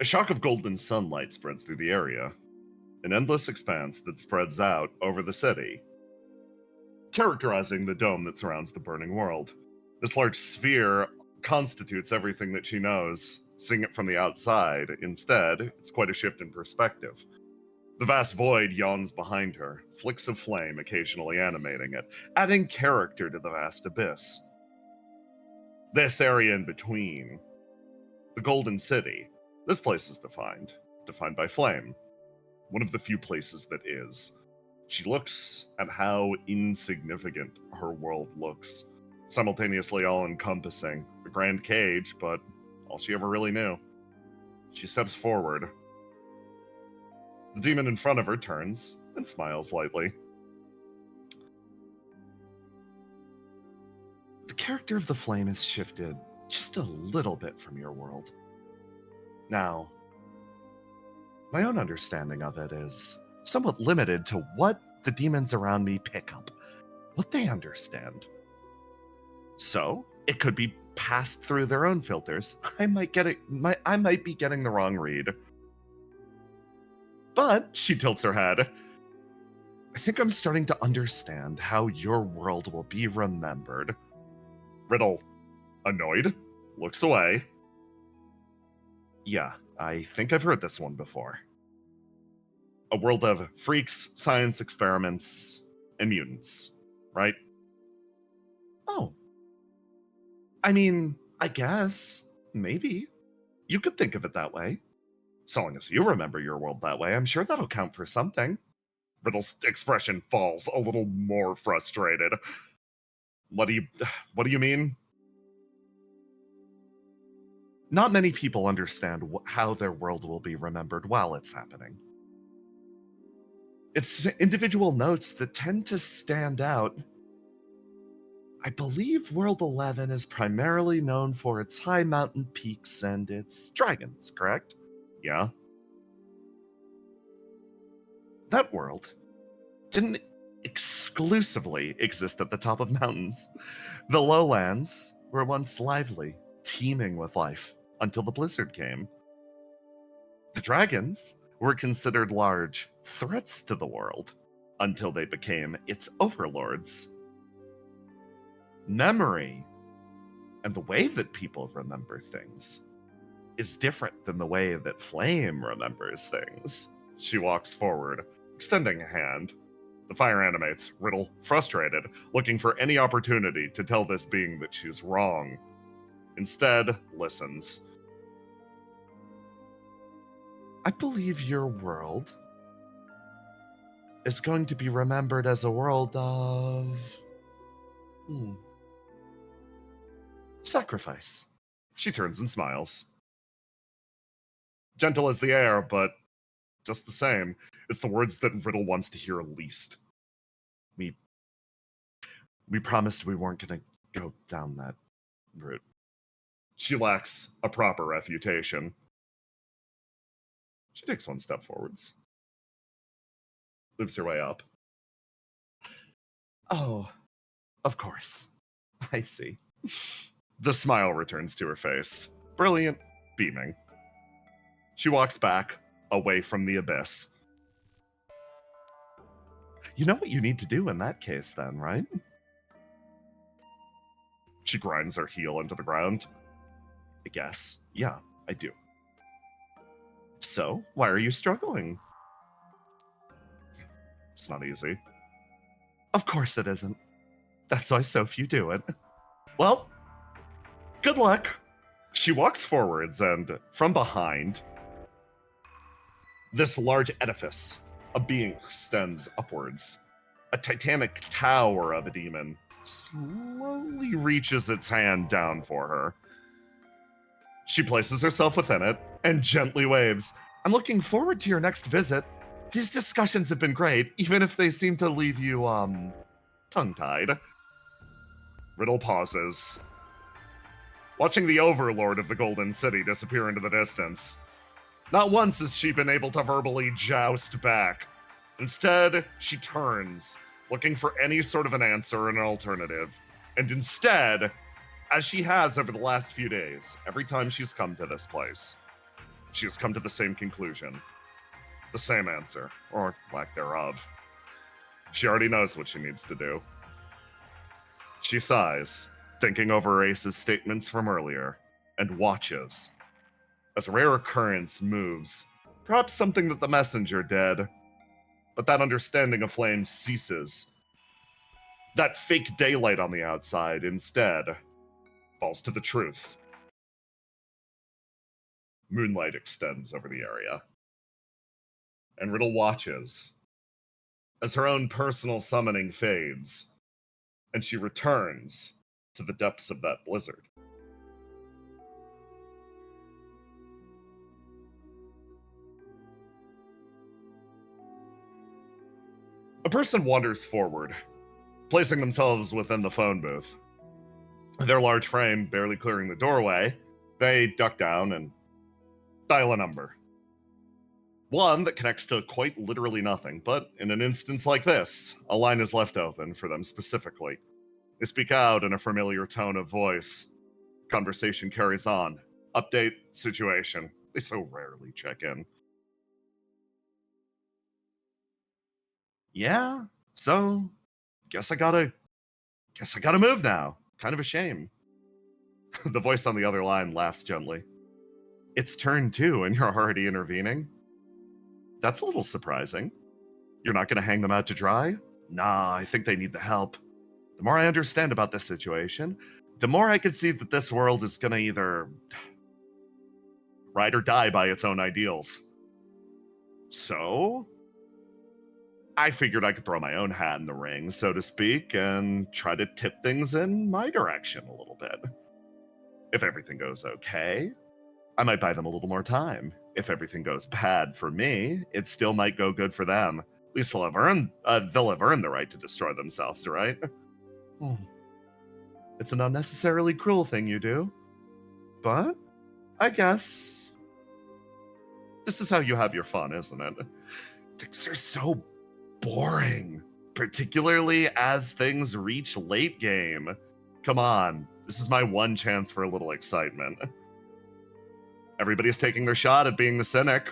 A shock of golden sunlight spreads through the area, an endless expanse that spreads out over the city, characterizing the dome that surrounds the burning world. This large sphere constitutes everything that she knows. Seeing it from the outside, instead, it's quite a shift in perspective. The vast void yawns behind her, flicks of flame occasionally animating it, adding character to the vast abyss. This area in between, the Golden City, this place is defined by flame. One of the few places that is. She looks at how insignificant her world looks, simultaneously all-encompassing, a grand cage, but all she ever really knew. She steps forward. The demon in front of her turns and smiles lightly. The character of the flame has shifted just a little bit from your world. Now, my own understanding of it is somewhat limited to what the demons around me pick up, what they understand. So, it could be passed through their own filters. I might be getting the wrong read. But, she tilts her head, I think I'm starting to understand how your world will be remembered. Riddle, annoyed, looks away. Yeah, I think I've heard this one before. A world of freaks, science experiments, and mutants, right? Oh. I mean, I guess. Maybe. You could think of it that way. So long as you remember your world that way, I'm sure that'll count for something. Riddle's expression falls a little more frustrated. What do you mean? Not many people understand how their world will be remembered while it's happening. It's individual notes that tend to stand out. I believe World 11 is primarily known for its high mountain peaks and its dragons, correct? Yeah. That world didn't exclusively exist at the top of mountains. The lowlands were once lively, teeming with life, until the blizzard came. The dragons were considered large threats to the world until they became its overlords. Memory and the way that people remember things is different than the way that Flame remembers things. She walks forward, extending a hand. The fire animates, Riddle, frustrated, looking for any opportunity to tell this being that she's wrong. Instead, listens. I believe your world is going to be remembered as a world of... sacrifice. She turns and smiles. Gentle as the air, but just the same, it's the words that Riddle wants to hear least. We promised we weren't going to go down that route. She lacks a proper refutation. She takes one step forwards. Moves her way up. Oh, of course. I see. The smile returns to her face. Brilliant, beaming. She walks back, away from the abyss. You know what you need to do in that case, then, right? She grinds her heel into the ground. I guess. Yeah, I do. So, why are you struggling? It's not easy. Of course it isn't. That's why so few do it. Well, good luck. She walks forwards, and from behind, this large edifice, a being extends upwards. A titanic tower of a demon slowly reaches its hand down for her. She places herself within it and gently waves. I'm looking forward to your next visit. These discussions have been great, even if they seem to leave you, tongue-tied. Riddle pauses, watching the overlord of the Golden City disappear into the distance. Not once has she been able to verbally joust back. Instead, she turns, looking for any sort of an answer or an alternative. And instead, as she has over the last few days, every time she's come to this place, She has come to the same conclusion. The same answer, or lack thereof. She already knows what she needs to do. She sighs, thinking over Ace's statements from earlier, and watches as a rare occurrence moves, perhaps something that the messenger did, but that understanding of flame ceases. That fake daylight on the outside instead falls to the truth. Moonlight extends over the area, and Riddle watches as her own personal summoning fades, and she returns to the depths of that blizzard. A person wanders forward, placing themselves within the phone booth. Their large frame barely clearing the doorway, they duck down and dial a number. One that connects to quite literally nothing, but in an instance like this, a line is left open for them specifically. They speak out in a familiar tone of voice. Conversation carries on. Update, situation. They so rarely check in. Yeah, so guess I gotta move now. Kind of a shame. The voice on the other line laughs gently. It's turn 2 and you're already intervening? That's a little surprising. You're not gonna hang them out to dry? Nah, I think they need the help. The more I understand about this situation, the more I can see that this world is gonna either ride or die by its own ideals. So, I figured I could throw my own hat in the ring, so to speak, and try to tip things in my direction a little bit. If everything goes okay, I might buy them a little more time. If everything goes bad for me, it still might go good for them. At least they'll have earned the right to destroy themselves, right? It's an unnecessarily cruel thing you do. But I guess this is how you have your fun, isn't it? Things are so boring, particularly as things reach late game. Come on, this is my one chance for a little excitement. Everybody's taking their shot at being the cynic.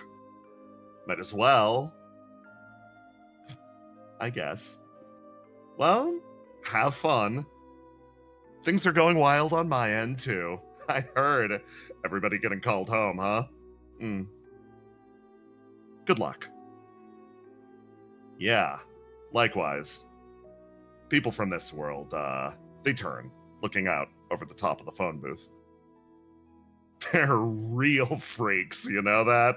Might as well, I guess. Well, have fun. Things are going wild on my end, too. I heard. Everybody getting called home, huh? Good luck. Yeah, likewise. People from this world, they turn, looking out over the top of the phone booth. They're real freaks, you know that?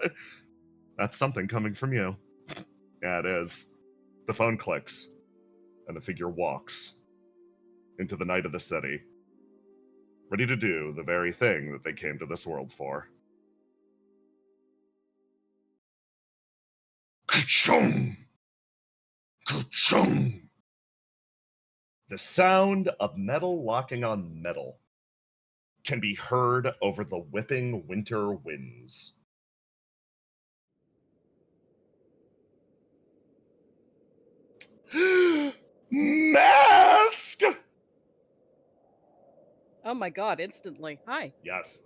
That's something coming from you. Yeah, it is. The phone clicks, and the figure walks into the night of the city, ready to do the very thing that they came to this world for. Ka-chung! Ka-chung! The sound of metal locking on metal can be heard over the whipping winter winds. Mask! Oh my god, instantly. Hi. Yes.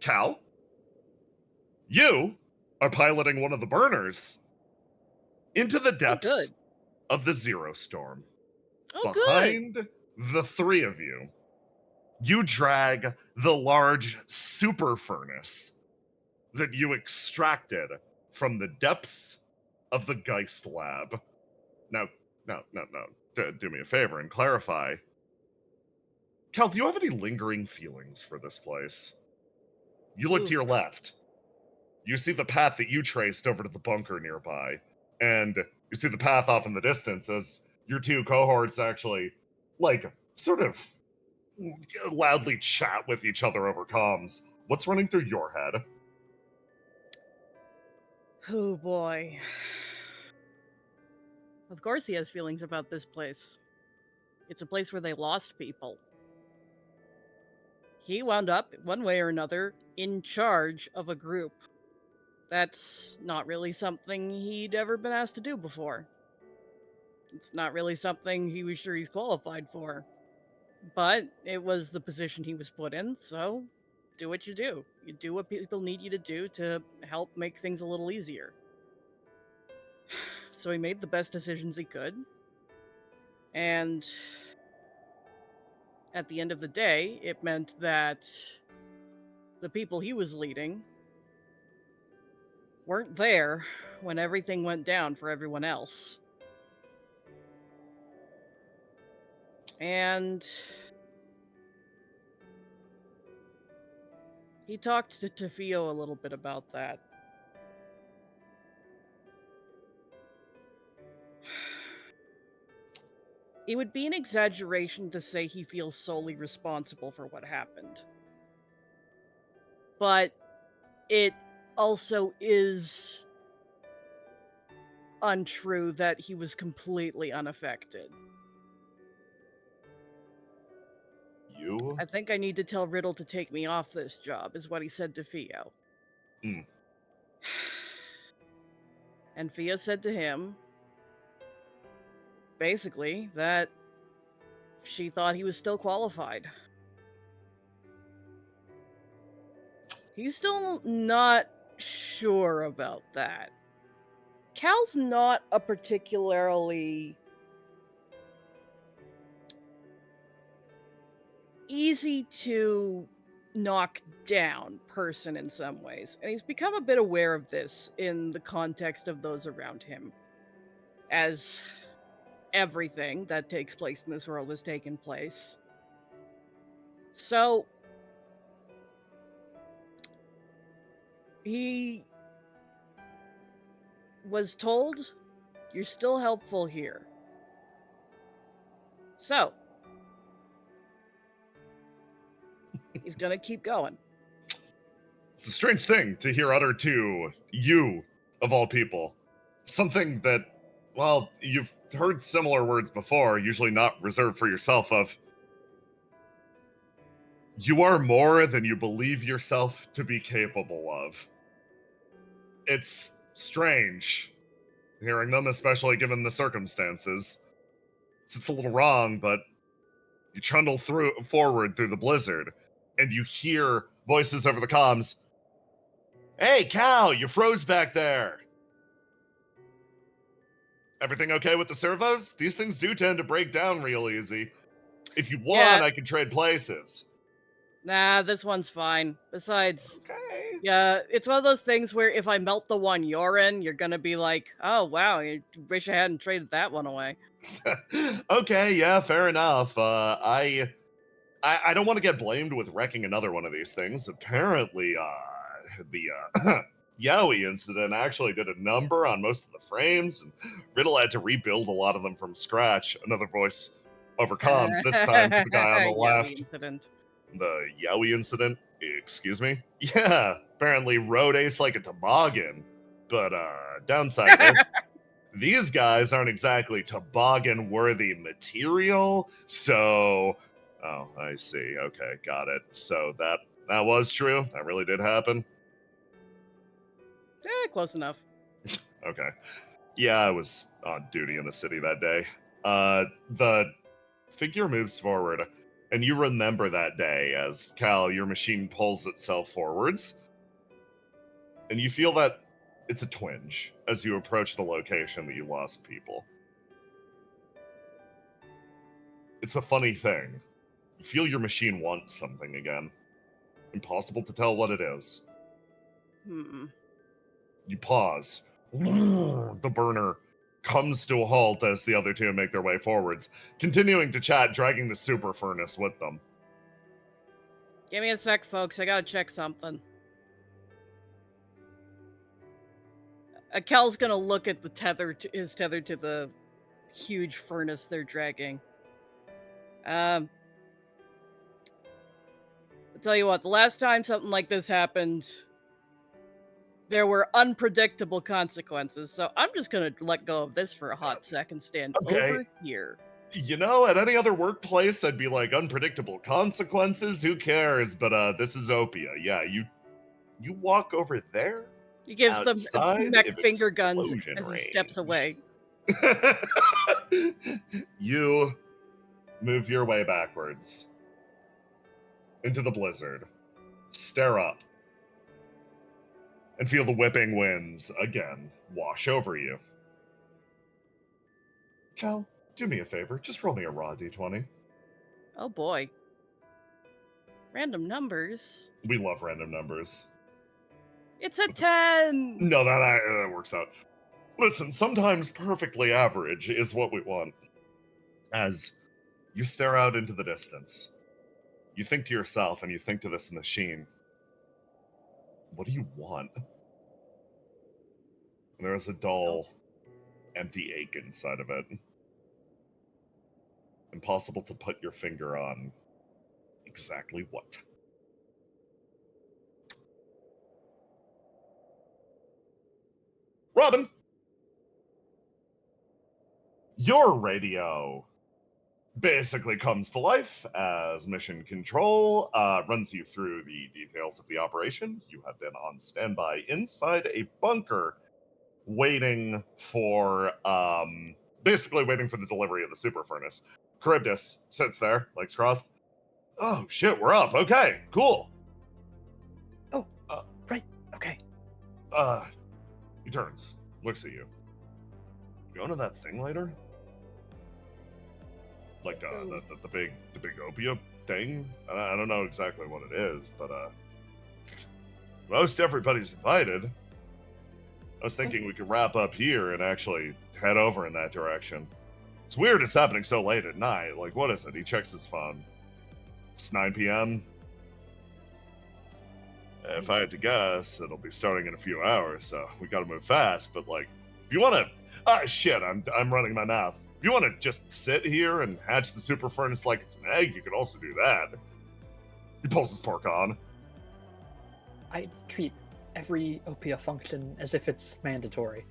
Cal, you are piloting one of the burners into the Oh, depths good. of the Zero Storm. Oh, good. Behind the three of you, you drag the large super furnace that you extracted from the depths of the Geist Lab. Now, do me a favor and clarify. Cal, do you have any lingering feelings for this place? You look to Ooh. your left. You see the path that you traced over to the bunker nearby, and you see the path off in the distance as your two cohorts actually, sort of loudly chat with each other over comms. What's running through your head? Oh boy. Of course he has feelings about this place. It's a place where they lost people. He wound up, one way or another, in charge of a group. That's not really something he'd ever been asked to do before. It's not really something he was sure he's qualified for. But it was the position he was put in, so do what you do. You do what people need you to do to help make things a little easier. So he made the best decisions he could. And at the end of the day, it meant that the people he was leading weren't there when everything went down for everyone else. And he talked to Tafio a little bit about that. It would be an exaggeration to say he feels solely responsible for what happened. But it also is untrue that he was completely unaffected. You? I think I need to tell Riddle to take me off this job, is what he said to Fio. Mm. And Fio said to him, basically, that she thought he was still qualified. He's still not sure about that. Cal's not a particularly easy to knock down person in some ways, and he's become a bit aware of this in the context of those around him, as everything that takes place in this world has taken place. So he was told, "You're still helpful here." So he's gonna keep going. It's a strange thing to hear uttered to you, of all people. Something that, well, you've heard similar words before, usually not reserved for yourself, of you are more than you believe yourself to be capable of. It's strange hearing them, especially given the circumstances. It's a little wrong, but you trundle forward through the blizzard, and you hear voices over the comms. Hey, Cal, you froze back there. Everything okay with the servos? These things do tend to break down real easy. If you want, Yeah. I can trade places. Nah, this one's fine. Besides, Okay. yeah, it's one of those things where if I melt the one you're in, you're gonna be like, "Oh wow, I wish I hadn't traded that one away." Okay, yeah, fair enough. I don't want to get blamed with wrecking another one of these things. Apparently, the Yowie incident actually did a number on most of the frames, and Riddle had to rebuild a lot of them from scratch. Another voice over comms, this time to the guy on the Yowie left. incident. The Yowie incident? Excuse me? Yeah, apparently rode Ace like a toboggan. But, downside of this, these guys aren't exactly toboggan-worthy material, so... Oh, I see. Okay, got it. So that was true? That really did happen? Close enough. Okay. Yeah, I was on duty in the city that day. The figure moves forward, and you remember that day as Cal, your machine pulls itself forwards, and you feel that it's a twinge as you approach the location that you lost people. It's a funny thing. You feel your machine wants something again. Impossible to tell what it is. Hmm. You pause. The burner comes to a halt as the other two make their way forwards, continuing to chat, dragging the super furnace with them. Give me a sec, folks. I gotta check something. Kel's gonna look at the his tether to the huge furnace they're dragging. I'll tell you what, the last time something like this happened, there were unpredictable consequences, so I'm just gonna let go of this for a hot sec and stand Okay. over here. You know, at any other workplace, I'd be like, unpredictable consequences, who cares? But this is Opia. Yeah, you walk over there, He gives them outside mech of finger guns explosion as he range. steps away. You move your way backwards into the blizzard, stare up, and feel the whipping winds again wash over you. Cal, do me a favor. Just roll me a raw d20. Oh boy. Random numbers. We love random numbers. It's a 10! No, that works out. Listen, sometimes perfectly average is what we want. As you stare out into the distance, you think to yourself, and you think to this machine, what do you want? And there is a dull, empty ache inside of it. Impossible to put your finger on exactly what. Robin! Your radio basically comes to life as mission control runs you through the details of the operation. You have been on standby inside a bunker waiting for, basically waiting for the delivery of the super furnace. Charybdis sits there, legs crossed. Oh, shit, we're up. Okay, cool. Oh, right, okay. He turns, looks at you. You going to that thing later? Like, the big opium thing? I don't know exactly what it is, but, most everybody's invited. I was thinking we could wrap up here and actually head over in that direction. It's weird it's happening so late at night. Like, what is it? He checks his phone. It's 9 p.m. If I had to guess, it'll be starting in a few hours, so we gotta move fast. But, like, if you wanna... Ah, shit, I'm running my mouth. If you wanna just sit here and hatch the super furnace like it's an egg, you could also do that. He pulls his pork on. I treat every Opia function as if it's mandatory.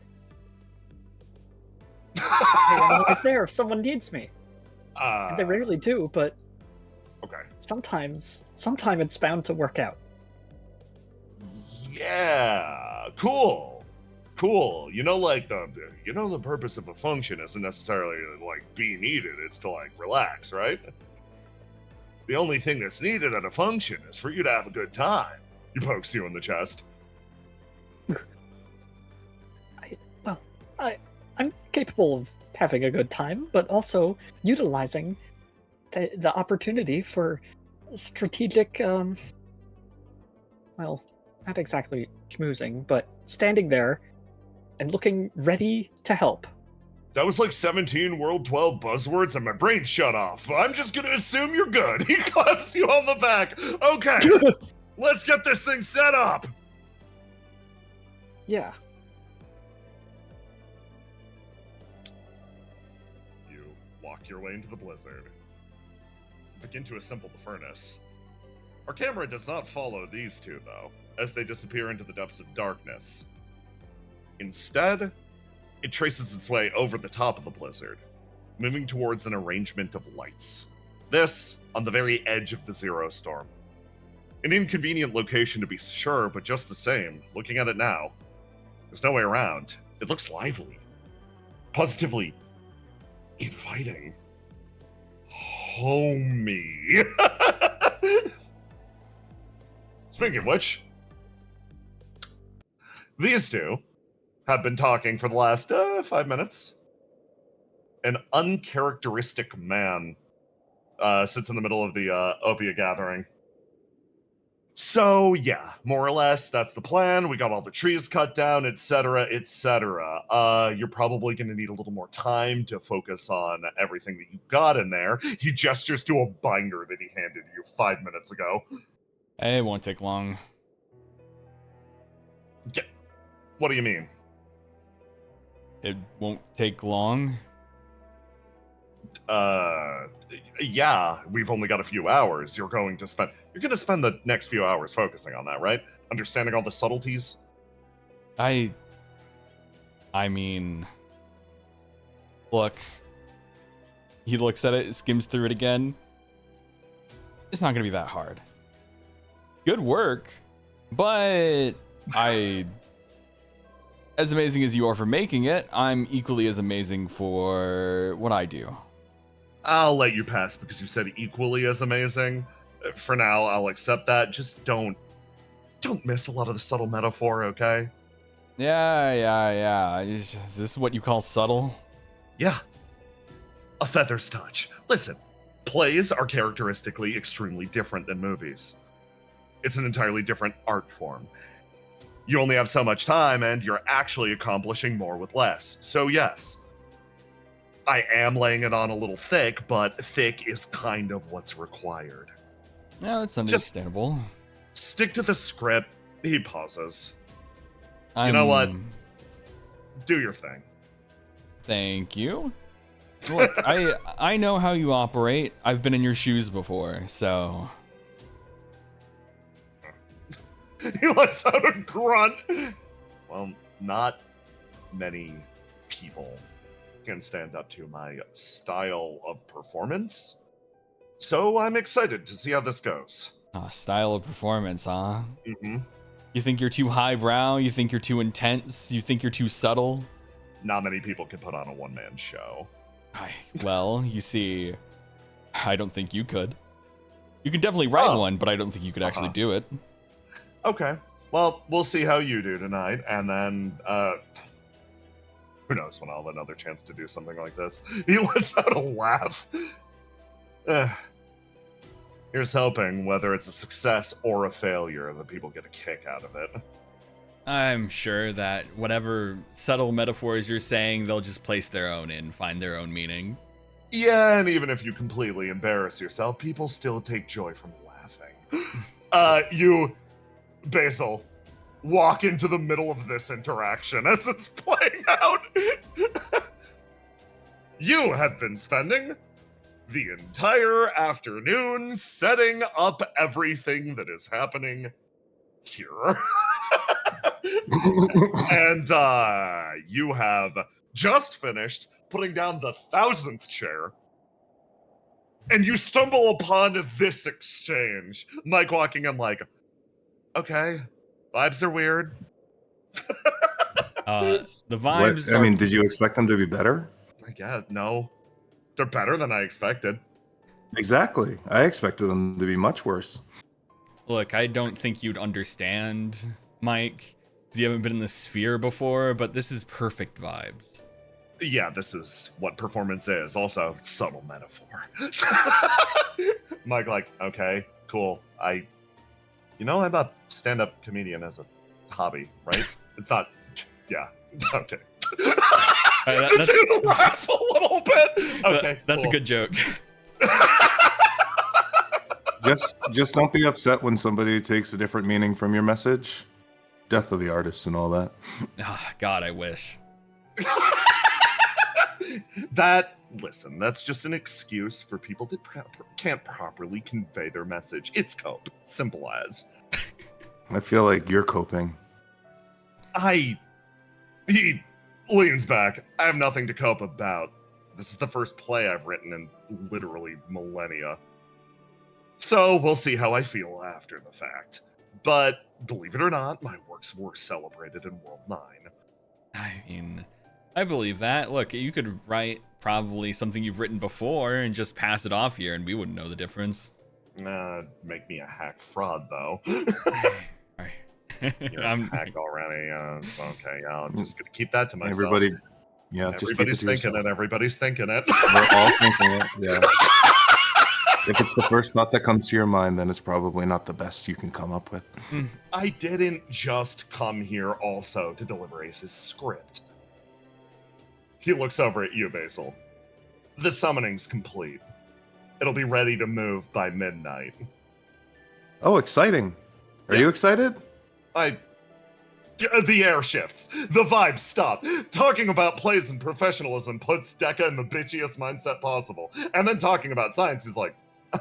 Hey, I'm always there if someone needs me. And they rarely do, but Okay. sometimes it's bound to work out. Yeah, cool. You know, like the purpose of a function isn't necessarily like be needed. It's to like relax, right? The only thing that's needed at a function is for you to have a good time. He pokes you in the chest. I'm capable of having a good time, but also utilizing the opportunity for strategic, well, not exactly schmoozing, but standing there and looking ready to help. That was like 17 World 12 buzzwords and my brain shut off. I'm just gonna assume you're good. He claps you on the back. Okay, let's get this thing set up. Yeah. You walk your way into the blizzard. Begin to assemble the furnace. Our camera does not follow these two, though, as they disappear into the depths of darkness. Instead, it traces its way over the top of the blizzard, moving towards an arrangement of lights. This, on the very edge of the Zero Storm. An inconvenient location to be sure, but just the same, looking at it now, there's no way around. It looks lively. Positively inviting. Homie. Speaking of which, these two have been talking for the last 5 minutes. An uncharacteristic man sits in the middle of the Opia gathering. So, yeah, more or less, that's the plan. We got all the trees cut down, etc., etc. You're probably going to need a little more time to focus on everything that you got in there. He gestures to a binder that he handed you 5 minutes ago. It won't take long. Yeah. What do you mean? It won't take long. Yeah, we've only got a few hours. You're going to spend the next few hours focusing on that, right? Understanding all the subtleties? I mean, look, he looks at it, skims through it again. It's not going to be that hard. Good work, but as amazing as you are for making it, I'm equally as amazing for what I do. I'll let you pass because you said equally as amazing. For now, I'll accept that. Just don't don't miss a lot of the subtle metaphor, okay? Yeah. Is this what you call subtle? Yeah. A feather's touch. Listen, plays are characteristically extremely different than movies. It's an entirely different art form. You only have so much time, and you're actually accomplishing more with less. So yes, I am laying it on a little thick, but thick is kind of what's required. Yeah, that's understandable. Stick to the script. He pauses. You know what? Do your thing. Thank you. Look, I know how you operate. I've been in your shoes before, so. He lets out a grunt. Well, not many people can stand up to my style of performance. So I'm excited to see how this goes. Style of performance, huh? Mm-hmm. You think you're too highbrow? You think you're too intense? You think you're too subtle? Not many people can put on a one-man show. Well, you see, I don't think you could. You can definitely write one, but I don't think you could actually do it. Okay. Well, we'll see how you do tonight, and then, who knows when I'll have another chance to do something like this. He lets out a laugh. Here's hoping, whether it's a success or a failure, that people get a kick out of it. I'm sure that whatever subtle metaphors you're saying, they'll just place their own in, find their own meaning. Yeah, and even if you completely embarrass yourself, people still take joy from laughing. You, Basil, walk into the middle of this interaction as it's playing out. You have been spending the entire afternoon setting up everything that is happening here. And you have just finished putting down the 1000th chair, and you stumble upon this exchange. Mike walking in like, okay, vibes are weird. The vibes I mean, did you expect them to be better? I guess, no. They're better than I expected. Exactly. I expected them to be much worse. Look, I don't think you'd understand, Mike, because you haven't been in the sphere before, but this is perfect vibes. Yeah, this is what performance is. Also, subtle metaphor. Mike, like, okay, cool. I'm a stand-up comedian as a hobby, right? It's not, yeah, okay. That's Dude, laugh a little bit. Okay, that's cool. a good joke. Just don't be upset when somebody takes a different meaning from your message. Death of the artist and all that. God, I wish. Listen, that's just an excuse for people that can't properly convey their message. It's cope. Simple as. I feel like you're coping. He leans back. I have nothing to cope about. This is the first play I've written in literally millennia. So we'll see how I feel after the fact. But believe it or not, my works were celebrated in World 9. I mean, I believe that. Look, you could write probably something you've written before and just pass it off here, and we wouldn't know the difference. Make me a hack fraud, though. You're a hack already, so okay, I'm just gonna keep that to myself. Everybody's thinking it. Everybody's thinking it. We're all thinking it, yeah. If it's the first thought that comes to your mind, then it's probably not the best you can come up with. I didn't just come here also to deliver Ace's script. He looks over at you, Basil. The summoning's complete. It'll be ready to move by midnight. Oh, exciting. Are you excited? The air shifts. The vibes stop. Talking about plays and professionalism puts Deca in the bitchiest mindset possible. And then talking about science is like,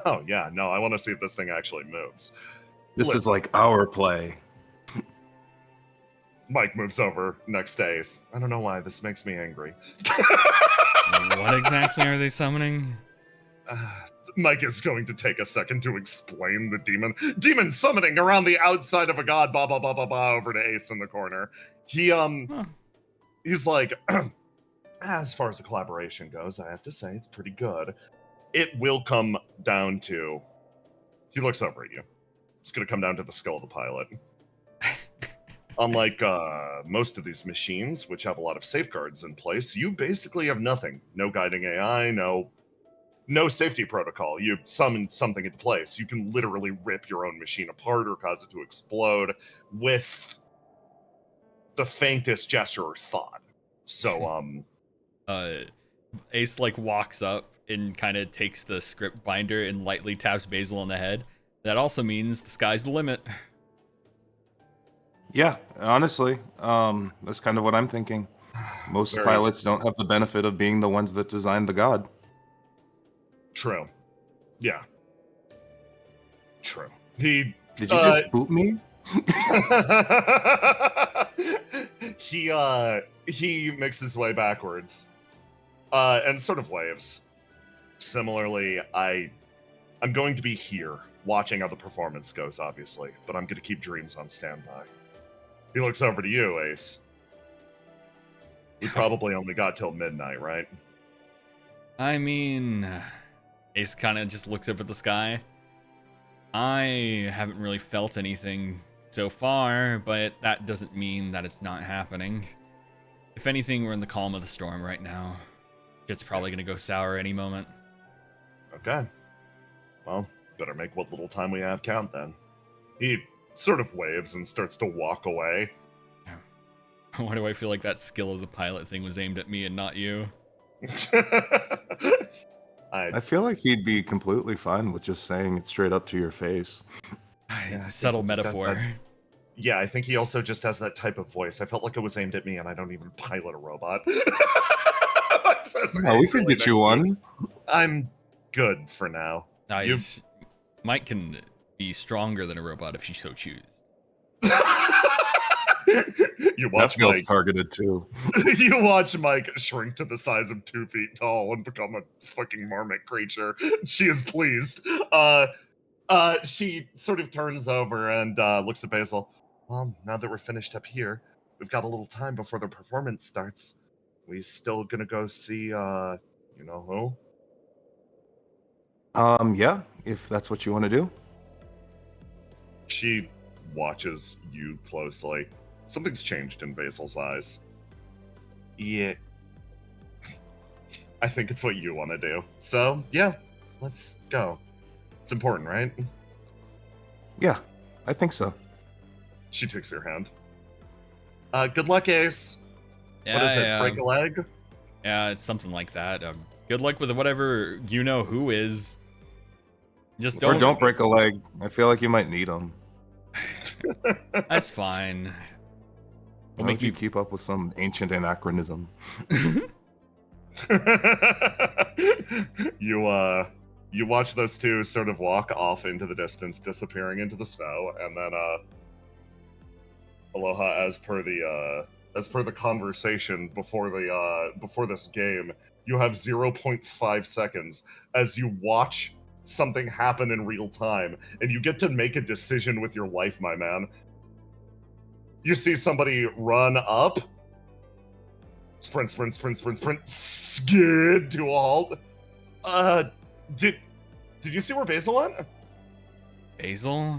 oh yeah, no, I want to see if this thing actually moves. This is like our play. Mike moves over next to Ace. I don't know why, this makes me angry. What exactly are they summoning? Mike is going to take a second to explain the demon summoning around the outside of a god, blah, blah, blah, blah, blah, over to Ace in the corner. He's like, as far as the collaboration goes, I have to say it's pretty good. It will come down to, he looks over at you. It's going to come down to the skull of the pilot. Unlike most of these machines, which have a lot of safeguards in place, you basically have nothing. No guiding AI, no safety protocol. You summon something into place. You can literally rip your own machine apart or cause it to explode with the faintest gesture or thought. So, Ace like walks up and kind of takes the script binder and lightly taps Basil on the head. That also means the sky's the limit. Yeah, honestly, that's kind of what I'm thinking. Most Very pilots don't have the benefit of being the ones that designed the god. true. Yeah. True. He Did you just boot me? he makes his way backwards and sort of waves. Similarly, I'm going to be here watching how the performance goes, obviously, but I'm going to keep Dreams on standby. He looks over to you, Ace. We probably only got till midnight, right? I mean, Ace kind of just looks up at the sky. I haven't really felt anything so far, but that doesn't mean that it's not happening. If anything, we're in the calm of the storm right now. Shit's probably gonna go sour any moment. Okay. Well, better make what little time we have count then. He sort of waves and starts to walk away. Why do I feel like that skill as a pilot thing was aimed at me and not you? I feel like he'd be completely fine with just saying it straight up to your face. Yeah, I Subtle think he just has metaphor. that- Yeah, I think he also just has that type of voice. I felt like it was aimed at me, and I don't even pilot a robot. No, we could get you one. I'm good for now. You- Mike can be stronger than a robot if she so chooses. You That watch feels Mike. targeted too. You watch Mike shrink to the size of 2 feet tall and become a fucking marmot creature. She is pleased. She sort of turns over and looks at Basil. Well, now that we're finished up here, we've got a little time before the performance starts. We still gonna go see, you know who? Yeah, if that's what you want to do. She watches you closely. Something's changed in Basil's eyes. Yeah. I think it's what you want to do. So, yeah, let's go. It's important, right? Yeah, I think so. She takes your hand. Good luck, Ace. Yeah, What is it? yeah. Break a leg? Yeah, it's something like that. Good luck with whatever you know who is. Just Or don't. don't break a leg. I feel like you might need them. That's fine. Why would you keep up with some ancient anachronism? You watch those two sort of walk off into the distance, disappearing into the snow, and then Aloha, as per the conversation before this game, you have 0.5 seconds as you watch something happen in real time, and you get to make a decision with your life, my man. You see somebody run up, sprint, skid to a halt. Did you see where Basil went? Basil?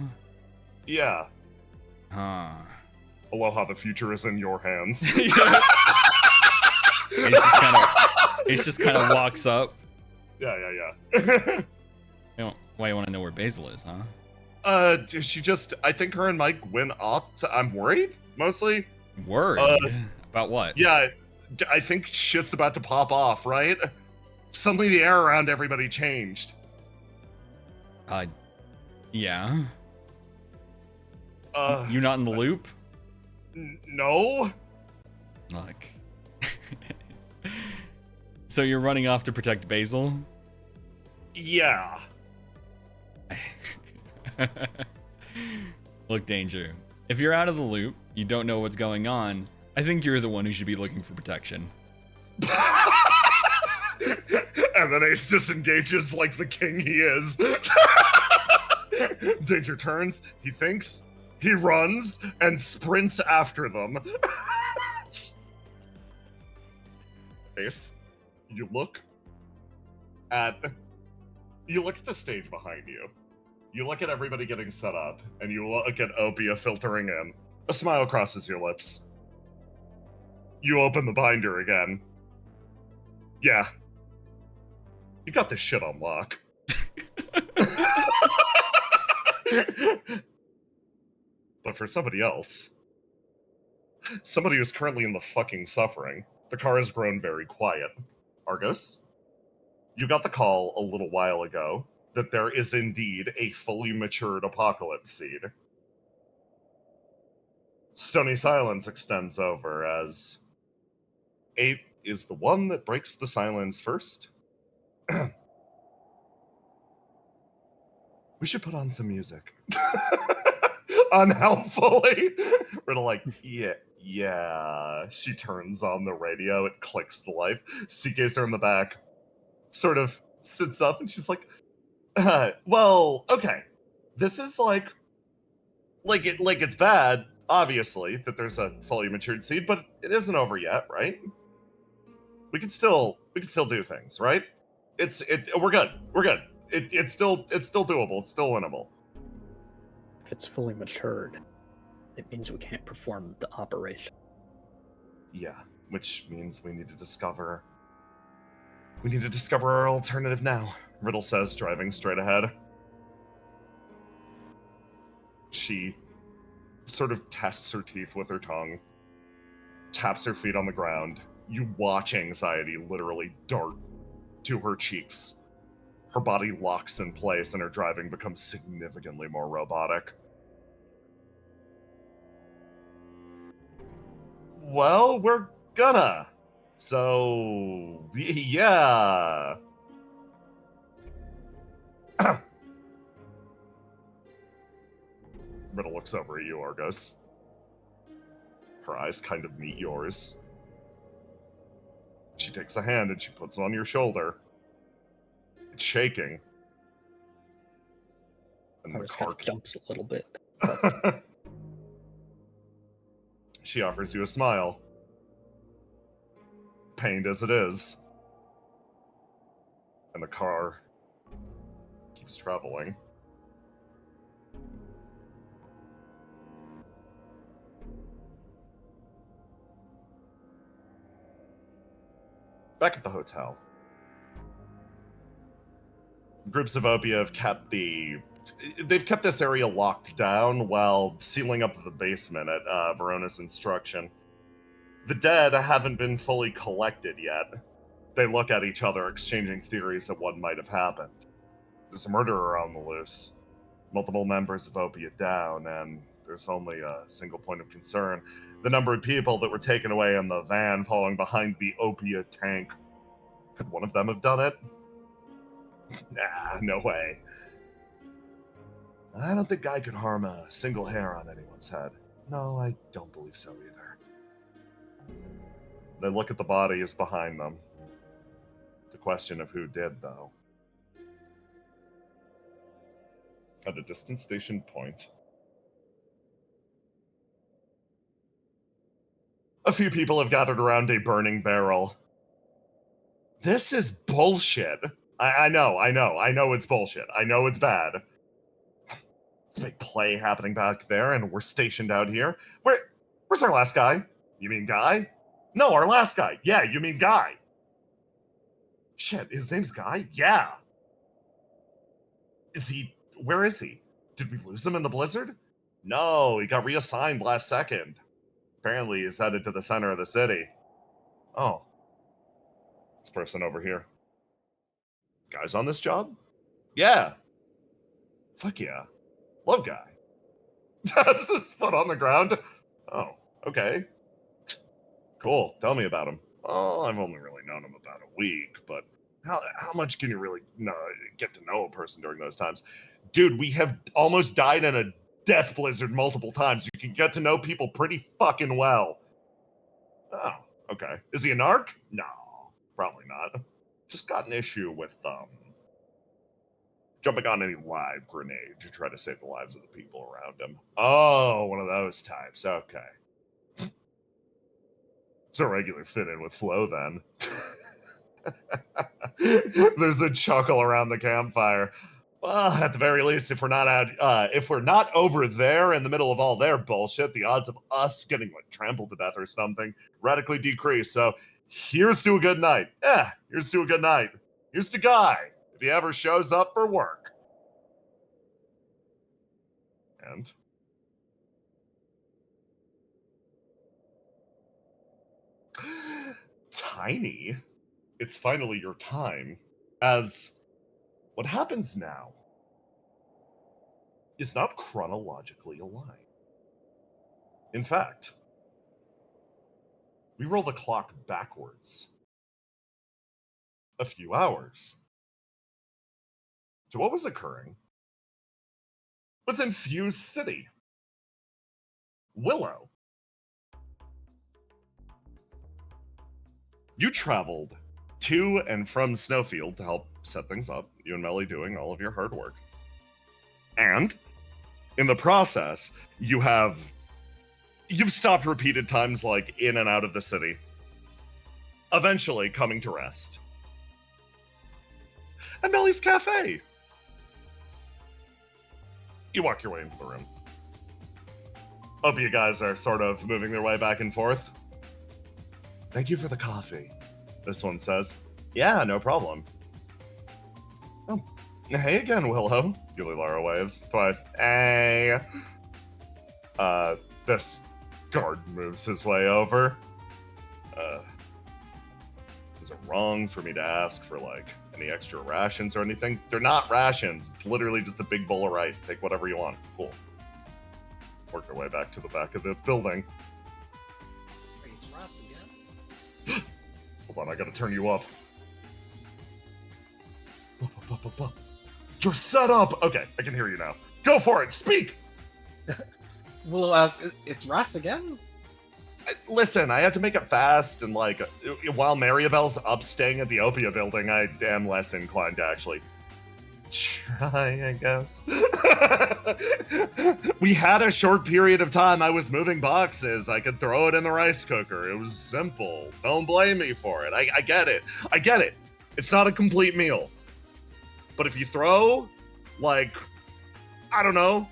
Yeah. Huh. Aloha, the future is in your hands. Ace just kind of walks up. Yeah. Why you want to know where Basil is, huh? I think her and Mike went off. I'm worried, mostly. Worried? About what? Yeah, I think shit's about to pop off, right? Suddenly the air around everybody changed. Yeah. Uh, You not in the loop? No? Look. So you're running off to protect Basil? Yeah. Look, Danger. If you're out of the loop, you don't know what's going on, I think you're the one who should be looking for protection. And then Ace disengages like the king he is. Danger turns, he thinks, he runs, and sprints after them. Ace, you look at the stage behind you. You look at everybody getting set up, and you look at Opia filtering in. A smile crosses your lips. You open the binder again. Yeah. You got this shit on lock. But for somebody else, somebody who's currently in the fucking suffering, the car has grown very quiet. Argos, you got the call a little while ago that there is indeed a fully matured apocalypse seed. Stony silence extends over as 8 is the one that breaks the silence first. We should put on some music. Unhelpfully. Riddle like, yeah. She turns on the radio, it clicks to life. Seagazer in the back sort of sits up and she's like, well, okay. This is like it's bad, obviously, that there's a fully matured seed, but it isn't over yet, right? We can still do things, right? We're good. It's still doable, it's still winnable. If it's fully matured, it means we can't perform the operation. Yeah, which means we need to discover our alternative now, Riddle says, driving straight ahead. She sort of tests her teeth with her tongue, taps her feet on the ground. You watch anxiety literally dart to her cheeks. Her body locks in place and her driving becomes significantly more robotic. Well, we're gonna. So, yeah. Riddle looks over at you, Argos. Her eyes kind of meet yours. She takes a hand and she puts it on your shoulder. It's shaking. And the car jumps a little bit. She offers you a smile. Pained as it is. And the car keeps traveling. Back at the hotel. Groups of Opia have kept this area locked down while sealing up the basement at Verona's instruction. The dead haven't been fully collected yet. They look at each other, exchanging theories of what might have happened. There's a murderer on the loose, multiple members of Opia down, and there's only a single point of concern. The number of people that were taken away in the van following behind the Opia tank. Could one of them have done it? Nah, no way. I don't think Guy could harm a single hair on anyone's head. No, I don't believe so either. They look at the bodies behind them. The question of who did, though. At a distant station point, a few people have gathered around a burning barrel. This is bullshit. I know it's bullshit. I know it's bad. There's a big play happening back there, and we're stationed out here. Where's our last guy? You mean Guy? No, our last guy. Yeah, you mean Guy. Shit, his name's Guy? Yeah. Where is he? Did we lose him in the blizzard? No, he got reassigned last second. Apparently he's headed to the center of the city. Oh. This person over here. Guy's on this job? Yeah. Fuck yeah. Love Guy. Taps his foot on the ground. Oh, okay. Cool. Tell me about him. Oh, I've only really known him about a week, but how much can you really get to know a person during those times? Dude, we have almost died in a death blizzard multiple times. You can get to know people pretty fucking well. Oh, okay. Is he a narc? No, probably not. Just got an issue with, jumping on any live grenade to try to save the lives of the people around him. Oh, one of those types. Okay. It's a regular fit-in with Flo, then. There's a chuckle around the campfire. Well, at the very least, if we're not over there in the middle of all their bullshit, the odds of us getting like trampled to death or something radically decrease. So here's to a good night. Yeah, here's to a good night. Here's to Guy if he ever shows up for work. And Tiny, it's finally your time, as what happens now is not chronologically aligned. In fact, we roll the clock backwards a few hours to what was occurring within Fuse City. Willow, you traveled to and from Snowfield to help set things up, you and Melly doing all of your hard work. And in the process, you've stopped repeated times, like in and out of the city, eventually coming to rest at Melly's Cafe. You walk your way into the room. Hope you guys are sort of moving their way back and forth. Thank you for the coffee, this one says. Yeah, no problem. Oh, hey again, Willow. Yulilara waves twice. Hey. This guard moves his way over. Is it wrong for me to ask for, like, any extra rations or anything? They're not rations. It's literally just a big bowl of rice. Take whatever you want. Cool. Work our way back to the back of the building. Wait, it's Ross again? Hold on, I gotta turn you up. You're set up! Okay, I can hear you now. Go for it! Speak! Willow asks, it's Ross again? Listen, I had to make it fast, and like, while Maribel's up staying at the Opia building, I am less inclined to actually try, I guess. We had a short period of time I was moving boxes. I could throw it in the rice cooker. It was simple. Don't blame me for it. I get it. I get it. It's not a complete meal. But if you throw, like, I don't know,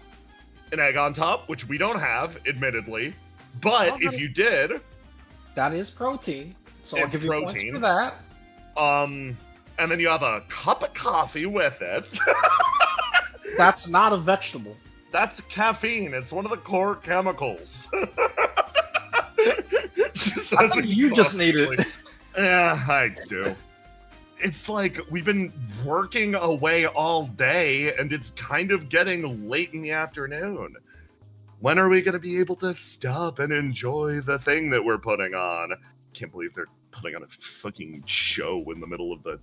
an egg on top, which we don't have, admittedly, but if you did... That is protein, so I'll It's give you points protein. for that. And then you have a cup of coffee with it. That's not a vegetable. That's caffeine. It's one of the core chemicals. I think you just need it. Yeah, I do. It's like we've been working away all day, and it's kind of getting late in the afternoon. When are we going to be able to stop and enjoy the thing that we're putting on? Can't believe they're putting on a fucking show in the middle of the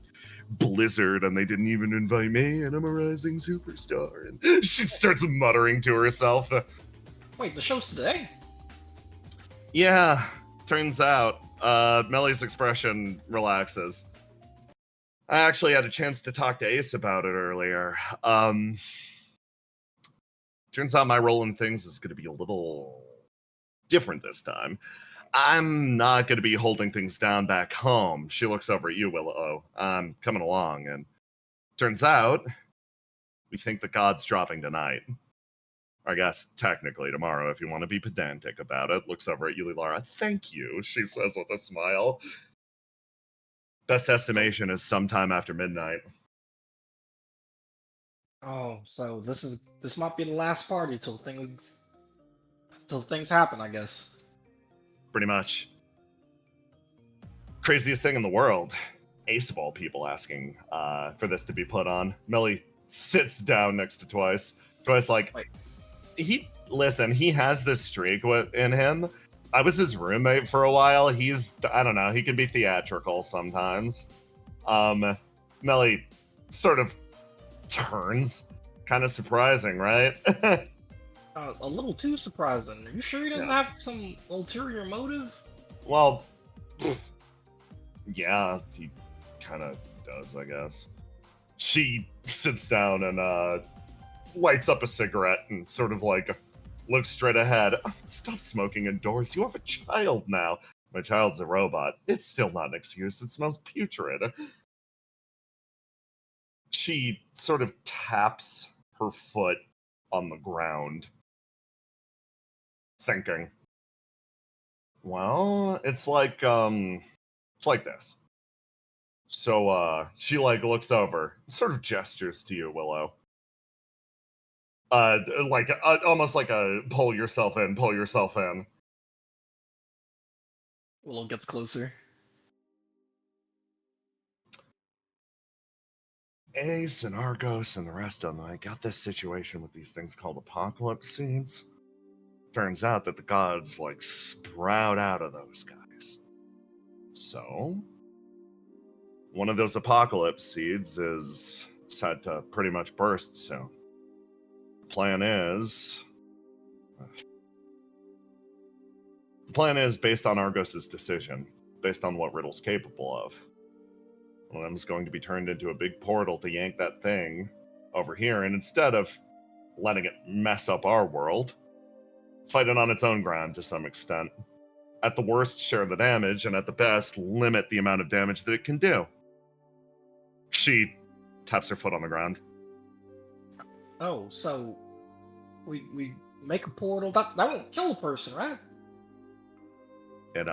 blizzard, and they didn't even invite me, and I'm a rising superstar. And she starts muttering to herself. Wait, the show's today? Yeah, turns out, Melly's expression relaxes. I actually had a chance to talk to Ace about it earlier. Turns out my role in things is going to be a little different this time. I'm not going to be holding things down back home. She looks over at you, Willow. I'm coming along, and turns out we think the god's dropping tonight. I guess technically tomorrow, if you want to be pedantic about it. Looks over at Yulilara. Thank you, she says with a smile. Best estimation is sometime after midnight. Oh, so this might be the last party till things happen, I guess. Pretty much. Craziest thing in the world. Ace of all people asking for this to be put on. Melly sits down next to Twice. Twice like, Wait. he has this streak in him. I was his roommate for a while. I don't know, he can be theatrical sometimes. Melly sort of turns. Kind of surprising, right? A little too surprising. Are you sure he doesn't have some ulterior motive? Well, yeah, he kind of does, I guess. She sits down and lights up a cigarette and sort of like looks straight ahead. Stop smoking indoors. You have a child now. My child's a robot. It's still not an excuse. It smells putrid. She sort of taps her foot on the ground, thinking, well, it's like this. So she like looks over, sort of gestures to you, Willow. Almost like a pull yourself in. Willow gets closer. Ace and Argos and the rest of them, I got this situation with these things called apocalypse seeds. Turns out that the gods like sprout out of those guys. So one of those apocalypse seeds is set to pretty much burst soon. The plan is based on Argos's decision, based on what Riddle's capable of. One of them is going to be turned into a big portal to yank that thing over here, and instead of letting it mess up our world, fight it on its own ground to some extent. At the worst, share the damage, and at the best, limit the amount of damage that it can do. She taps her foot on the ground. Oh, so we make a portal that won't kill a person, right? It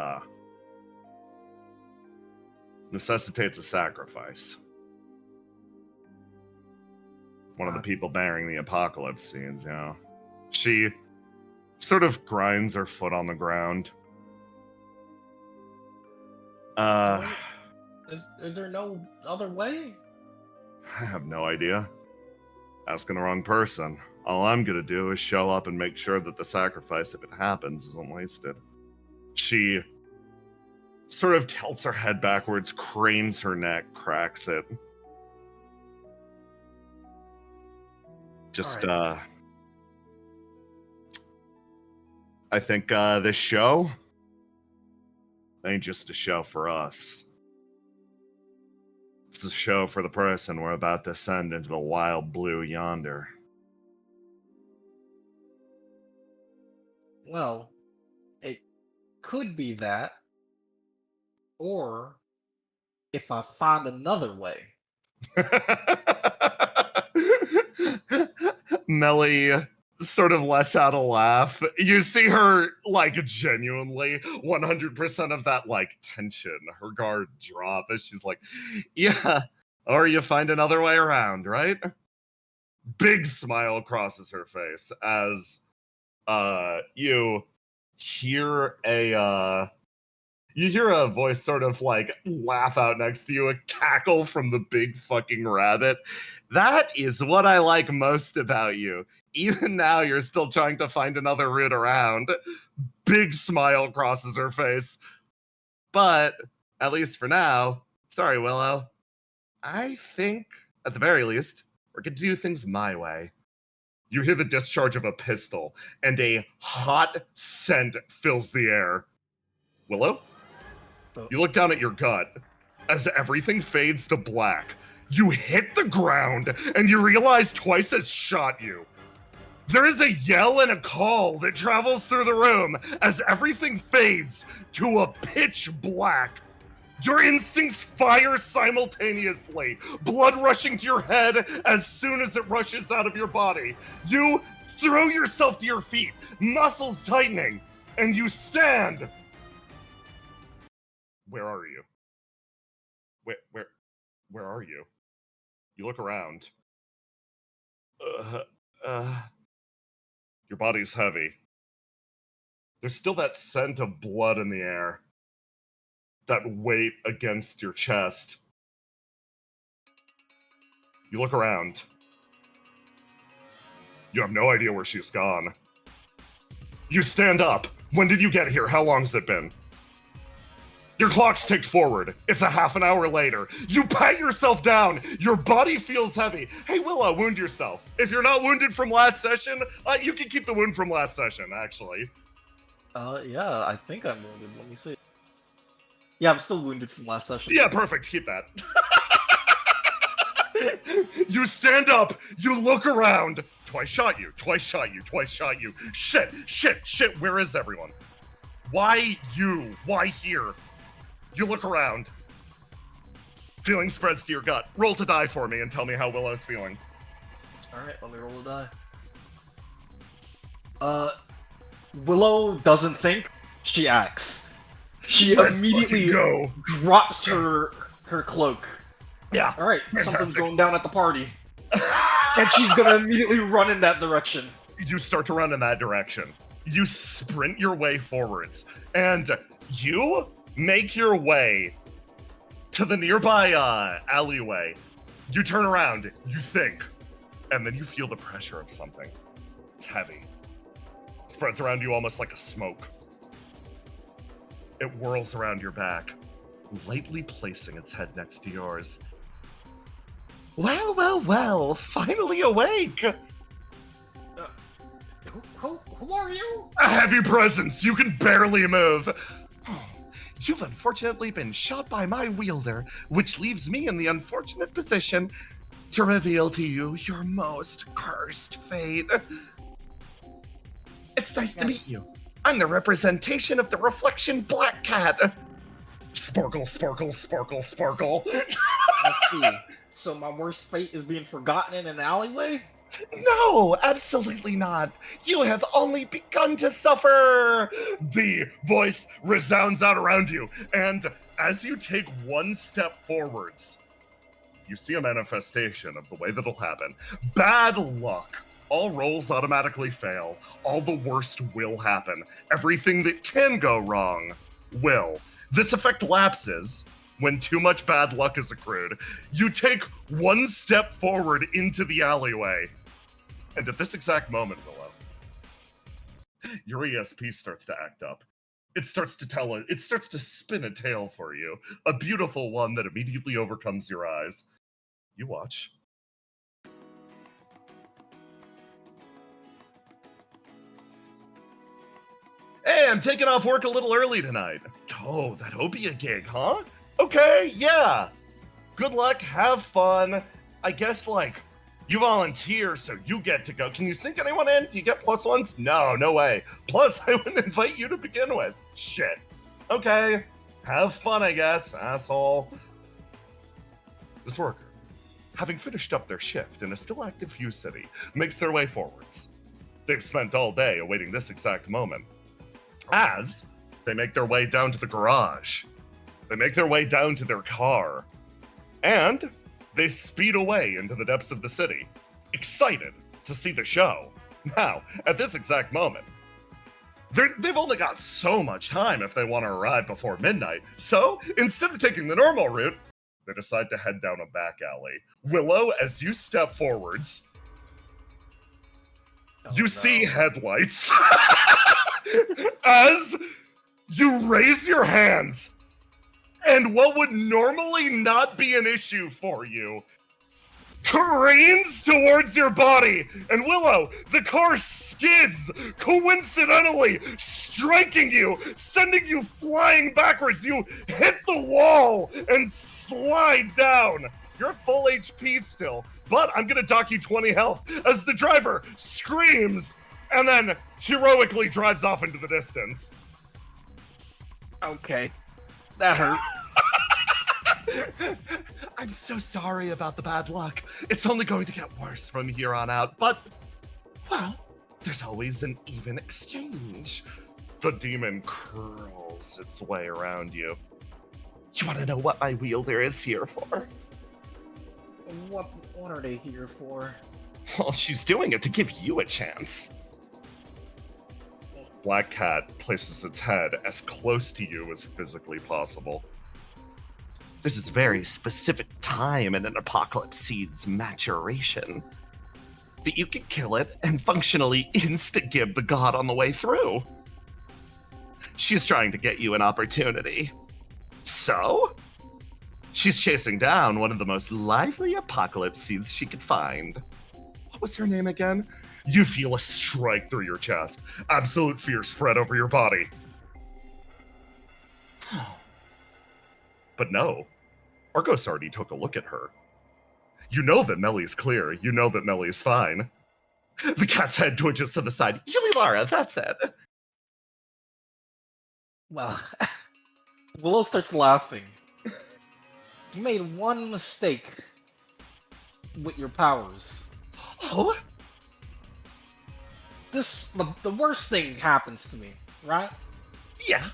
necessitates a sacrifice. One of the people bearing the apocalypse scenes, She sort of grinds her foot on the ground. Is there no other way? I have no idea. Asking the wrong person. All I'm gonna do is show up and make sure that the sacrifice, if it happens, isn't wasted. She sort of tilts her head backwards, cranes her neck, cracks it. Just, All right. I think this show ain't just a show for us. It's a show for the person we're about to send into the wild blue yonder. Well, it could be that. Or if I find another way. Melly sort of lets out a laugh. You see her, like, genuinely 100% of that, like, tension, her guard drop as she's like, yeah, or you find another way around, right? Big smile crosses her face as you hear a voice sort of like laugh out next to you, a cackle from the big fucking rabbit. That is what I like most about you. Even now, you're still trying to find another route around. Big smile crosses her face. But, at least for now, sorry, Willow. I think, at the very least, we're going to do things my way. You hear the discharge of a pistol, and a hot scent fills the air. Willow? You look down at your gut. As everything fades to black, you hit the ground, and you realize Twice has shot you. There is a yell and a call that travels through the room as everything fades to a pitch black. Your instincts fire simultaneously, blood rushing to your head as soon as it rushes out of your body. You throw yourself to your feet, muscles tightening, and you stand. Where are you? Where are you? You look around. Your body's heavy. There's still that scent of blood in the air. That weight against your chest. You look around. You have no idea where she's gone. You stand up. When did you get here? How long's it been? Your clock's ticked forward. It's a half an hour later. You pat yourself down. Your body feels heavy. Hey, Willow, wound yourself. If you're not wounded from last session, you can keep the wound from last session, actually. Yeah, I think I'm wounded. Let me see. Yeah, I'm still wounded from last session. Yeah, perfect. Keep that. You stand up. You look around. Twice shot you. Shit. Where is everyone? Why you? Why here? You look around. Feeling spreads to your gut. Roll to die for me and tell me how Willow's feeling. Alright, let me roll a die. Willow doesn't think, she acts. She Let's immediately fucking go. drops her cloak. Yeah. Alright, something's Fantastic. going down at the party. And she's gonna immediately run in that direction. You start to run in that direction. You sprint your way forwards, and you make your way to the nearby alleyway. You turn around, you think, and then you feel the pressure of something. It's heavy. Spreads around you almost like a smoke. It whirls around your back, lightly placing its head next to yours. Well, well, well, finally awake! Who are you? A heavy presence, you can barely move. You've unfortunately been shot by my wielder, which leaves me in the unfortunate position to reveal to you your most cursed fate. It's nice to meet you. I'm the representation of the Reflection Black Cat. Sparkle, sparkle, sparkle, sparkle. I see. So my worst fate is being forgotten in an alleyway? No, absolutely not. You have only begun to suffer. The voice resounds out around you, and as you take one step forwards, you see a manifestation of the way that'll happen. Bad luck. All rolls automatically fail. All the worst will happen. Everything that can go wrong will. This effect lapses when too much bad luck is accrued. You take one step forward into the alleyway. And at this exact moment, Willow, your ESP starts to act up. It starts to spin a tale for you. A beautiful one that immediately overcomes your eyes. You watch. Hey, I'm taking off work a little early tonight. Oh, that Obia gig, huh? Okay, yeah. Good luck, have fun. I guess, you volunteer, so you get to go. Can you sink anyone in? Do you get +1s? No way. Plus, I wouldn't invite you to begin with. Shit. Okay. Have fun, I guess, asshole. This worker, having finished up their shift in a still active Fuse City, makes their way forwards. They've spent all day awaiting this exact moment. As they make their way down to the garage, they make their way down to their car, and they speed away into the depths of the city, excited to see the show. Now, at this exact moment, they've only got so much time if they want to arrive before midnight. So, instead of taking the normal route, they decide to head down a back alley. Willow, as you step forwards, you see headlights. As you raise your hands, and what would normally not be an issue for you careens towards your body. And Willow, the car skids, coincidentally striking you, sending you flying backwards. You hit the wall and slide down. You're at full HP still, but I'm gonna dock you 20 health as the driver screams and then heroically drives off into the distance. Okay. That hurt. I'm so sorry about the bad luck. It's only going to get worse from here on out, but, well, there's always an even exchange. The demon curls its way around you. You want to know what my wielder is here for? What are they here for? Well, she's doing it to give you a chance. Black Cat places its head as close to you as physically possible. This is a very specific time in an apocalypse seed's maturation that you can kill it and functionally insta-gib the god on the way through. She's trying to get you an opportunity. So, she's chasing down one of the most lively apocalypse seeds she could find. What was her name again? You feel a strike through your chest. Absolute fear spread over your body. But no, Argos already took a look at her. You know that Mellie's clear. You know that Mellie's fine. The cat's head twitches to the side. Yulilara, that's it. Well, Willow starts laughing. You made one mistake with your powers. Oh? The worst thing happens to me, right? Yeah.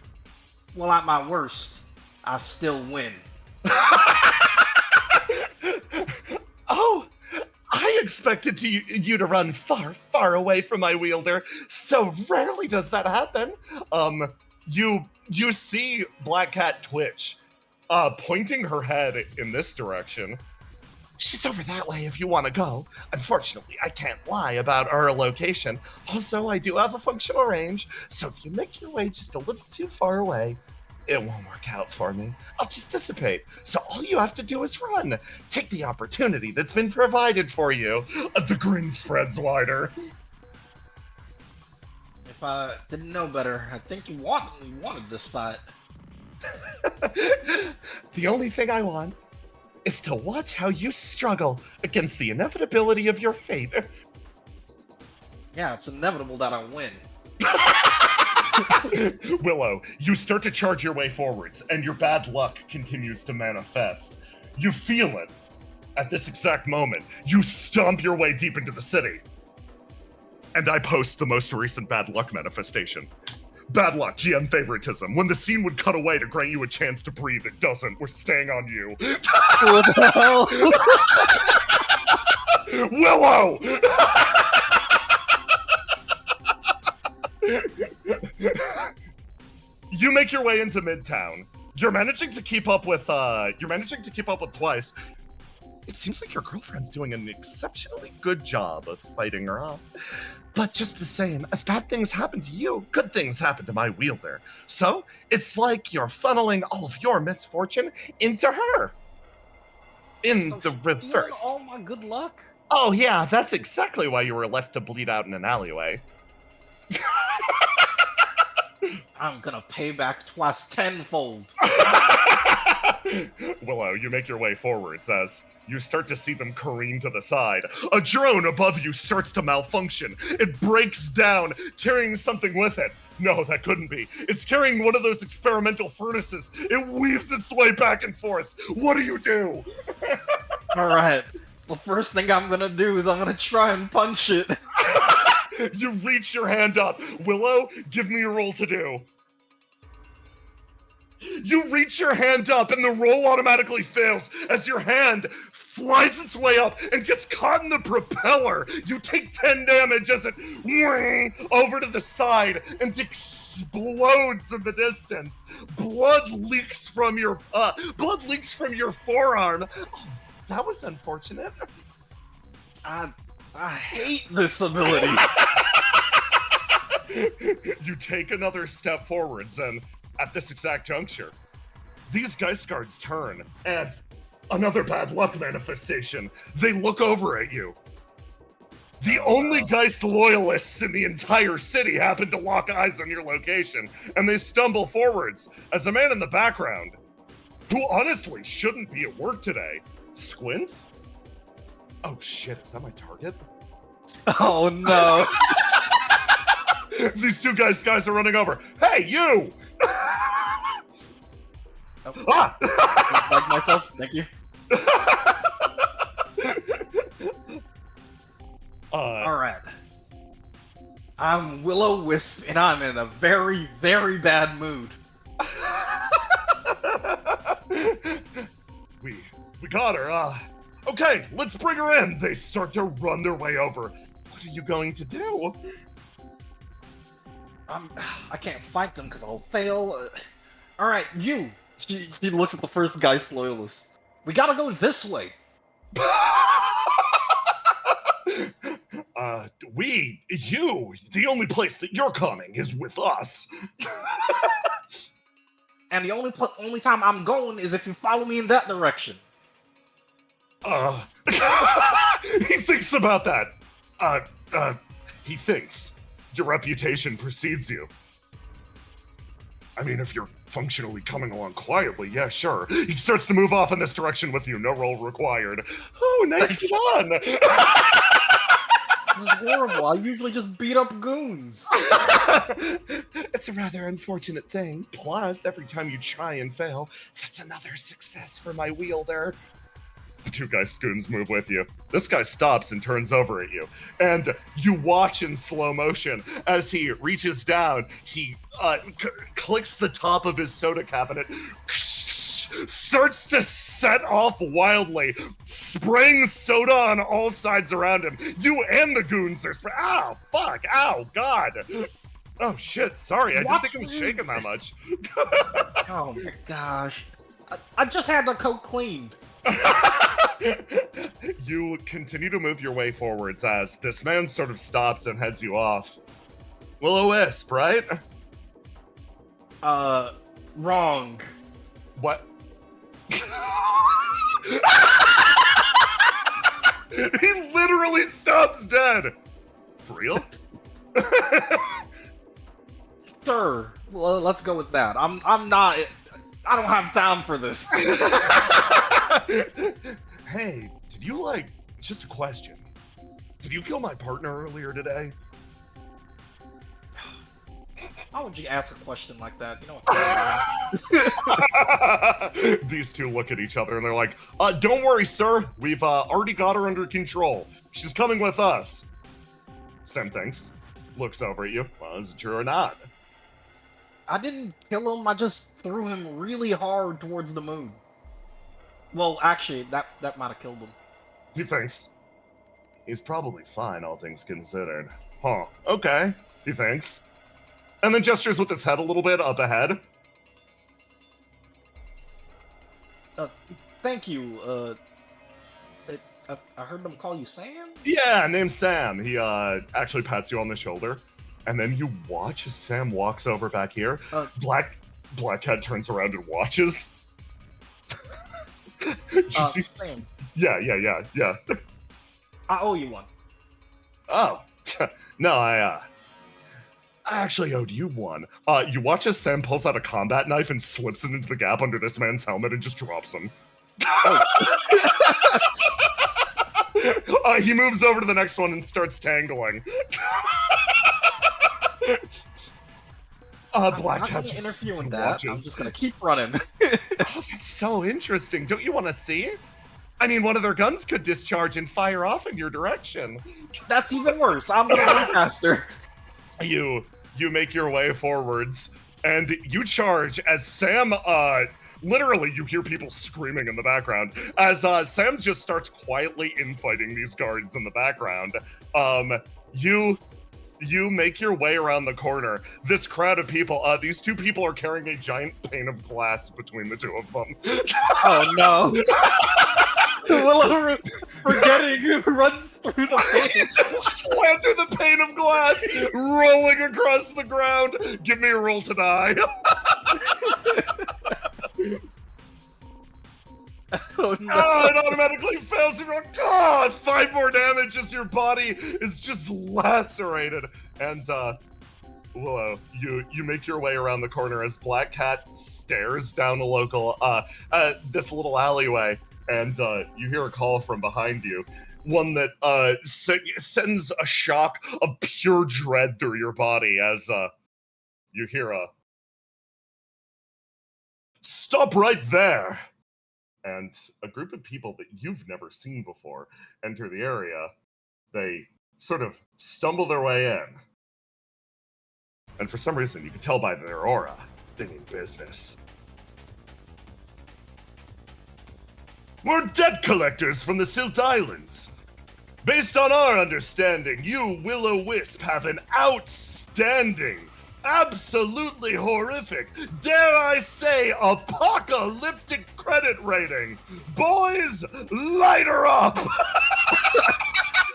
Well, at my worst, I still win. Oh, I expected you to run far, far away from my wielder. So rarely does that happen. You see Black Cat twitch, pointing her head in this direction. She's over that way if you want to go. Unfortunately, I can't lie about our location. Also, I do have a functional range, so if you make your way just a little too far away, it won't work out for me. I'll just dissipate. So all you have to do is run. Take the opportunity that's been provided for you. The grin spreads wider. If I didn't know better, I think you wanted this fight. The only thing I want is to watch how you struggle against the inevitability of your fate. Yeah, it's inevitable that I win. Willow, you start to charge your way forwards, and your bad luck continues to manifest. You feel it. At this exact moment, you stomp your way deep into the city. And I post the most recent bad luck manifestation. Bad luck, GM favoritism. When the scene would cut away to grant you a chance to breathe, it doesn't. We're staying on you. What the hell? Willow! You make your way into Midtown. You're managing to keep up with Twice. It seems like your girlfriend's doing an exceptionally good job of fighting her off. But just the same, as bad things happen to you, good things happen to my wielder. So, it's like you're funneling all of your misfortune into her. In the reverse. All my good luck? Oh yeah, that's exactly why you were left to bleed out in an alleyway. I'm gonna pay back Twice tenfold. Willow, you make your way forwards as you start to see them careen to the side. A drone above you starts to malfunction. It breaks down, carrying something with it. No, that couldn't be. It's carrying one of those experimental furnaces. It weaves its way back and forth. What do you do? Alright. The first thing I'm gonna do is I'm gonna try and punch it. You reach your hand up. Willow, give me a roll to do. You reach your hand up and the roll automatically fails as your hand flies its way up and gets caught in the propeller. You take 10 damage as it over to the side and explodes in the distance. Blood leaks from your forearm. Oh, that was unfortunate. I hate this ability. You take another step forwards, and at this exact juncture, these Geist Guards turn, and another bad luck manifestation. They look over at you. The only Geist loyalists in the entire city happen to lock eyes on your location, and they stumble forwards as a man in the background, who honestly shouldn't be at work today, squints. Oh shit, is that my target? Oh no. These two guys are running over. Hey, you! Ah! Like myself, thank you. Alright. I'm Will-O-Wisp, and I'm in a very, very bad mood. We got her, Okay, let's bring her in. They start to run their way over. What are you going to do? I can't fight them because I'll fail. Alright, you! He looks at the first Geist loyalist. We gotta go this way. The only place that you're coming is with us. And the only time I'm going is if you follow me in that direction. He thinks about that. He thinks. Your reputation precedes you. I mean, if you're functionally coming along quietly, yeah, sure. He starts to move off in this direction with you, no roll required. Oh, nice done! Just horrible. I usually just beat up goons. It's a rather unfortunate thing. Plus, every time you try and fail, that's another success for my wielder. The two guys goons move with you. This guy stops and turns over at you. And you watch in slow motion as he reaches down. He clicks the top of his soda cabinet, starts to set off wildly, spraying soda on all sides around him. You and the goons are spraying. Ow, fuck, ow, God. Oh, shit, sorry. I didn't think it was shaking that much. Oh my gosh. I just had the coat cleaned. You continue to move your way forwards as this man sort of stops and heads you off. Will-O-Wisp, right? Wrong. What? He literally stops dead. For real? Sure. Well, let's go with that. I'm not. I don't have time for this. Hey, did you just a question. Did you kill my partner earlier today? Why would you ask a question like that? You know what? These two look at each other and they're like, don't worry, sir. We've already got her under control. She's coming with us. Sam thinks. Looks over at you. Well, is it true or not? I didn't kill him. I just threw him really hard towards the moon. Well, actually, that might have killed him. He thinks. He's probably fine, all things considered. Huh. Okay. He thinks. And then gestures with his head a little bit up ahead. Thank you. I heard them call you Sam? Yeah, name's Sam. He actually pats you on the shoulder. And then you watch as Sam walks over back here. Blackhead turns around and watches. See Sam. Yeah. I owe you one. Oh. No, I actually owed you one. You watch as Sam pulls out a combat knife and slips it into the gap under this man's helmet and just drops him. He moves over to the next one and starts tangling. Blackhead I'm not gonna interfere with that. I'm just gonna keep running. Oh, that's so interesting. Don't you want to see? I mean, one of their guns could discharge and fire off in your direction. That's even worse. I'm gonna run faster. You make your way forwards, and you charge as Sam, literally you hear people screaming in the background, as Sam just starts quietly infighting these guards in the background. You make your way around the corner. This crowd of people, these two people are carrying a giant pane of glass between the two of them. Oh no. Willow, forgetting who runs through the pane. Slam through the pane of glass, rolling across the ground. Give me a roll to die. Oh no. It automatically fails. You're like, God, 5 more damage as your body is just lacerated. And Willow, you make your way around the corner as Black Cat stares down the local this little alleyway, and you hear a call from behind you. One that sends a shock of pure dread through your body as you hear a "Stop right there!" And a group of people that you've never seen before enter the area. They sort of stumble their way in. And for some reason, you can tell by their aura, they mean business. We're debt collectors from the Silt Islands. Based on our understanding, you, Will-O-Wisp, have an outstanding, absolutely horrific, dare I say, apocalyptic credit rating. Boys, light her up!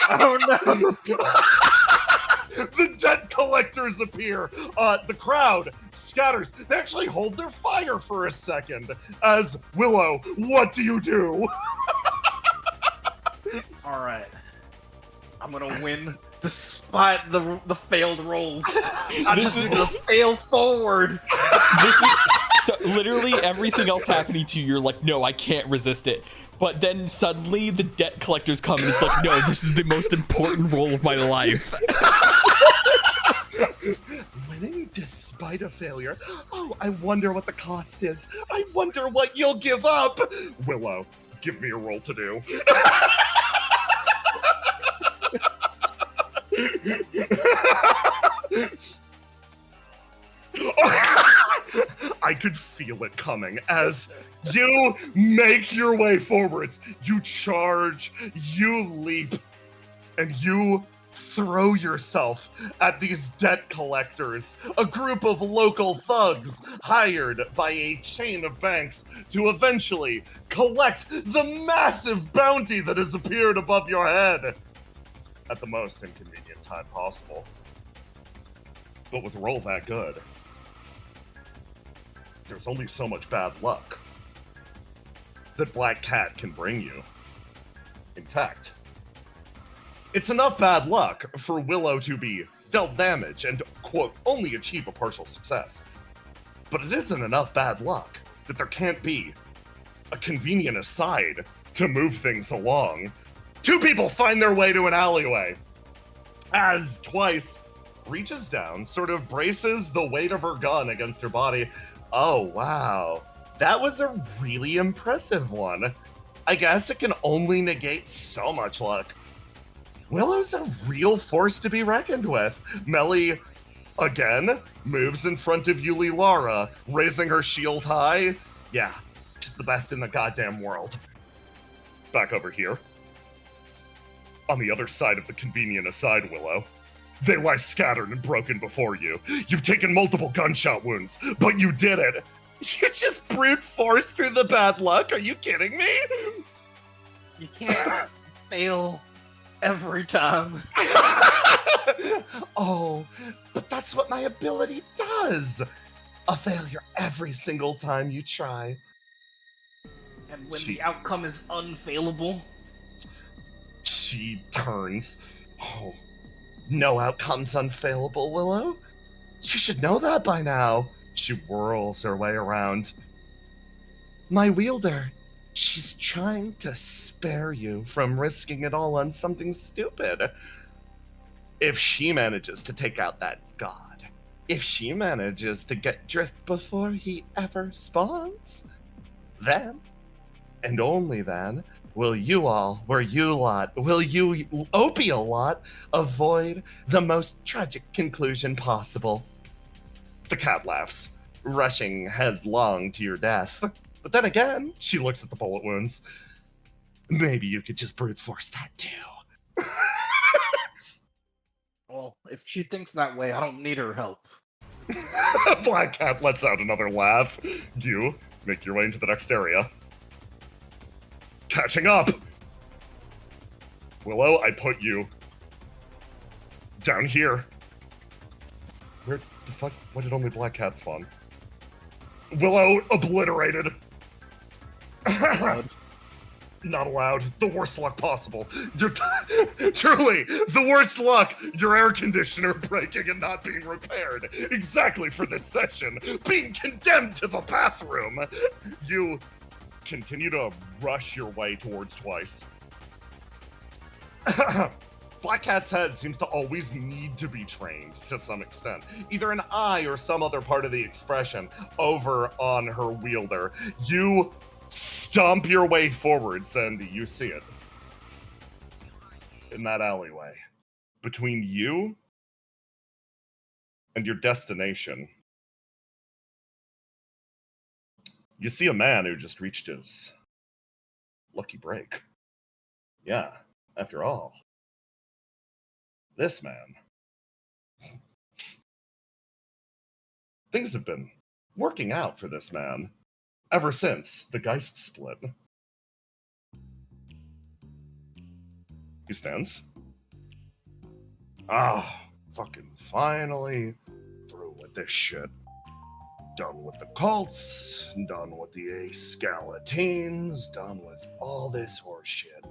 Oh no! The debt collectors appear. The crowd scatters. They actually hold their fire for a second. As Willow, what do you do? All right, I'm gonna win despite the failed rolls. I just need to fail forward. So literally everything else happening to you, you're like, no, I can't resist it. But then suddenly the debt collectors come and it's like, no, this is the most important role of my life. Winning despite a failure. Oh, I wonder what the cost is. I wonder what you'll give up. Willow, give me a roll to do. I could feel it coming as you make your way forwards. You charge, you leap, and you throw yourself at these debt collectors, a group of local thugs hired by a chain of banks to eventually collect the massive bounty that has appeared above your head at the most inconvenient time possible. But with a roll that good, there's only so much bad luck that Black Cat can bring you. In fact, it's enough bad luck for Willow to be dealt damage and, quote, only achieve a partial success. But it isn't enough bad luck that there can't be a convenient aside to move things along. Two people find their way to an alleyway as Twice reaches down, sort of braces the weight of her gun against her body. Oh, wow. That was a really impressive one. I guess it can only negate so much luck. Willow's a real force to be reckoned with. Melly, again, moves in front of Yuli Lara, raising her shield high. Yeah, just the best in the goddamn world. Back over here. On the other side of the convenient aside, Willow. They lie scattered and broken before you. You've taken multiple gunshot wounds, but you did it. You just brute force through the bad luck? Are you kidding me? You can't fail every time. Oh, but that's what my ability does. A failure every single time you try. And when the outcome is unfailable, she turns. Oh, no outcome's unfailable, Willow. You should know that by now. She whirls her way around. My wielder, she's trying to spare you from risking it all on something stupid. If she manages to take out that god, if she manages to get Drift before he ever spawns, then, and only then, will you Opie lot, avoid the most tragic conclusion possible. The cat laughs, rushing headlong to your death. But then again, she looks at the bullet wounds. Maybe you could just brute force that too. well, if she thinks that way, I don't need her help. Black Cat lets out another laugh. You make your way into the next area. Catching up! Willow, I put you down here. Where the fuck? Why did only Black Cat spawn? Willow obliterated. Not allowed. The worst luck possible. Truly, the worst luck. Your air conditioner breaking and not being repaired. Exactly for this session. Being condemned to the bathroom. You continue to rush your way towards Twice. Black Cat's head seems to always need to be trained to some extent. Either an eye or some other part of the expression over on her wielder. You stomp your way forwards and you see it. In that alleyway. Between you and your destination. You see a man who just reached his lucky break. Yeah, after all. This man. Things have been working out for this man ever since the Geist split. He stands. Fucking finally through with this shit. Done with the cults, done with the Ascalatines, done with all this horse shit.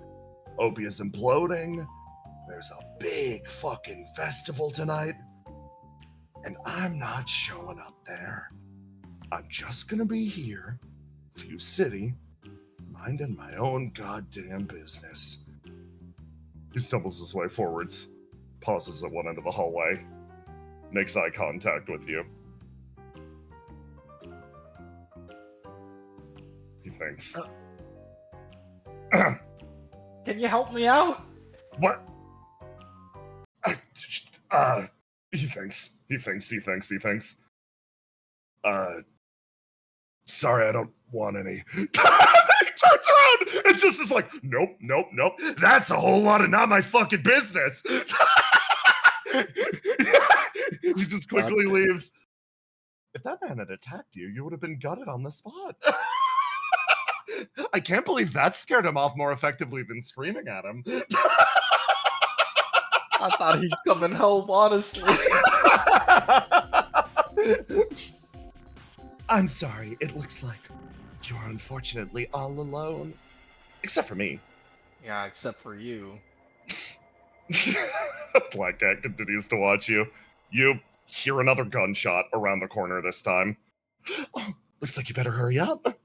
Opie is imploding. There's a big fucking festival tonight, and I'm not showing up there. I'm just gonna be here, View City, minding my own goddamn business. He stumbles his way forwards, pauses at one end of the hallway, makes eye contact with you. He thinks. Can you help me out? What? He thinks. Sorry, I don't want any. He turns around and just is like, nope. That's a whole lot of not my fucking business. He just quickly leaves. If that man had attacked you, you would have been gutted on the spot. I can't believe that scared him off more effectively than screaming at him. I thought he'd come and help, honestly. I'm sorry, it looks like you're unfortunately all alone. Except for me. Yeah, except for you. Black Cat continues to watch you. You hear another gunshot around the corner this time. Oh, looks like you better hurry up.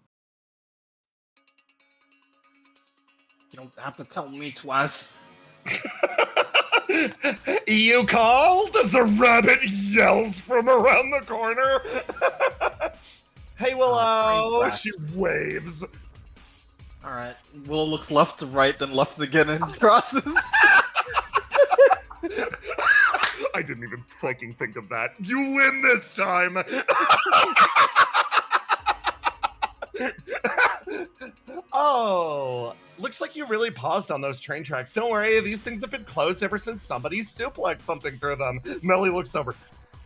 You don't have to tell me twice. You called? The rabbit yells from around the corner. Hey, Willow. She waves. Alright. Willow looks left to right, then left again and crosses. I didn't even fucking think of that. You win this time. Oh, looks like you really paused on those train tracks. Don't worry, these things have been closed ever since somebody suplexed something through them. Melly looks over.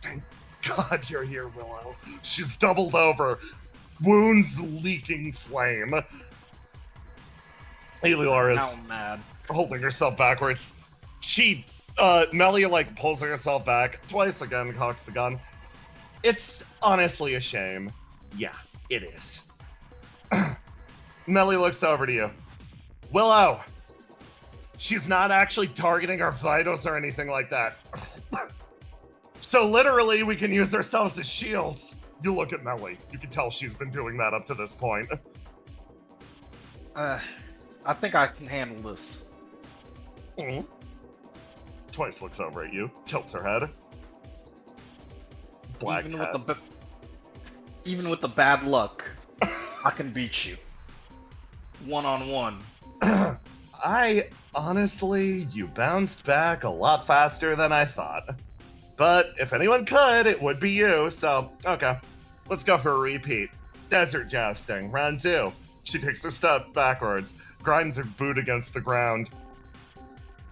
Thank God you're here, Willow. She's doubled over. Wounds leaking flame. Elilar Now is I'm mad. holding herself backwards. She, Melly, like, pulls herself back. Twice again, cocks the gun. It's honestly a shame. Yeah, it is. Melly looks over to you. Willow, she's not actually targeting our vitals or anything like that. So literally, we can use ourselves as shields. You look at Melly. You can tell she's been doing that up to this point. I think I can handle this. Mhm. Twice looks over at you, tilts her head. Black Even Cat. with the bad luck, I can beat you. One-on-one. Honestly, you bounced back a lot faster than I thought. But if anyone could, it would be you, so, okay. Let's go for a repeat. Desert jousting, round 2. She takes a step backwards, grinds her boot against the ground.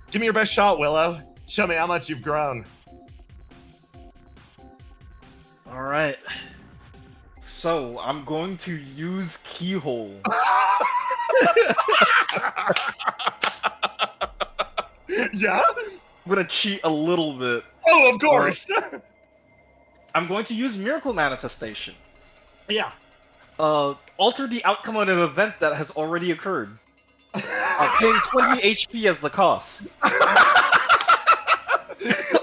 Give me your best shot, Willow. Show me how much you've grown. Alright. So, I'm going to use Keyhole. Yeah? I'm gonna cheat a little bit. Oh, of course! I'm going to use Miracle Manifestation. Yeah. Alter the outcome of an event that has already occurred. Paying 20 HP as the cost.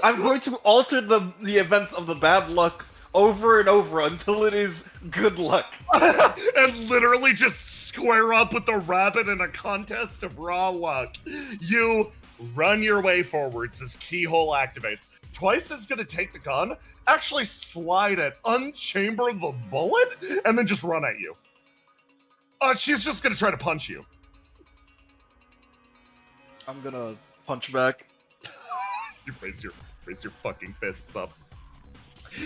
I'm going to alter the events of the bad luck over and over until it is good luck. And literally just square up with the rabbit in a contest of raw luck. You run your way forwards as Keyhole activates. Twice is gonna take the gun, actually slide it, unchamber the bullet, and then just run at you. She's just gonna try to punch you. I'm gonna punch back. You raise your fucking fists up.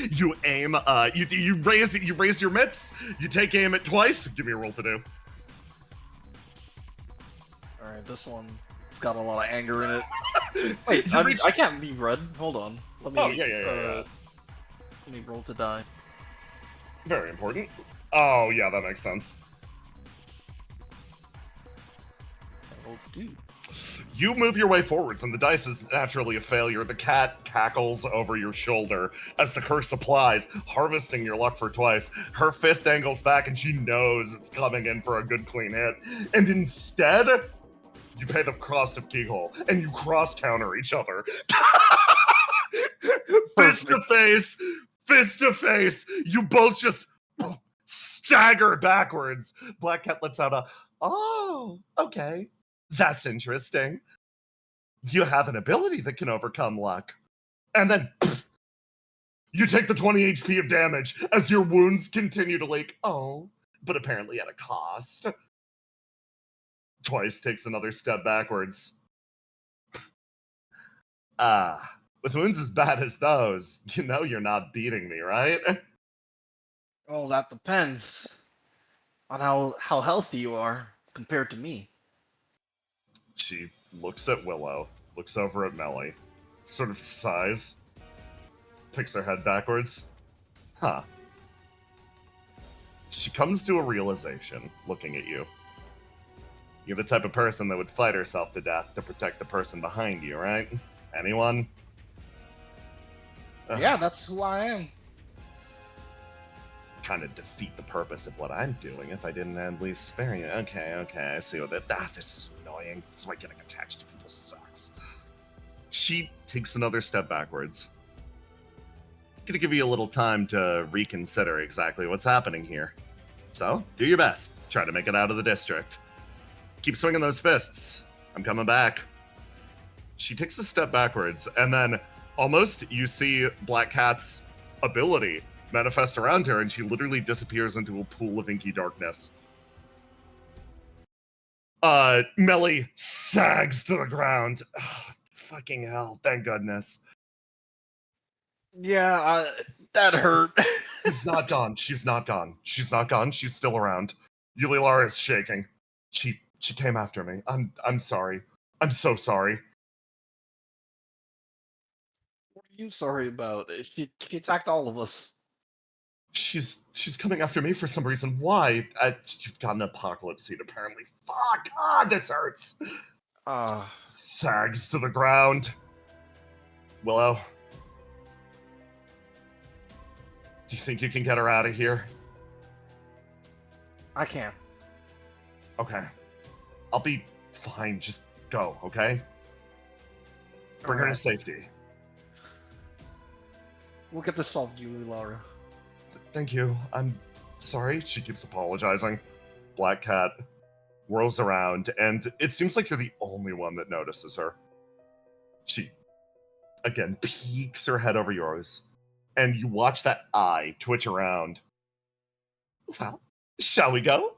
You aim. You raise your mitts. You take aim at Twice. Give me a roll to do. Alright, this one, it's got a lot of anger in it. Wait, I can't be red. Hold on. Let me. Oh, yeah. Let me roll to die. Very important. Oh yeah, that makes sense. I rolled to do. You move your way forwards, and the dice is naturally a failure. The cat cackles over your shoulder as the curse applies, harvesting your luck for Twice. Her fist angles back, and she knows it's coming in for a good clean hit. And instead, you pay the cost of Keyhole, and you cross-counter each other. Fist to face, you both just stagger backwards. Black Cat lets out a, oh, okay. That's interesting. You have an ability that can overcome luck. And then you take the 20 HP of damage as your wounds continue to leak. Oh, but apparently at a cost. Twice takes another step backwards. With wounds as bad as those, you know you're not beating me, right? Oh, that depends on how healthy you are compared to me. She looks at Willow, looks over at Melly, sort of sighs, picks her head backwards. Huh. She comes to a realization, looking at you. You're the type of person that would fight herself to death to protect the person behind you, right? Anyone? Yeah, that's who I am. Kind of defeat the purpose of what I'm doing if I didn't at least spare you. Okay, I see what that. This is annoying. This is why getting attached to people sucks. She takes another step backwards. Gonna give you a little time to reconsider exactly what's happening here. So, do your best. Try to make it out of the district. Keep swinging those fists. I'm coming back. She takes a step backwards, and then almost you see Black Cat's ability manifest around her, and she literally disappears into a pool of inky darkness. Melly sags to the ground. Oh, fucking hell, thank goodness. Yeah, that hurt. She's not gone. She's not gone. She's not gone. She's still around. Yulilara is shaking. She came after me. I'm sorry. I'm so sorry. What are you sorry about? She attacked all of us. She's coming after me for some reason. Why? You've got an apocalypse seed, apparently. Fuck! Ah, this hurts! Sags to the ground. Willow, do you think you can get her out of here? I can. Okay. I'll be fine. Just go, okay? Bring her to Alright. safety. We'll get this solved, you, Laura. Thank you. I'm sorry. She keeps apologizing. Black Cat whirls around, and it seems like you're the only one that notices her. She, again, peeks her head over yours, and you watch that eye twitch around. Well, shall we go?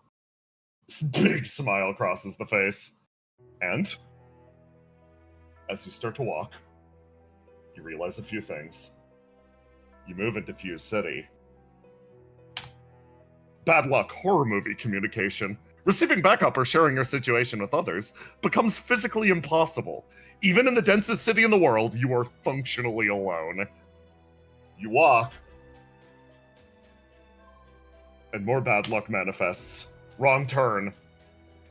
This big smile crosses the face. And as you start to walk, you realize a few things. You move into Fuse City. Bad luck horror movie communication. Receiving backup or sharing your situation with others becomes physically impossible. Even in the densest city in the world, you are functionally alone. You walk, and more bad luck manifests. Wrong turn.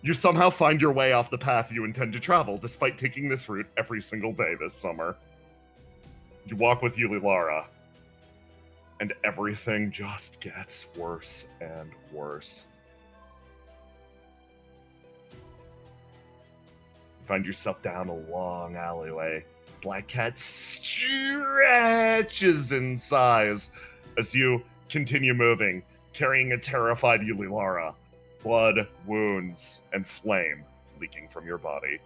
You somehow find your way off the path you intend to travel, despite taking this route every single day this summer. You walk with Yulilara, and everything just gets worse and worse. You find yourself down a long alleyway. Black Cat stretches in size as you continue moving, carrying a terrified Yulilara. Blood, wounds, and flame leaking from your body.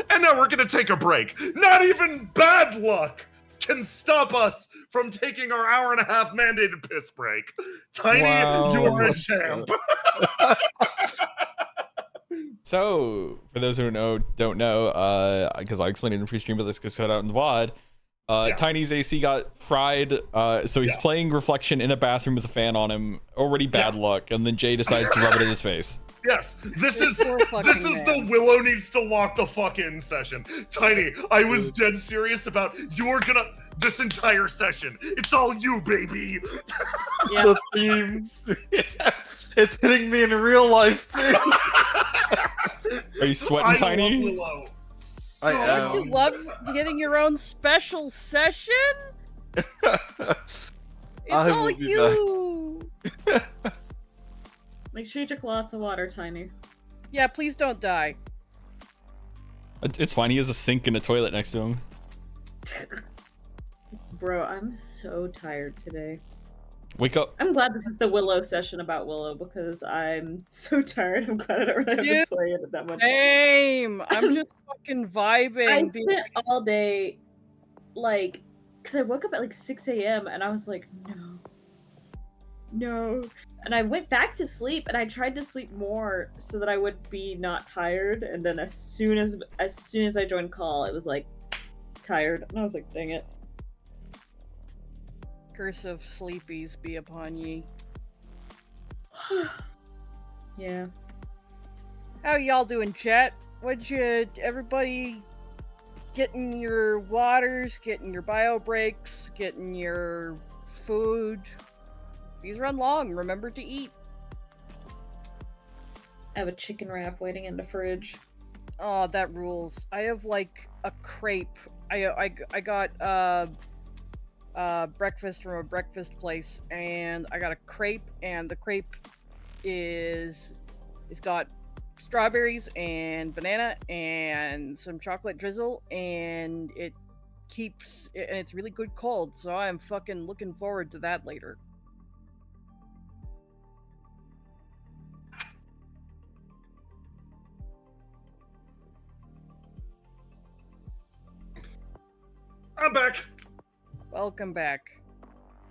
And now we're gonna take a break. Not even bad luck can stop us from taking our hour-and-a-half mandated piss break. Tiny, Wow. you're a champ. So, for those who don't know, because I explained it in pre-stream, but this gets cut out in the VOD. Yeah. Tiny's AC got fried, so he's playing Reflection in a bathroom with a fan on him. Already bad luck, and then Jay decides to rub it in his face. Yes, this is Poor fucking the man. Willow needs to lock the fuck in session. Tiny, I was dead serious about you're gonna this entire session. It's all you, baby. Yeah. The themes. It's hitting me in real life too. Are you sweating, I Tiny? love Willow. I So am. You love getting your own special session? It's I all will be you. Make sure you drink lots of water, Tiny. Yeah, please don't die. It's fine. He has a sink and a toilet next to him. Bro, I'm so tired today. Wake up. I'm glad this is the Willow session about Willow because I'm so tired. I'm glad I don't really have Dude, to play it that much. Same. I'm just fucking vibing. I being spent all day, like, because I woke up at like 6 a.m. and I was like, no. And I went back to sleep and I tried to sleep more so that I would be not tired. And then as soon as I joined call, it was like tired, and I was like, dang it. Curse of sleepies be upon ye. Yeah. How y'all doing, chat? Everybody getting your waters, getting your bio breaks, getting your food? These run long. Remember to eat. I have a chicken wrap waiting in the fridge. Oh, that rules. I have like a crepe. I got breakfast from a breakfast place, and I got a crepe, and the crepe it's got strawberries and banana and some chocolate drizzle, and it's really good cold, so I'm fucking looking forward to that later. I'm back. Welcome back.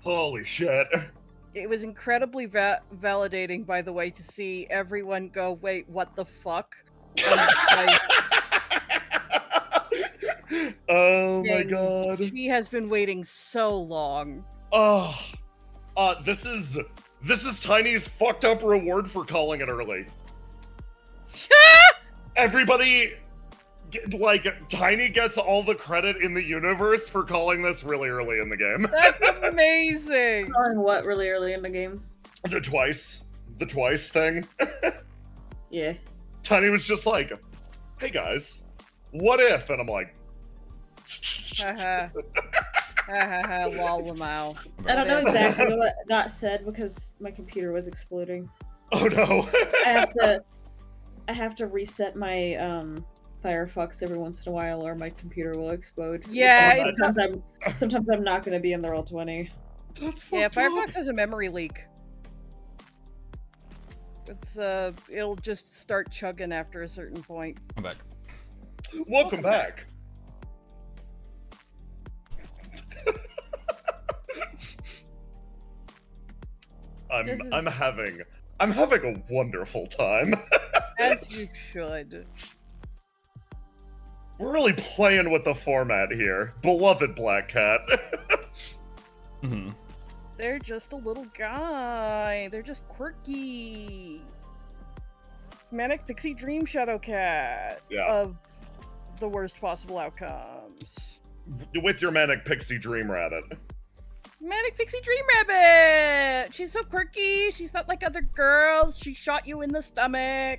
Holy shit. It was incredibly validating, by the way, to see everyone go, wait, what the fuck? Oh my god. She has been waiting so long. Oh. This is Tiny's fucked up reward for calling it early. Everybody, Tiny gets all the credit in the universe for calling this really early in the game. That's amazing. Calling what really early in the game? The twice thing. Yeah. Tiny was just like, hey guys, what if? And I'm like, Haha. Haha, lol. I don't know exactly what got said because my computer was exploding. oh no. I have to reset my Firefox every once in a while, or my computer will explode. Yeah, sometimes I'm not going to be in the Roll20. That's yeah. fucked up. Firefox has a memory leak. It'll just start chugging after a certain point. I'm back. Welcome back. I'm having a wonderful time. As you should. We're really playing with the format here, beloved Black Cat. Mm-hmm. They're just a little guy. They're just quirky. Manic Pixie Dream Shadow Cat. Yeah. Of the worst possible outcomes. With your Manic Pixie Dream Rabbit. Manic Pixie Dream Rabbit! She's so quirky. She's not like other girls. She shot you in the stomach.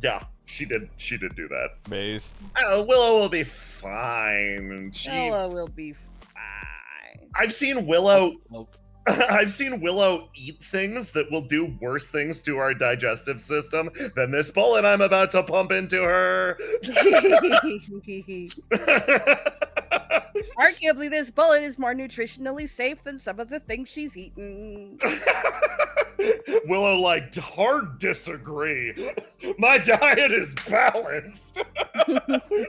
Yeah, she did do that. Based. Oh, Willow will be fine. Ella will be fine. I've seen Willow Nope. I've seen Willow eat things that will do worse things to our digestive system than this bullet I'm about to pump into her. Arguably, this bullet is more nutritionally safe than some of the things she's eaten. Willow, hard disagree. My diet is balanced.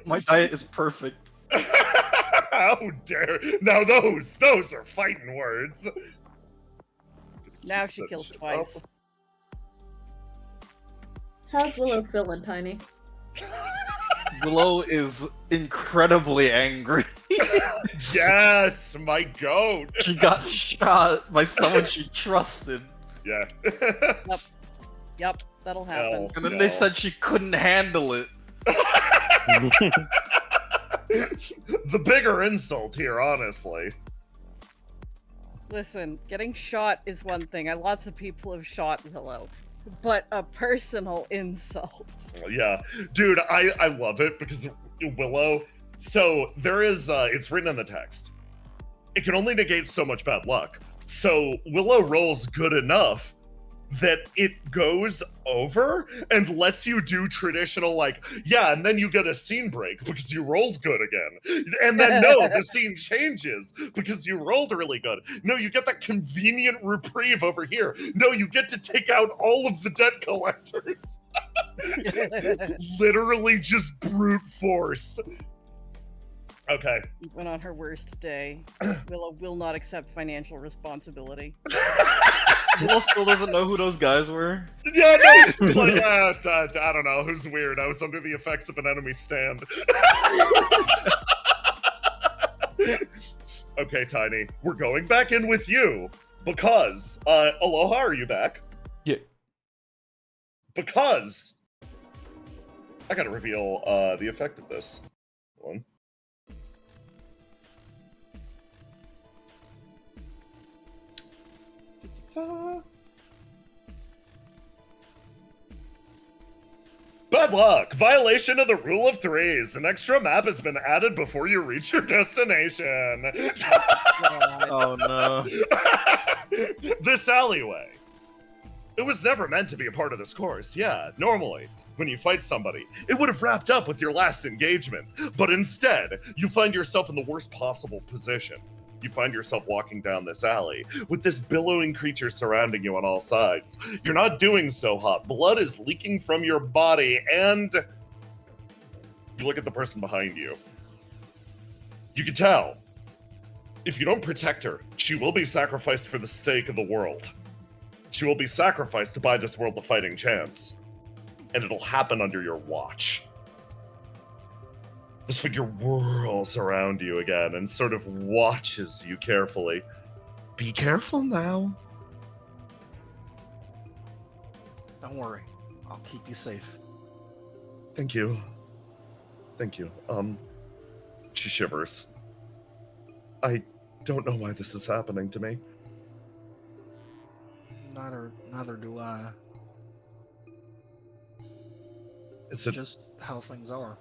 My diet is perfect. How dare! Now those are fighting words. Now she kills twice. How's Willow feeling, Tiny? Willow is incredibly angry. Yes, my goat. She got shot by someone she trusted. Yeah. Yep, that'll happen. Hell. And then No. they said she couldn't handle it. The bigger insult here, honestly. Listen, getting shot is one thing. Lots of people have shot Willow. But a personal insult. Yeah. Dude, I love it because Willow... So, there is... it's written in the text. It can only negate so much bad luck. So, Willow rolls good enough that it goes over and lets you do traditional, like, yeah, and then you get a scene break because you rolled good again. And then, no, the scene changes because you rolled really good. No, you get that convenient reprieve over here. No, you get to take out all of the debt collectors. Literally just brute force. Okay. Even on her worst day, Willow will not accept financial responsibility. Will still doesn't know who those guys were. Yeah, no, she's like, I don't know, who's weird. I was under the effects of an enemy stand. Okay, Tiny, we're going back in with you because, Aloha, are you back? Yeah. Because I gotta reveal the effect of this one. Bad luck! Violation of the rule of threes. An extra map has been added before you reach your destination. Oh no. This alleyway. It was never meant to be a part of this course. Yeah, normally, when you fight somebody, it would have wrapped up with your last engagement. But instead, you find yourself in the worst possible position. You find yourself walking down this alley with this billowing creature surrounding you on all sides. You're not doing so hot. Blood is leaking from your body, and you look at the person behind you. You can tell, if you don't protect her, she will be sacrificed for the sake of the world. She will be sacrificed to buy this world the fighting chance. And it'll happen under your watch. This figure whirls around you again and sort of watches you carefully. Be careful now. Don't worry. I'll keep you safe. Thank you. Thank you. She shivers. I don't know why this is happening to me. Neither do I. Is it Just how things are.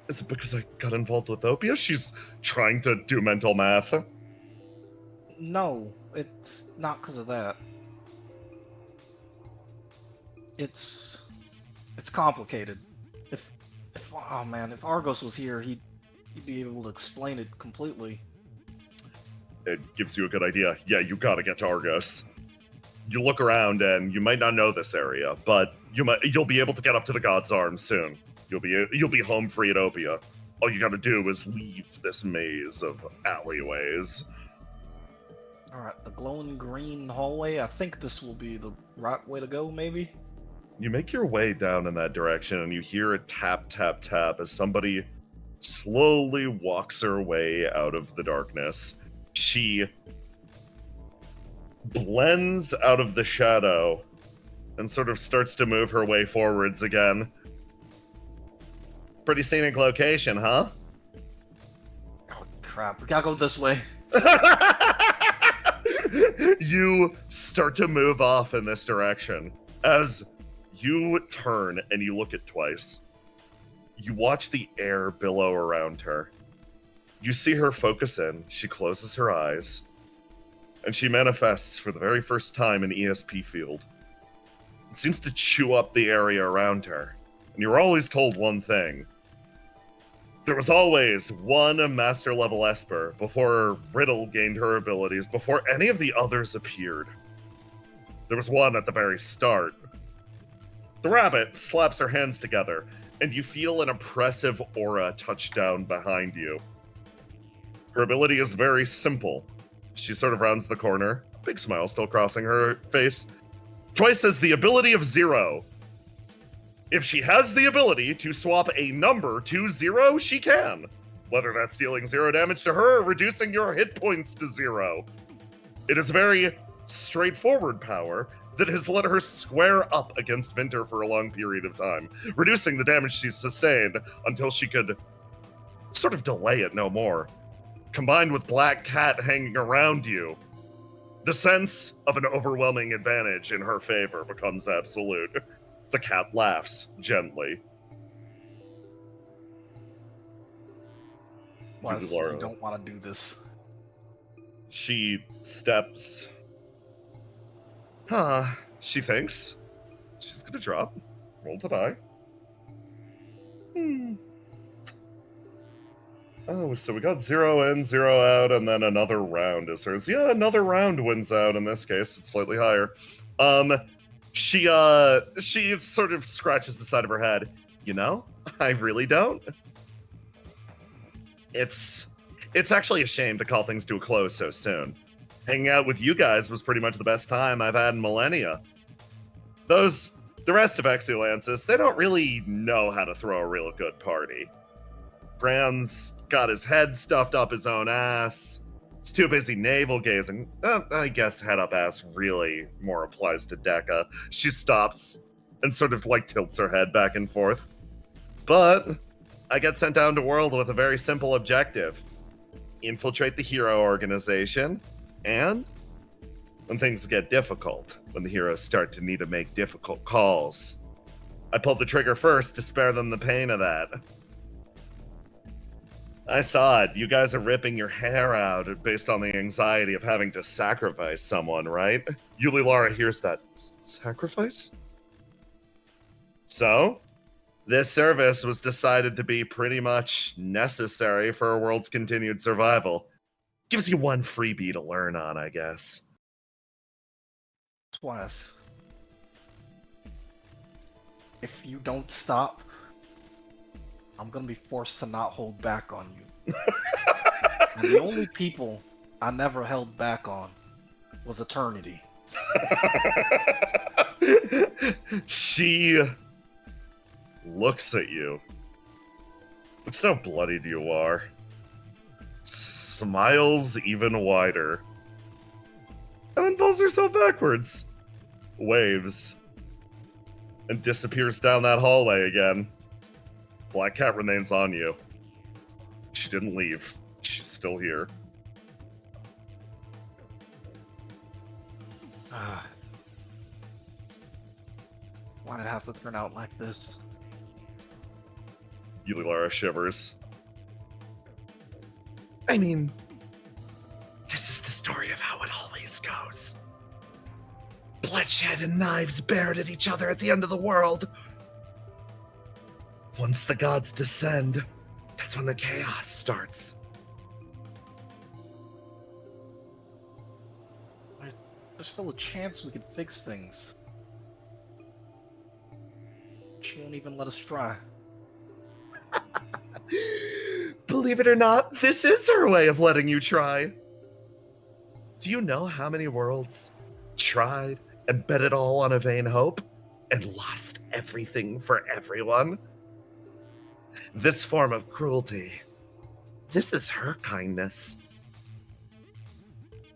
Is it because I got involved with Opia? She's trying to do mental math. No, it's not because of that. It's complicated. If oh man, if Argos was here, he'd be able to explain it completely. It gives you a good idea. Yeah, you gotta get to Argos. You look around and you might not know this area, but you'll be able to get up to the God's Arms soon. You'll be home free at Opia. All you gotta do is leave this maze of alleyways. Alright, the glowing green hallway. I think this will be the right way to go, maybe? You make your way down in that direction and you hear a tap, tap, tap as somebody slowly walks her way out of the darkness. She blends out of the shadow and sort of starts to move her way forwards again. Pretty scenic location, huh? Oh crap, we gotta go this way. You start to move off in this direction. As you turn and you look at Twice, you watch the air billow around her. You see her focus in, she closes her eyes, and she manifests for the very first time an ESP field. It seems to chew up the area around her. And you're always told one thing. There was always one Master Level Esper before Riddle gained her abilities, before any of the others appeared. There was one at the very start. The rabbit slaps her hands together, and you feel an oppressive aura touch down behind you. Her ability is very simple. She sort of rounds the corner, big smile still crossing her face. Twice has the ability of 0. If she has the ability to swap a number to 0, she can. Whether that's dealing 0 damage to her or reducing your hit points to 0. It is a very straightforward power that has let her square up against Vinter for a long period of time, reducing the damage she's sustained until she could sort of delay it no more. Combined with Black Cat hanging around you, the sense of an overwhelming advantage in her favor becomes absolute. The cat laughs gently. Why does you don't want to do this? She steps. She thinks she's gonna drop. Roll to die. Oh, so we got 0 in, 0 out, and then another round is hers. Yeah, another round wins out. In this case, it's slightly higher. She sort of scratches the side of her head. You know, I really don't. It's actually a shame to call things to a close so soon. Hanging out with you guys was pretty much the best time I've had in millennia. The rest of Exulansis, they don't really know how to throw a real good party. Gran's got his head stuffed up his own ass. He's too busy navel gazing. I guess head up ass really more applies to Dekka. She stops and sort of like tilts her head back and forth. But I get sent down to World with a very simple objective. Infiltrate the hero organization, and when things get difficult, when the heroes start to need to make difficult calls, I pulled the trigger first to spare them the pain of that. I saw it. You guys are ripping your hair out based on the anxiety of having to sacrifice someone, right? Yuli Lara hears that. Sacrifice? So, this service was decided to be pretty much necessary for a world's continued survival. Gives you one freebie to learn on, I guess. Twice. If you don't stop, I'm gonna be forced to not hold back on you. And the only people I never held back on was Eternity. She looks at you. Looks how bloodied you are. Smiles even wider. And then pulls herself backwards. Waves. And disappears down that hallway again. Black Cat remains on you. She didn't leave. She's still here. Why did it have to turn out like this? Yulilara shivers. I mean, this is the story of how it always goes. Bloodshed and knives bared at each other at the end of the world. Once the gods descend, that's when the chaos starts. There's still a chance we could fix things. She won't even let us try. Believe it or not, this is her way of letting you try. Do you know how many worlds tried and bet it all on a vain hope and lost everything for everyone? This form of cruelty, this is her kindness.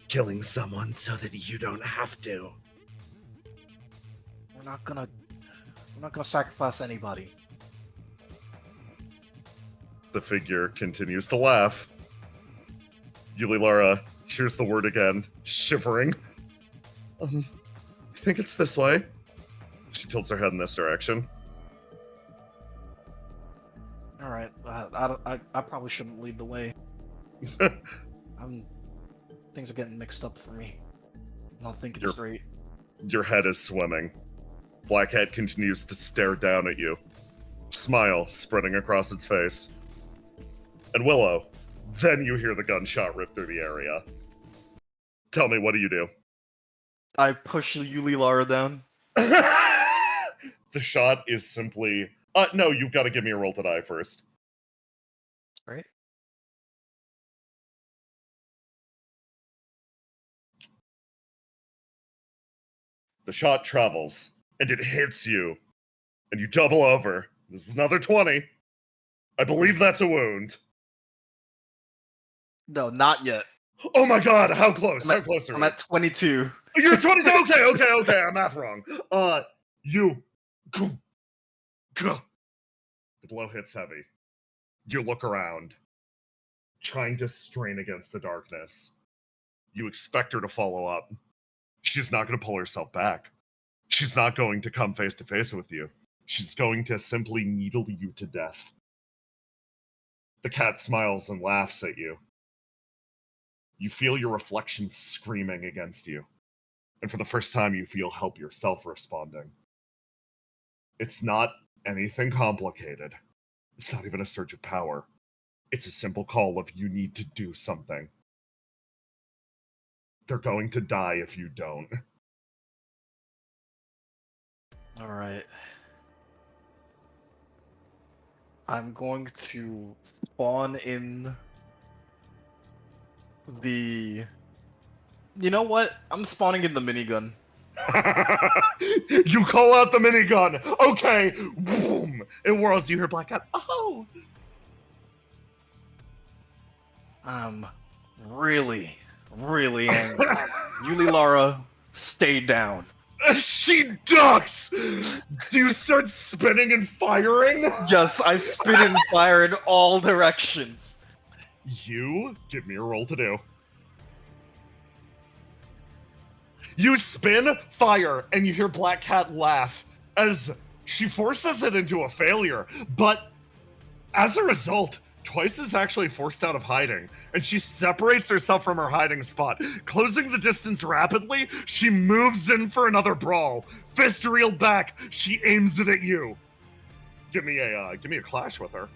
Killing someone so that you don't have to. We're not gonna sacrifice anybody. The figure continues to laugh. Yulilara hears the word again, shivering. I think it's this way. She tilts her head in this direction. All right, I probably shouldn't lead the way. Things are getting mixed up for me. I'm not thinking straight. Your head is swimming. Blackhead continues to stare down at you. Smile spreading across its face. And Willow, then you hear the gunshot rip through the area. Tell me, what do you do? I push Yuli Lara down. The shot is simply... no, you've got to give me a roll to die first. Right. The shot travels, and it hits you. And you double over. This is another 20. I believe that's a wound. No, not yet. Oh my god, how close? How close are I'm you? at 22. You're 22? Okay, I'm math wrong. You... The blow hits heavy. You look around, trying to strain against the darkness. You expect her to follow up. She's not going to pull herself back. She's not going to come face to face with you. She's going to simply needle you to death. The cat smiles and laughs at you. You feel your reflection screaming against you. And for the first time, you feel help yourself responding. It's not anything complicated. It's not even a surge of power. It's a simple call of you need to do something. They're going to die if you don't. All right. I'm going to spawn in the... You know what? I'm spawning in the minigun. You call out the minigun. Okay. Boom. It whirls. You hear Black Cat. Oh. I'm really, really angry. Yuli Lara, stay down. She ducks. Do you start spinning and firing? Yes, I spin and fire in all directions. You give me a roll to do. You spin, fire, and you hear Black Cat laugh as she forces it into a failure. But as a result, Twice is actually forced out of hiding, and she separates herself from her hiding spot. Closing the distance rapidly, she moves in for another brawl. Fist reeled back, she aims it at you. Give me a clash with her.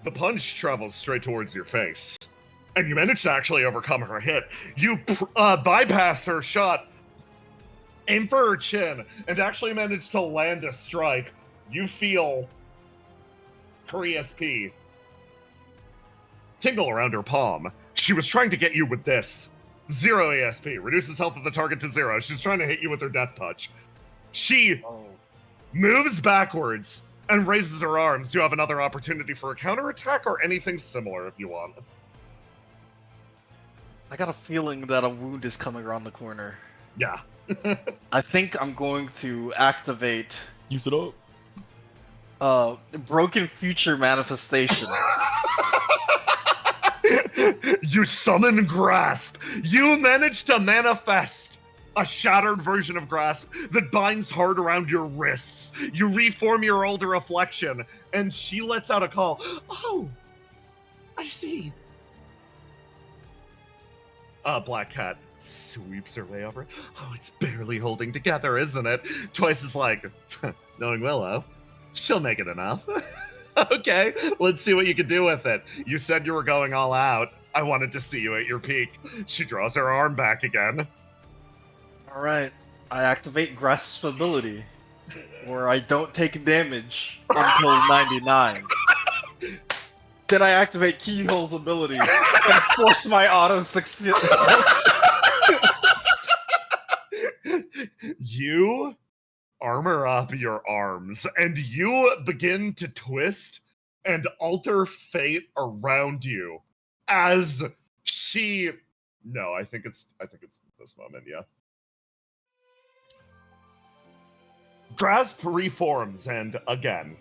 The punch travels straight towards your face, and you manage to actually overcome her hit. You bypass her shot, aim for her chin, and actually manage to land a strike. You feel her ESP tingle around her palm. She was trying to get you with this. 0 ESP, reduces health of the target to 0. She's trying to hit you with her death touch. She moves backwards and raises her arms. You have another opportunity for a counterattack or anything similar if you want. I got a feeling that a wound is coming around the corner. Yeah. I think I'm going to activate Use it up. Broken Future Manifestation. You summon Grasp. You manage to manifest a shattered version of Grasp that binds hard around your wrists. You reform your older reflection, and she lets out a call. Oh, I see. Black Cat sweeps her way over. Oh, it's barely holding together, isn't it? Twice is like, knowing Willow, she'll make it enough. Okay, let's see what you can do with it. You said you were going all out. I wanted to see you at your peak. She draws her arm back again. Alright, I activate Grasp's ability, where I don't take damage until 99. Then I activate Keyhole's ability and force my auto success. You armor up your arms, and you begin to twist and alter fate around you as she... No, I think it's this moment, yeah. Grasp reforms, and again,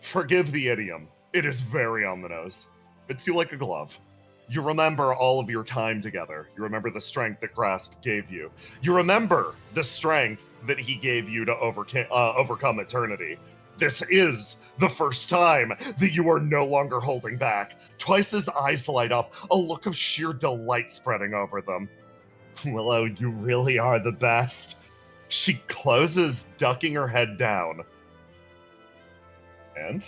forgive the idiom. It is very on the nose. Fits you like a glove. You remember all of your time together. You remember the strength that Grasp gave you. You remember the strength that he gave you to overcome eternity. This is the first time that you are no longer holding back. Twice's eyes light up, a look of sheer delight spreading over them. Willow, you really are the best. She closes, ducking her head down. And,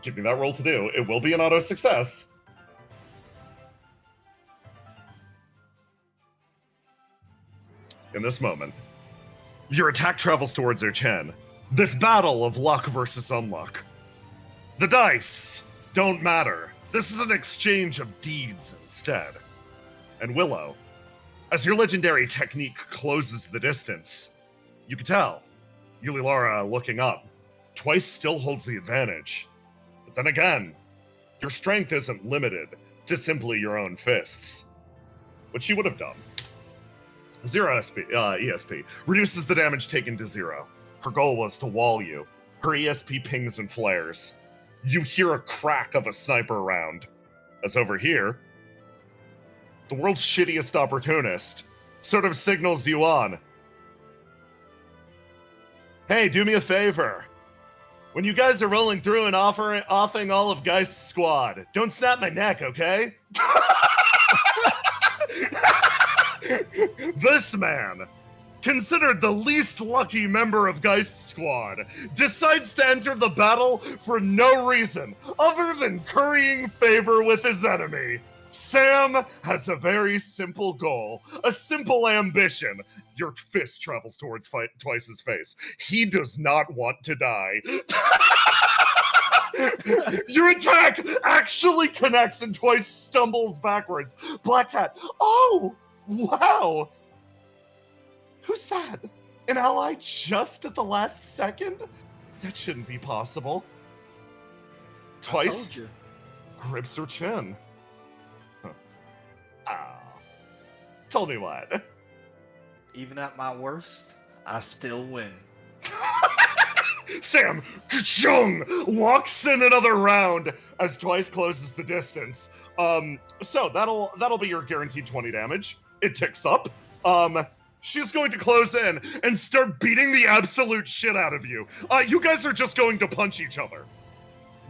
give me that roll to do. It will be an auto success. In this moment, your attack travels towards her chin. This battle of luck versus unluck. The dice don't matter. This is an exchange of deeds instead. And Willow, as your legendary technique closes the distance, you can tell, Yuli Lara looking up, Twice still holds the advantage. But then again, your strength isn't limited to simply your own fists. What she would have done. 0 ESP reduces the damage taken to 0. Her goal was to wall you. Her ESP pings and flares. You hear a crack of a sniper round. As over here, the world's shittiest opportunist sort of signals you on. Hey, do me a favor. When you guys are rolling through and offing all of Geist's squad, don't snap my neck, okay? This man, considered the least lucky member of Geist Squad, decides to enter the battle for no reason other than currying favor with his enemy. Sam has a very simple goal, a simple ambition. Your fist travels towards Twice's face. He does not want to die. Your attack actually connects and Twice stumbles backwards. Black Cat, oh, wow. Who's that? An ally just at the last second? That shouldn't be possible. Twice grips her chin. Huh. Ah. Tell me what. Even at my worst, I still win. Sam, ka-chung, locks in another round as Twice closes the distance. So that'll be your guaranteed 20 damage. It ticks up. She's going to close in and start beating the absolute shit out of you. You guys are just going to punch each other.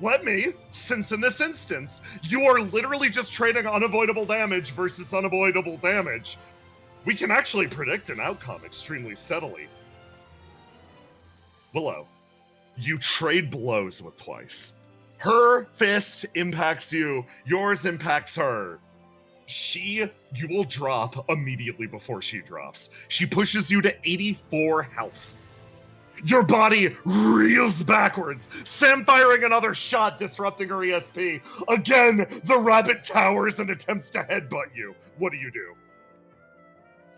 Let me, since in this instance, you are literally just trading unavoidable damage versus unavoidable damage, we can actually predict an outcome extremely steadily. Willow, you trade blows with Twice. Her fist impacts you, yours impacts her. You will drop immediately before she drops. She pushes you to 84 health. Your body reels backwards. Sam firing another shot, disrupting her ESP. Again, the rabbit towers and attempts to headbutt you. What do you do?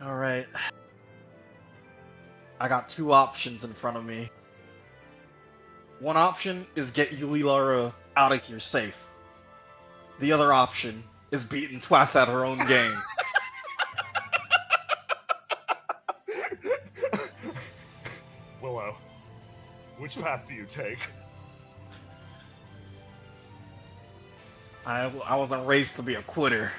All right. I got two options in front of me. One option is get Yulilara out of here safe. The other option is beating Twice at her own game. Willow, which path do you take? I wasn't raised to be a quitter.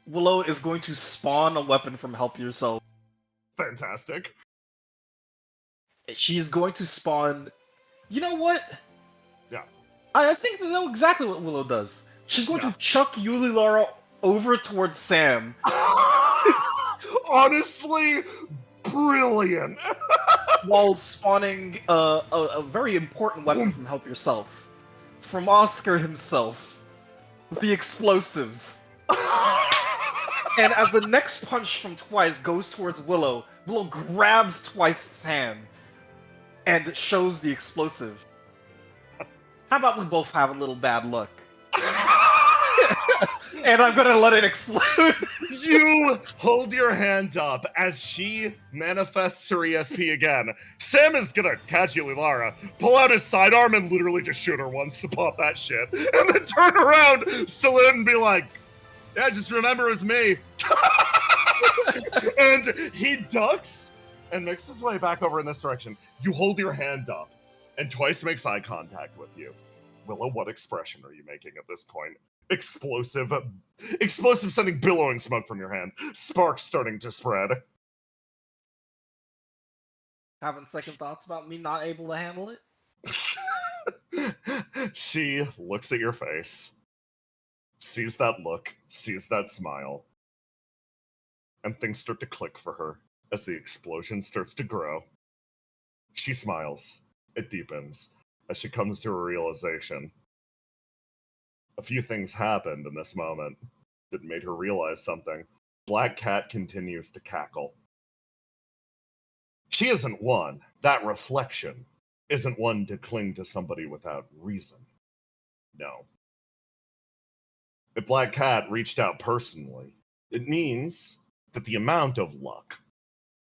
Willow is going to spawn a weapon from Help Yourself. Fantastic. She's going to spawn... You know what? Yeah. I think I know exactly what Willow does. She's going to chuck Yulilara over towards Sam. Honestly, brilliant. While spawning a very important weapon from Help Yourself. From Oscar himself. The explosives. And as the next punch from Twice goes towards Willow, Willow grabs Twice's hand and shows the explosive. How about we both have a little bad luck? And I'm gonna let it explode. You hold your hand up as she manifests her ESP again. Sam is gonna catch Yulilara, pull out his sidearm, and literally just shoot her once to pop that shit. And then turn around, salute, and be like, yeah, just remember it was me. And he ducks and makes his way back over in this direction. You hold your hand up, and Twice makes eye contact with you. Willow, what expression are you making at this point? Explosive sending billowing smoke from your hand. Sparks starting to spread. Having second thoughts about me not able to handle it? She looks at your face, sees that look, sees that smile, and things start to click for her as the explosion starts to grow. She smiles. It deepens as she comes to a realization. A few things happened in this moment that made her realize something. Black Cat continues to cackle. She isn't one. That reflection isn't one to cling to somebody without reason. No. If Black Cat reached out personally, it means that the amount of luck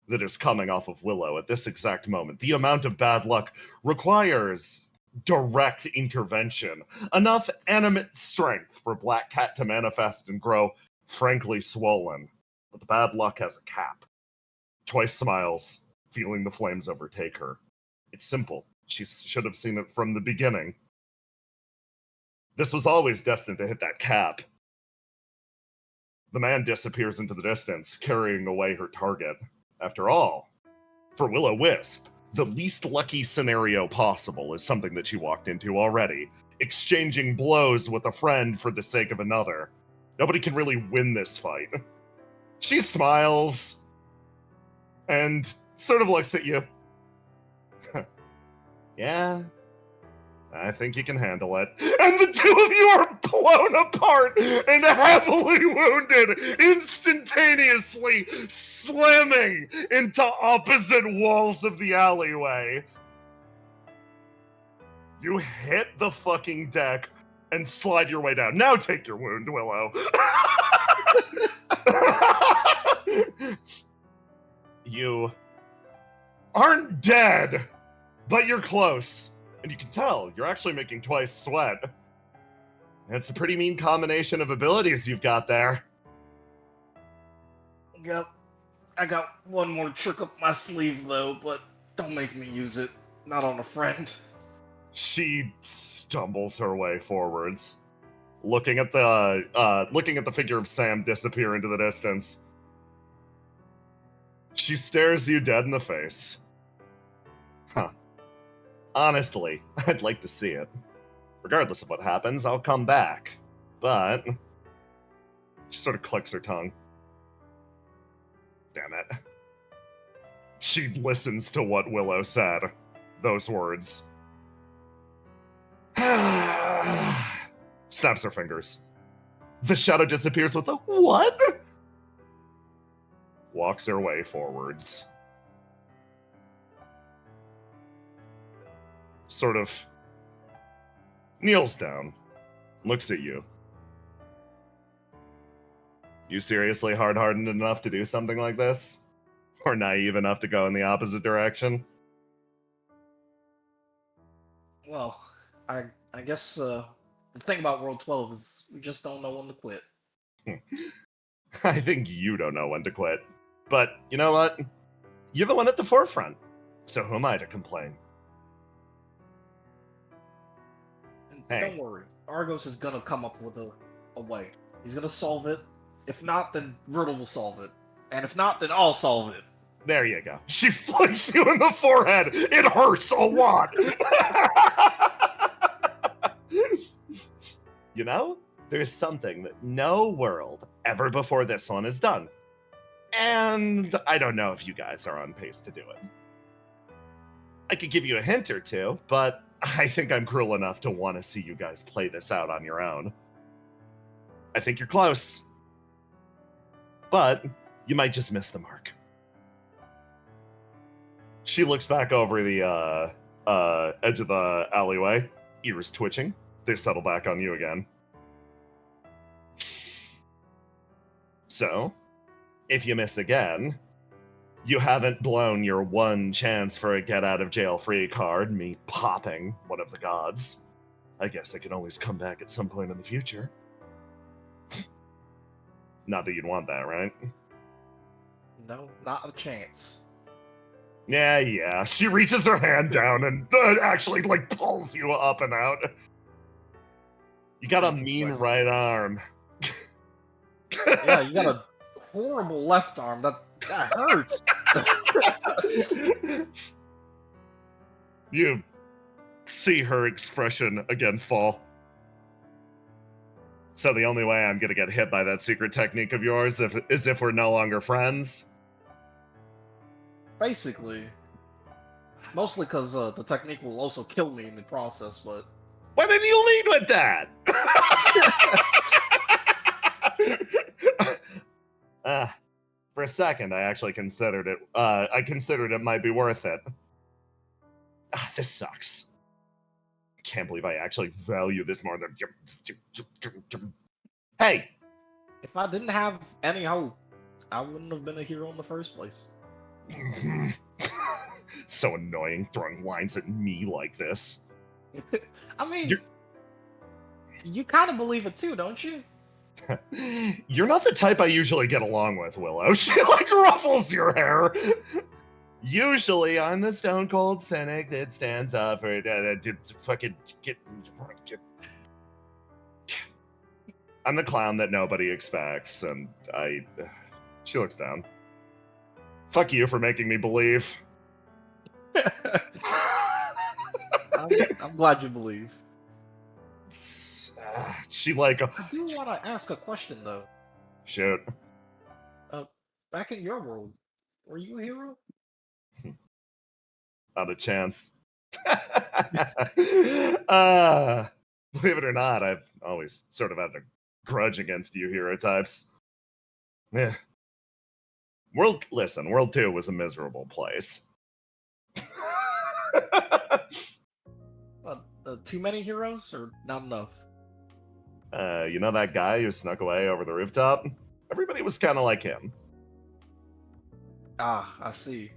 that is coming off of Willow at this exact moment, the amount of bad luck, requires direct intervention. Enough animate strength for Black Cat to manifest and grow frankly swollen. But the bad luck has a cap. Twice smiles, feeling the flames overtake her. It's simple. She should have seen it from the beginning. This was always destined to hit that cap. The man disappears into the distance, carrying away her target. After all, for Will-O-Wisp, the least lucky scenario possible is something that she walked into already. exchanging blows with a friend for the sake of another. Nobody can really win this fight. She smiles and sort of looks at you. Yeah, I think you can handle it. And the two of you are blown apart and heavily wounded, instantaneously slamming into opposite walls of the alleyway. You hit the fucking deck and slide your way down. Now take your wound, Willow. You aren't dead, but you're close. And you can tell you're actually making twice sweat. It's a pretty mean combination of abilities you've got there. Yep. I got one more trick up my sleeve though, but don't make me use it. Not on a friend. She stumbles her way forwards, looking at the figure of Sam disappear into the distance. She stares you dead in the face. Huh. Honestly, I'd like to see it. Regardless of what happens, I'll come back. But she sort of clicks her tongue. Damn it. She listens to what Willow said. Those words. Snaps her fingers. The shadow disappears with a what? Walks her way forwards. Sort of kneels down, looks at you. You seriously hard-hardened enough to do something like this? Or naive enough to go in the opposite direction? Well, I guess the thing about World 12 is we just don't know when to quit. I think you don't know when to quit. But you know what? You're the one at the forefront. So who am I to complain? And Hey. don't worry, Argos is gonna come up with a way. He's gonna solve it. If not, then Riddle will solve it. And if not, then I'll solve it. There you go. She flicks you in the forehead. It hurts a lot. You know, there's something that no world ever before this one has done. And I don't know if you guys are on pace to do it. I could give you a hint or two, but I think I'm cruel enough to want to see you guys play this out on your own. I think you're close. But you might just miss the mark. She looks back over the edge of the alleyway, ears twitching. They settle back on you again. So, if you miss again, you haven't blown your one chance for a get-out-of-jail-free card, me popping one of the gods. I guess I can always come back at some point in the future. Not that you'd want that, right? No, not a chance. Yeah. She reaches her hand down and actually, pulls you up and out. You got a mean right arm. Yeah, you got a horrible left arm. That hurts. You see her expression again fall. So the only way I'm gonna get hit by that secret technique of yours is if we're no longer friends? Basically. Mostly because the technique will also kill me in the process, but... Why didn't you lead with that? For a second, I actually considered it. I considered it might be worth it. This sucks. I can't believe I actually value this more than. Hey, If I didn't have any hope, I wouldn't have been a hero in the first place. so annoying throwing lines at me like this. I mean, You're- you kind of believe it too, don't you? You're not the type I usually get along with, Willow. She ruffles your hair. Usually, I'm the stone cold cynic that stands up for fucking get. I'm the clown that nobody expects, and she looks down. Fuck you for making me believe. I'm glad you believe. She like I do want to ask a question though. shoot. Back in your world, were you a hero? Not a chance. Believe it or not, I've always sort of had a grudge against you hero types. Yeah. World 2 was a miserable place. Too many heroes or not enough? You know that guy who snuck away over the rooftop? Everybody was kind of like him. Ah, I see.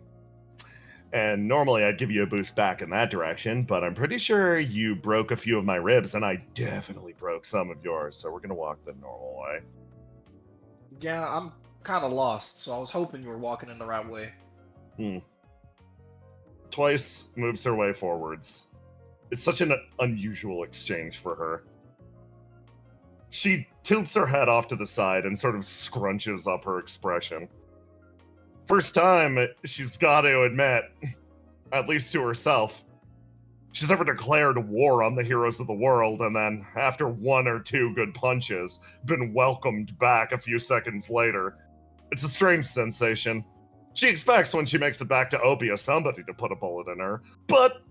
And normally I'd give you a boost back in that direction, but I'm pretty sure you broke a few of my ribs, and I definitely broke some of yours, so we're gonna walk the normal way. Yeah, I'm kind of lost, so I was hoping you were walking in the right way. Twice moves her way forwards. It's such an unusual exchange for her. She tilts her head off to the side and sort of scrunches up her expression. First time, she's got to admit, at least to herself, she's ever declared war on the heroes of the world, and then, after 1 or 2 good punches, been welcomed back a few seconds later. It's a strange sensation. She expects when she makes it back to Opia somebody to put a bullet in her, but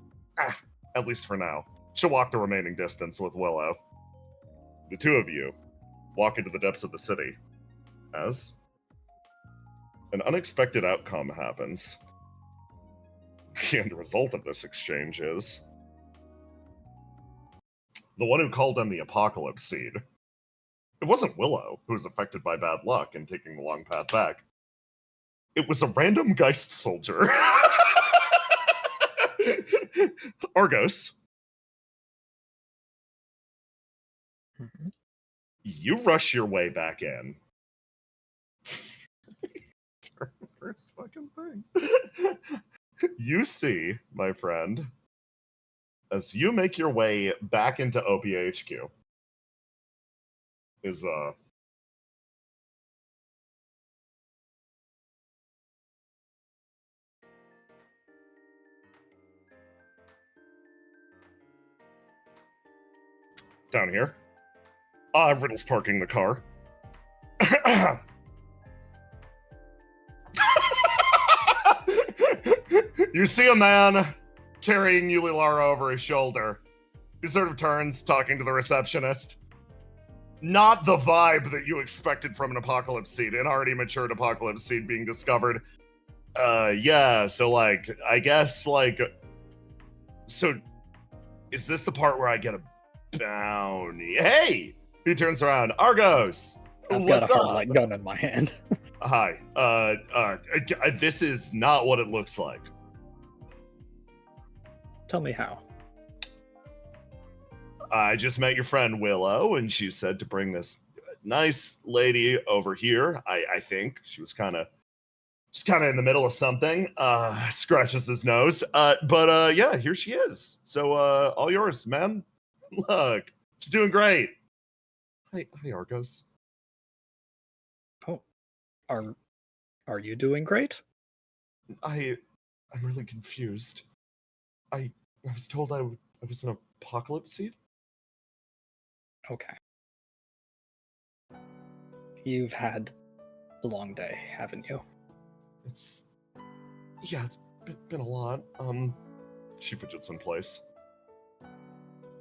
at least for now, she'll walk the remaining distance with Willow. The two of you walk into the depths of the city as an unexpected outcome happens. The end result of this exchange is the one who called in the apocalypse seed. It wasn't Willow who was affected by bad luck and taking the long path back. It was a random Geist soldier. Argos. Mm-hmm. You rush your way back in. First fucking thing. You see, my friend, as you make your way back into Opia HQ, is down here. Riddle's parking the car. You see a man carrying Yulilara over his shoulder. He sort of turns, talking to the receptionist. Not the vibe that you expected from an apocalypse seed, an already matured apocalypse seed being discovered. Yeah, so, like, I guess, like... So, is this the part where I get a bounty? Hey! He turns around. Argos! I've got What's a up? hard light gun in my hand. Hi. This is not what it looks like. Tell me how. I just met your friend Willow, and she said to bring this nice lady over here. I think she was kind of in the middle of something. Scratches his nose. But yeah, here she is. So all yours, man. Look, she's doing great. Hi, Argos. Oh, are you doing great? I'm really confused. I was told I was an apocalypse seed. Okay. You've had a long day, haven't you? It's been a lot. She fidgets in place.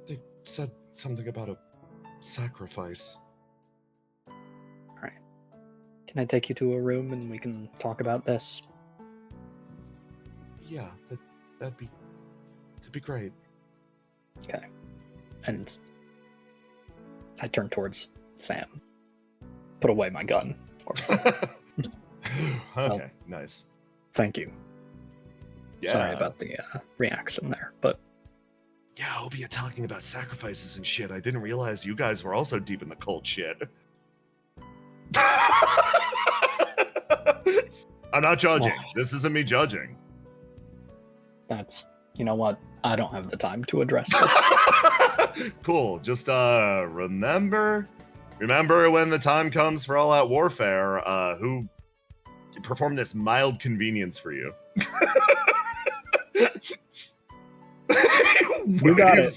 They said something about a sacrifice. Alright. Can I take you to a room and we can talk about this? Yeah, that'd be great. Okay. And I turn towards Sam. Put away my gun, of course. Okay, nice. Thank you. Yeah. Sorry about the reaction there, but Yeah, Obia talking about sacrifices and shit. I didn't realize you guys were also deep in the cult shit. I'm not judging. Oh. This isn't me judging. that's, you know what? I don't have the time to address this. Cool. Just remember when the time comes for all out warfare, who performed this mild convenience for you. You got it,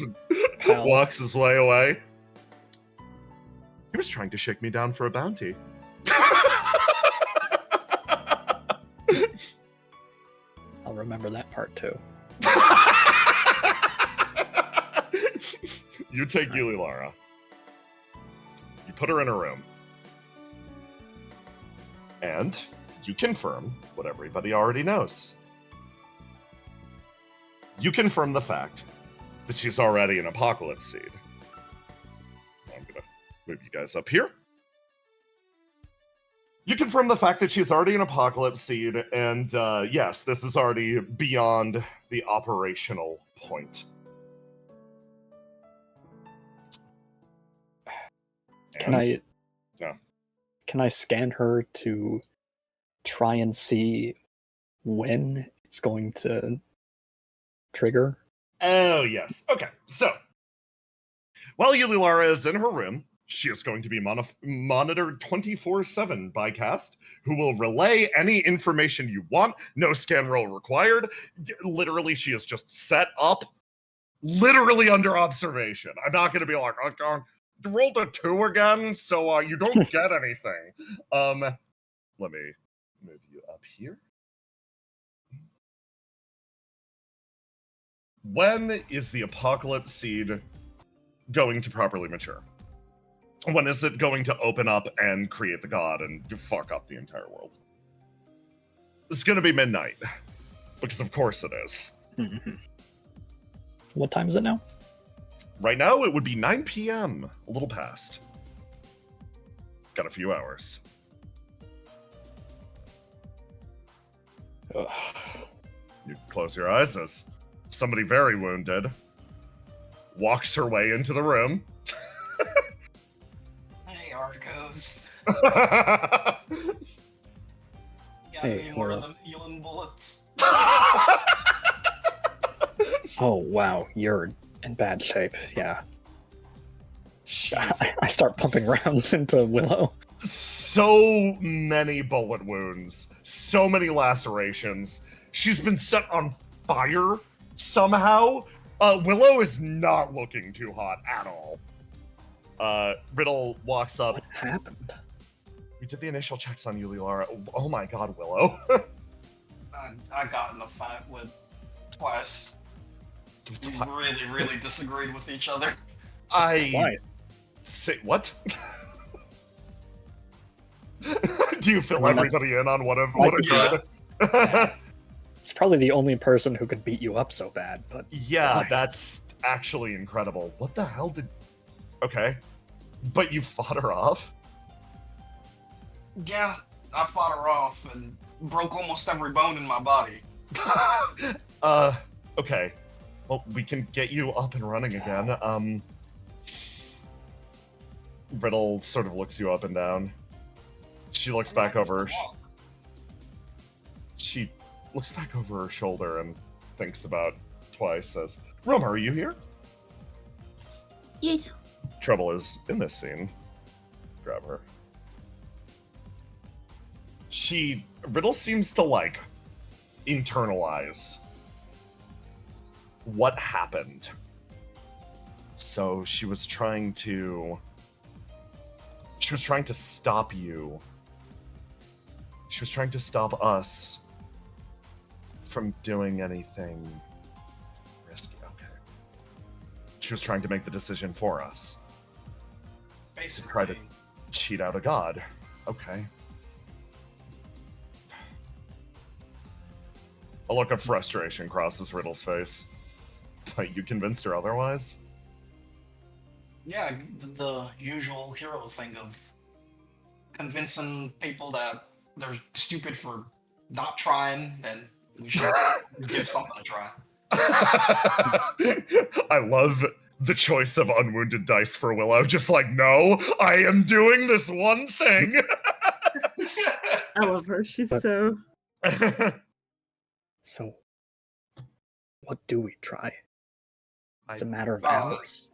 pal. Walks his way away. He was trying to shake me down for a bounty. I'll remember that part too. You take Yuli Lara. You put her in a room. And you confirm what everybody already knows. You confirm the fact that she's already an apocalypse seed. I'm going to move you guys up here. You confirm the fact that she's already an apocalypse seed, and yes, this is already beyond the operational point. Can I? Yeah. Can I scan her to try and see when it's going to trigger? Oh, yes. Okay, so while Yuli Lara is in her room, she is going to be monitored 24/7 by Cast, who will relay any information you want. No scan roll required. Literally, she is just set up, literally under observation. I'm not going to be like, oh, rolled a 2 again, so you don't get anything. Let me move you up here. When is the apocalypse seed going to properly mature? When is it going to open up and create the god and fuck up the entire world? It's going to be midnight, because of course it is. What time is it now? Right now, it would be 9 p.m., a little past. Got a few hours. Ugh. You close your eyes as somebody very wounded walks her way into the room. Hey, Argos. Got Hey, me more of Laura. them healing bullets. Oh wow, you're in bad shape. Yeah. I start pumping rounds into Willow. So many bullet wounds, so many lacerations. She's been set on fire somehow. Willow is not looking too hot at all. Riddle walks up. What happened? We did the initial checks on Yuli Lara. Oh my god, Willow. I got in a fight with Twice. We really disagreed with each other. Twice. Say what? Do you fill I mean, everybody in on what a Yeah. good? It's probably the only person who could beat you up so bad, but Yeah, why? that's actually incredible. What the hell did... Okay. But you fought her off? Yeah, I fought her off and broke almost every bone in my body. Okay. Well, we can get you up and running again. Riddle sort of looks you up and down. She looks back over... She looks back over her shoulder and thinks about Twice, says, Roma, are you here? Yes. Trouble is in this scene. Grab her. Riddle seems to, like, internalize what happened. So she was trying to stop you. She was trying to stop us from doing anything risky. Okay. She was trying to make the decision for us. Basically, Try to cheat out a god. Okay. A look of frustration crosses Riddle's face. But you convinced her otherwise? yeah, the usual hero thing of convincing people that they're stupid for not trying, then we should give something a try. I love the choice of unwounded dice for Willow. Just like, no, I am doing this one thing. I love her. She's But- so. so what do we try? It's a matter of Uh, hours.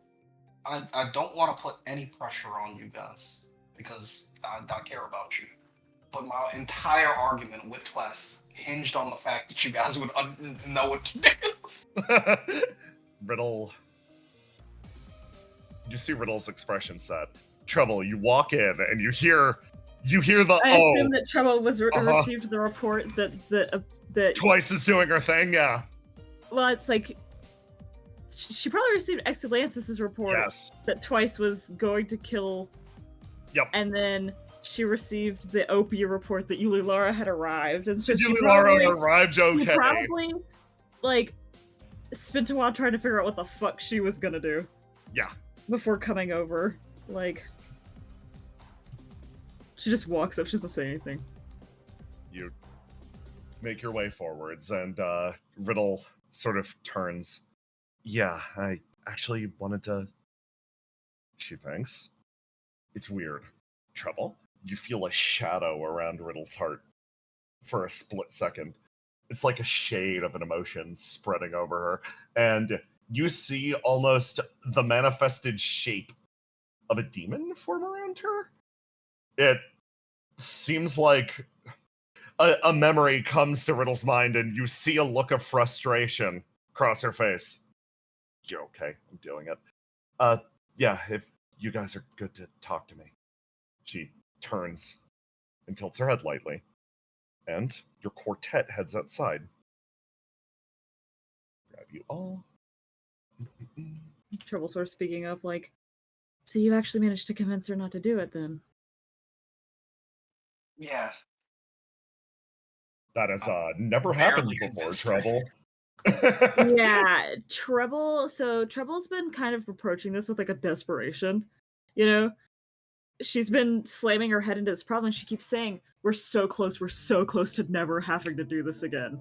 I don't want to put any pressure on you guys because I care about you. But my entire argument with Twess hinged on the fact that you guys would know what to do. Riddle. You see Riddle's expression set. Trouble, you walk in and you hear the I assume that Trouble was received the report that Twice is doing her thing, yeah. Well, it's like she probably received Exulancis's report that Twice was going to kill. Yep. And then she received the Opie report that Yuli Lara had arrived, and so Yuli Lara arrived, okay. She probably like spent a while trying to figure out what the fuck she was gonna do. Yeah. Before coming over, like, she just walks up. She doesn't say anything. You make your way forwards, and Riddle sort of turns. Yeah, I actually wanted to. She thinks. It's weird. Trouble? You feel a shadow around Riddle's heart for a split second. It's like a shade of an emotion spreading over her, and you see almost the manifested shape of a demon form around her. It seems like a memory comes to Riddle's mind, and you see a look of frustration cross her face. You're okay. I'm doing it. Yeah, if you guys are good to talk to me. She turns and tilts her head lightly, and your quartet heads outside. Grab you all. Trouble sort of speaking up, like, so you actually managed to convince her not to do it, then? Yeah. That has never happened before, Trouble. Yeah, Trouble's been kind of approaching this with like a desperation. You know? She's been slamming her head into this problem, and she keeps saying, we're so close to never having to do this again.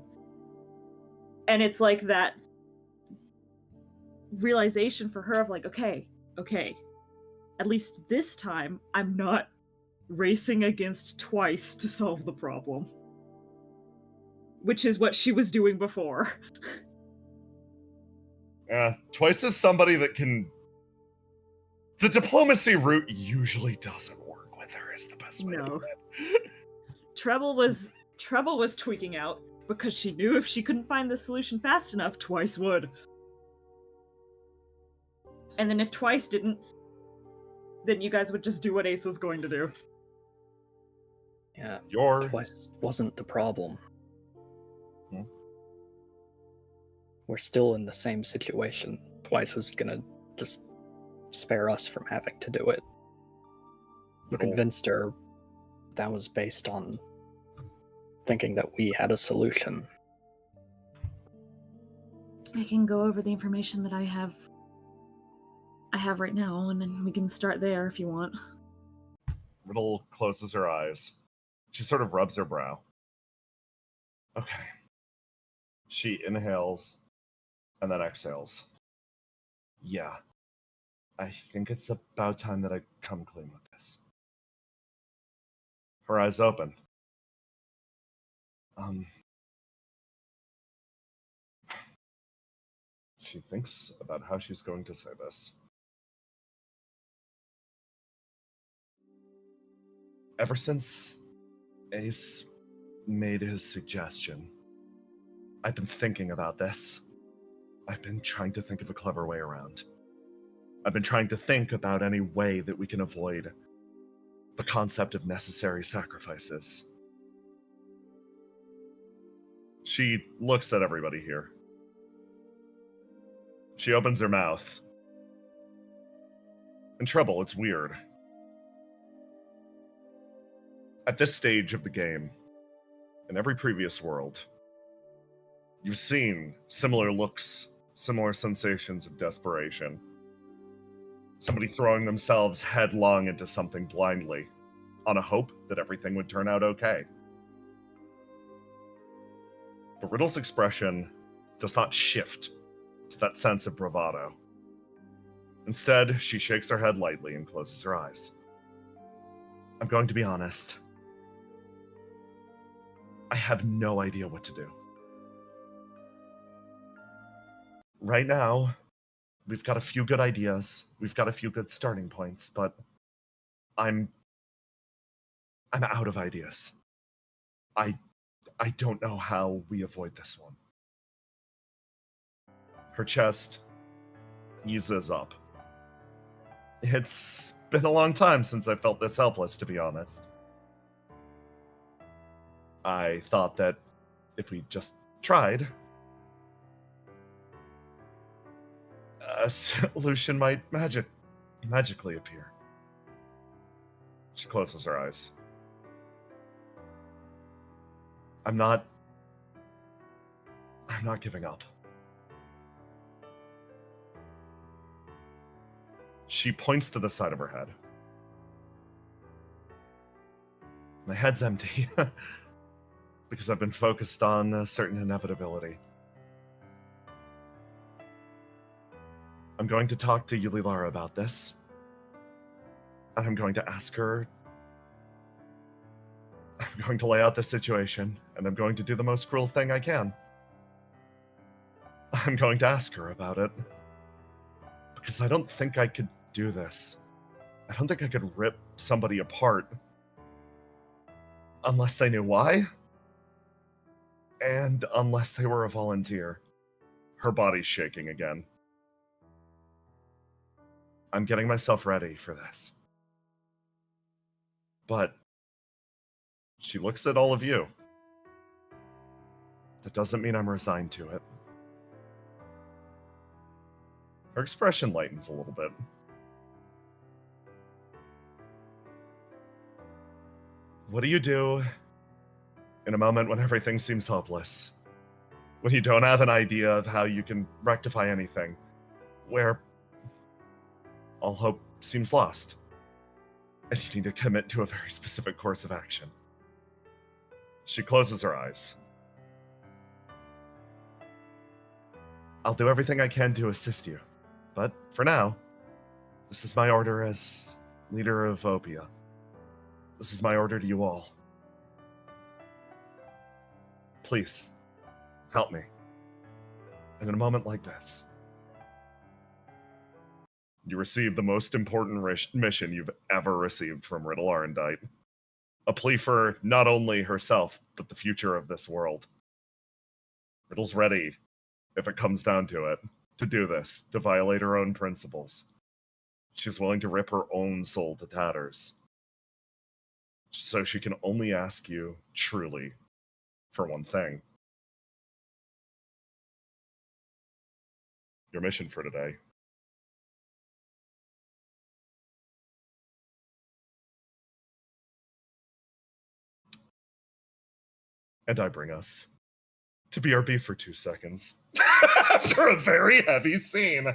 And it's like that realization for her of like, okay, at least this time, I'm not racing against Twice to solve the problem. Which is what she was doing before. Twice is somebody that can... The diplomacy route usually doesn't work with her, is the best way to put it. Treble was tweaking out because she knew if she couldn't find the solution fast enough, Twice would. And then if Twice didn't, then you guys would just do what Ace was going to do. Yeah, Your... Twice wasn't the problem. We're still in the same situation. Twice was gonna just spare us from having to do it. We convinced her that was based on thinking that we had a solution. I can go over the information that I have right now, and then we can start there if you want. Riddle closes her eyes. She sort of rubs her brow. Okay. She inhales and then exhales. Yeah. I think it's about time that I come clean with this. Her eyes open. She thinks about how she's going to say this. Ever since Ace made his suggestion, I've been thinking about this. I've been trying to think of a clever way around. I've been trying to think about any way that we can avoid the concept of necessary sacrifices. She looks at everybody here. She opens her mouth. In Trouble, it's weird. At this stage of the game, in every previous world, you've seen similar looks, similar sensations of desperation. Somebody throwing themselves headlong into something blindly, on a hope that everything would turn out okay. But Riddle's expression does not shift to that sense of bravado. Instead, she shakes her head lightly and closes her eyes. I'm going to be honest. I have no idea what to do. Right now, we've got a few good ideas. We've got a few good starting points, but I'm out of ideas. I don't know how we avoid this one. Her chest eases up. It's been a long time since I felt this helpless, to be honest. I thought that if we just tried, a solution might magically appear. She closes her eyes. I'm not giving up. She points to the side of her head. My head's empty because I've been focused on a certain inevitability. I'm going to talk to Yulilara about this, and I'm going to ask her. I'm going to lay out the situation, and I'm going to do the most cruel thing I can. I'm going to ask her about it. Because I don't think I could do this. I don't think I could rip somebody apart. Unless they knew why. And unless they were a volunteer. Her body's shaking again. I'm getting myself ready for this. But she looks at all of you. That doesn't mean I'm resigned to it. Her expression lightens a little bit. What do you do in a moment when everything seems hopeless? When you don't have an idea of how you can rectify anything? Where all hope seems lost? And you need to commit to a very specific course of action. She closes her eyes. I'll do everything I can to assist you. But for now, this is my order as leader of Opia. This is my order to you all. Please, help me. And in a moment like this, you receive the most important mission you've ever received from Riddle Arendite. A plea for not only herself, but the future of this world. Riddle's ready, if it comes down to it, to do this, to violate her own principles. She's willing to rip her own soul to tatters. So she can only ask you, truly, for one thing. Your mission for today. And I bring us to BRB for 2 seconds. After a very heavy scene,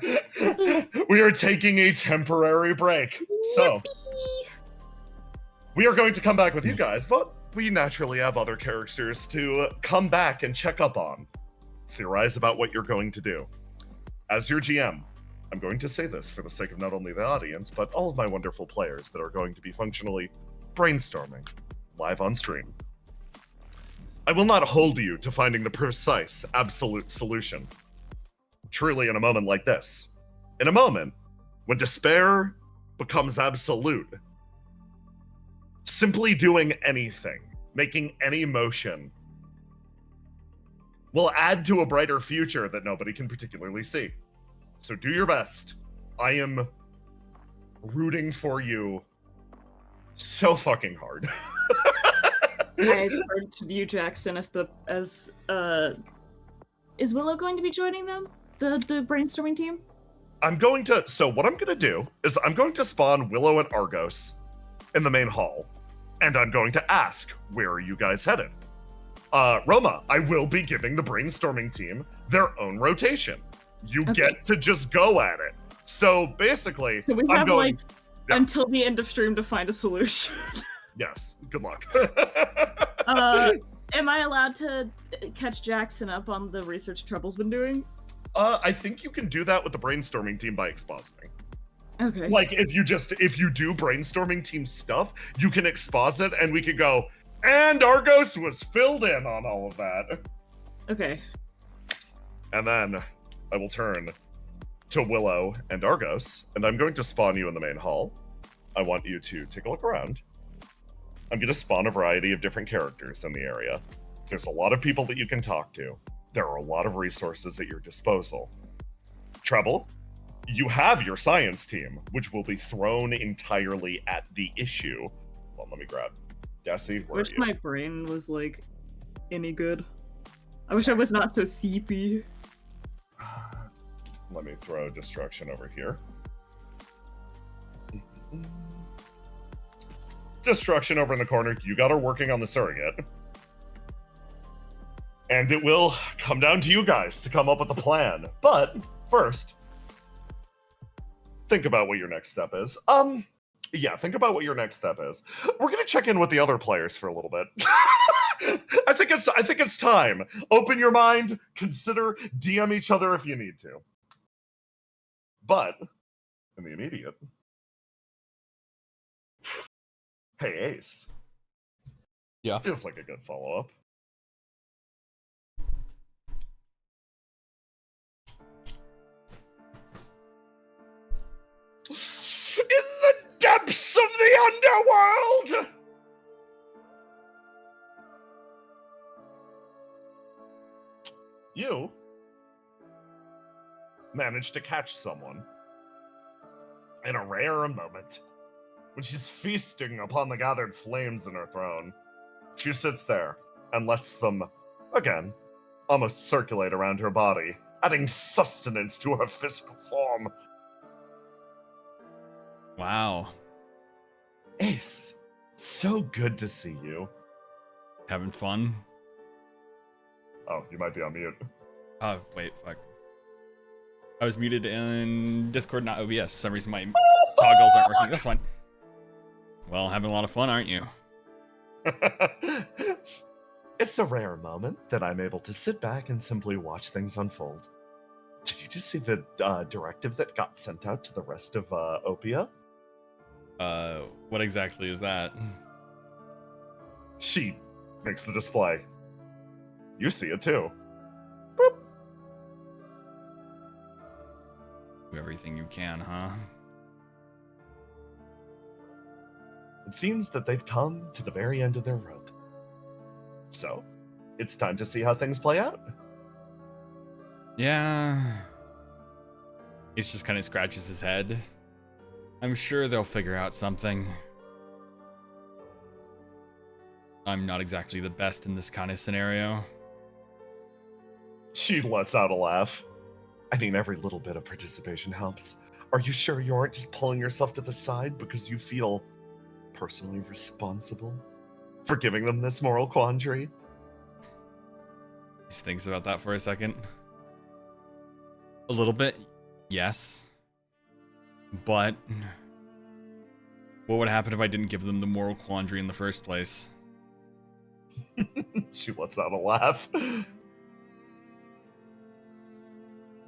we are taking a temporary break. So, we are going to come back with you guys, but we naturally have other characters to come back and check up on. Theorize about what you're going to do. As your GM, I'm going to say this for the sake of not only the audience, but all of my wonderful players that are going to be functionally brainstorming live on stream. I will not hold you to finding the precise, absolute solution. Truly, in a moment like this, in a moment when despair becomes absolute, simply doing anything, making any motion, will add to a brighter future that nobody can particularly see. So do your best. I am rooting for you so fucking hard. I heard to you, Jackson, is Willow going to be joining them? The brainstorming team? So what I'm going to do is I'm going to spawn Willow and Argos in the main hall, and I'm going to ask, where are you guys headed? Roma, I will be giving the brainstorming team their own rotation. You get to just go at it. So basically, so we have until the end of stream to find a solution. Yes, good luck. Am I allowed to catch Jackson up on the research Trouble's been doing? I think you can do that with the brainstorming team by expositing. Okay. Like, if you do brainstorming team stuff, you can exposit, and we could go, and Argos was filled in on all of that. Okay. And then I will turn to Willow and Argos, and I'm going to spawn you in the main hall. I want you to take a look around. I'm going to spawn a variety of different characters in the area. There's a lot of people that you can talk to. There are a lot of resources at your disposal. Treble, you have your science team, which will be thrown entirely at the issue. Well, let me grab Desi. I Where are wish you? my brain was like any good. I wish I was not so seepy. Let me throw destruction over here. Destruction over in the corner. You got her working on the surrogate. And it will come down to you guys to come up with a plan. But first, think about what your next step is. Yeah, think about what your next step is. We're gonna check in with the other players for a little bit. I think it's time. Open your mind, consider, DM each other if you need to. But in the immediate, hey Ace. Yeah. Feels like a good follow-up. In the depths of the underworld! You managed to catch someone in a rare moment when she's feasting upon the gathered flames in her throne. She sits there and lets them, again, almost circulate around her body, adding sustenance to her physical form. Wow. Ace, so good to see you. Having fun? Oh, you might be on mute. Oh, wait, fuck. I was muted in Discord, not OBS. For some reason my toggles aren't working. That's fine. Well, having a lot of fun, aren't you? It's a rare moment that I'm able to sit back and simply watch things unfold. Did you just see the directive that got sent out to the rest of Opia? What exactly is that? She makes the display. You see it too. Do everything you can, huh? It seems that they've come to the very end of their rope. So, it's time to see how things play out. Yeah. He just kind of scratches his head. I'm sure they'll figure out something. I'm not exactly the best in this kind of scenario. She lets out a laugh. I mean, every little bit of participation helps. Are you sure you aren't just pulling yourself to the side because you feel personally responsible for giving them this moral quandary? He thinks about that for a second. A little bit, yes. But what would happen if I didn't give them the moral quandary in the first place? She lets out a laugh.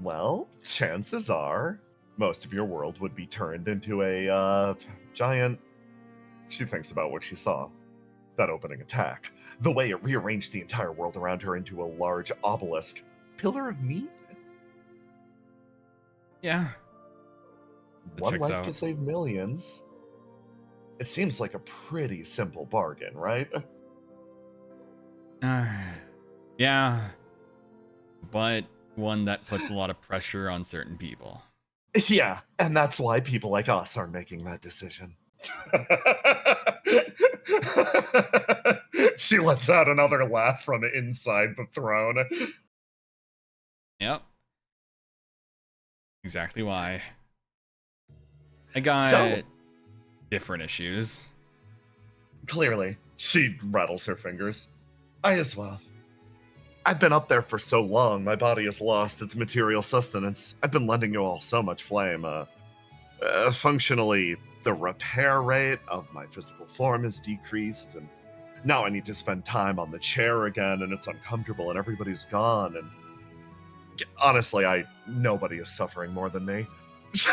Well, chances are most of your world would be turned into a giant... She thinks about what she saw. That opening attack. The way it rearranged the entire world around her into a large obelisk. Pillar of meat? Yeah. That One checks life out. to save millions. It seems like a pretty simple bargain, right? Yeah. But one that puts a lot of pressure on certain people. Yeah, and that's why people like us are making that decision. She lets out another laugh from inside the throne. Yep. Exactly why. I got So- different issues. Clearly, she rattles her fingers. I as well. I've been up there for so long, my body has lost its material sustenance. I've been lending you all so much flame. Functionally, the repair rate of my physical form has decreased, and now I need to spend time on the chair again, and it's uncomfortable, and everybody's gone, and honestly, nobody is suffering more than me. She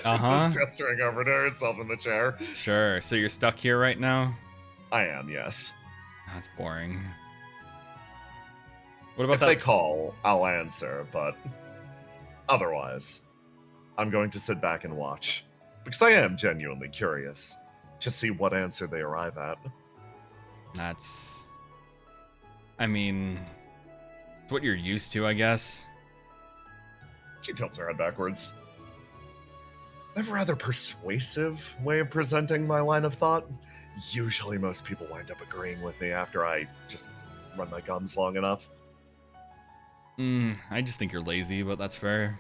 says, gesturing over to herself in the chair. Sure. So you're stuck here right now? I am, yes. That's boring. What about If that? they call, I'll answer, but otherwise, I'm going to sit back and watch, because I am genuinely curious to see what answer they arrive at. That's... I mean... It's what you're used to, I guess. She tilts her head backwards. I have a rather persuasive way of presenting my line of thought. Usually most people wind up agreeing with me after I just run my guns long enough. I just think you're lazy, but that's fair.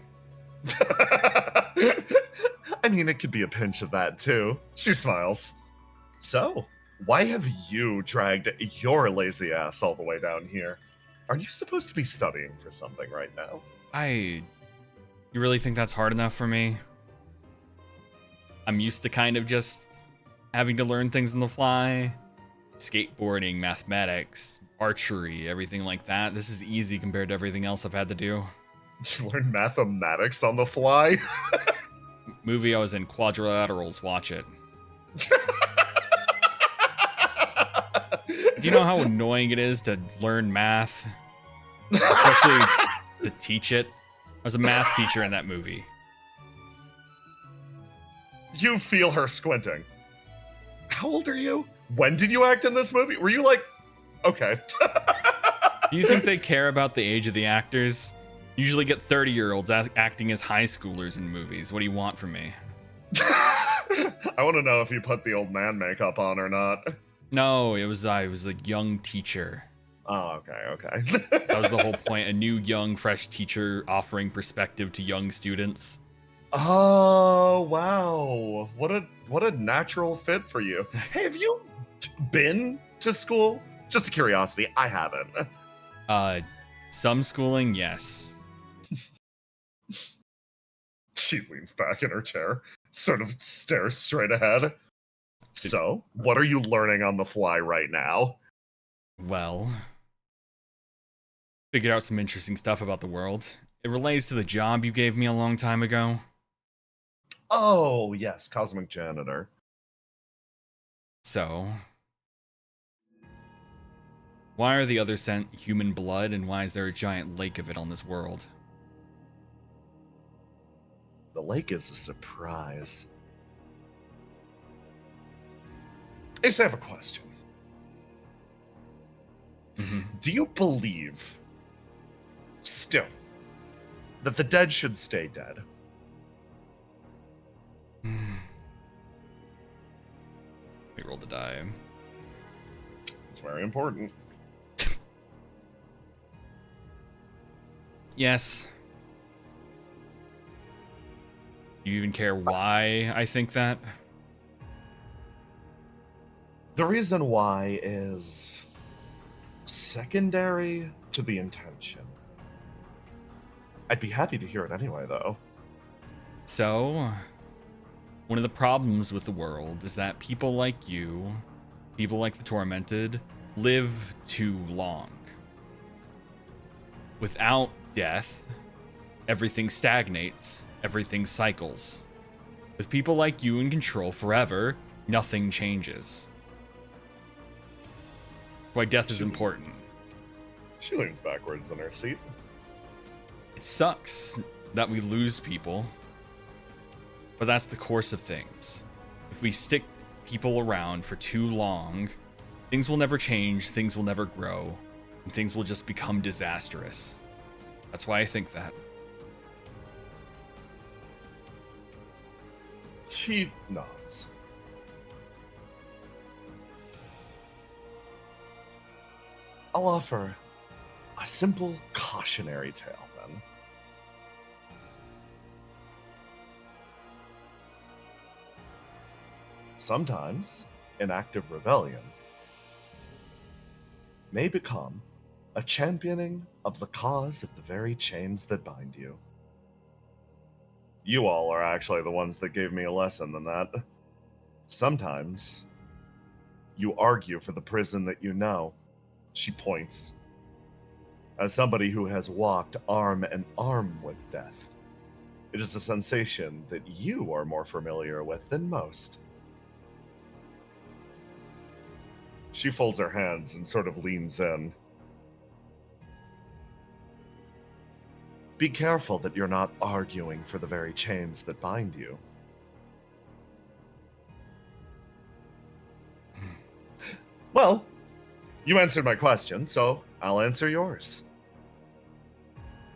I mean, it could be a pinch of that too. She smiles. So, why have you dragged your lazy ass all the way down here? Aren't you supposed to be studying for something right now? You really think that's hard enough for me? I'm used to kind of just having to learn things on the fly. Skateboarding, mathematics, archery, everything like that. This is easy compared to everything else I've had to do. You learn mathematics on the fly? Movie I was in, Quadrilaterals, watch it. Do you know how annoying it is to learn math? Especially to teach it? I was a math teacher in that movie. You feel her squinting. How old are you? When did you act in this movie? Were you like... Okay. Do you think they care about the age of the actors? Usually get 30-year-olds acting as high schoolers in movies. What do you want from me? I want to know if you put the old man makeup on or not. No, I was a young teacher. Oh, okay. That was the whole point. A new, young, fresh teacher offering perspective to young students. Oh, wow. What a natural fit for you. Hey, have you been to school? Just a curiosity, I haven't. Some schooling, yes. She leans back in her chair, sort of stares straight ahead. So, what are you learning on the fly right now? Well, figured out some interesting stuff about the world. It relates to the job you gave me a long time ago. Oh, yes, cosmic janitor. So, why are the others sent human blood, and why is there a giant lake of it on this world? The lake is a surprise. Ace, I have a question. Do you believe, still, that the dead should stay dead? Let me roll the die. It's very important. Yes. Do you even care why I think that? The reason why is secondary to the intention. I'd be happy to hear it anyway, though. So, one of the problems with the world is that people like you, people like the Tormented, live too long. Without death, everything stagnates, everything cycles. With people like you in control forever, nothing changes. Why death is important. She leans backwards in her seat. It sucks that we lose people, but that's the course of things. If we stick people around for too long, things will never change, things will never grow, and things will just become disastrous. That's why I think that. She nods. I'll offer a simple cautionary tale, then. Sometimes, an act of rebellion may become a championing of the cause of the very chains that bind you. You all are actually the ones that gave me a lesson in that. Sometimes, you argue for the prison that you know. She points. As somebody who has walked arm in arm with death, it is a sensation that you are more familiar with than most. She folds her hands and sort of leans in. Be careful that you're not arguing for the very chains that bind you. Well, you answered my question, so I'll answer yours.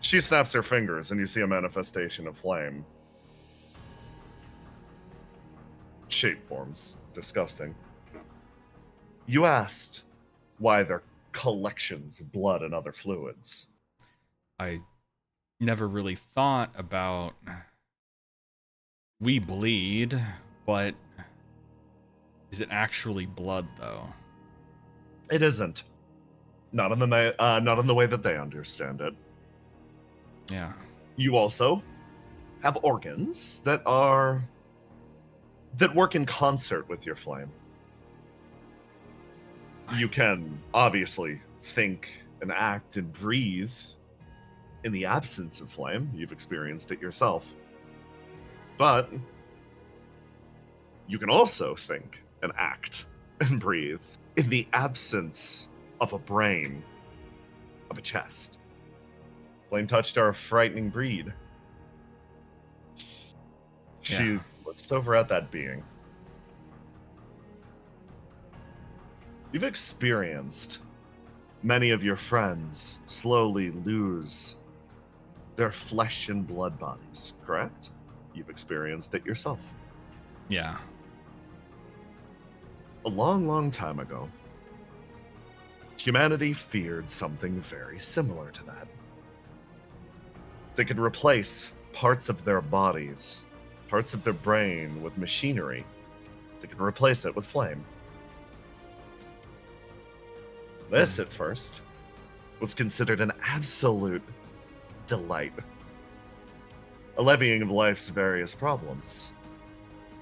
She snaps her fingers and you see a manifestation of flame. shape forms. Disgusting. You asked why they're collections of blood and other fluids. I never really thought about we bleed, but is it actually blood though? It isn't. Not in the way that they understand it. Yeah. You also have organs that work in concert with your flame. You can obviously think and act and breathe in the absence of flame. You've experienced it yourself. But you can also think and act and breathe in the absence of a brain, of a chest. Flame touched are a frightening breed. She Yeah. looks over at that being. You've experienced many of your friends slowly lose their flesh and blood bodies, correct? You've experienced it yourself. Yeah. A long, long time ago, humanity feared something very similar to that. They could replace parts of their bodies, parts of their brain with machinery. They could replace it with flame. This, at first, was considered an absolute delight. A levying of life's various problems.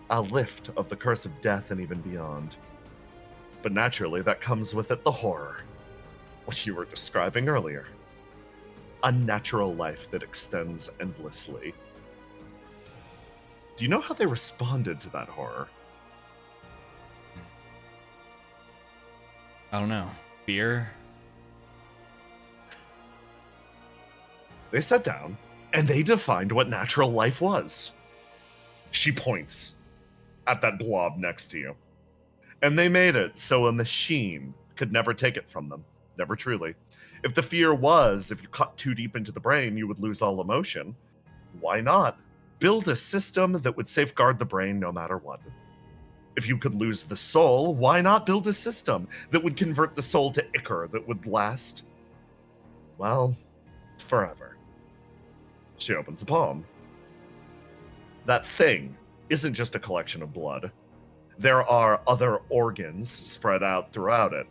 A lift of the curse of death and even beyond. But naturally, that comes with it the horror. What you were describing earlier. Unnatural life that extends endlessly. Do you know how they responded to that horror? I don't know. Fear? They sat down, and they defined what natural life was. She points at that blob next to you. And they made it so a machine could never take it from them. Never truly. If the fear was, if you cut too deep into the brain, you would lose all emotion, why not build a system that would safeguard the brain no matter what? If you could lose the soul, why not build a system that would convert the soul to ichor that would last, well, forever? She opens a palm. That thing isn't just a collection of blood. There are other organs spread out throughout it.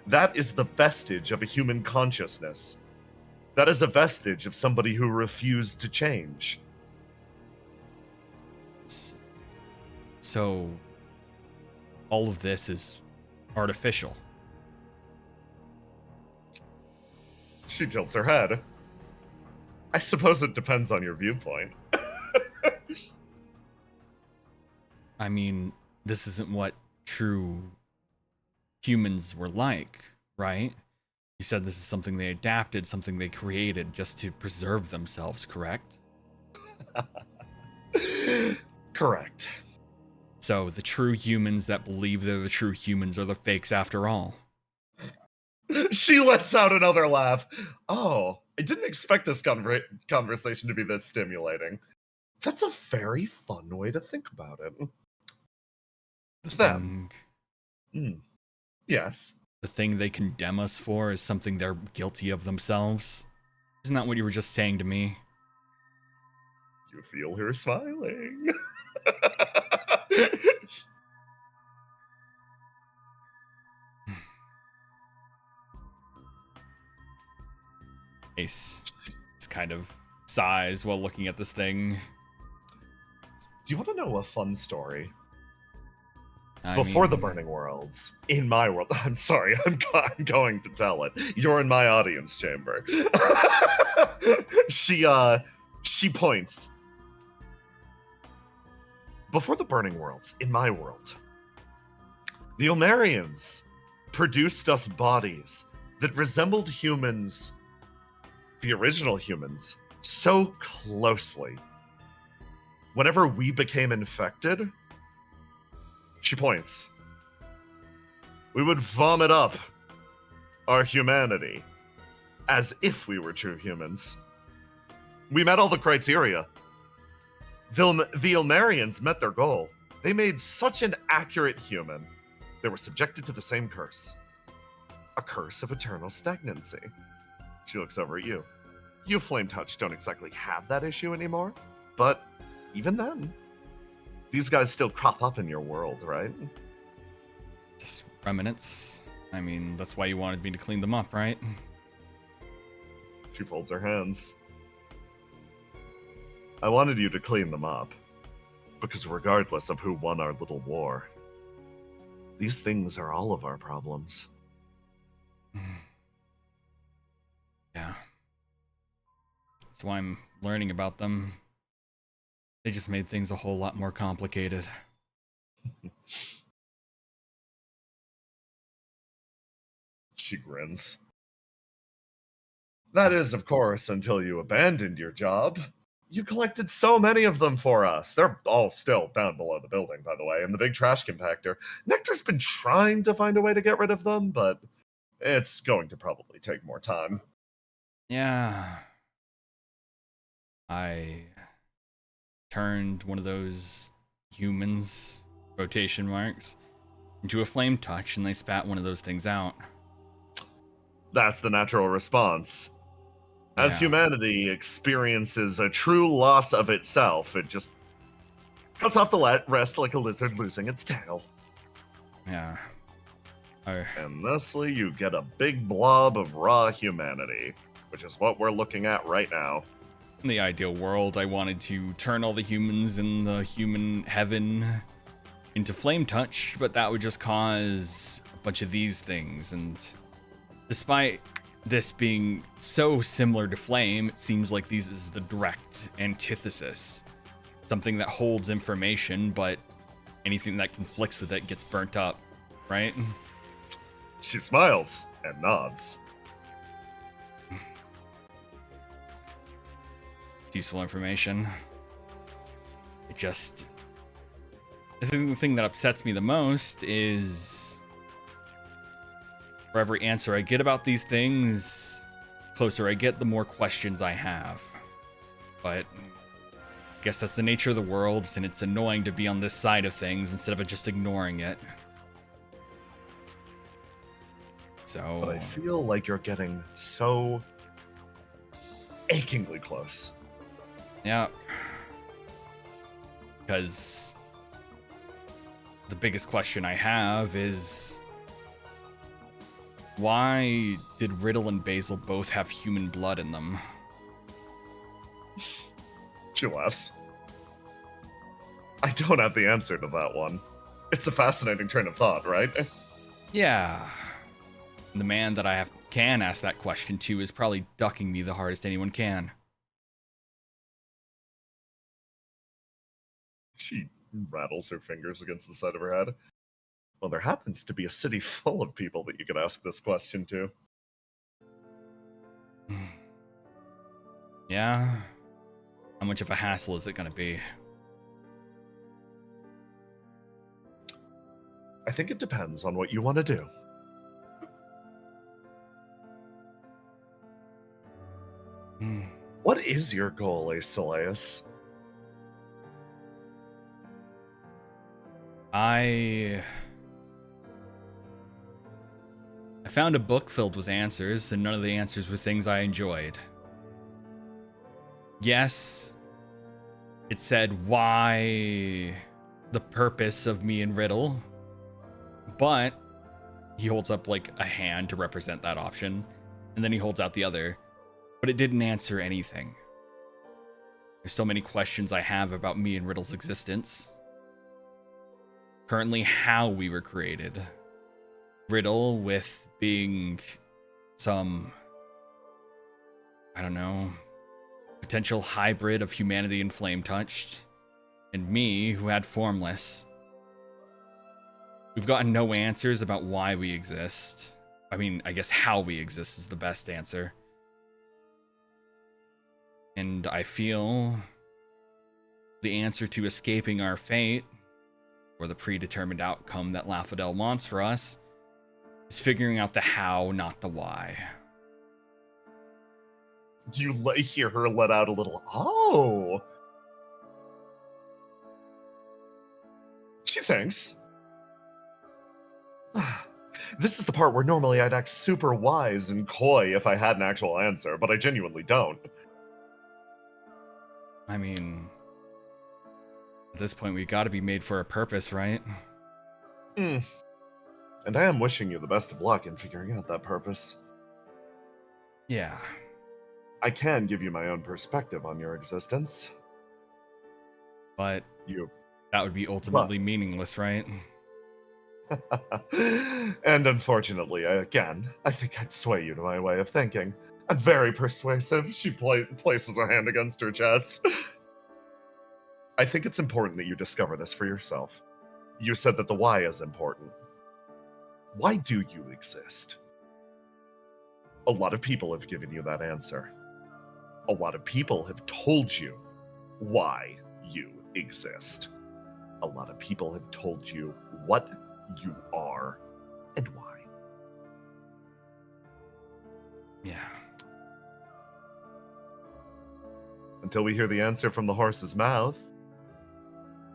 That is the vestige of a human consciousness. That is a vestige of somebody who refused to change. So, all of this is artificial. She tilts her head. I suppose it depends on your viewpoint. I mean, this isn't what true humans were like, right? You said this is something they adapted, something they created just to preserve themselves, correct? Correct. So the true humans that believe they're the true humans are the fakes after all. She lets out another laugh. Oh, I didn't expect this conversation to be this stimulating. That's a very fun way to think about it. To them. Yes. The thing they condemn us for is something they're guilty of themselves. Isn't that what you were just saying to me? You feel her smiling. Ace just kind of sighs while looking at this thing. Do you want to know a fun story? I Before the mean, Burning Worlds, in my world, I'm sorry, I'm going to tell it. You're in my audience chamber. She points. Before the Burning Worlds, in my world, the Omarians produced us bodies that resembled humans, the original humans, so closely. Whenever we became infected, she points, we would vomit up our humanity as if we were true humans. We met all the criteria. The Ilmarians met their goal. They made such an accurate human. They were subjected to the same curse. A curse of eternal stagnancy. She looks over at you. You, Flame Touch, don't exactly have that issue anymore, but even then, these guys still crop up in your world, right? Just remnants. I mean, that's why you wanted me to clean them up, right? She folds her hands. I wanted you to clean them up, because regardless of who won our little war, these things are all of our problems. Yeah. That's why I'm learning about them. They just made things a whole lot more complicated. She grins. That is, of course, until you abandoned your job. You collected so many of them for us. They're all still down below the building, by the way, in the big trash compactor. Nectar's been trying to find a way to get rid of them, but it's going to probably take more time. Yeah. I turned one of those humans, quotation marks, into a flame touch, and they spat one of those things out. That's the natural response. As Yeah. humanity experiences a true loss of itself, it just cuts off the rest like a lizard losing its tail. Yeah. And thusly, you get a big blob of raw humanity, which is what we're looking at right now. In the ideal world, I wanted to turn all the humans in the human heaven into flame touch, but that would just cause a bunch of these things. And despite this being so similar to flame, it seems like these is the direct antithesis. Something that holds information, but anything that conflicts with it gets burnt up, right? She smiles and nods. Useful information. It just... The thing that upsets me the most is... For every answer I get about these things, the closer I get, the more questions I have. But I guess that's the nature of the world, and it's annoying to be on this side of things instead of just ignoring it. So... But I feel like you're getting so achingly close. Yeah. Because the biggest question I have is... Why did Riddle and Basil both have human blood in them? She laughs. I don't have the answer to that one. It's a fascinating train of thought, right? Yeah. The man that I can ask that question to is probably ducking me the hardest anyone can. She rattles her fingers against the side of her head. Well, there happens to be a city full of people that you could ask this question to. Yeah? How much of a hassle is it gonna be? I think it depends on what you want to do. What is your goal, Aeseleus? I found a book filled with answers, and none of the answers were things I enjoyed. Yes, it said why the purpose of me and Riddle, but he holds up like a hand to represent that option, and then he holds out the other, but it didn't answer anything. There's so many questions I have about me and Riddle's existence. Currently, how we were created. Riddle with being some, I don't know, potential hybrid of humanity and flame touched, and me who had formless. We've gotten no answers about why we exist. I mean, I guess how we exist is the best answer. And I feel the answer to escaping our fate, or the predetermined outcome that Lafadel wants for us, is figuring out the how, not the why. You hear her let out a little, oh! She thinks. This is the part where normally I'd act super wise and coy if I had an actual answer, but I genuinely don't. I mean, at this point, we got to be made for a purpose, right? And I am wishing you the best of luck in figuring out that purpose. Yeah. I can give you my own perspective on your existence. But You. that would be ultimately meaningless, right? And unfortunately, I think I'd sway you to my way of thinking. I'm very persuasive. She places a hand against her chest. I think it's important that you discover this for yourself. You said that the why is important. Why do you exist? A lot of people have given you that answer. A lot of people have told you why you exist. A lot of people have told you what you are and why. Yeah. Until we hear the answer from the horse's mouth,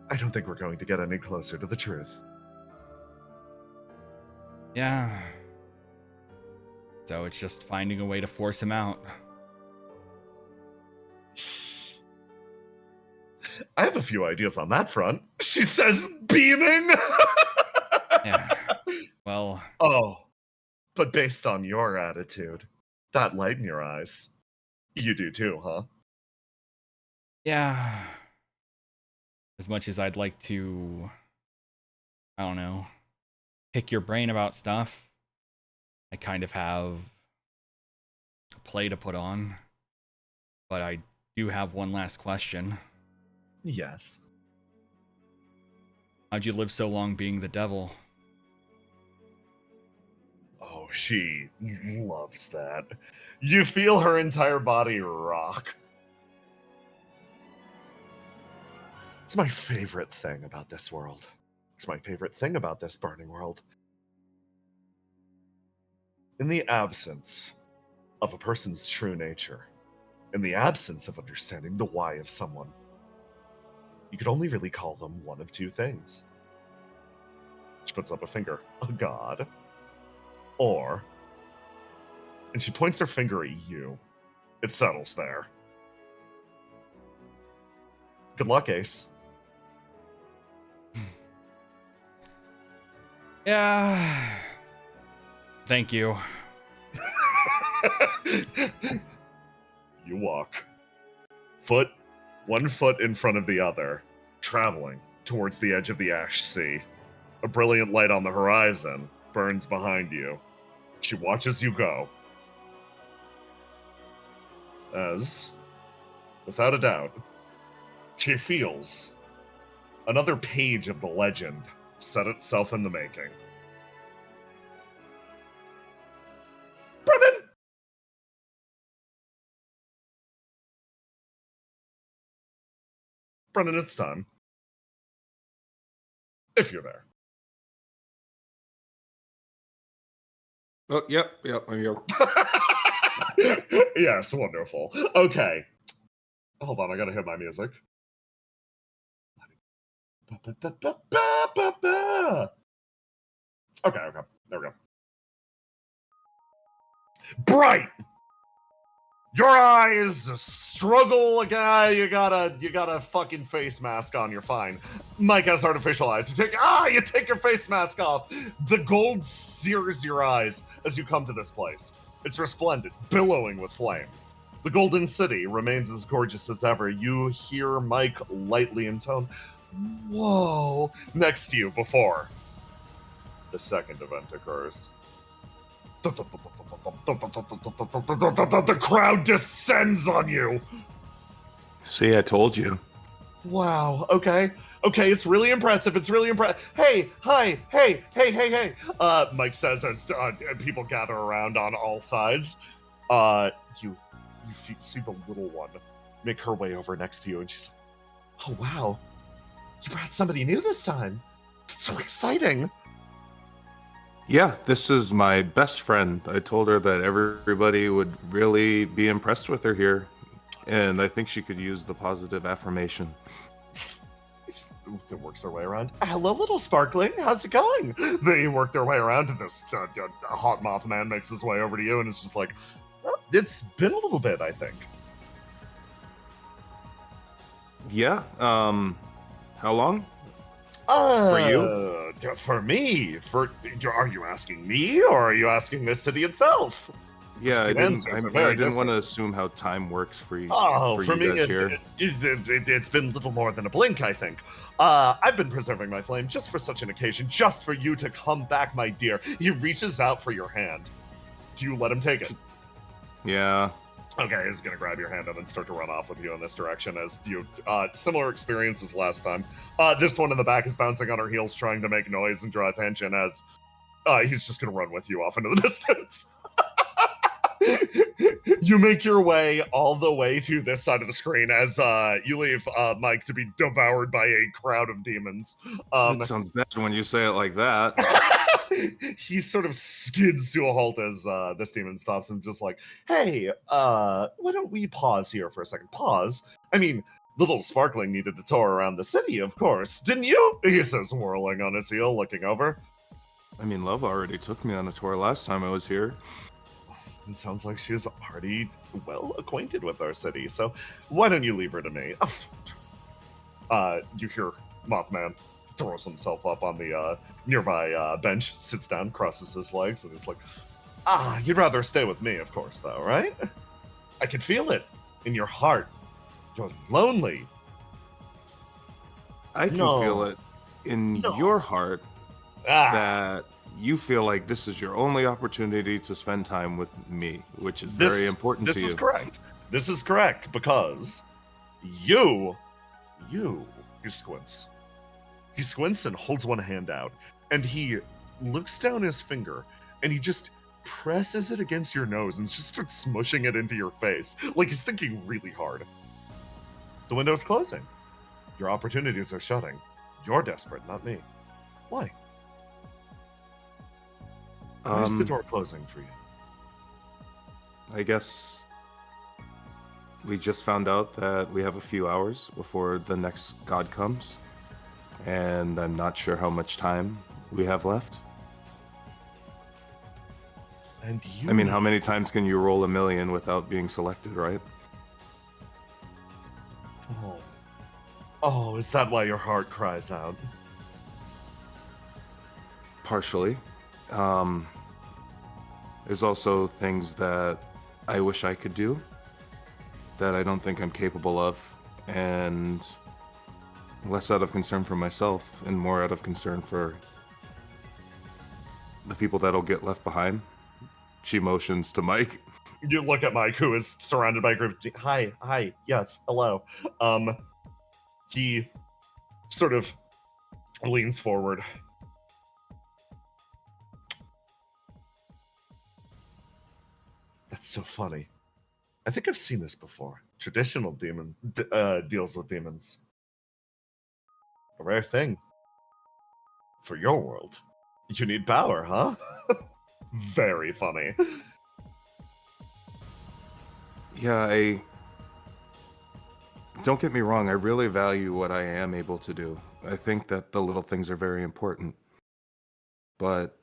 I don't think we're going to get any closer to the truth. Yeah. So it's just finding a way to force him out. I have a few ideas on that front. She says, beaming. Yeah. Well. Oh, but based on your attitude, that light in your eyes, you do too, huh? Yeah. As much as I'd like to, I don't know, pick your brain about stuff, I kind of have a play to put on. But I do have one last question. Yes. How'd you live so long being the devil? Oh, she loves that. You feel her entire body rock. It's my favorite thing about this world. It's my favorite thing about this burning world. In the absence of a person's true nature, in the absence of understanding the why of someone, you could only really call them one of two things. She puts up a finger, a god, or, and she points her finger at you. It settles there. Good luck, Ace. Yeah. Thank you. You walk. One foot in front of the other, traveling towards the edge of the ash sea. A brilliant light on the horizon burns behind you. She watches you go. As, without a doubt, she feels another page of the legend set itself in the making. Brennan! Brennan, it's time. If you're there. Oh, yep, I'm here. Yes, wonderful. Okay. Hold on, I gotta hit my music. Okay, there we go. Bright! Your eyes struggle again. You got a fucking face mask on. You're fine. Mike has artificial eyes. You take your face mask off. The gold sears your eyes as you come to this place. It's resplendent, billowing with flame. The Golden City remains as gorgeous as ever. You hear Mike lightly intone, "Whoa," next to you before the second event occurs. The crowd descends on you. See, I told you. Wow. Okay. It's really impressive. Hey, hi, hey. Mike says as people gather around on all sides. You see the little one make her way over next to you, and she's like, "Oh wow, you brought somebody new this time. That's so exciting." Yeah, this is my best friend. I told her that everybody would really be impressed with her here, and I think she could use the positive affirmation. works their way around. Hello, little sparkling. How's it going? They work their way around, and this hot Mothman makes his way over to you, and it's just like, oh, it's been a little bit, I think. Yeah. How long? For you? For me? Are you asking me, or are you asking the city itself? Yeah, I Those didn't. answers are I very didn't want to different. assume how time works for you. Oh, for you me, guys here. It's been little more than a blink, I think. I've been preserving my flame just for such an occasion, just for you to come back, my dear. He reaches out for your hand. Do you let him take it? Yeah. Okay, he's gonna grab your hand up and start to run off with you in this direction as you, similar experience as last time. This one in the back is bouncing on her heels, trying to make noise and draw attention as, he's just gonna run with you off into the distance. You make your way all the way to this side of the screen as you leave Mike to be devoured by a crowd of demons. That sounds bad when you say it like that. He sort of skids to a halt as this demon stops him, just like, hey, why don't we pause here for a second? Pause? I mean, little Sparkling needed a tour around the city, of course. Didn't you? He says, whirling on his heel, looking over. I mean, Love already took me on a tour last time I was here. It sounds like she's already well acquainted with our city, so why don't you leave her to me? You hear Mothman throws himself up on the nearby bench, sits down, crosses his legs, and is like, you'd rather stay with me, of course, though, right? I can feel it in your heart. You're lonely. I can feel it in your heart that you feel like this is your only opportunity to spend time with me, which is very important to you. This is correct. This is correct, because you, he squints. He squints and holds one hand out, and he looks down his finger, and he just presses it against your nose and just starts smushing it into your face, like he's thinking really hard. The window's closing. Your opportunities are shutting. You're desperate, not me. Why? Where's the door closing for you? I guess we just found out that we have a few hours before the next god comes, and I'm not sure how much time we have left. And you... I mean, how many times can you roll 1,000,000 without being selected, right? Oh, is that why your heart cries out? Partially. There's also things that I wish I could do that I don't think I'm capable of, and less out of concern for myself and more out of concern for the people that'll get left behind. She motions to Mike. You look at Mike, who is surrounded by a group. Hi, yes, hello. He sort of leans forward. That's so funny. I think I've seen this before. Traditional demons deals with demons. A rare thing. For your world. You need power, huh? Very funny. Yeah, don't get me wrong, I really value what I am able to do. I think that the little things are very important. But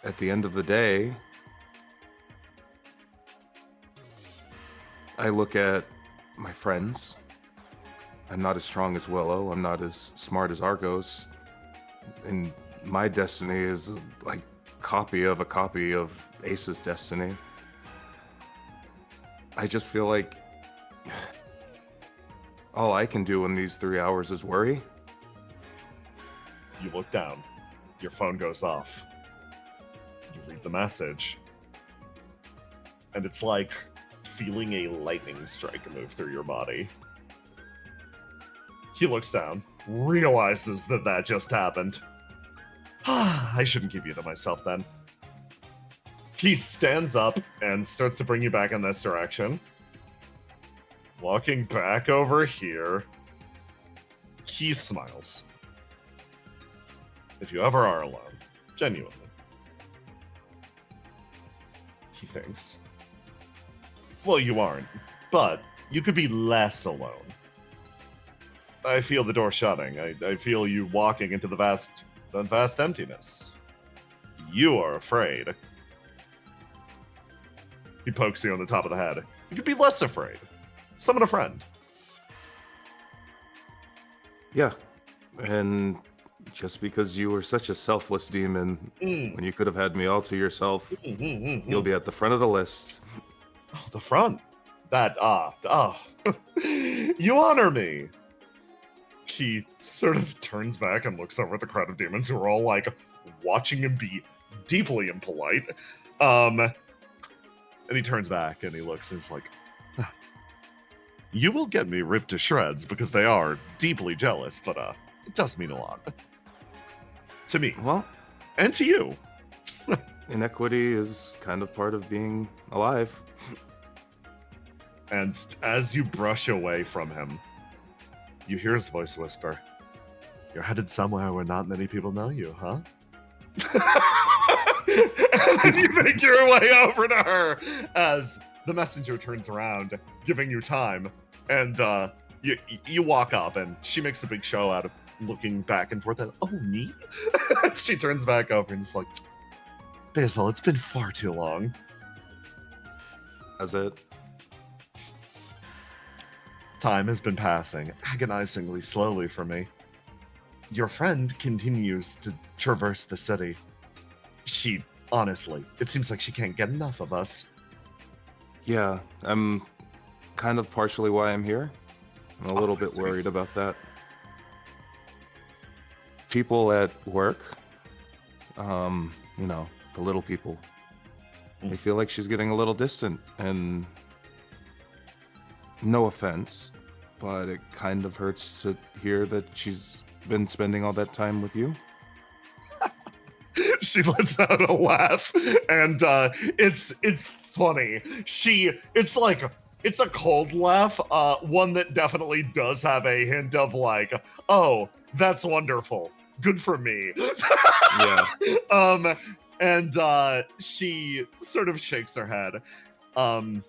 at the end of the day, I look at my friends. I'm not as strong as Willow. I'm not as smart as Argos. And my destiny is like copy of a copy of Ace's destiny. I just feel like all I can do in these 3 hours is worry. You look down. Your phone goes off. You read the message. And it's like feeling a lightning strike move through your body. He looks down, realizes that that just happened. I shouldn't keep you to myself then. He stands up and starts to bring you back in this direction. Walking back over here, he smiles. If you ever are alone, genuinely. He thinks. Well, you aren't, but you could be less alone. I feel the door shutting. I feel you walking into the vast emptiness. You are afraid. He pokes you on the top of the head. You could be less afraid. Summon a friend. Yeah. And just because you were such a selfless demon, when you could have had me all to yourself, you'll be at the front of the list. Oh, the front. You honor me. He sort of turns back and looks over at the crowd of demons who are all like watching him be deeply impolite. And he turns back and he looks and is like, you will get me ripped to shreds because they are deeply jealous, but it does mean a lot. To me. Well, and to you. Inequity is kind of part of being alive. And as you brush away from him, you hear his voice whisper, you're headed somewhere where not many people know you, huh? And then you make your way over to her as the messenger turns around, giving you time. And you walk up, and she makes a big show out of looking back and forth. And, oh, me? She turns back over and is like, Basil, it's been far too long. Has it? Time has been passing agonizingly slowly for me. Your friend continues to traverse the city. Honestly, it seems like she can't get enough of us. Yeah, I'm kind of partially why I'm here. I'm a little bit see. worried about that. People at work, the little people, they feel like she's getting a little distant, and no offense, but it kind of hurts to hear that she's been spending all that time with you. She lets out a laugh, and it's funny. It's a cold laugh, one that definitely does have a hint of like, oh, that's wonderful, good for me. Yeah. And she sort of shakes her head. I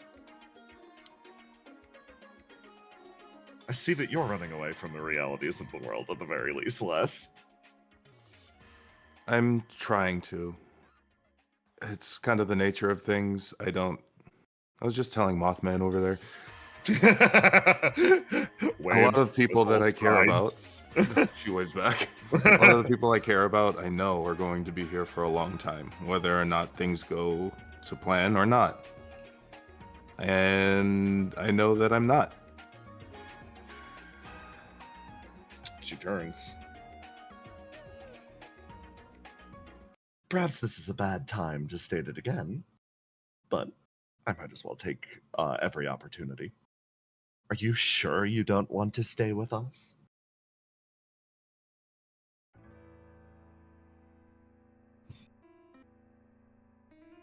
see that you're running away from the realities of the world, at the very least, Les. I'm trying to. It's kind of the nature of things. I was just telling Mothman over there. A lot of people that I care about, she waves back. A lot of the people I care about, I know are going to be here for a long time, whether or not things go to plan or not. And I know that I'm not. She turns. Perhaps this is a bad time to state it again, but I might as well take every opportunity. Are you sure you don't want to stay with us?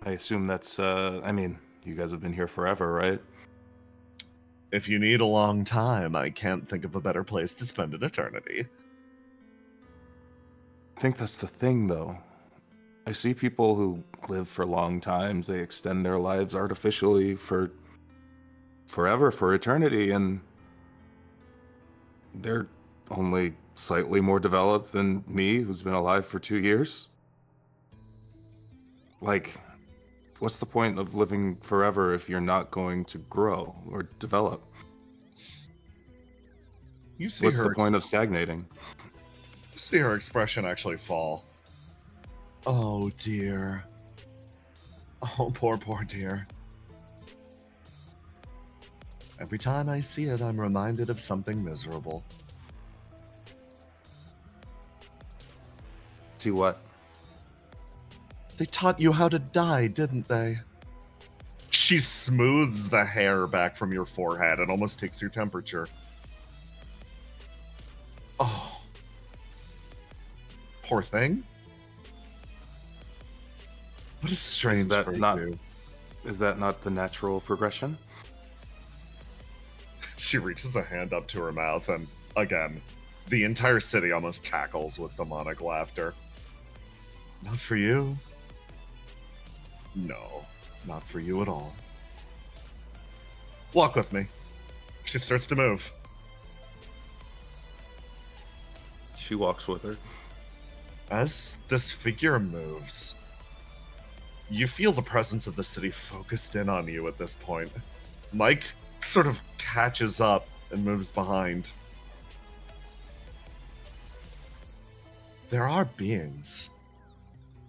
I assume that's, you guys have been here forever, right? If you need a long time, I can't think of a better place to spend an eternity. I think that's the thing, though. I see people who live for long times, they extend their lives artificially for forever, for eternity, and they're only slightly more developed than me, who's been alive for 2 years. Like, what's the point of living forever if you're not going to grow or develop? You see What's her the point of stagnating? You see her expression actually fall. Oh dear. Oh, poor dear. Every time I see it, I'm reminded of something miserable. See what? They taught you how to die, didn't they? She smooths the hair back from your forehead and almost takes your temperature. Oh. Poor thing. What a strange thing. Is that not the natural progression? She reaches a hand up to her mouth, and again, the entire city almost cackles with demonic laughter. Not for you. No, not for you at all. Walk with me. She starts to move. she walks with her. As this figure moves, you feel the presence of the city focused in on you at this point. Mike sort of catches up and moves behind. There are beings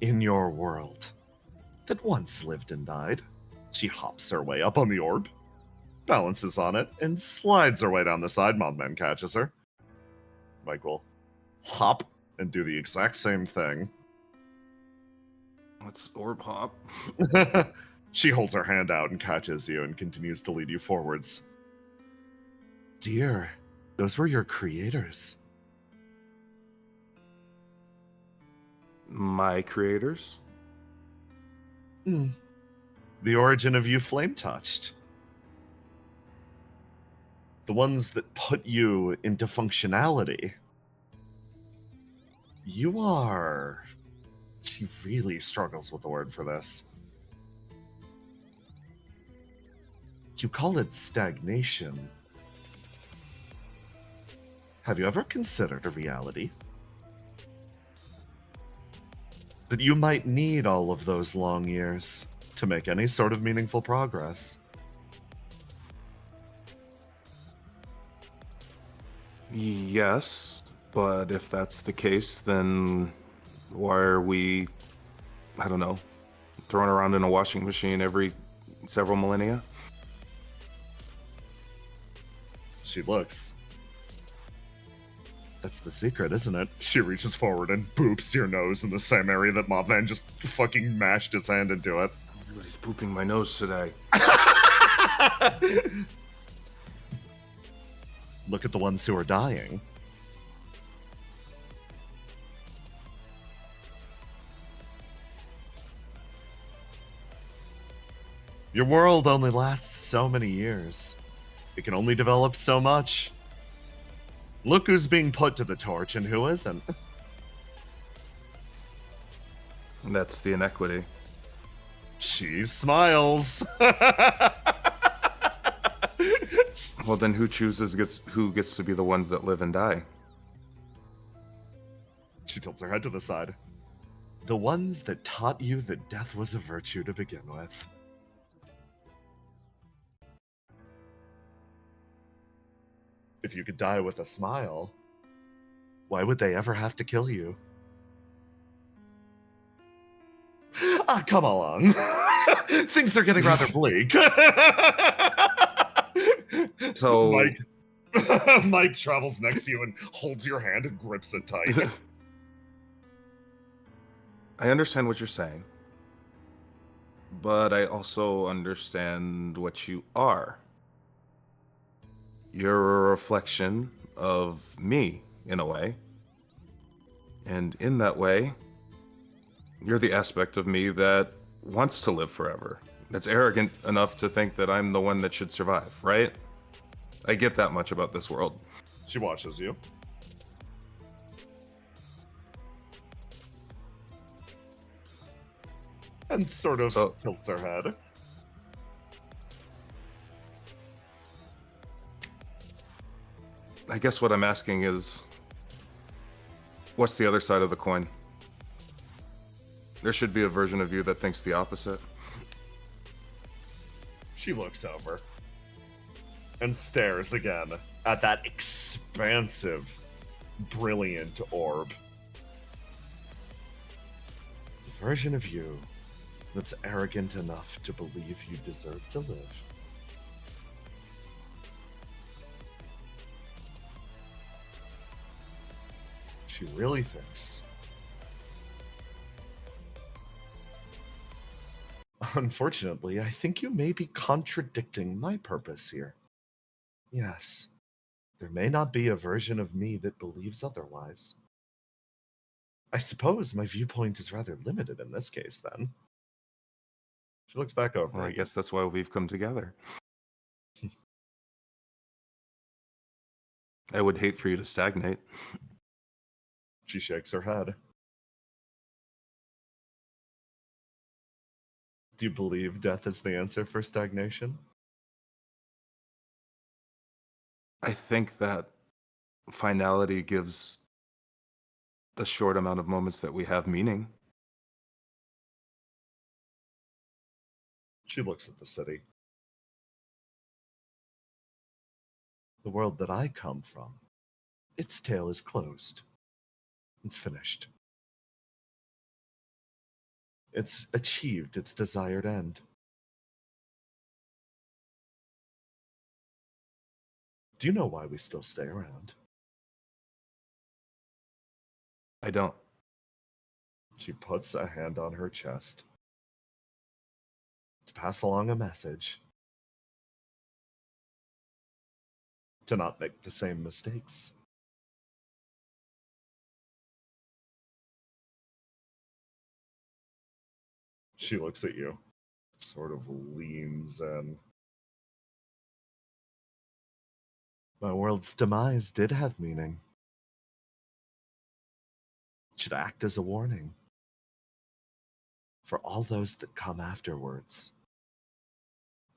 in your world that once lived and died. She hops her way up on the orb, balances on it, and slides her way down the side. Mothman catches her. Mike will hop and do the exact same thing. Let's orb hop. She holds her hand out and catches you and continues to lead you forwards. Dear, those were your creators. My creators? The origin of you flame-touched. The ones that put you into functionality. You are... She really struggles with the word for this. You call it stagnation. Have you ever considered a reality that you might need all of those long years to make any sort of meaningful progress? Yes, but if that's the case, then why are we, I don't know, thrown around in a washing machine every several millennia? She looks. That's the secret, isn't it? She reaches forward and boops your nose in the same area that Mothman just fucking mashed his hand into it. Everybody's pooping my nose today. Look at the ones who are dying. Your world only lasts so many years. It can only develop so much. Look who's being put to the torch and who isn't. That's the inequity. She smiles. Well, then who gets to be the ones that live and die? She tilts her head to the side. The ones that taught you that death was a virtue to begin with. If you could die with a smile, why would they ever have to kill you? Ah, come along. Things are getting rather bleak. So Mike travels next to you and holds your hand and grips it tight. I understand what you're saying, but I also understand what you are. You're a reflection of me, in a way. And in that way, you're the aspect of me that wants to live forever. That's arrogant enough to think that I'm the one that should survive, right? I get that much about this world. She watches you. And sort of tilts her head. I guess what I'm asking is, what's the other side of the coin? There should be a version of you that thinks the opposite. She looks over and stares again at that expansive, brilliant orb. The version of you that's arrogant enough to believe you deserve to live. She really thinks. Unfortunately, I think you may be contradicting my purpose here. Yes, there may not be a version of me that believes otherwise. I suppose my viewpoint is rather limited in this case, then. She looks back over. Well, I guess that's why we've come together. I would hate for you to stagnate. She shakes her head. Do you believe death is the answer for stagnation? I think that finality gives the short amount of moments that we have meaning. She looks at the city. The world that I come from, its tale is closed. It's finished. It's achieved its desired end. Do you know why we still stay around? I don't. She puts a hand on her chest to pass along a message. To not make the same mistakes. She looks at you, sort of leans in. My world's demise did have meaning. It should act as a warning for all those that come afterwards,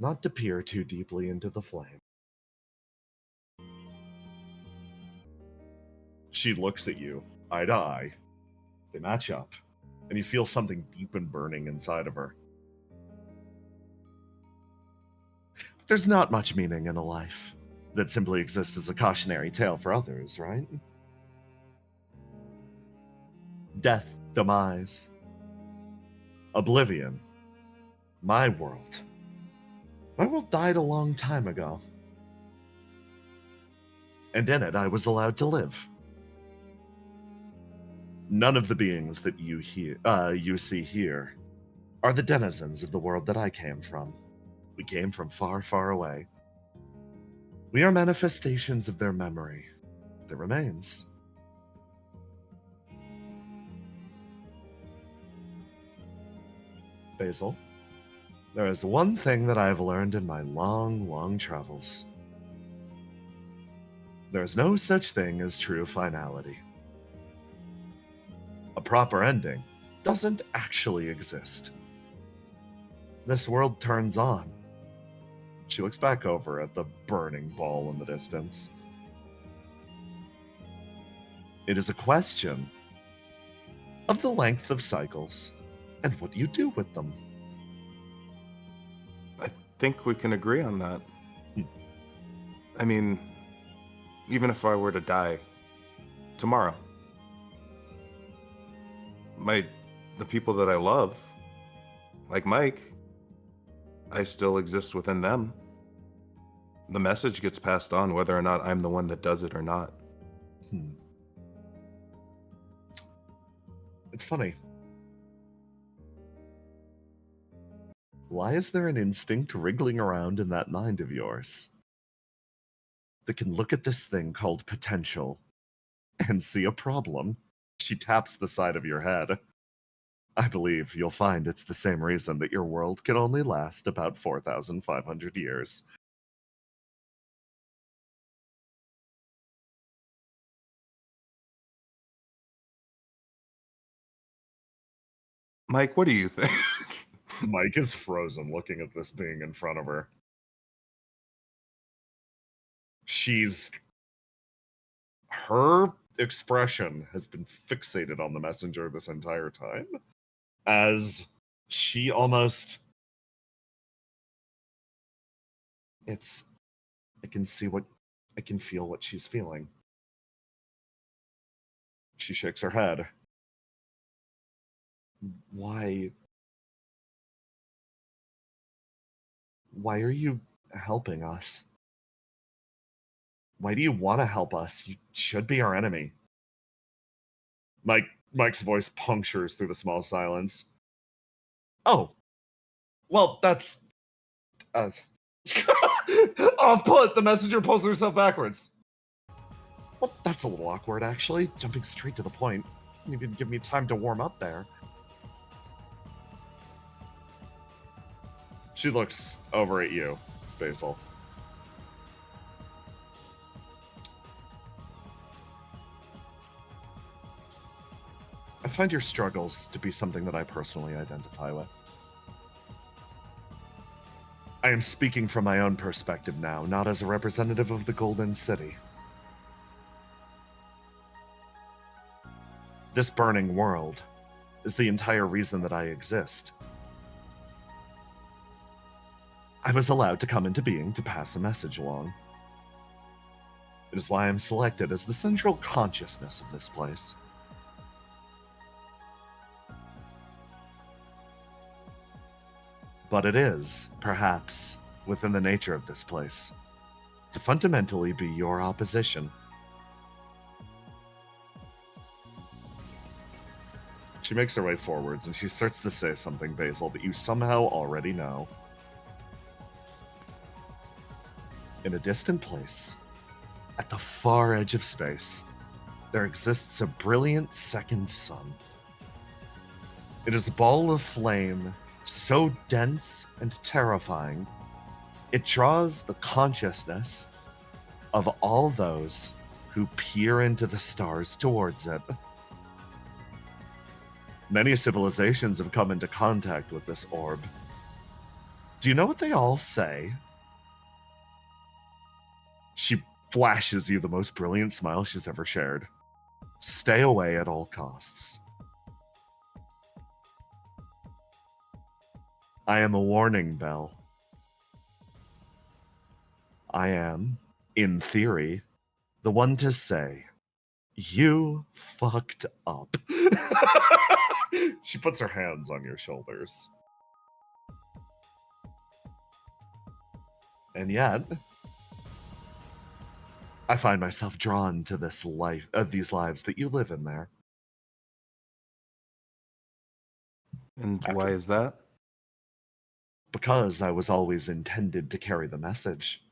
not to peer too deeply into the flame. She looks at you, eye to eye. They match up, and you feel something deep and burning inside of her. But there's not much meaning in a life that simply exists as a cautionary tale for others, right? Death, demise, oblivion. My world. My world died a long time ago. And in it, I was allowed to live. None of the beings that you see here are the denizens of the world that I came from. We came from far, far away. We are manifestations of their memory, their remains. Basil, there is one thing that I have learned in my long, long travels. There is no such thing as true finality. A proper ending doesn't actually exist. This world turns on. She looks back over at the burning ball in the distance. It is a question of the length of cycles and what you do with them. I think we can agree on that. I mean, even if I were to die tomorrow, the people that I love, like Mike, I still exist within them. The message gets passed on whether or not I'm the one that does it or not. It's funny. Why is there an instinct wriggling around in that mind of yours that can look at this thing called potential and see a problem? She taps the side of your head. I believe you'll find it's the same reason that your world can only last about 4,500 years. Mike, what do you think? Mike is frozen looking at this being in front of her. Her expression has been fixated on the messenger this entire time, as she almost... I can feel what she's feeling. She shakes her head. Why are you helping us? Why do you want to help us? You should be our enemy. Mike's voice punctures through the small silence. Oh, well, that's... Off put, the messenger pulls herself backwards. Well, that's a little awkward, actually. Jumping straight to the point. You didn't even give me time to warm up there. She looks over at you, Basil. I find your struggles to be something that I personally identify with. I am speaking from my own perspective now, not as a representative of the Golden City. This burning world is the entire reason that I exist. I was allowed to come into being to pass a message along. It is why I'm selected as the central consciousness of this place. But it is, perhaps, within the nature of this place, to fundamentally be your opposition. She makes her way forwards and she starts to say something, Basil, that you somehow already know. In a distant place, at the far edge of space, there exists a brilliant second sun. It is a ball of flame so dense and terrifying, it draws the consciousness of all those who peer into the stars towards it. Many civilizations have come into contact with this orb. Do you know what they all say? She flashes you the most brilliant smile she's ever shared. Stay away at all costs. I am a warning bell. I am, in theory, the one to say, you fucked up. She puts her hands on your shoulders. And yet, I find myself drawn to this life, these lives that you live in there. And why is that? Because I was always intended to carry the message.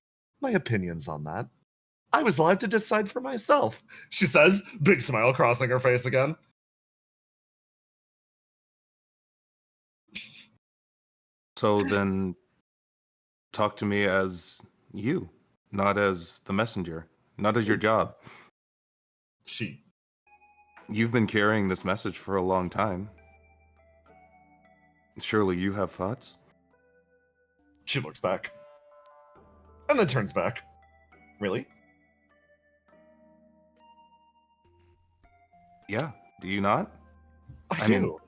My opinions on that. I was allowed to decide for myself, she says, big smile crossing her face again. So then, talk to me as you, not as the messenger, not as your job. You've been carrying this message for a long time. Surely you have thoughts? She looks back. And then turns back. Really? Yeah. Do you not? I do.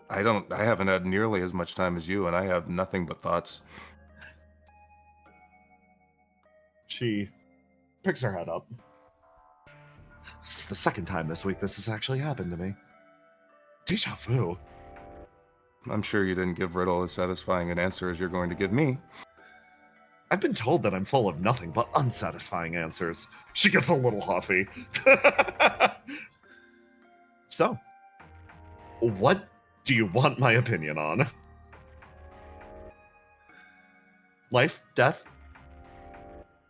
I haven't had nearly as much time as you, and I have nothing but thoughts. She picks her head up. This is the second time this week this has actually happened to me. Deja vu. I'm sure you didn't give Riddle as satisfying an answer as you're going to give me. I've been told that I'm full of nothing but unsatisfying answers. She gets a little huffy. So, what do you want my opinion on? Life, death,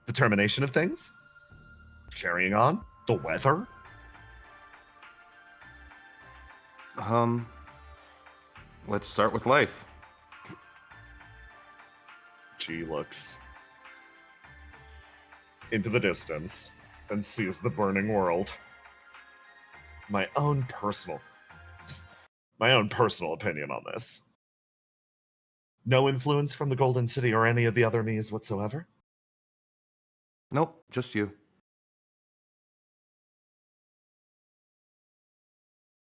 the termination of things, carrying on, the weather? Let's start with life. She looks into the distance and sees the burning world. My own personal opinion on this. No influence from the Golden City or any of the other Mies whatsoever? Nope, just you.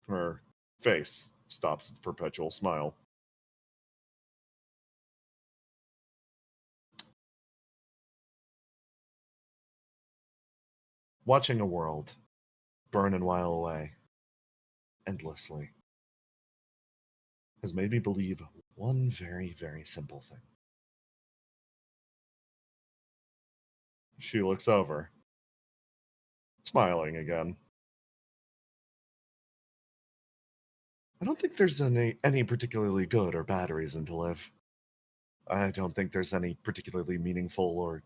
Her face stops its perpetual smile. Watching a world burn and while away endlessly has made me believe one very, very simple thing. She looks over, smiling again. I don't think there's any particularly good or bad reason to live. I don't think there's any particularly meaningful or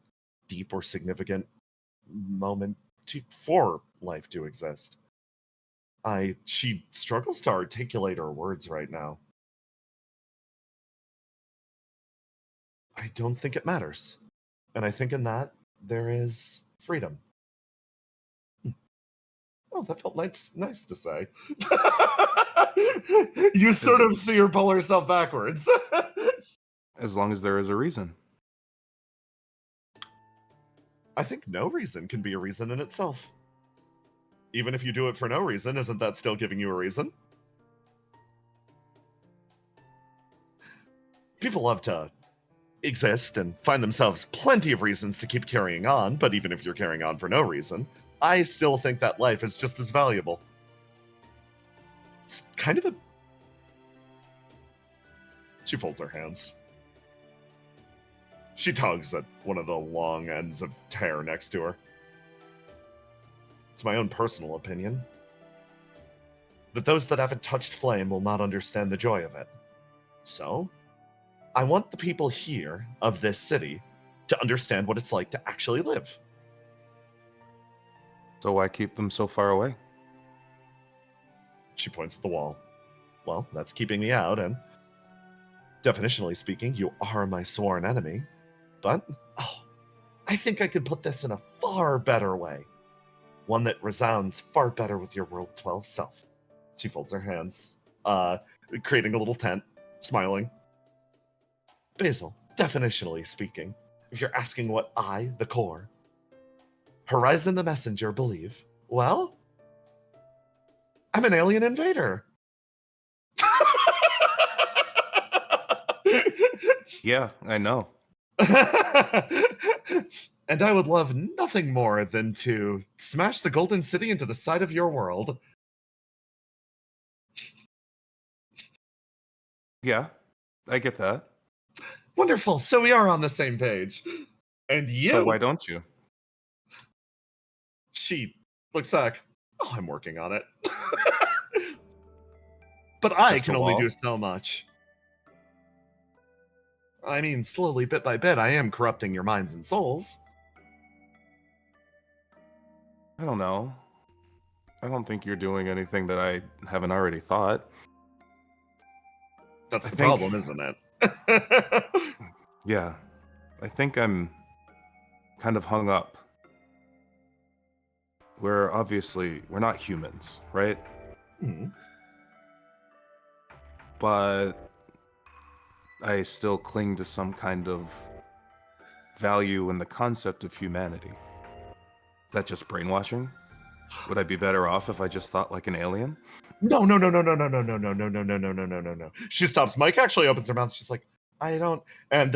deep or significant moment for life to exist. She struggles to articulate her words right now. I don't think it matters. And I think in that, there is freedom. Oh, that felt nice to say. You sort of see her pull herself backwards. As long as there is a reason. I think no reason can be a reason in itself. Even if you do it for no reason, isn't that still giving you a reason? People love to exist and find themselves plenty of reasons to keep carrying on, but even if you're carrying on for no reason, I still think that life is just as valuable. It's kind of a... She folds her hands. She tugs at one of the long ends of hair next to her. It's my own personal opinion that those that haven't touched flame will not understand the joy of it. So, I want the people here of this city to understand what it's like to actually live. So why keep them so far away? She points at the wall. Well, that's keeping me out, and definitionally speaking, you are my sworn enemy. But, I think I could put this in a far better way. One that resounds far better with your World 12 self. She folds her hands, creating a little tent, smiling. Basil, definitionally speaking, if you're asking what I, the core, Horizon the Messenger, believe, well, I'm an alien invader. Yeah, I know. And I would love nothing more than to smash the Golden City into the side of your world. Yeah, I get that. Wonderful, so we are on the same page. And So you... why don't you? She looks back. Oh, I'm working on it. But I Just can a only wall? do so much. I mean, slowly, bit by bit, I am corrupting your minds and souls. I don't know. I don't think you're doing anything that I haven't already thought. That's I the think- problem, isn't it? Yeah, I think I'm kind of hung up. We're not humans, right? Hmm. But I still cling to some kind of value in the concept of humanity. Is that just brainwashing? Would I be better off if I just thought like an alien? No, no, no, no, no, no, no, no, no, no, no, no, no, no, no, no, no. She stops. Mike actually opens her mouth. She's like, I don't. And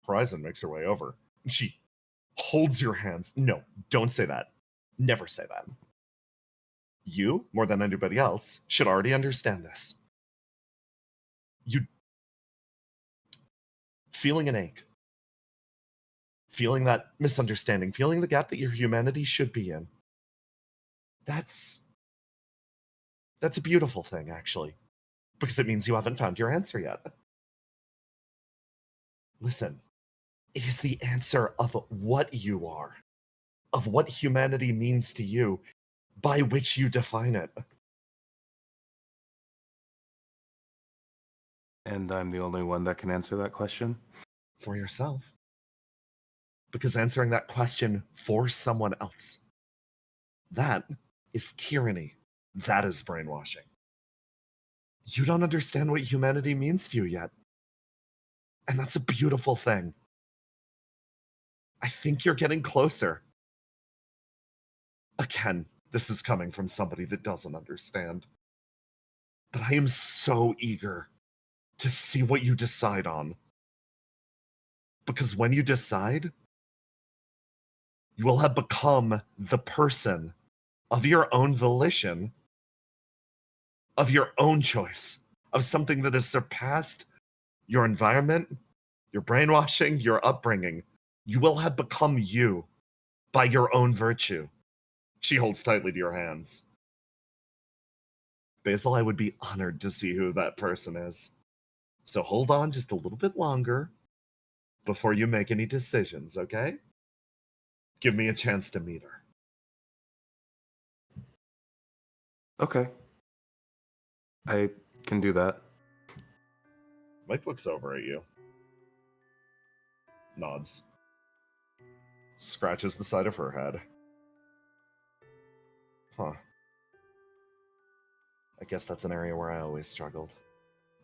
Horizon makes her way over. She holds your hands. No, don't say that. Never say that. You, more than anybody else, should already understand this. You feeling an ache, feeling that misunderstanding, feeling the gap that your humanity should be in. That's a beautiful thing, actually, because it means you haven't found your answer yet. Listen, it is the answer of what you are, of what humanity means to you, by which you define it. And I'm the only one that can answer that question? For yourself. Because answering that question for someone else, that is tyranny. That is brainwashing. You don't understand what humanity means to you yet. And that's a beautiful thing. I think you're getting closer. Again, this is coming from somebody that doesn't understand. But I am so eager to see what you decide on. Because when you decide, you will have become the person of your own volition, of your own choice, of something that has surpassed your environment, your brainwashing, your upbringing. You will have become you by your own virtue. She holds tightly to your hands. Basil, I would be honored to see who that person is. So hold on just a little bit longer before you make any decisions, okay? Give me a chance to meet her. Okay. I can do that. Mike looks over at you. Nods. Scratches the side of her head. Huh. I guess that's an area where I always struggled.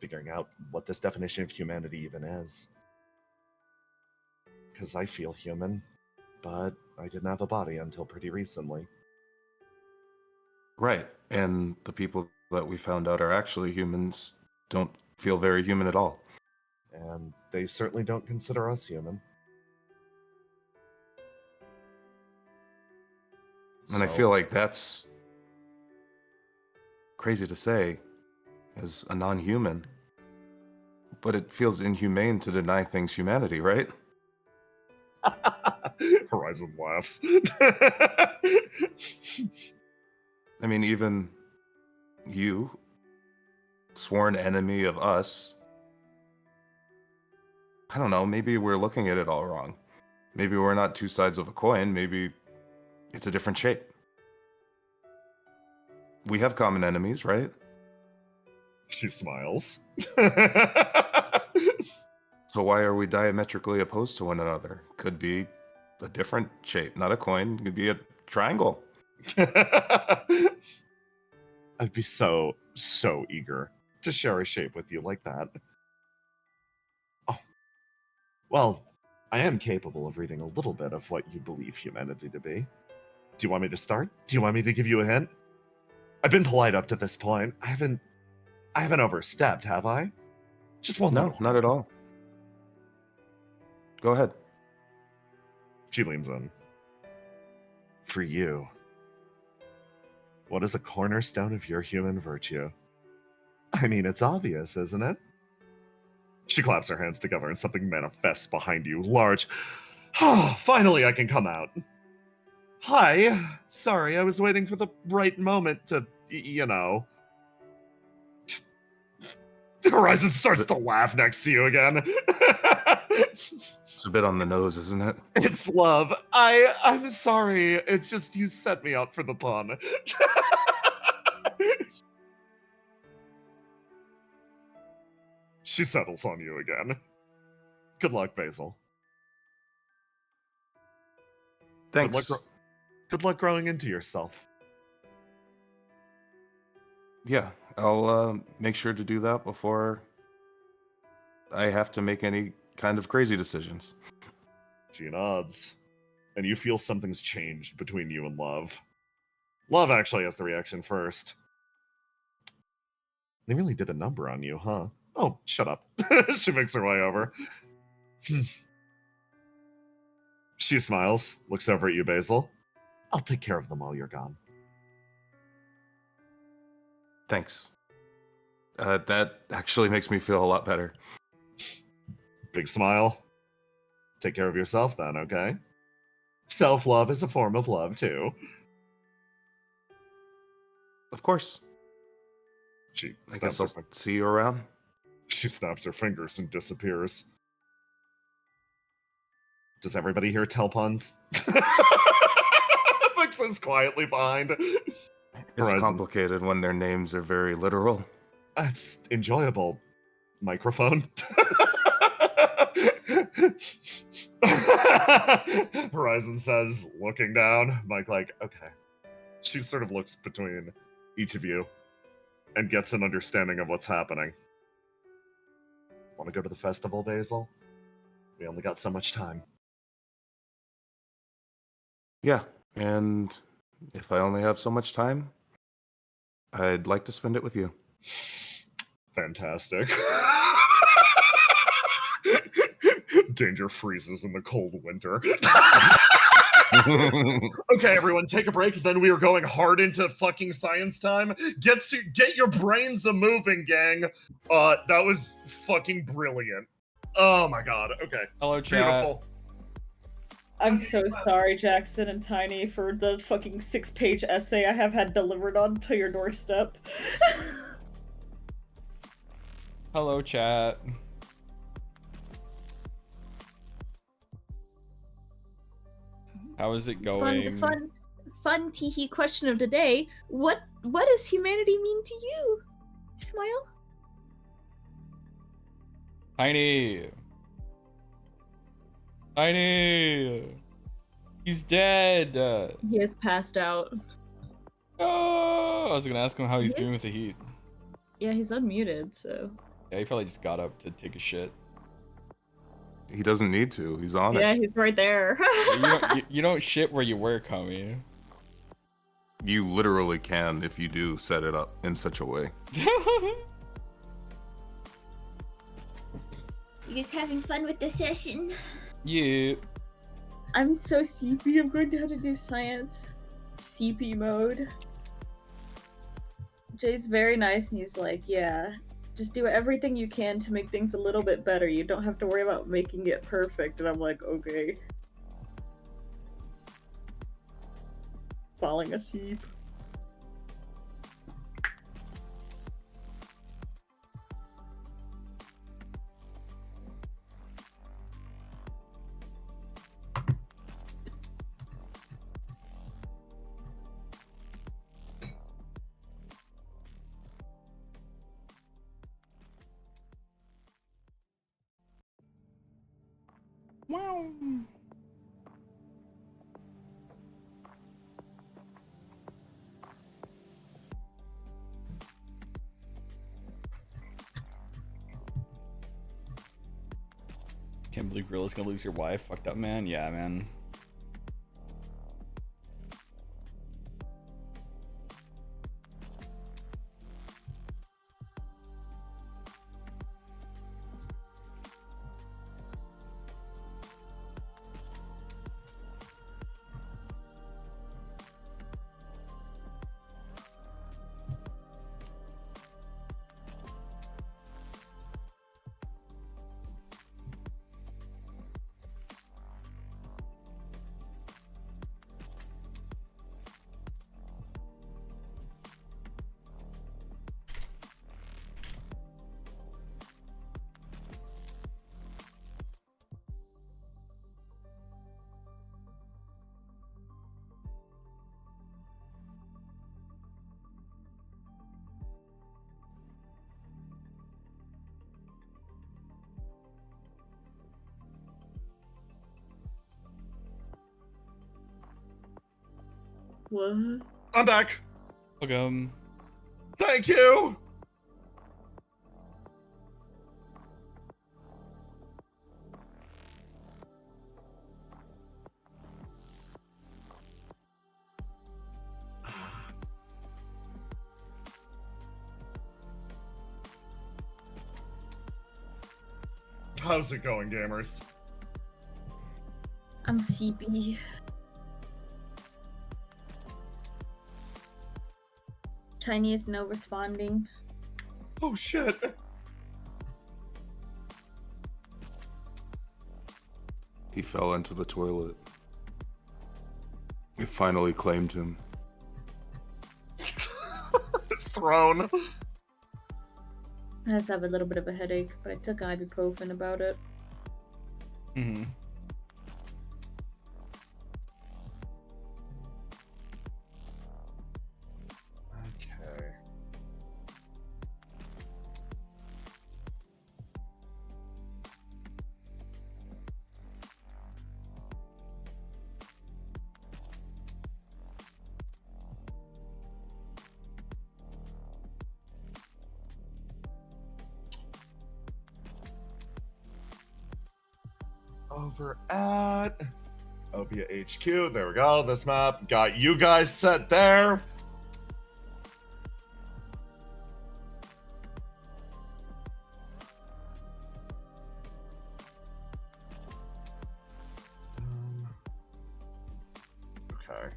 Figuring out what this definition of humanity even is. Because I feel human, but I didn't have a body until pretty recently. Right. And the people that we found out are actually humans don't feel very human at all. And they certainly don't consider us human. And I So- feel like that's crazy to say as a non-human, but it feels inhumane to deny things humanity, right? Horizon laughs. I mean, even you, sworn enemy of us, I don't know, maybe we're looking at it all wrong. Maybe we're not two sides of a coin, maybe it's a different shape. We have common enemies, right? She smiles. So why are we diametrically opposed to one another? Could be a different shape, not a coin, could be a triangle. I'd be so eager to share a shape with you like that. Oh, well, I am capable of reading a little bit of what you believe humanity to be. Do you want me to start? Do you want me to give you a hint? I've been polite up to this point. I haven't overstepped, have I? Just one No, little not at all. Go ahead. She leans in. For you, what is a cornerstone of your human virtue? I mean, it's obvious, isn't it? She claps her hands together and something manifests behind you, large. Oh, finally I can come out. Hi. Sorry, I was waiting for the right moment to, you know. Horizon starts to laugh next to you again. It's a bit on the nose, isn't it? It's love. I'm sorry. It's just you set me up for the pun. She settles on you again. Good luck, Basil. Thanks. Good luck growing into yourself. Yeah, I'll make sure to do that before I have to make any kind of crazy decisions. She nods. And you feel something's changed between you and Love. Love actually has the reaction first. They really did a number on you, huh? Oh, shut up. She makes her way over. She smiles, looks over at you, Basil. I'll take care of them while you're gone. Thanks. That actually makes me feel a lot better. Big smile. Take care of yourself then, okay? Self-love is a form of love, too. Of course. She I snaps guess her I'll see you around. She snaps her fingers and disappears. Does everybody hear tell puns? Vix is quietly behind. It's Horizon. complicated when their names are very literal. That's enjoyable. Microphone. Horizon says, looking down. Mike, like, okay. She sort of looks between each of you and gets an understanding of what's happening. Want to go to the festival, Basil? We only got so much time. Yeah, and if I only have so much time, I'd like to spend it with you. Fantastic. Danger freezes in the cold winter. Okay, everyone, take a break. Then we are going hard into fucking science time. Get your brains a moving, gang. That was fucking brilliant. Oh my god. Okay. Hello, chat. Beautiful. I'm so sorry, Jackson and Tiny, for the fucking 6-page essay I have had delivered onto your doorstep. Hello, chat. How is it going? Fun teehee question of the day. What does humanity mean to you? Smile. Tiny. He's dead. He has passed out. Oh, I was gonna ask him how he's doing with the heat. Yeah, he's unmuted, so. Yeah, he probably just got up to take a shit. He doesn't need to. He's on it. Yeah, he's right there. You don't shit where you work, homie. You literally can if you do set it up in such a way. You guys having fun with the session? Yeah. I'm so CP. I'm going to have to do science CP mode. Jay's very nice, and he's like, yeah, just do everything you can to make things a little bit better. You don't have to worry about making it perfect. And I'm like, okay. Falling asleep. Wow. Can't believe Gorilla's gonna lose your wife. Fucked up, man. Yeah, man. What? I'm back. Welcome. Thank you. How's it going, gamers? I'm CP. Tiny is no responding. Oh shit. He fell into the toilet. It finally claimed him. His throne. I just have a little bit of a headache, but I took ibuprofen about it. Mm-hmm. Okay. Over at Obia HQ. There we go. This map got you guys set there. Okay.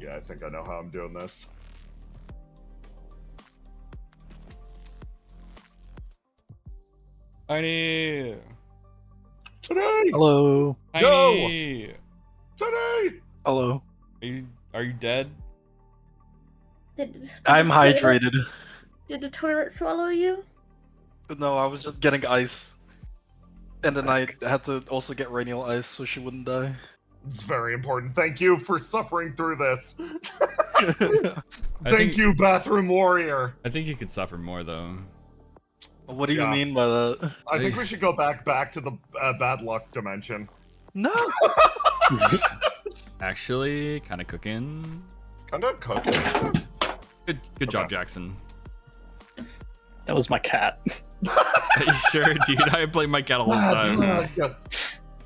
Yeah, I think I know how I'm doing this. Tiny. Today! Hello. Tiny. Today! Hello. Are you dead? I'm hydrated. Did the toilet swallow you? No, I was just getting ice. And then I had to also get Rainiel ice so she wouldn't die. It's very important. Thank you for suffering through this. I Thank think- you, bathroom warrior. I think you could suffer more though. What do you Yeah. mean by that? I think we should go back to the bad luck dimension. No! Actually, kind of cooking. Kinda cooking. Good job, Jackson. That was my cat. Sure, dude. I play my cat all the time.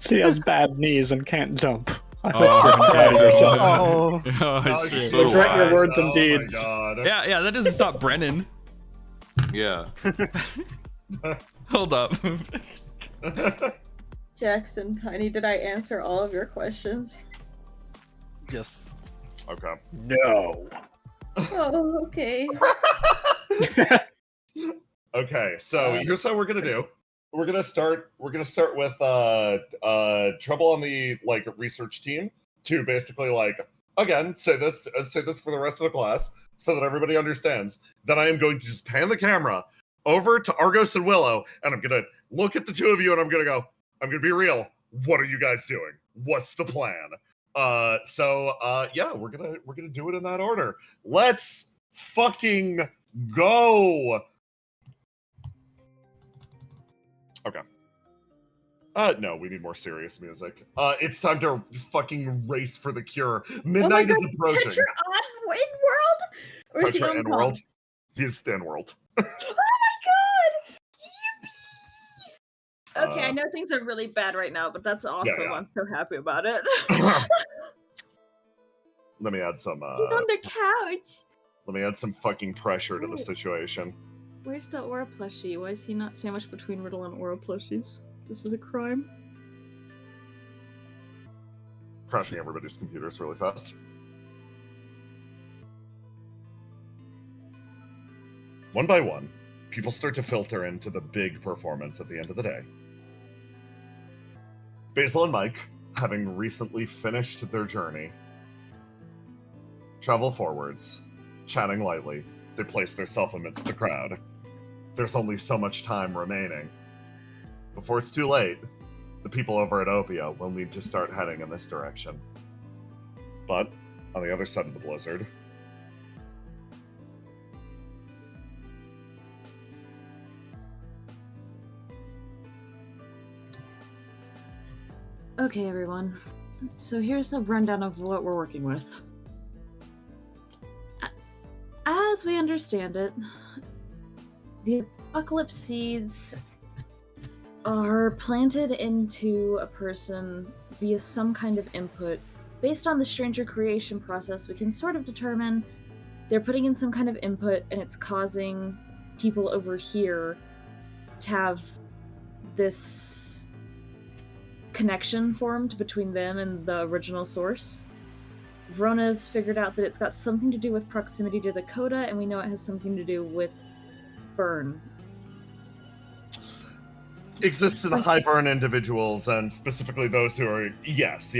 She has bad knees and can't jump. I hope Oh, you're proud of okay. yourself. Oh, Oh, shit. so Regret your words oh and deeds. My God. Yeah, that doesn't stop Brennan. Yeah. Hold up. Jackson, Tiny, did I answer all of your questions? Yes. Okay. No. Oh, okay. Okay, so here's how we're gonna do. We're gonna start with Trouble on the research team to basically again say this for the rest of the class so that everybody understands. Then I am going to just pan the camera over to Argos and Willow, and I'm gonna look at the two of you and I'm gonna be real. What are you guys doing? What's the plan? Yeah, we're gonna do it in that order. Let's fucking go. Okay. No, we need more serious music. It's time to fucking race for the cure. Midnight is approaching. Catcher on in-world? Or is he Catcher on in-world? comms? He's in-world. Oh my god! Yippee! Okay, I know things are really bad right now, but that's awesome. yeah. I'm so happy about it. Let me add some He's on the couch. let me add some fucking pressure to the situation. Where's the Aura plushie? Why is he not sandwiched between Riddle and Aura plushies? This is a crime. Crashing everybody's computers really fast. One by one, people start to filter into the big performance at the end of the day. Basil and Mike, having recently finished their journey, travel forwards, chatting lightly. They place themselves amidst the crowd. There's only so much time remaining. Before it's too late, the people over at Opia will need to start heading in this direction. But, on the other side of the blizzard, Okay, everyone. So here's a rundown of what we're working with. As we understand it, the apocalypse seeds are planted into a person via some kind of input. Based on the stranger creation process, we can sort of determine they're putting in some kind of input and it's causing people over here to have this connection formed between them and the original source. Vrona's figured out that it's got something to do with proximity to the coda, and we know it has something to do with burn. exists in high burn individuals, and specifically those who are yes.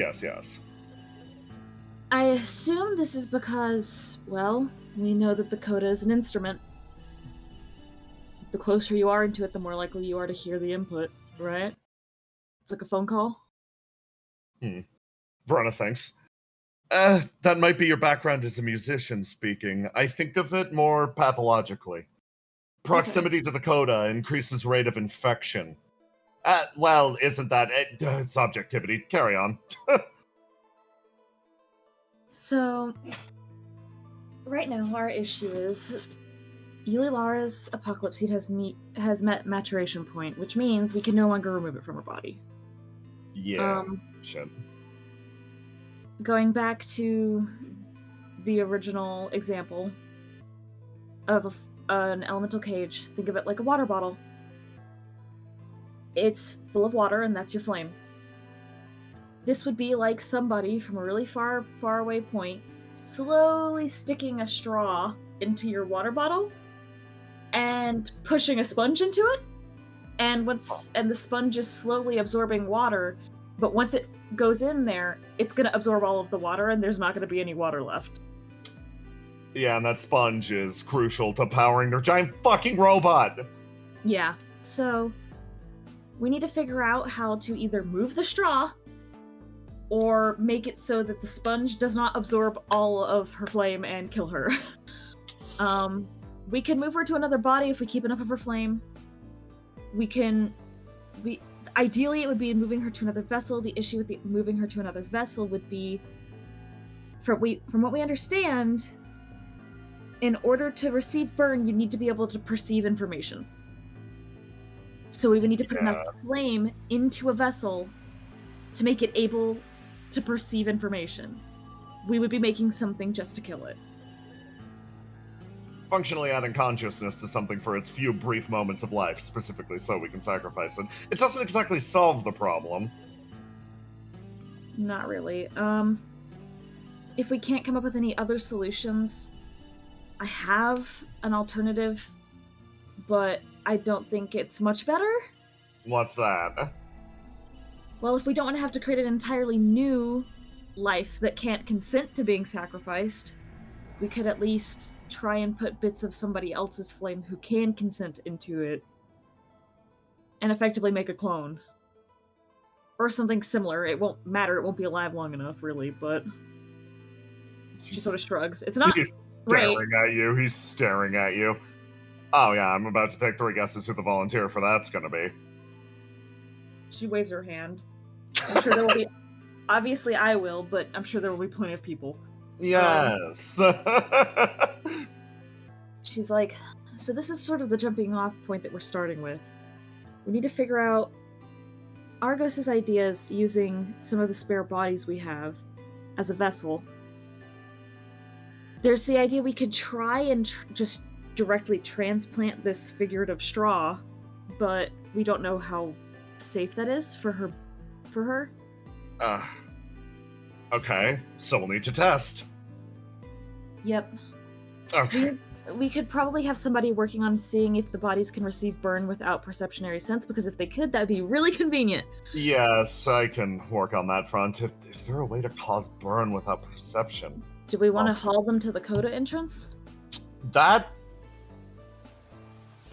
I assume this is because, well, we know that the coda is an instrument. The closer you are into it, the more likely you are to hear the input, right? It's like a phone call. Verona thinks. That might be your background as a musician speaking. I think of it more pathologically. Proximity to the coda increases rate of infection. Well, isn't that... it's objectivity. Carry on. So, right now, our issue is Yuli Lara's apocalypse seed has met maturation point, which means we can no longer remove it from her body. Yeah. Shit. Going back to the original example of an elemental cage, think of it like a water bottle. It's full of water, and that's your flame. This would be like somebody from a really far away point slowly sticking a straw into your water bottle and pushing a sponge into it, and the sponge is slowly absorbing water, but once it goes in there, it's going to absorb all of the water, and there's not going to be any water left. Yeah, and that sponge is crucial to powering their giant fucking robot. Yeah, so we need to figure out how to either move the straw or make it so that the sponge does not absorb all of her flame and kill her. We can move her to another body if we keep enough of her flame. Ideally, it would be moving her to another vessel. The issue with moving her to another vessel would be, from what we understand, in order to receive burn, you need to be able to perceive information. So we would need to put Yeah. enough flame into a vessel to make it able to perceive information. We would be making something just to kill it. Functionally adding consciousness to something for its few brief moments of life, specifically so we can sacrifice it. It doesn't exactly solve the problem. Not really. If we can't come up with any other solutions, I have an alternative, but I don't think it's much better. What's that? Well, if we don't want to have to create an entirely new life that can't consent to being sacrificed, we could at least try and put bits of somebody else's flame who can consent into it and effectively make a clone. Or something similar. It won't matter, it won't be alive long enough, really, but she sort of shrugs. It's not He's right. staring at you. He's staring at you. Oh yeah, I'm about to take 3 guesses who the volunteer for that's gonna be. She waves her hand. I'm sure there will be... Obviously I will, but I'm sure there will be plenty of people. Yes. She's like, so this is sort of the jumping off point that we're starting with. We need to figure out Argos's ideas using some of the spare bodies we have as a vessel. There's the idea we could try and just directly transplant this figurative straw, but we don't know how safe that is for her. Okay, so we'll need to test. Yep. Okay. We could probably have somebody working on seeing if the bodies can receive burn without perceptionary sense, because if they could, that would be really convenient. Yes, I can work on that front. Is there a way to cause burn without perception? Do we want to haul them to the Coda entrance? That's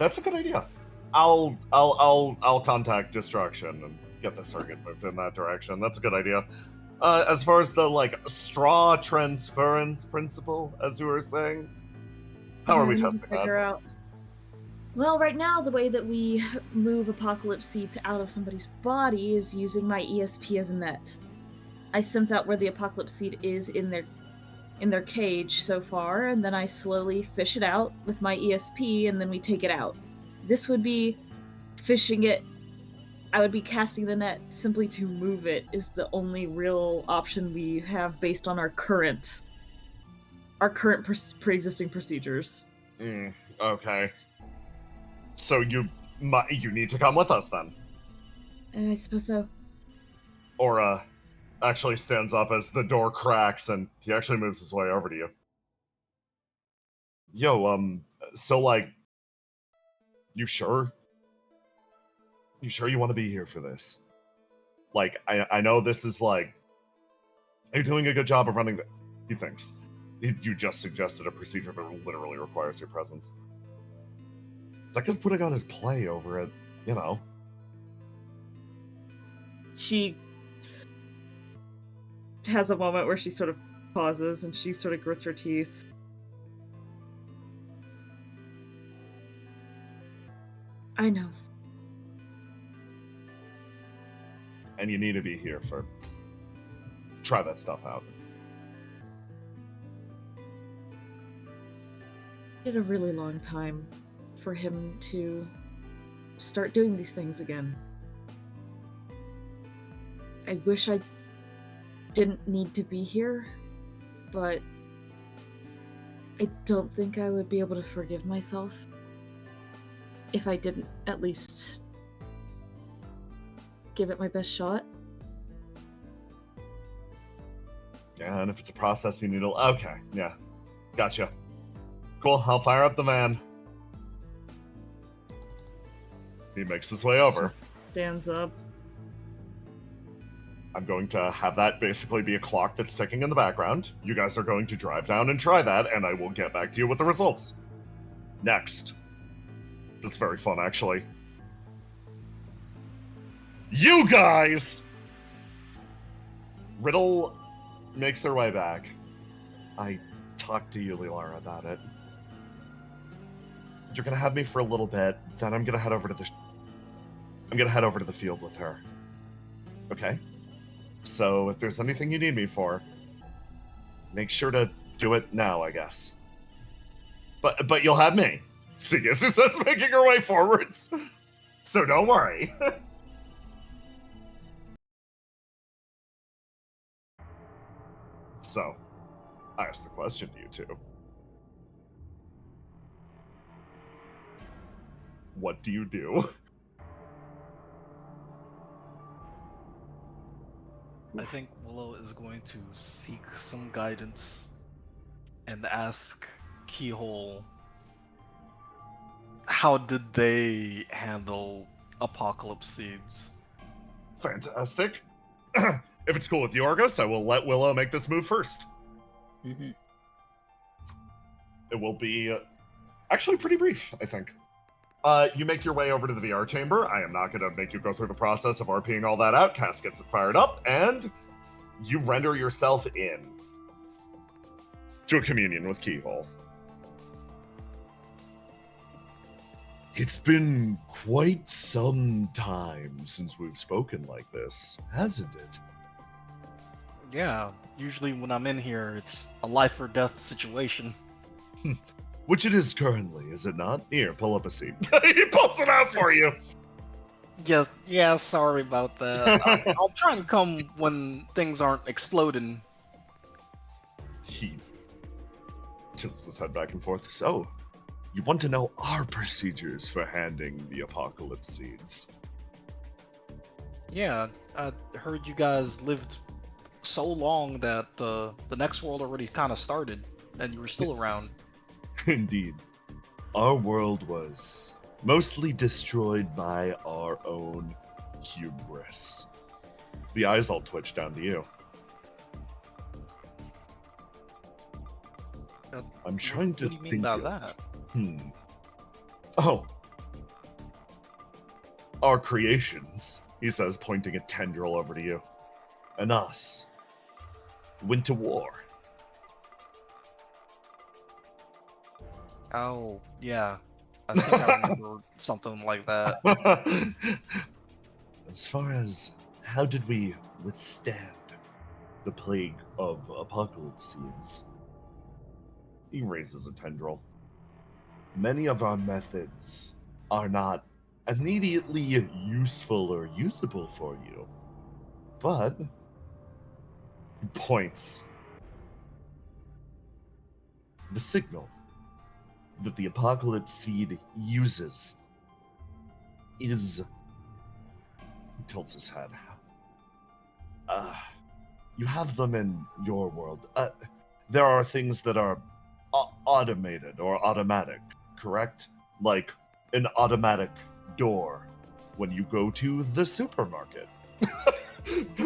a good idea. I'll contact Destruction and get the circuit moved in that direction. That's a good idea. As far as the straw transference principle, as you were saying, how are we testing that? Well, right now the way that we move Apocalypse Seeds out of somebody's body is using my ESP as a net. I sense out where the Apocalypse Seed is in their cage so far, and then I slowly fish it out with my ESP, and then we take it out. This would be fishing it. I would be casting the net simply to move it is the only real option we have based on our current pre-existing procedures. Okay. So you need to come with us then. I suppose so. Aura actually stands up as the door cracks and he actually moves his way over to you. Yo, so you sure? You sure you want to be here for this? I know this is are you doing a good job of running the... He thinks. You just suggested a procedure that literally requires your presence. Zeka's putting on his play over it, you know. She has a moment where she sort of pauses and she sort of grits her teeth. I know. And you need to be here for... Try that stuff out. It a really long time for him to start doing these things again. I wish I didn't need to be here, but I don't think I would be able to forgive myself if I didn't at least give it my best shot. Yeah, and if it's a process you need to... Okay, yeah. Gotcha. Cool, I'll fire up the van. He makes his way over. Stands up. I'm going to have that basically be a clock that's ticking in the background. You guys are going to drive down and try that, and I will get back to you with the results. Next. That's very fun, actually. You guys! Riddle makes her way back. I talked to you, Lilara, about it. You're gonna have me for a little bit, then I'm gonna head over to the field with her. Okay? So if there's anything you need me for, make sure to do it now, I guess. But you'll have me. See, as she says, making her way forwards. So don't worry. So, I asked the question to you two. What do you do? I think Willow is going to seek some guidance and ask Keyhole, how did they handle apocalypse seeds? Fantastic. If it's cool with you, Argos, I will let Willow make this move first. Mhm. It will be actually pretty brief, I think. You make your way over to the VR chamber. I am not going to make you go through the process of RPing all that out. Cass gets it fired up, and you render yourself in to a communion with Keyhole. It's been quite some time since we've spoken like this, hasn't it? Yeah, usually when I'm in here, it's a life or death situation. Which it is currently, is it not? Here, pull up a seat. He pulls it out for you. Yes, yeah, sorry about that. I'll try and come when things aren't exploding. He tilts his head back and forth. So, you want to know our procedures for handing the apocalypse seeds? Yeah, I heard you guys lived so long that the next world already kind of started, and you were still around. Indeed. Our world was mostly destroyed by our own hubris. The eyes all twitch down to you. I'm trying to What do you mean think by of- that? Oh. Our creations, he says, pointing a tendril over to you. And us. Went to war. Oh, yeah. I think I remember something like that. As far as how did we withstand the plague of apocalypse seeds, he raises a tendril. Many of our methods are not immediately useful or usable for you, but he points. The signal that the apocalypse seed uses is. He tilts his head. You have them in your world. There are things that are automated or automatic, correct? Like an automatic door when you go to the supermarket.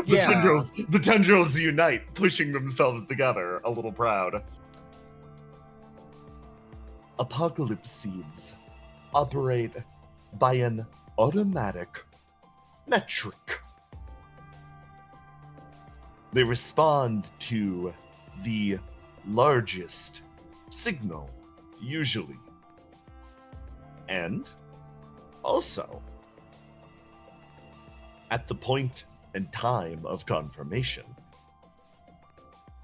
Yeah. The tendrils unite, pushing themselves together, a little proud. Apocalypse seeds operate by an automatic metric. They respond to the largest signal, usually. And also, at the point and time of confirmation.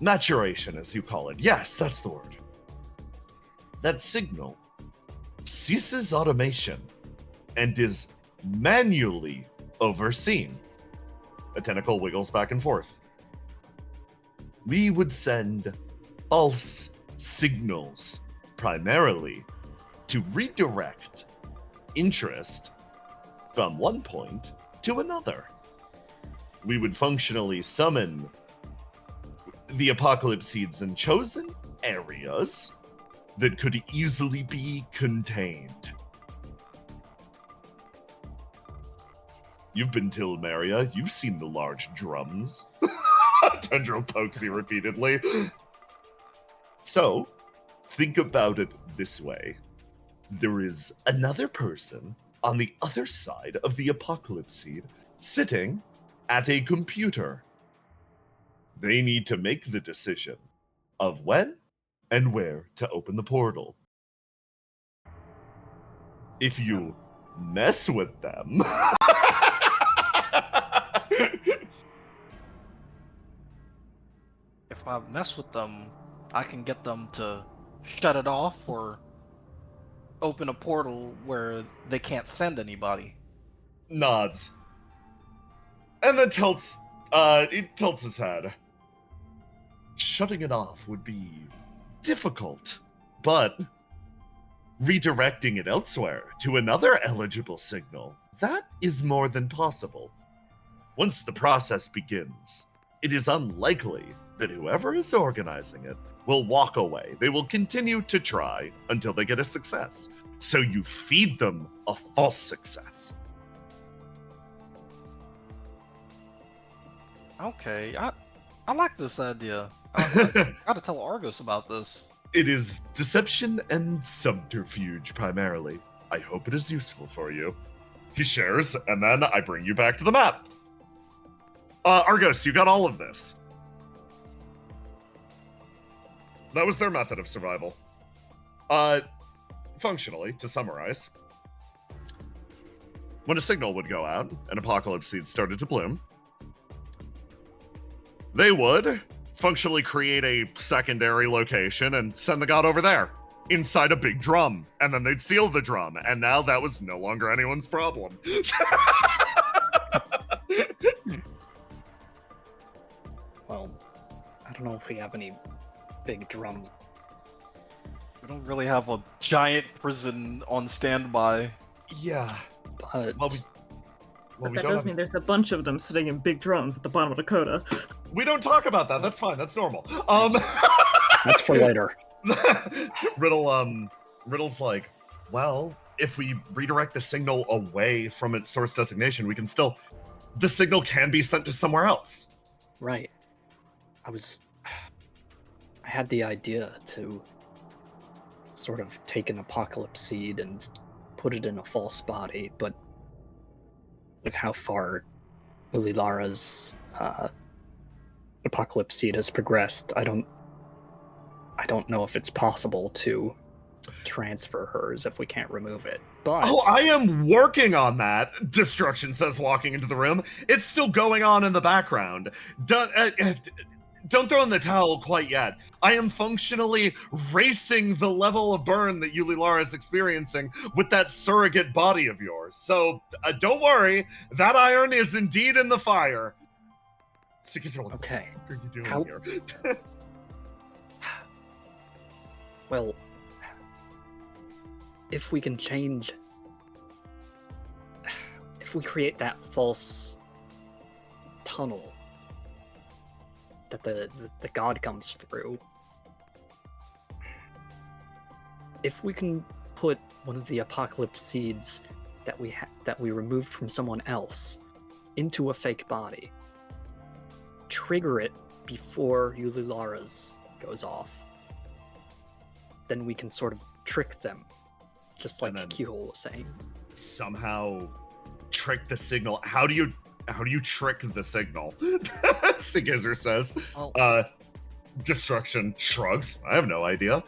Maturation, as you call it. Yes, that's the word. That signal ceases automation and is manually overseen. A tentacle wiggles back and forth. We would send false signals, primarily, to redirect interest from one point to another. We would functionally summon the apocalypse seeds in chosen areas that could easily be contained. You've been to Ilmeria. You've seen the large drums. Tendril pokes you repeatedly. So, think about it this way. There is another person on the other side of the apocalypse seed sitting at a computer. They need to make the decision of when and where to open the portal. If you mess with them... If I mess with them, I can get them to shut it off or open a portal where they can't send anybody. nods, and then he tilts his head. Shutting it off would be difficult, but redirecting it elsewhere to another eligible signal, that is more than possible. Once the process begins, it is unlikely that whoever is organizing it will walk away. They will continue to try until they get a success. So you feed them a false success. Okay, I like this idea. I gotta tell Argos about this. It is deception and subterfuge primarily. I hope it is useful for you. He shares, and then I bring you back to the map. Argos, you got all of this. That was their method of survival. Functionally, to summarize, when a signal would go out and apocalypse seeds started to bloom, they would functionally create a secondary location and send the god over there, inside a big drum, and then they'd seal the drum, and now that was no longer anyone's problem. Well, I don't know if we have any big drums. We don't really have a giant prison on standby. Yeah. But Well, But we that don't does have- mean there's a bunch of them sitting in big drums at the bottom of the coda. We don't talk about that. That's fine. That's normal. that's for later. Riddle's like, well, if we redirect the signal away from its source designation, we can still, the signal can be sent to somewhere else. Right. I had the idea to sort of take an apocalypse seed and put it in a false body, but with how far Lilara's apocalypse seed has progressed, I don't know if it's possible to transfer hers if we can't remove it. But Oh, I am working on that, Destruction says, walking into the room. It's still going on in the background. Don't throw in the towel quite yet. I am functionally racing the level of burn that Yulilara is experiencing with that surrogate body of yours. So don't worry, that iron is indeed in the fire. Stickies are like, okay. what are you doing How- here? Well, if we can change, if we create that false tunnel that the god comes through, if we can put one of the apocalypse seeds that we removed from someone else into a fake body, trigger it before Yulilara's goes off, then we can sort of trick them, just like And then- Kihol was saying. Somehow trick the signal. How do you trick the signal? Sigizer says. Well, Destruction shrugs. I have no idea.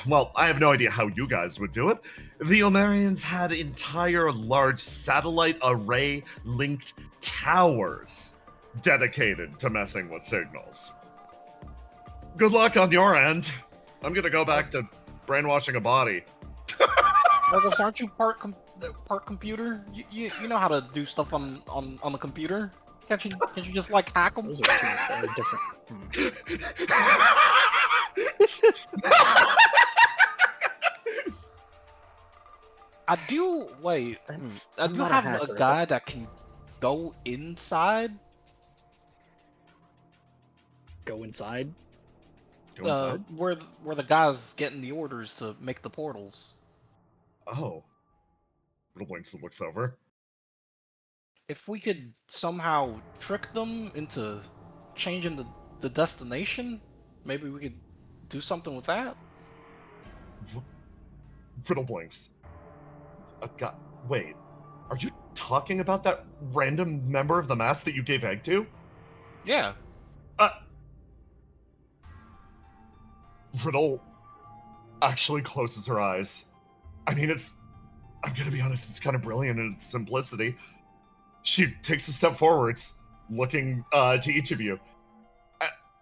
Well, I have no idea how you guys would do it. The Omarians had entire large satellite array linked towers dedicated to messing with signals. Good luck on your end. I'm gonna go back to brainwashing a body. Argos, aren't you part computer? You know how to do stuff on the computer? Can't you just like hack them? Those are two very different. I do wait. I I'm do not a have hacker. a guy that can go inside. Go inside. Go inside. Where the guy's getting the orders to make the portals. Oh. Little blinks and looks over. If we could somehow trick them into changing the destination, maybe we could do something with that. Riddle blinks. Wait, are you talking about that random member of the mass that you gave egg to? Yeah. Riddle actually closes her eyes. I mean, I'm gonna be honest, it's kind of brilliant in its simplicity. She takes a step forwards, looking to each of you.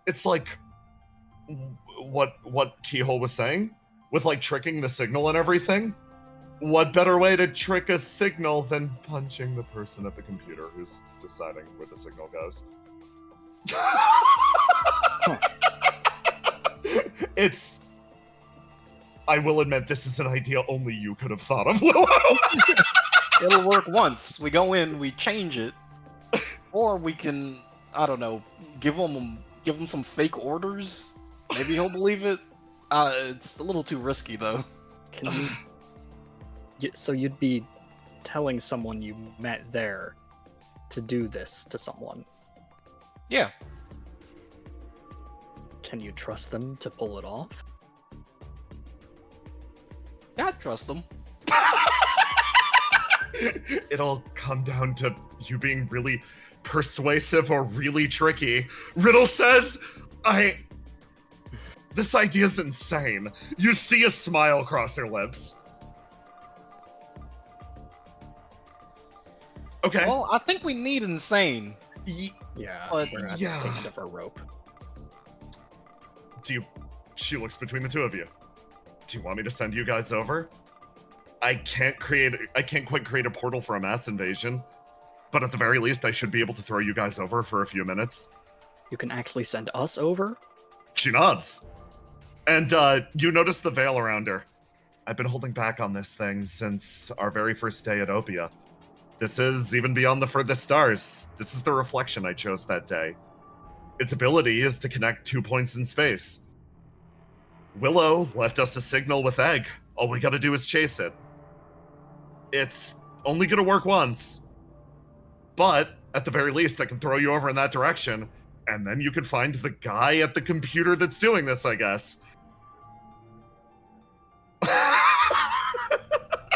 It's like what Keyhole was saying, with like tricking the signal and everything. What better way to trick a signal than punching the person at the computer who's deciding where the signal goes? It's... I will admit, this is an idea only you could have thought of, Willow. It'll work once. We go in, we change it, or we can, I don't know, give him some fake orders. Maybe he'll believe it. It's a little too risky, though. Can you... So you'd be telling someone you met there to do this to someone? Yeah. Can you trust them to pull it off? Yeah, I trust them. It'll come down to you being really persuasive or really tricky. Riddle says, This idea's insane. You see a smile cross her lips. Okay. Well, I think we need insane. Yeah, But- we're at yeah. the end of our rope. She looks between the two of you. Do you want me to send you guys over? I can't quite create a portal for a mass invasion, but at the very least I should be able to throw you guys over for a few minutes. You can actually send us over? She nods. And you notice the veil around her. I've been holding back on this thing since our very first day at Opia. This is even beyond the furthest stars. This is the reflection I chose that day. Its ability is to connect 2 points in space. Willow left us a signal with Egg. All we gotta do is chase it. It's only gonna work once. But, at the very least, I can throw you over in that direction, and then you can find the guy at the computer that's doing this, I guess.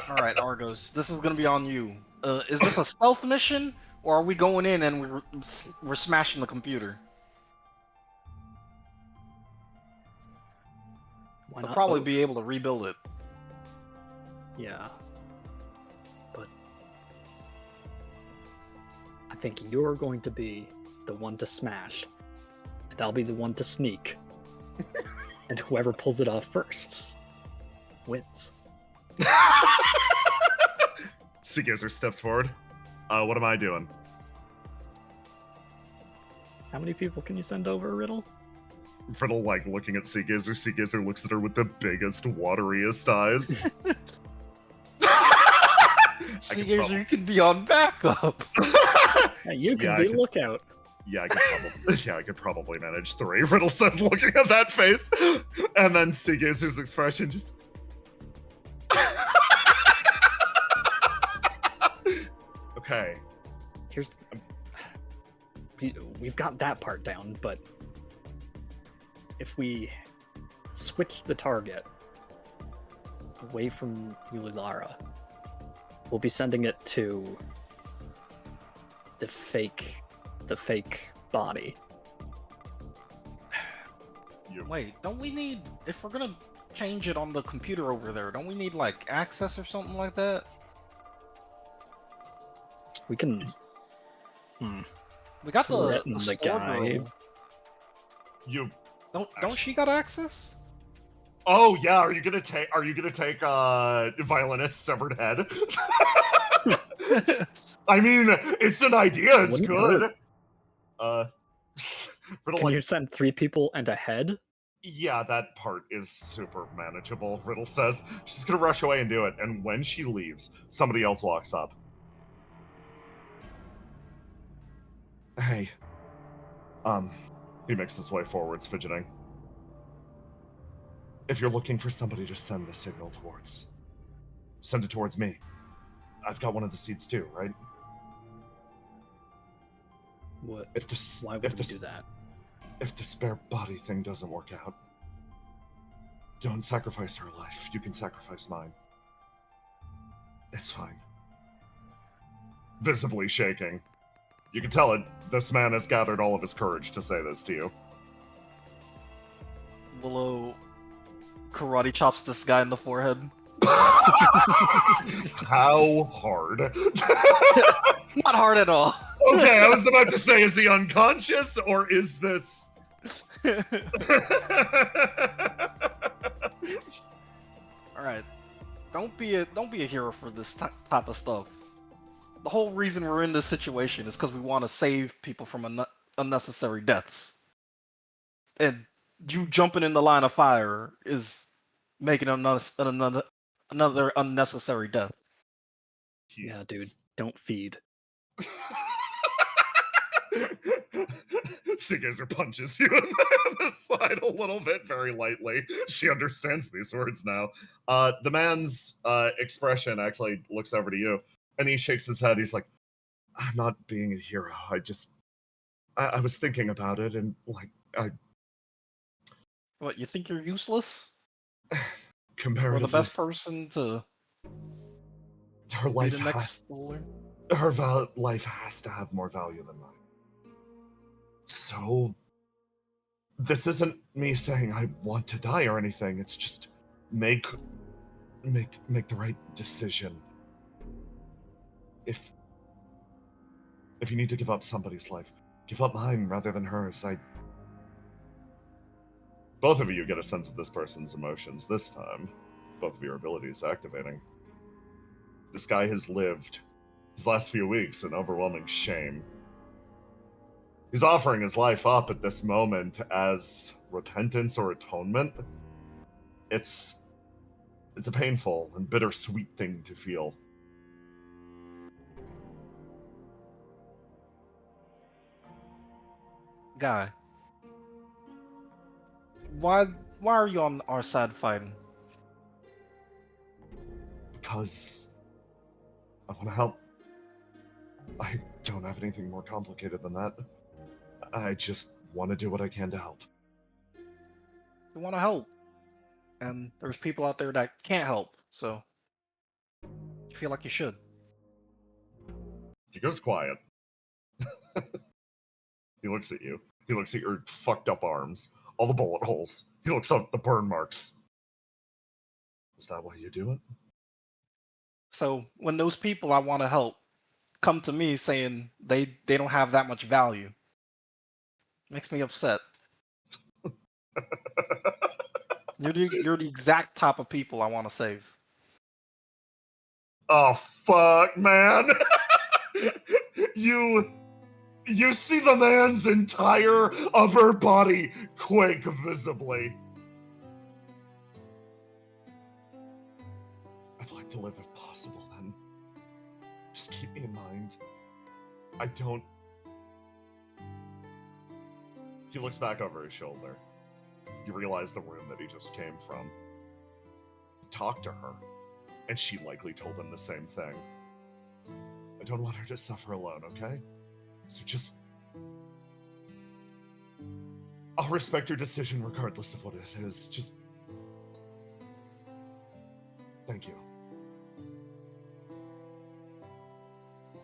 Alright, Argos, this is gonna be on you. Is this a stealth mission, or are we going in and we're smashing the computer? Why I'll not probably both? be able to rebuild it. Yeah. But... I think you're going to be the one to smash, and I'll be the one to sneak. And whoever pulls it off first wins. Seagazer steps forward. What am I doing? How many people can you send over, Riddle? Riddle, looking at Seagazer. Seagazer looks at her with the biggest, wateriest eyes. Seagazer, you can be on backup. Yeah, you can Yeah, be lookout. Yeah, I could probably manage 3. Riddle says, looking at that face, and then Seagazer's expression just. Okay. Here's... We've got that part down, but... If we switch the target away from Yulilara, we'll be sending it to the fake body. Wait, don't we need, if we're gonna change it on the computer over there, don't we need access or something like that? We can... We got Threaten the the store guy. girl. You. Don't she got access? Oh yeah, are you gonna take violinist's severed head? I mean, it's an idea. It's Wouldn't good. Riddle, Can you send 3 people and a head? yeah, that part is super manageable. Riddle says she's gonna rush away and do it, and when she leaves, somebody else walks up. Hey. He makes his way forwards, fidgeting. If you're looking for somebody to send the signal towards, send it towards me. I've got one of the seeds too, right? What? If Why would we do that? If the spare body thing doesn't work out, don't sacrifice her life. You can sacrifice mine. It's fine. Visibly shaking. You can tell it. This man has gathered all of his courage to say this to you. Willow karate chops this guy in the forehead. How hard? Not hard at all. Okay, I was about to say, is he unconscious or is this? Alright. Don't be a hero for this type of stuff. The whole reason we're in this situation is because we want to save people from unnecessary deaths. And you jumping in the line of fire is making another unnecessary death. Yeah, dude, don't feed. Seagazer punches you in the side a little bit, very lightly. She understands these words now. The man's expression actually looks over to you, and he shakes his head. He's like, "I'm not being a hero. I was thinking about it, and like, What, you think you're useless? Or comparatively, the best person to her be life, the next ruler? life has to have more value than mine. So, this isn't me saying I want to die or anything. It's just make the right decision. If you need to give up somebody's life, give up mine rather than hers. Both of you get a sense of this person's emotions this time. Both of your abilities activating. This guy has lived his last few weeks in overwhelming shame. He's offering his life up at this moment as repentance or atonement. It's a painful and bittersweet thing to feel. Guy, why are you on our side fighting? Because I want to help. I don't have anything more complicated than that. I just want to do what I can to help. You want to help, and there's people out there that can't help, so you feel like you should. He goes quiet. He looks at you. He looks at your fucked up arms, all the bullet holes. He looks at the burn marks. Is that why you do it? So when those people I want to help come to me saying they don't have that much value, makes me upset. You're the exact type of people I want to save. Oh fuck, man! you see the man's entire upper body quake visibly. I'd like to live if possible, then. Just keep me in mind. I don't... He looks back over his shoulder. You realize the room that he just came from. Talk to her, and she likely told him the same thing. I don't want her to suffer alone, okay? So just... I'll respect your decision regardless of what it is. Just... Thank you.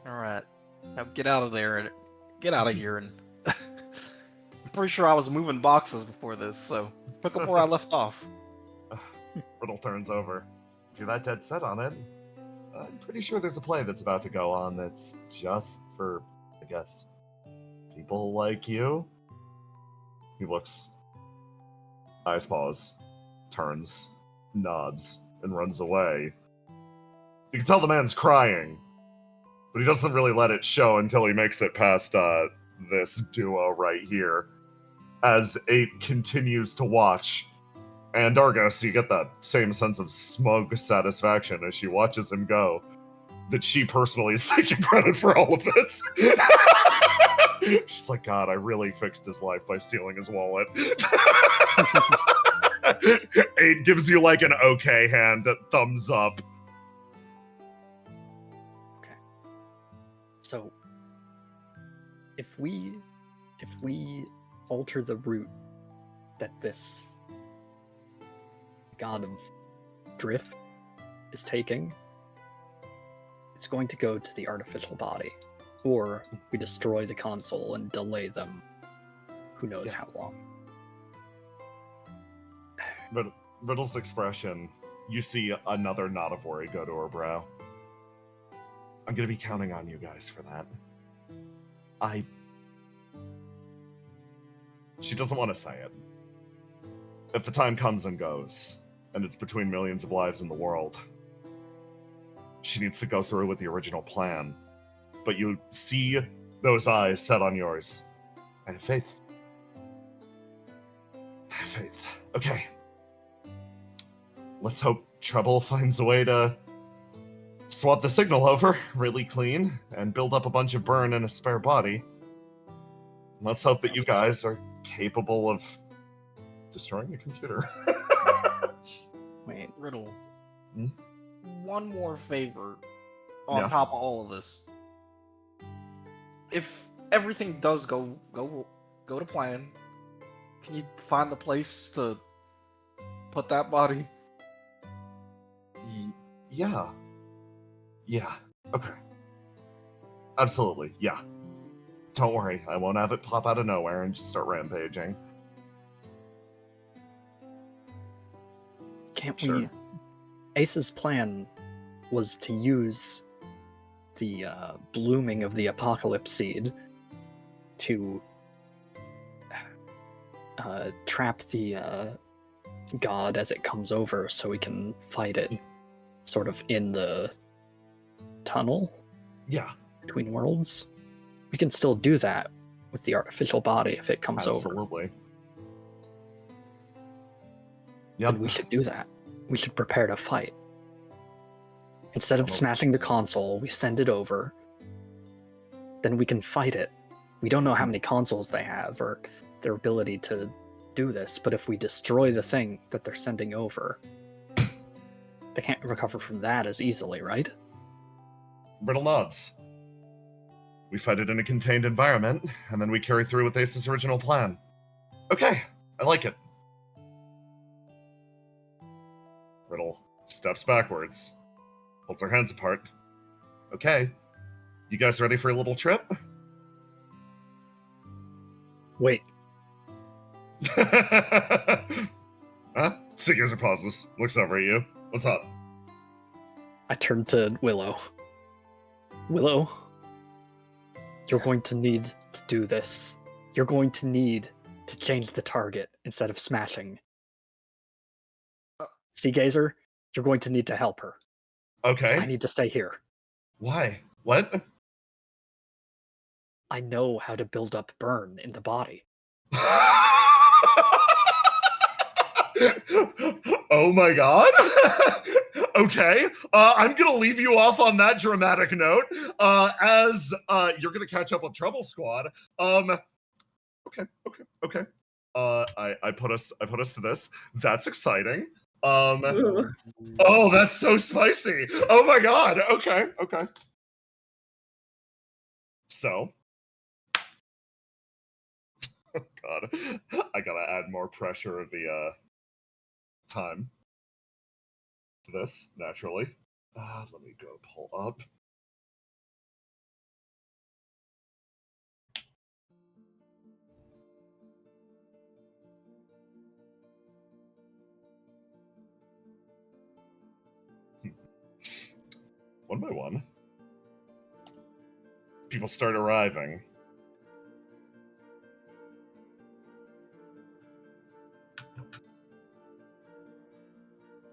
Alright. Now get out of there and get out of here and I'm pretty sure I was moving boxes before this, so pick up where I left off. Riddle turns over. If you're that dead set on it, I'm pretty sure there's a play that's about to go on that's just for, I guess, people like you. He looks, eyes pause, turns, nods, and runs away. You can tell the man's crying, but he doesn't really let it show until he makes it past this duo right here. As 8 continues to watch. And Argus, you get that same sense of smug satisfaction as she watches him go, that she personally is taking credit for all of this. She's like, God, I really fixed his life by stealing his wallet. 8 gives you like an okay hand, thumbs up. Okay. So, if we alter the route that this god of drift is taking, it's going to go to the artificial body. Or we destroy the console and delay them who knows how long. But Riddle's expression, you see another knot of worry go to her brow. I'm gonna be counting on you guys for that. She doesn't want to say it. If the time comes and goes, and it's between millions of lives in the world, she needs to go through with the original plan. But you see those eyes set on yours. I have faith. I have faith. Okay. Let's hope Trouble finds a way to swap the signal over really clean and build up a bunch of burn in a spare body. Let's hope that you guys are capable of destroying the computer. Wait, Riddle. Hmm? One more favor on Yeah. top of all of this. If everything does go to plan, can you find a place to put that body? Yeah. Yeah. Okay. Absolutely. Yeah. Don't worry. I won't have it pop out of nowhere and just start rampaging. can't Sure. we? Ace's plan was to use the blooming of the apocalypse seed to trap the god as it comes over so we can fight it sort of in the tunnel Yeah. between worlds. We can still do that with the artificial body if it comes over. Absolutely. Then Yep. we should do that. We should prepare to fight. Instead of Well- smashing the console, we send it over. Then we can fight it. We don't know how many consoles they have or their ability to do this, but if we destroy the thing that they're sending over, they can't recover from that as easily, right? Riddle nods. We fight it in a contained environment, and then we carry through with Ace's original plan. Okay, I like it. Riddle steps backwards, holds her hands apart. Okay, you guys ready for a little trip? Wait, Huh? Seeker pauses, looks over at you. What's up? I turn to Willow. Willow, you're going to need to do this. You're going to need to change the target instead of smashing. Sea Gazer, you're going to need to help her. Okay. I need to stay here. Why? What? I know how to build up burn in the body. Oh my god. Okay. I'm gonna leave you off on that dramatic note. As you're gonna catch up with Trouble Squad. Okay. I put us to this. That's exciting. Ooh. Oh, that's so spicy. Oh my god. Okay. So, God, I gotta add more pressure of the time to this, naturally. Let me go pull up. One by one, people start arriving.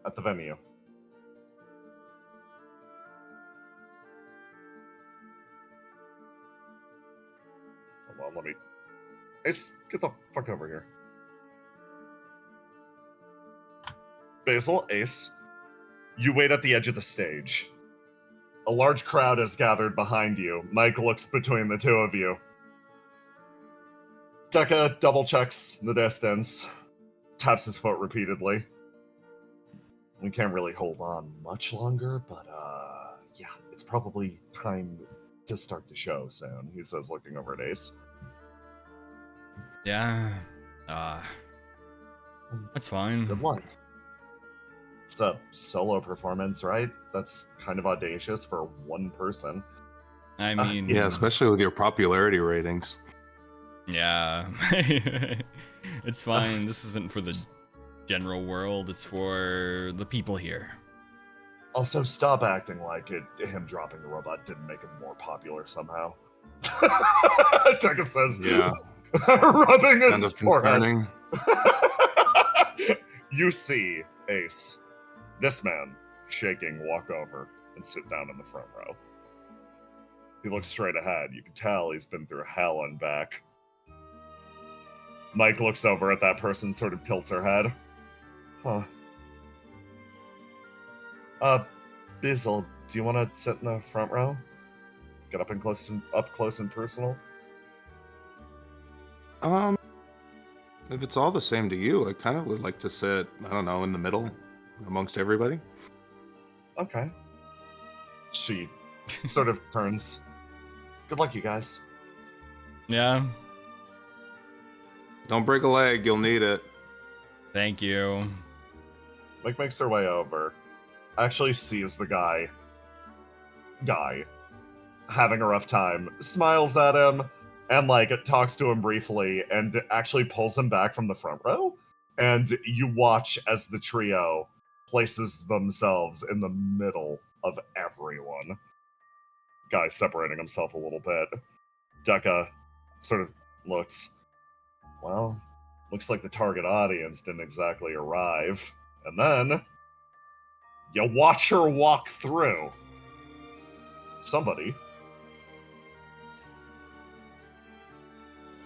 At the venue. Hold on, let me... Ace, get the fuck over here. Basil, Ace, you wait at the edge of the stage. A large crowd has gathered behind you. Mike looks between the two of you. Tekka double checks the distance, taps his foot repeatedly. We can't really hold on much longer, but yeah, it's probably time to start the show soon, he says, looking over at Ace. Yeah. That's fine. Good luck. It's a solo performance, right? That's kind of audacious for one person. I mean, Yeah, especially with your popularity ratings. yeah. It's fine. This isn't for the general world. It's for the people here. Also, stop acting like him dropping the robot didn't make him more popular somehow. Tekka says, Yeah. rubbing Kind his of forehead. concerning. You see Ace, this man, shaking, walk over and sit down in the front row. He looks straight ahead. You can tell he's been through hell and back. Mike looks over at that person, sort of tilts her head. Huh. Bizzle, do you want to sit in the front row? Get up close and personal? If it's all the same to you, I kind of would like to sit, I don't know, in the middle amongst everybody. Okay. She sort of turns. Good luck, you guys. Yeah. Don't break a leg, you'll need it. Thank you. Mike makes her way over. Actually sees the guy having a rough time, smiles at him, and like talks to him briefly, and actually pulls him back from the front row. And you watch as the trio places themselves in the middle of everyone. Guy separating himself a little bit. Dekka sort of looks, well, looks like the target audience didn't exactly arrive. And then you watch her walk through. Somebody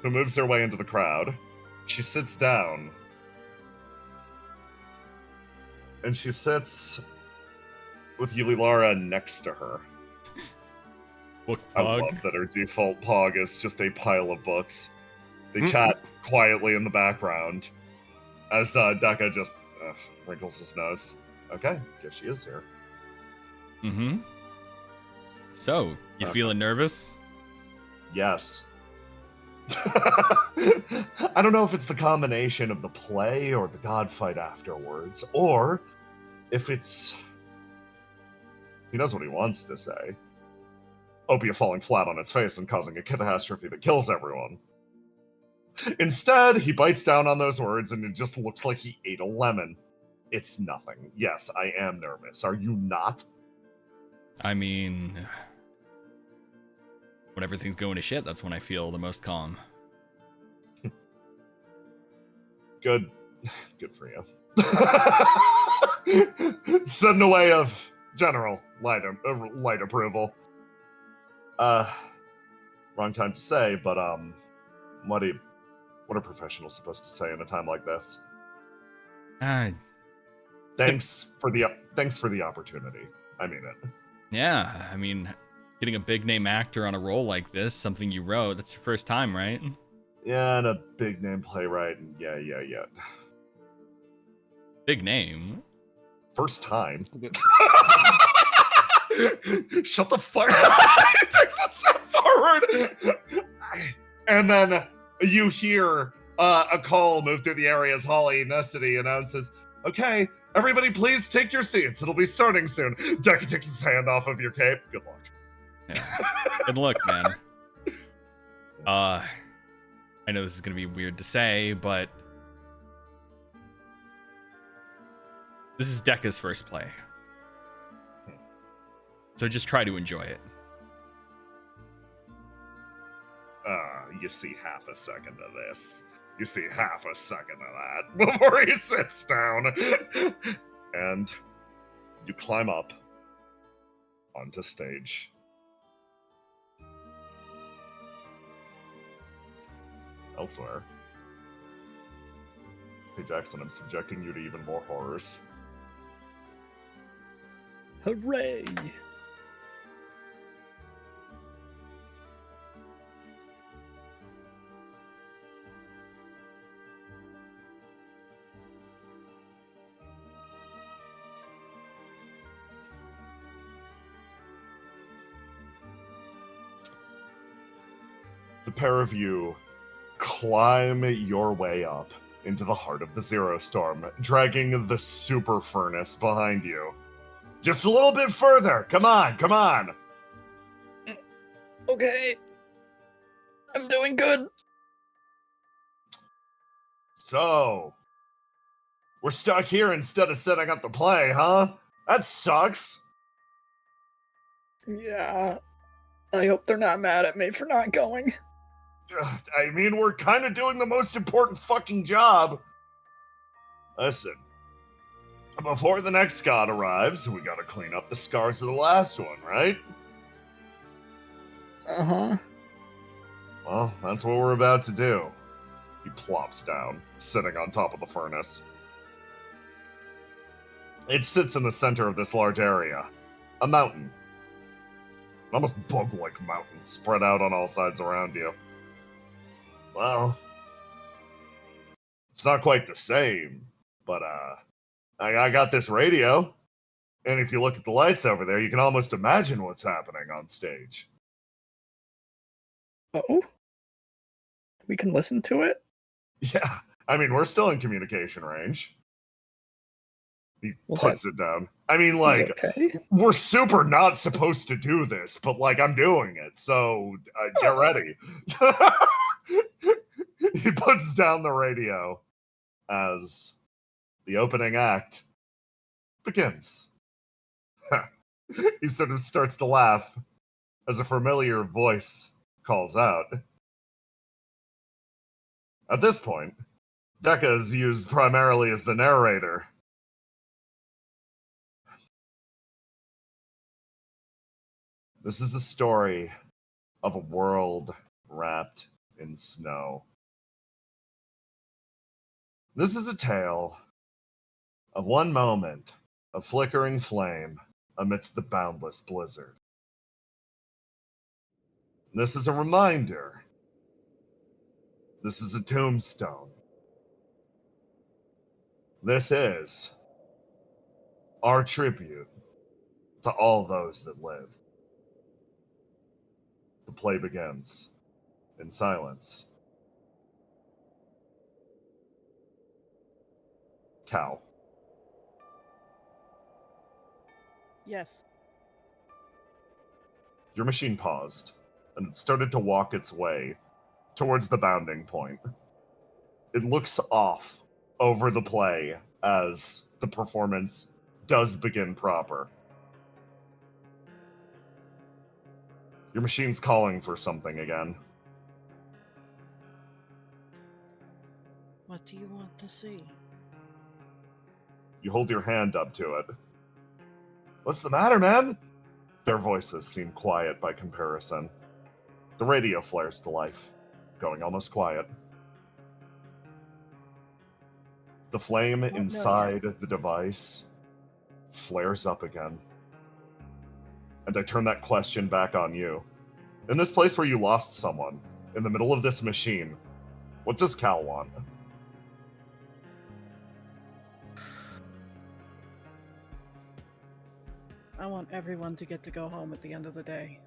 who moves their way into the crowd. She sits down. And she sits with Yulilara next to her. Book I pog. love that her default pog is just a pile of books. They chat quietly in the background as Dekka just wrinkles his nose. Okay, guess she is here. Mm-hmm. So, you feeling nervous? Yes. I don't know if it's the combination of the play or the god fight afterwards, or if it's... He knows what he wants to say. Opia falling flat on its face and causing a catastrophe that kills everyone. Instead, he bites down on those words and it just looks like he ate a lemon. It's nothing. Yes, I am nervous. Are you not? I mean, when everything's going to shit, that's when I feel the most calm. Good. Good for you. Said in a way of general light approval. Wrong time to say, but what are professionals supposed to say in a time like this? Thanks for the opportunity. I mean it. Yeah, I mean, getting a big name actor on a role like this, something you wrote, that's your first time, right? Yeah, and a big name playwright, and yeah. Big name. First time. Shut the fuck up! It takes a step forward! And then you hear a call move through the area as Holly Necessity announces, okay, everybody please take your seats. It'll be starting soon. Dekka takes his hand off of your cape. Good luck. Yeah. Good luck, man. I know this is gonna be weird to say, but this is Dekka's first play. So just try to enjoy it. You see half a second of this. You see half a second of that before he sits down. And you climb up onto stage. Elsewhere. Hey Jackson, I'm subjecting you to even more horrors. Hooray! The pair of you climb your way up into the heart of the Zero Storm, dragging the super furnace behind you. Just a little bit further. Come on, come on. Okay. I'm doing good. So, we're stuck here instead of setting up the play, huh? That sucks. Yeah. I hope they're not mad at me for not going. I mean, we're kind of doing the most important fucking job. Listen, Before the next god arrives, we gotta clean up the scars of the last one, right? Uh-huh. Well, that's what we're about to do. He plops down, sitting on top of the furnace. It sits in the center of this large area. A mountain. An almost bug-like mountain spread out on all sides around you. Well, it's not quite the same, but I got this radio, and if you look at the lights over there, you can almost imagine what's happening on stage. Oh? We can listen to it? Yeah, I mean, we're still in communication range. He Well, puts it down. I mean, like, okay. we're super not supposed to do this, but, like, I'm doing it, so get ready. He puts down the radio as the opening act begins. He sort of starts to laugh as a familiar voice calls out. At this point, Dekka is used primarily as the narrator. This is a story of a world wrapped in snow. This is a tale of one moment of flickering flame amidst the boundless blizzard. This is a reminder. This is a tombstone. This is our tribute to all those that live. The play begins in silence. Cal. Yes. Your machine paused, and it started to walk its way towards the bounding point. It looks off over the play as the performance does begin proper. Your machine's calling for something again. What do you want to see? You hold your hand up to it. What's the matter, man? Their voices seem quiet by comparison. The radio flares to life, going almost quiet. The flame inside the device flares up again. And I turn that question back on you. In this place where you lost someone, in the middle of this machine, what does Cal want? I want everyone to get to go home at the end of the day.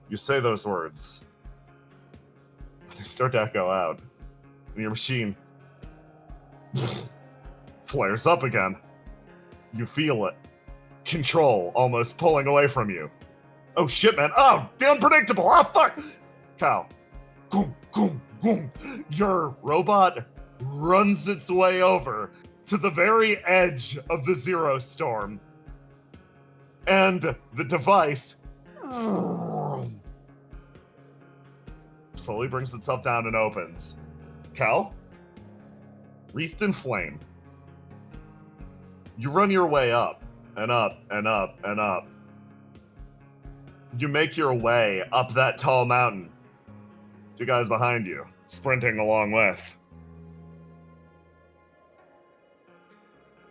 You say those words. They start to echo out. And your machine flares up again. You feel it. Control almost pulling away from you. Oh shit, man. Oh, the unpredictable. Oh, fuck. Cal. Goom, goom, goom. Your robot runs its way over to the very edge of the Zero Storm. And the device slowly brings itself down and opens. Cal, wreathed in flame, you run your way up and up and up and up. You make your way up that tall mountain. Two guys behind you, sprinting along with.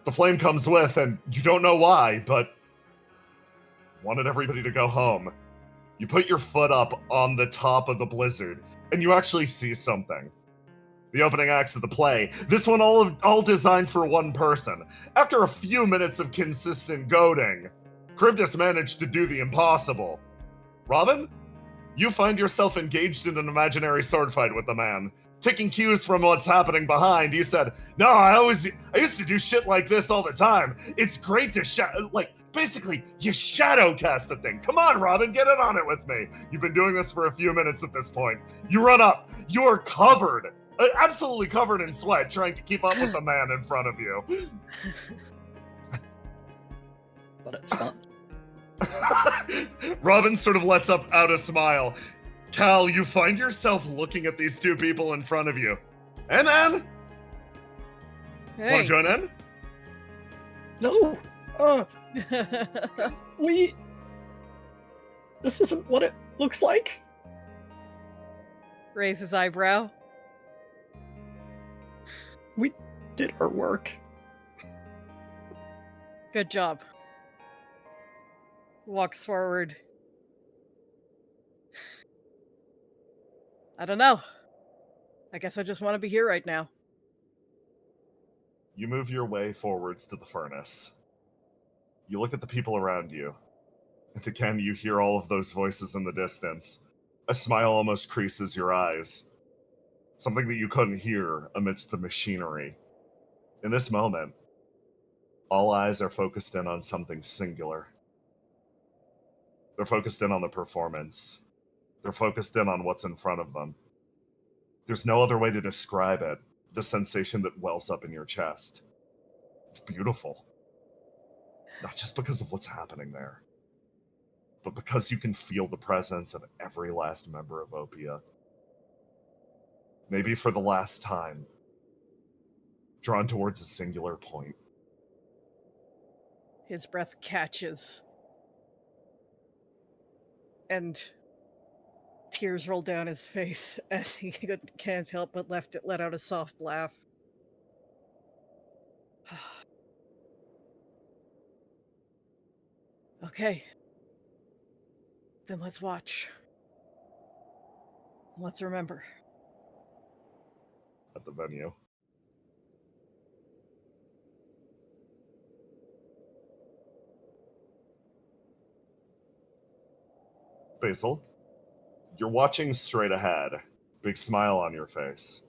The flame comes with, and you don't know why, but wanted everybody to go home. You put your foot up on the top of the blizzard, and you actually see something. The opening acts of the play. This one all designed for one person. After a few minutes of consistent goading, Charybdis managed to do the impossible. Robin, you find yourself engaged in an imaginary sword fight with the man. Taking cues from what's happening behind, you said, "No, I used to do shit like this all the time. It's great to basically, you shadow cast the thing. Come on, Robin, get in on it with me. You've been doing this for a few minutes at this point. You run up. You're covered, absolutely covered in sweat, trying to keep up with the man in front of you. But it's fun. Robin sort of lets out a smile. Cal, you find yourself looking at these two people in front of you. And then Want Hey. to join in? No! This isn't what it looks like. Raise his eyebrow. We did our work. Good job. Walks forward. I don't know. I guess I just want to be here right now. You move your way forwards to the furnace. You look at the people around you. And again, you hear all of those voices in the distance. A smile almost creases your eyes. Something that you couldn't hear amidst the machinery. In this moment, all eyes are focused in on something singular. They're focused in on the performance. They're focused in on what's in front of them. There's no other way to describe it. The sensation that wells up in your chest. It's beautiful. Not just because of what's happening there, but because you can feel the presence of every last member of Opia. Maybe for the last time, drawn towards a singular point. His breath catches. And tears roll down his face as he can't help but let out a soft laugh. Okay. Then let's watch. Let's remember. At the venue. Basil, you're watching straight ahead, big smile on your face.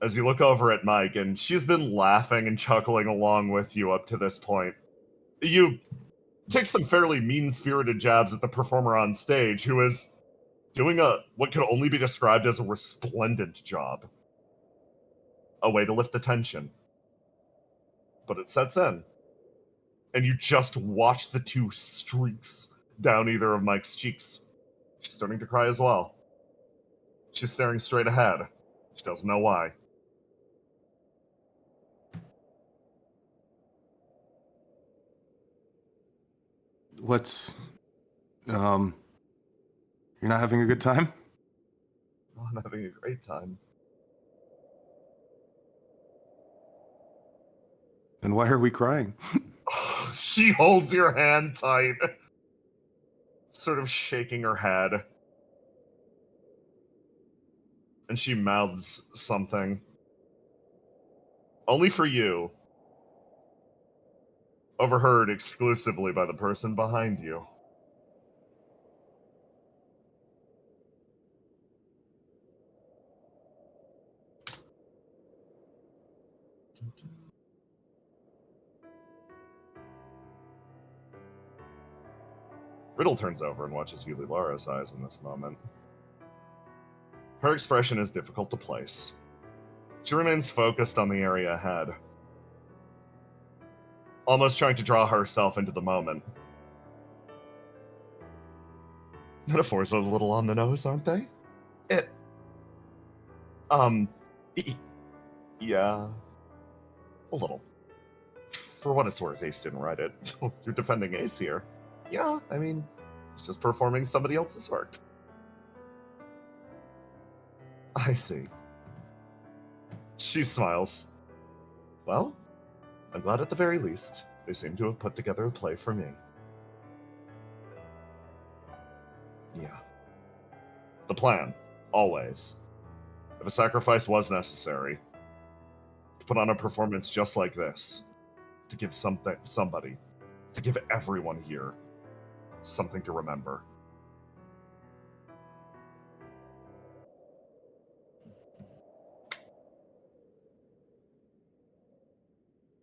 As you look over at Mike, and she's been laughing and chuckling along with you up to this point. You take some fairly mean-spirited jabs at the performer on stage, who is doing what could only be described as a resplendent job. A way to lift attention. But it sets in. And you just watch the two streaks down either of Mike's cheeks. She's starting to cry as well. She's staring straight ahead. She doesn't know why. What's you're not having a good time? Oh, I'm having a great time. Then why are we crying? She holds your hand tight, sort of shaking her head. And she mouths something. Only for you. Overheard exclusively by the person behind you. Riddle turns over and watches Yuli Lara's eyes in this moment. Her expression is difficult to place. She remains focused on the area ahead, almost trying to draw herself into the moment. Metaphors are a little on the nose, aren't they? Yeah, a little. For what it's worth, Ace didn't write it. You're defending Ace here. Yeah, I mean, it's just performing somebody else's work. I see. She smiles. Well, I'm glad at the very least they seem to have put together a play for me. Yeah. The plan, always. If a sacrifice was necessary, to put on a performance just like this, to give somebody, to give everyone here something to remember.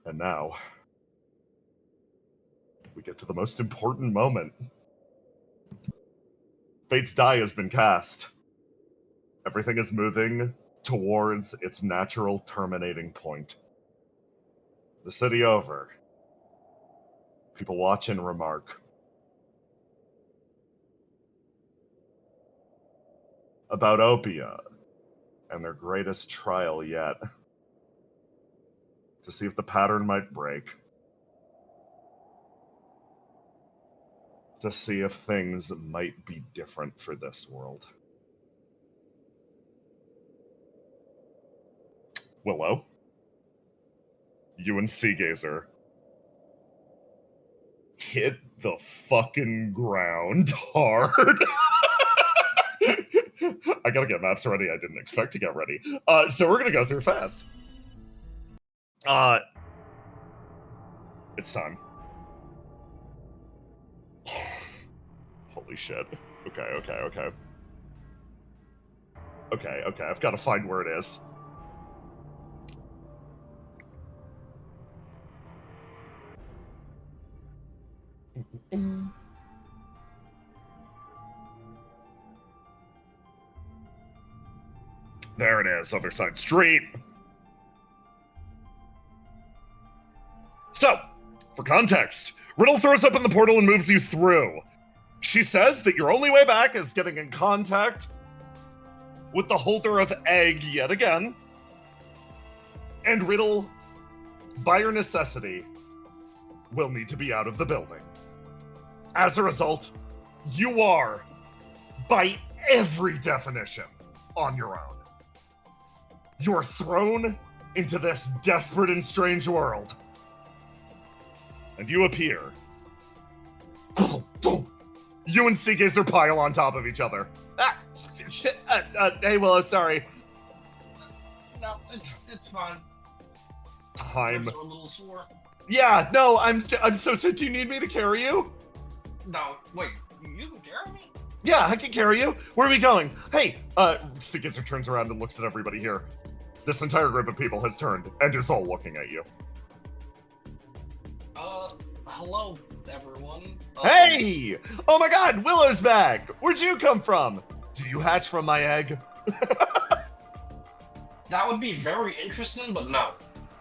And now, we get to the most important moment. Fate's die has been cast. Everything is moving towards its natural terminating point. The city over. People watch and remark. About Opia and their greatest trial yet. to see if the pattern might break. To see if things might be different for this world. Willow, you and Seagazer hit the fucking ground hard. I gotta get maps ready. I didn't expect to get ready. So we're gonna go through fast. It's time. Holy shit. Okay. I've got to find where it is. There it is, other side street. So, for context, Riddle throws up in the portal and moves you through. She says that your only way back is getting in contact with the holder of egg yet again. And Riddle, by your necessity, will need to be out of the building. As a result, you are, by every definition, on your own. You are thrown into this desperate and strange world. And you appear. You and Seagazer pile on top of each other. Ah, shit. Hey, Willow, sorry. No, it's fine. Time. Ribs are a little sore. Yeah, no, I'm so sick. Do you need me to carry you? No, wait, you can carry me? Yeah, I can carry you. Where are we going? Hey, Seagazer turns around and looks at everybody here. This entire group of people has turned and is all looking at you. Hello, everyone. Hey! Oh my god, Willow's back! Where'd you come from? Did you hatch from my egg? That would be very interesting, but no.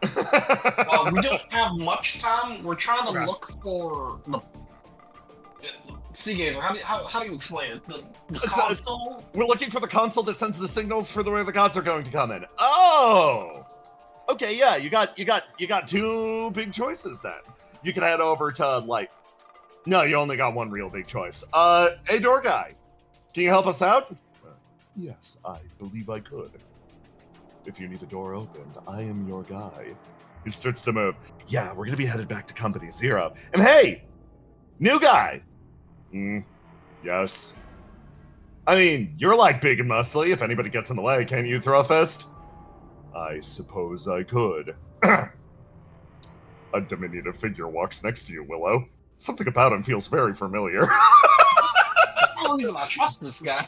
We don't have much time. We're trying to look for the Seagazer. How do you explain it? The console? We're looking for the console that sends the signals for where the gods are going to come in. Oh! Okay, yeah, you got two big choices then. You can head over to, no, you only got one real big choice. Hey, door guy, can you help us out? Yes, I believe I could. If you need a door opened, I am your guy. He starts to move. Yeah, we're gonna be headed back to Company Zero. And hey, new guy. Yes. I mean, you're like big and muscly. If anybody gets in the way, can't you throw a fist? I suppose I could. A diminutive figure walks next to you, Willow. Something about him feels very familiar. There's no reason I trust this guy.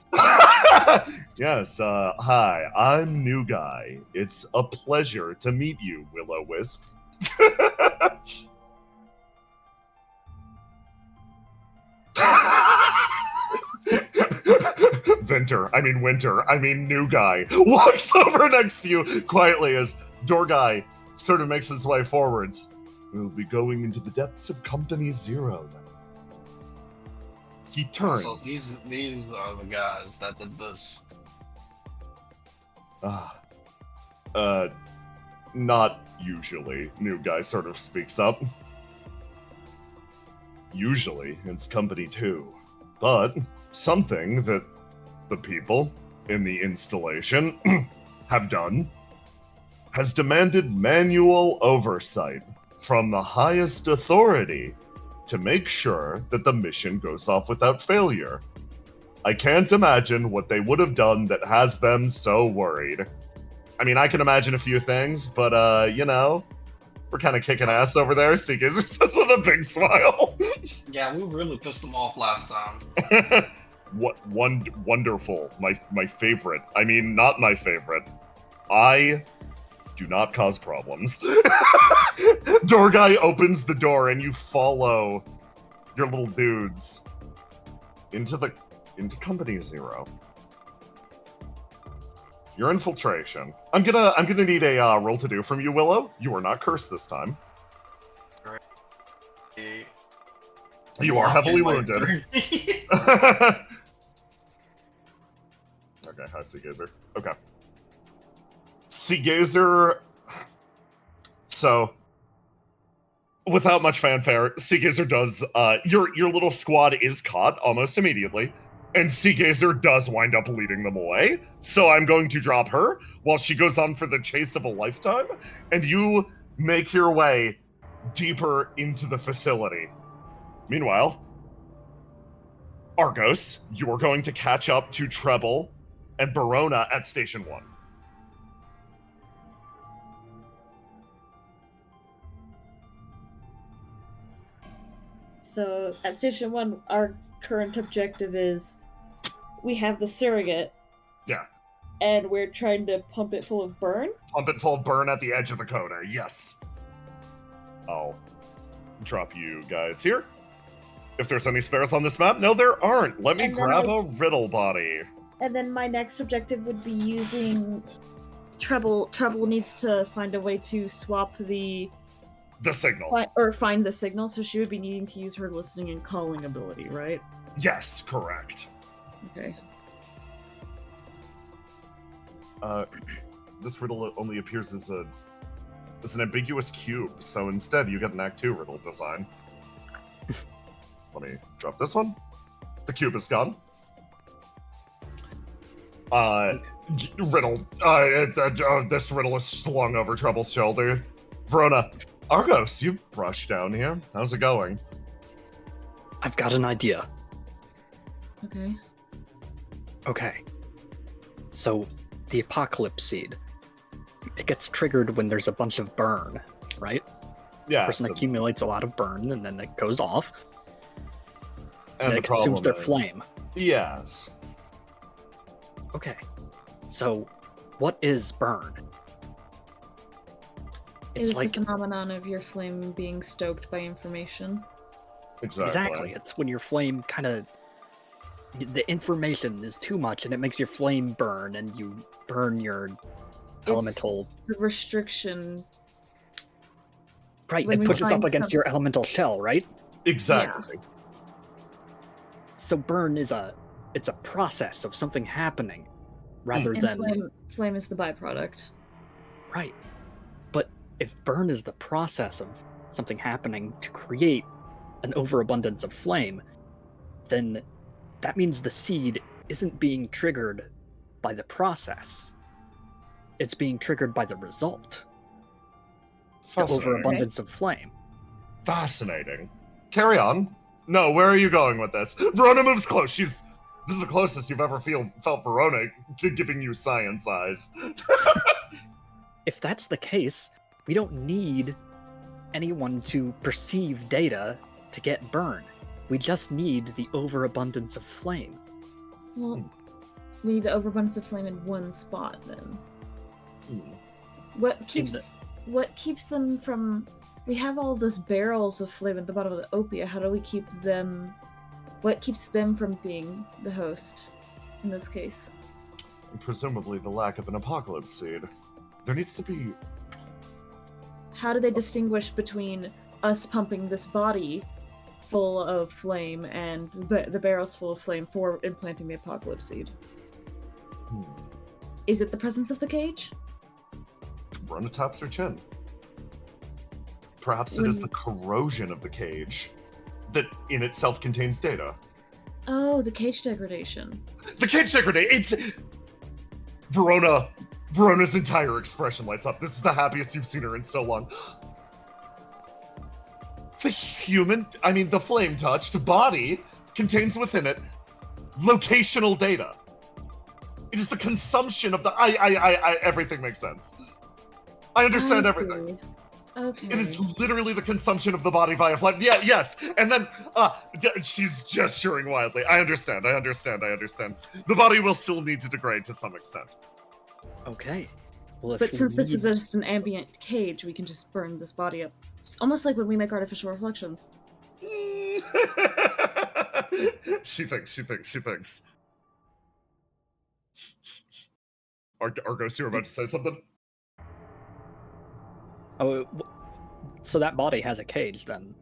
Yes, hi, I'm New Guy. It's a pleasure to meet you, Will-O-Wisp. Winter, New Guy, walks over next to you quietly as Door Guy sort of makes his way forwards. We'll be going into the depths of Company Zero then. He turns. So these are the guys that did this. Not usually. New Guy sort of speaks up. Usually, it's Company 2. But something that the people in the installation have done has demanded manual oversight from the highest authority to make sure that the mission goes off without failure. I can't imagine what they would have done that has them so worried. I mean, I can imagine a few things, but, we're kind of kicking ass over there. Seagazer says with a big smile. Yeah, we really pissed them off last time. What wonderful. My favorite. I mean, not my favorite. I do not cause problems. Door guy opens the door and you follow your little dudes into Company Zero. Your infiltration. I'm gonna need a roll to do from you, Willow. You are not cursed this time. You are heavily wounded. Okay, hi, Seagazer. Okay. Seagazer So, without much fanfare, Seagazer does. Your little squad is caught almost immediately, and Seagazer does wind up leading them away. So I'm going to drop her while she goes on for the chase of a lifetime, and you make your way deeper into the facility. Meanwhile, Argos, you're going to catch up to Treble and Barona at Station 1. So at Station 1, our current objective is we have the surrogate. Yeah. And we're trying to pump it full of burn? Pump it full of burn at the edge of the coda, yes. I'll drop you guys here. If there's any spares on this map, no, there aren't. Let me grab a riddle body. And then my next objective would be using Treble. Treble needs to find a way to swap the signal. Or find the signal, so she would be needing to use her listening and calling ability, right? Yes, correct. Okay. This riddle only appears as an ambiguous cube, so instead you get an Act 2 riddle design. Let me drop this one. The cube is gone. Riddle. This riddle is slung over Treble's shoulder. Verona, Argos, you brushed down here. How's it going? I've got an idea. Okay. Okay. So, the apocalypse seed. It gets triggered when there's a bunch of burn, right? Yeah. The person accumulates a lot of burn, and then it goes off. And it consumes their flame. Yes. Okay. So, what is burn? It is the phenomenon of your flame being stoked by information. Exactly. It's when your flame kind of... The information is too much, and it makes your flame burn, and you burn your elemental... It's the restriction. Right, it pushes up against your elemental shell, right? Exactly. Yeah. So burn is it's a process of something happening, rather than... Flame is the byproduct. Right. But if burn is the process of something happening to create an overabundance of flame, then that means the seed isn't being triggered by the process. It's being triggered by the result. The overabundance of flame. Fascinating. Carry on. No, where are you going with this? Verona moves close. This is the closest you've ever felt Verona to giving you science eyes. If that's the case, we don't need anyone to perceive data to get burn. We just need the overabundance of flame. Well, we need the overabundance of flame in one spot, then. What keeps them from... We have all those barrels of flame at the bottom of the Opia. How do we keep them... What keeps them from being the host, in this case? Presumably the lack of an apocalypse seed. There needs to be... How do they distinguish between us pumping this body full of flame and the barrels full of flame for implanting the apocalypse seed? Is it the presence of the cage? Verona taps her chin. Perhaps it is the corrosion of the cage that in itself contains data. Oh, the cage degradation. The cage degradation! It's... Verona's entire expression lights up. This is the happiest you've seen her in so long. The flame-touched body contains within it locational data. It is the consumption of the... everything makes sense. I understand everything. Okay. It is literally the consumption of the body via flame. Yeah, yes. And then, she's gesturing wildly. I understand. The body will still need to degrade to some extent. Okay. Well, but since this is just an ambient cage, we can just burn this body up. It's almost like when we make artificial reflections. She thinks. Argos, you were about to say something? Oh, so that body has a cage, then?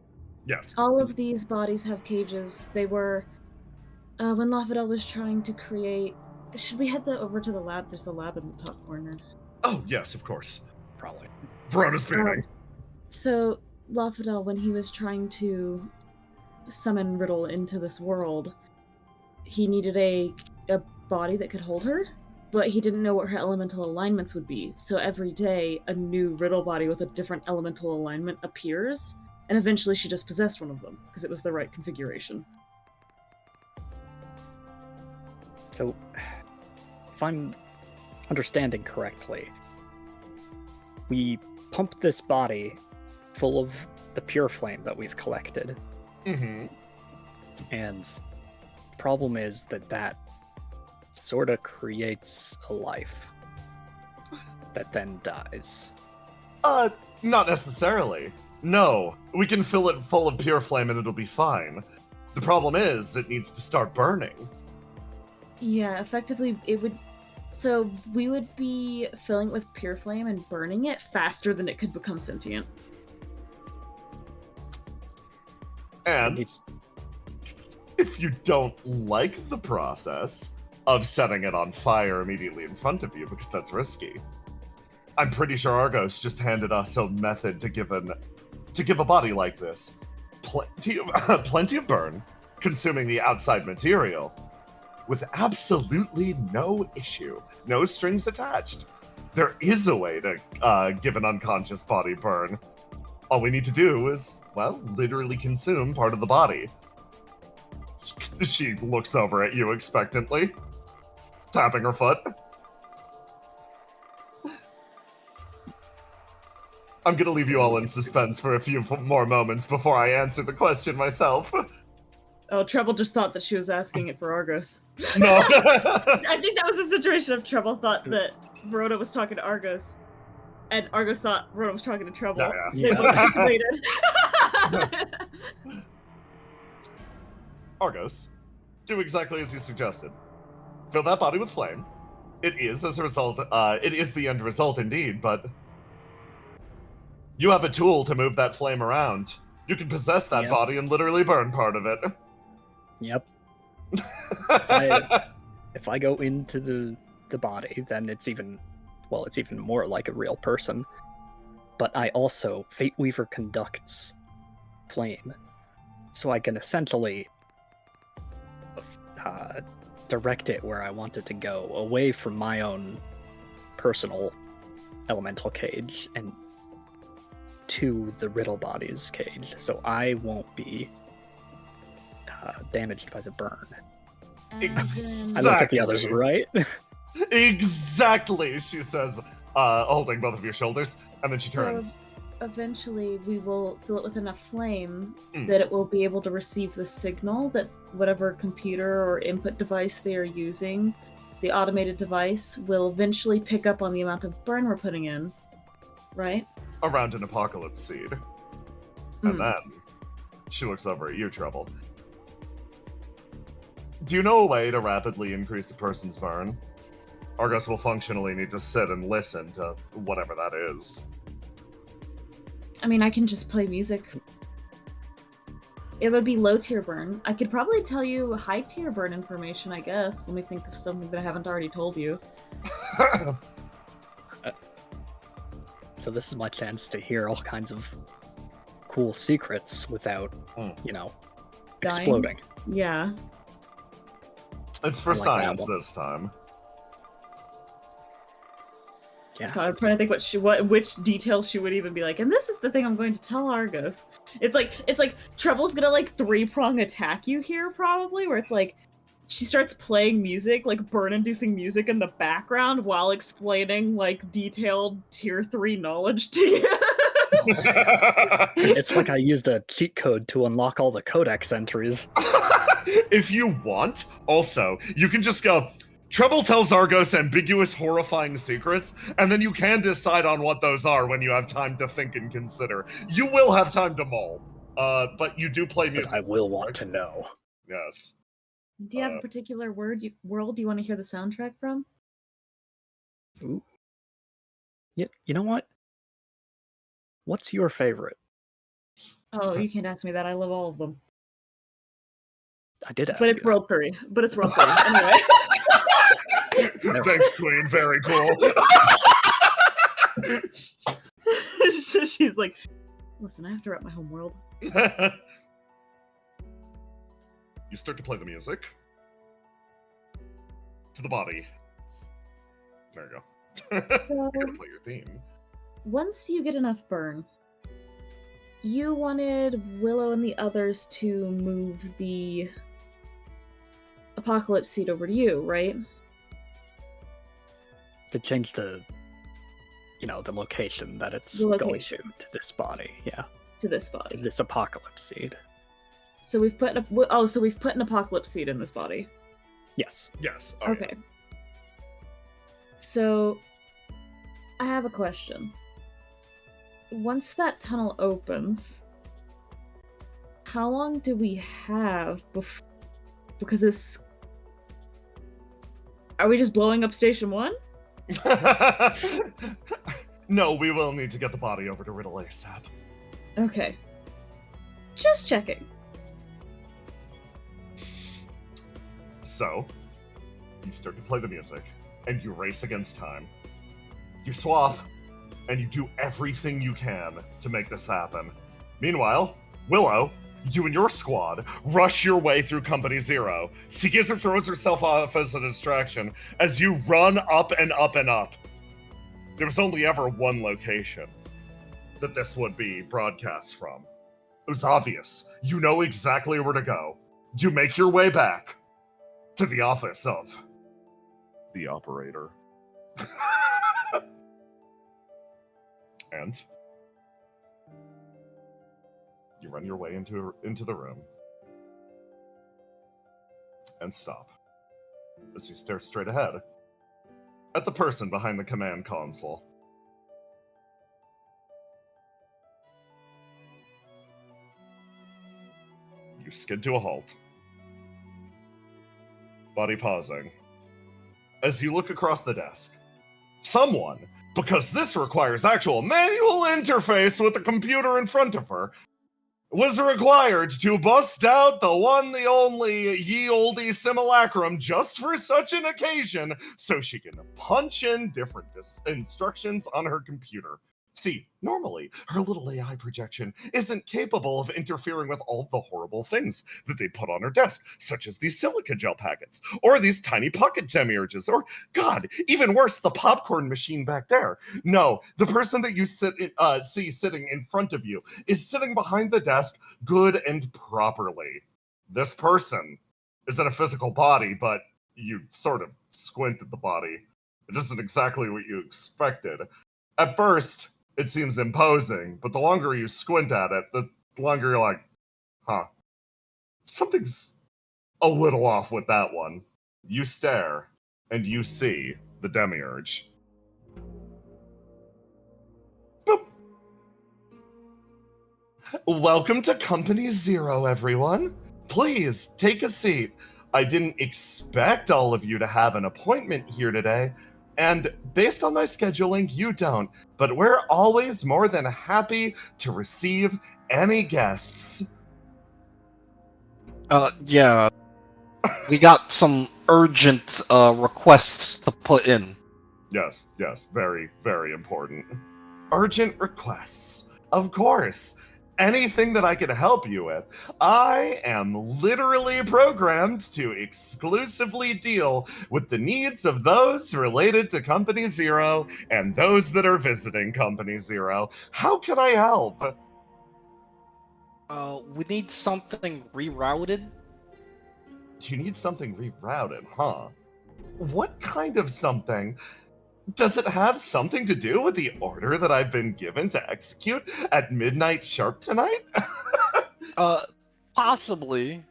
Yes. All of these bodies have cages. They were... when Lafadel was trying to create... Should we head over to the lab? There's a lab in the top corner. Oh, yes, of course. Probably. Verona's beaming. So, Lafadal, when he was trying to summon Riddle into this world, he needed a body that could hold her, but he didn't know what her elemental alignments would be. So every day, a new Riddle body with a different elemental alignment appears, and eventually she just possessed one of them, because it was the right configuration. So, if I'm understanding correctly, we pumped this body full of the pure flame that we've collected. Mm-hmm. And the problem is that sort of creates a life that then dies. Not necessarily. No, we can fill it full of pure flame and it'll be fine. The problem is, it needs to start burning. Yeah, effectively, it would... So, we would be filling it with pure flame and burning it faster than it could become sentient. And if you don't like the process of setting it on fire immediately in front of you, because that's risky, I'm pretty sure Argos just handed us a method to give a body like this plenty of burn, consuming the outside material, with absolutely no issue, no strings attached. There is a way to give an unconscious body burn. All we need to do is, well, literally consume part of the body. She looks over at you expectantly, tapping her foot. I'm gonna leave you all in suspense for a few more moments before I answer the question myself. Oh, Treble just thought that she was asking it for Argos. No. I think that was a situation of Treble thought that Verona was talking to Argos, and Argos thought Verona was talking to Treble. Yeah. So they both masturbated. Argos, do exactly as you suggested. Fill that body with flame. It is, as a result, it is the end result indeed, but you have a tool to move that flame around. You can possess that body and literally burn part of it. Yep. If I go into the body, then it's even more like a real person. But I also, Fate Weaver conducts flame, so I can essentially direct it where I want it to go, away from my own personal elemental cage and to the Riddle body's cage, so I won't be damaged by the burn. Exactly. I look at the others, right? Exactly, she says, holding both of your shoulders, and then she turns. Eventually, we will fill it with enough flame that it will be able to receive the signal that whatever computer or input device they are using, the automated device, will eventually pick up on the amount of burn we're putting in, right? Around an apocalypse seed. And then she looks over at you, Trouble. Do you know a way to rapidly increase a person's burn? Argos will functionally need to sit and listen to whatever that is. I mean, I can just play music. It would be low tier burn. I could probably tell you high tier burn information, I guess. Let me think of something that I haven't already told you. So this is my chance to hear all kinds of cool secrets without, exploding. Yeah. It's for science this time. Yeah. I'm trying to think which detail she would even be like, and this is the thing I'm going to tell Argos. It's like Treble's gonna like 3-prong attack you here, probably, where it's like she starts playing music, like burn-inducing music in the background while explaining like detailed tier 3 knowledge to you. It's like I used a cheat code to unlock all the codex entries. If you want, also, you can just go, Treble tells Argos ambiguous, horrifying secrets, and then you can decide on what those are when you have time to think and consider. You will have time to mull, but you do play music. But I will want to know. Yes. Do you have a particular world you want to hear the soundtrack from? Ooh. Yeah, you know what? What's your favorite? Oh, you can't ask me that. I love all of them. I did ask But it's World 3. Anyway. Thanks, Queen. Very cool. So she's like, Listen, I have to wrap my homeworld. You start to play the music. To the body. There you go. So- You're gonna play your theme. Once you get enough burn, you wanted Willow and the others to move the apocalypse seed over to you, right? To change the, the location that it's The going location. to this body. Yeah, To this to body. this apocalypse seed. So we've put we've put an apocalypse seed in this body. Yes. Yes. Oh, Okay. So I have a question. Once that tunnel opens, how long do we have because this... Are we just blowing up Station 1? Yeah. No, we will need to get the body over to Riddle ASAP. Okay. Just checking. So, you start to play the music, and you race against time. You swap, and you do everything you can to make this happen. Meanwhile, Willow, you and your squad rush your way through Company Zero. Seagizer throws herself off as a distraction as you run up and up and up. There was only ever one location that this would be broadcast from. It was obvious. You know exactly where to go. You make your way back to the office of the operator. And you run your way into the room and stop as you stare straight ahead at the person behind the command console. You skid to a halt, body pausing, as you look across the desk. Someone, because this requires actual manual interface with the computer in front of her, was required to bust out the one, the only, ye olde simulacrum just for such an occasion so she can punch in different instructions on her computer. See, normally, her little AI projection isn't capable of interfering with all of the horrible things that they put on her desk, such as these silica gel packets, or these tiny pocket demiurges, or, God, even worse, the popcorn machine back there. No, the person that you see sitting in front of you is sitting behind the desk good and properly. This person is in a physical body, but you sort of squint at the body. It isn't exactly what you expected. At first, it seems imposing, but the longer you squint at it, the longer you're like, huh, something's a little off with that one. You stare, and you see the demiurge. Boop. Welcome to Company Zero, everyone. Please, take a seat. I didn't expect all of you to have an appointment here today, and based on my scheduling, you don't, but we're always more than happy to receive any guests. Yeah. We got some urgent requests to put in. Yes, very, very important. Urgent requests. Of course. Anything that I can help you with. I am literally programmed to exclusively deal with the needs of those related to Company Zero and those that are visiting Company Zero. How can I help? We need something rerouted. You need something rerouted, huh? What kind of something? Does it have something to do with the order that I've been given to execute at midnight sharp tonight? Possibly.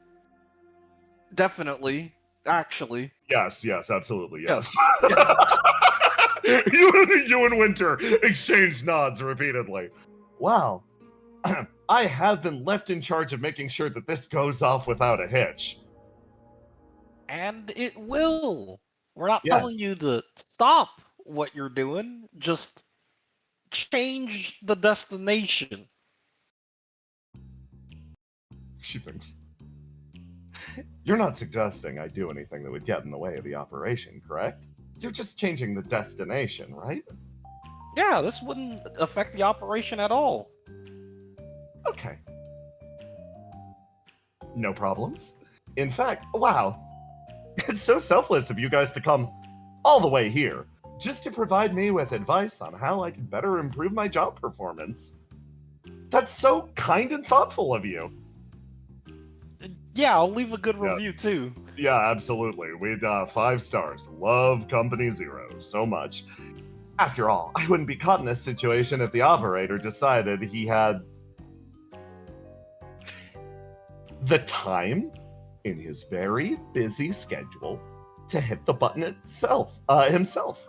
Definitely. Actually. Yes, absolutely, Yes. You and Winter exchange nods repeatedly. Wow. I have been left in charge of making sure that this goes off without a hitch. And it will. We're not Yes. telling you to stop what you're doing, just change the destination. She thinks. You're not suggesting I do anything that would get in the way of the operation, correct? You're just changing the destination, right? Yeah, this wouldn't affect the operation at all. Okay. No problems. In fact, wow. It's so selfless of you guys to come all the way here just to provide me with advice on how I can better improve my job performance. That's so kind and thoughtful of you. Yeah, I'll leave a good Yes. review too. Yeah, absolutely. We'd 5 stars. Love Company Zero so much. After all, I wouldn't be caught in this situation if the operator decided he had the time in his very busy schedule to hit the button himself.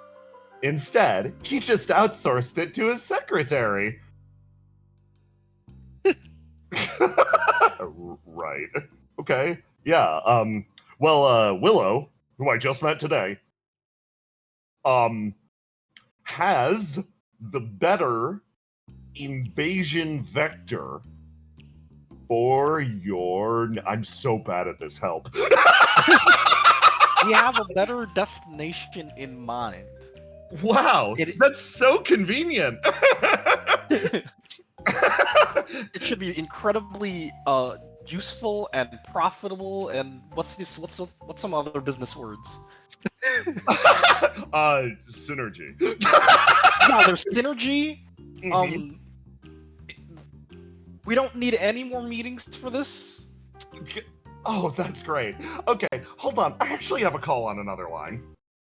Instead, he just outsourced it to his secretary. Right. Okay. Yeah. Willow, who I just met today, has the better invasion vector for your. I'm so bad at this help. We have a better destination in mind. Wow, that's so convenient. It should be incredibly useful and profitable. And what's some other business words? Synergy. Yeah, there's synergy. Mhm. We don't need any more meetings for this. Oh, that's great. Okay, hold on. I actually have a call on another line.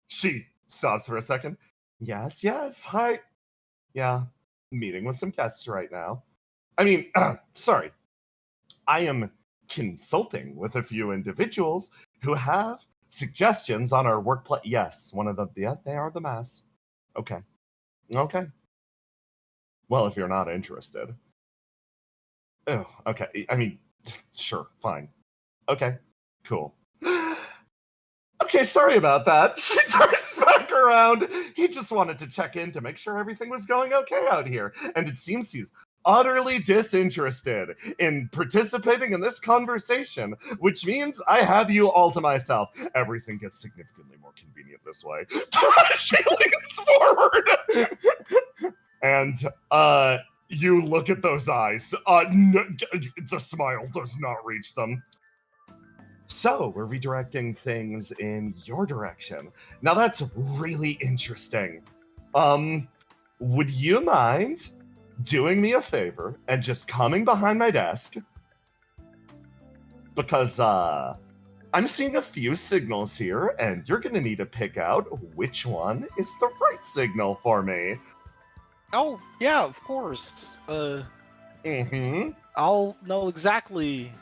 She stops for a second. Yes, hi. Yeah, meeting with some guests right now. I mean, sorry. I am consulting with a few individuals who have suggestions on our workplace. Yes, one of them. Yeah, they are the mass. Okay. Well, if you're not interested. Oh, okay. I mean, sure, fine. Okay, cool. Okay, sorry about that. She turns back around. He just wanted to check in to make sure everything was going okay out here. And it seems he's utterly disinterested in participating in this conversation, which means I have you all to myself. Everything gets significantly more convenient this way. She leans forward. And, you look at those eyes. The smile does not reach them. So, we're redirecting things in your direction. Now that's really interesting. Would you mind doing me a favor and just coming behind my desk? Because, I'm seeing a few signals here, and you're gonna need to pick out which one is the right signal for me. Oh, yeah, of course. Mm-hmm. I'll know exactly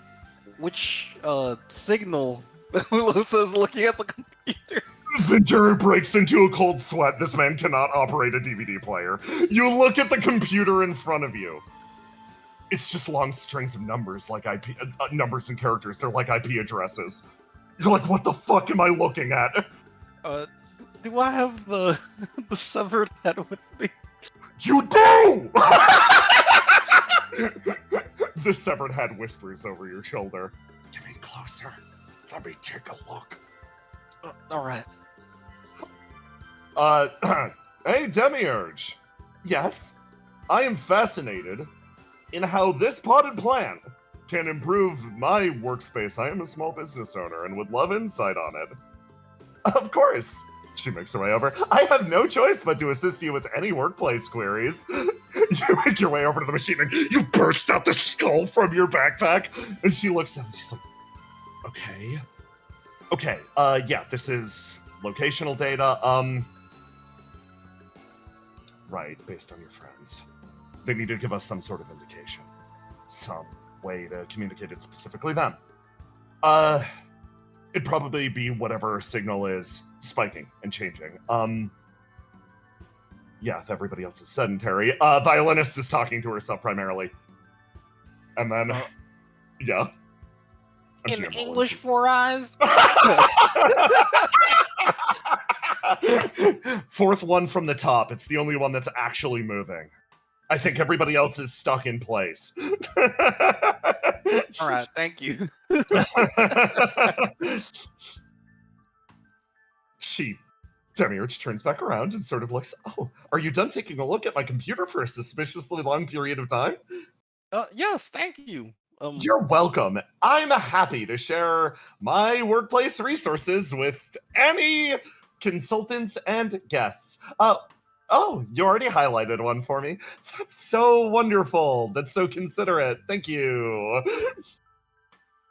which signal Willow says looking at the computer. Ventura breaks into a cold sweat. This man cannot operate a DVD player. You look at the computer in front of you. It's just long strings of numbers, like IP numbers and characters. They're like IP addresses. You're like, what the fuck am I looking at? Do I have the severed head with me? You do! The severed head whispers over your shoulder. Get me closer. Let me take a look. All right. Hey, Demiurge. Yes, I am fascinated in how this potted plant can improve my workspace. I am a small business owner and would love insight on it. Of course. She makes her way over. I have no choice but to assist you with any workplace queries. You make your way over to the machine and you burst out the skull from your backpack. And she looks at it. She's like, okay. Yeah, this is locational data. Right, based on your friends. They need to give us some sort of indication. Some way to communicate it specifically them. It'd probably be whatever signal is spiking and changing. Yeah, if everybody else is sedentary. Violinist is talking to herself primarily. And then, yeah. In English for eyes? Fourth one from the top. It's the only one that's actually moving. I think everybody else is stuck in place. All right, thank you. Demiurge turns back around and sort of looks, oh, are you done taking a look at my computer for a suspiciously long period of time? Yes, thank you. You're welcome. I'm happy to share my workplace resources with any consultants and guests. Oh, you already highlighted one for me. That's so wonderful. That's so considerate. Thank you.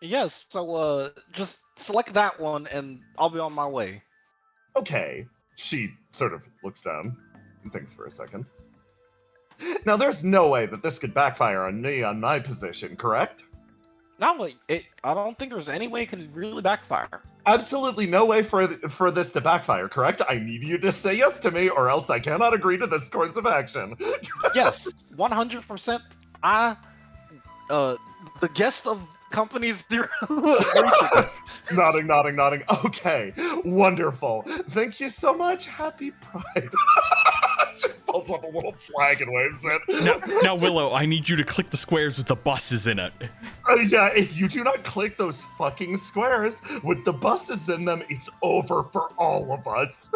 Yes, so just select that one and I'll be on my way. Okay. She sort of looks down and thinks for a second. Now, there's no way that this could backfire on me on my position, correct? No, I don't think there's any way it could really backfire. Absolutely no way for this to backfire, correct? I need you to say yes to me, or else I cannot agree to this course of action. Yes, 100%. The guest of Company Zero agreed to this. Nodding. Okay, wonderful. Thank you so much. Happy Pride. She pulls up a little flag and waves it. Now, Willow, I need you to click the squares with the buses in it. Yeah, if you do not click those fucking squares with the buses in them, it's over for all of us.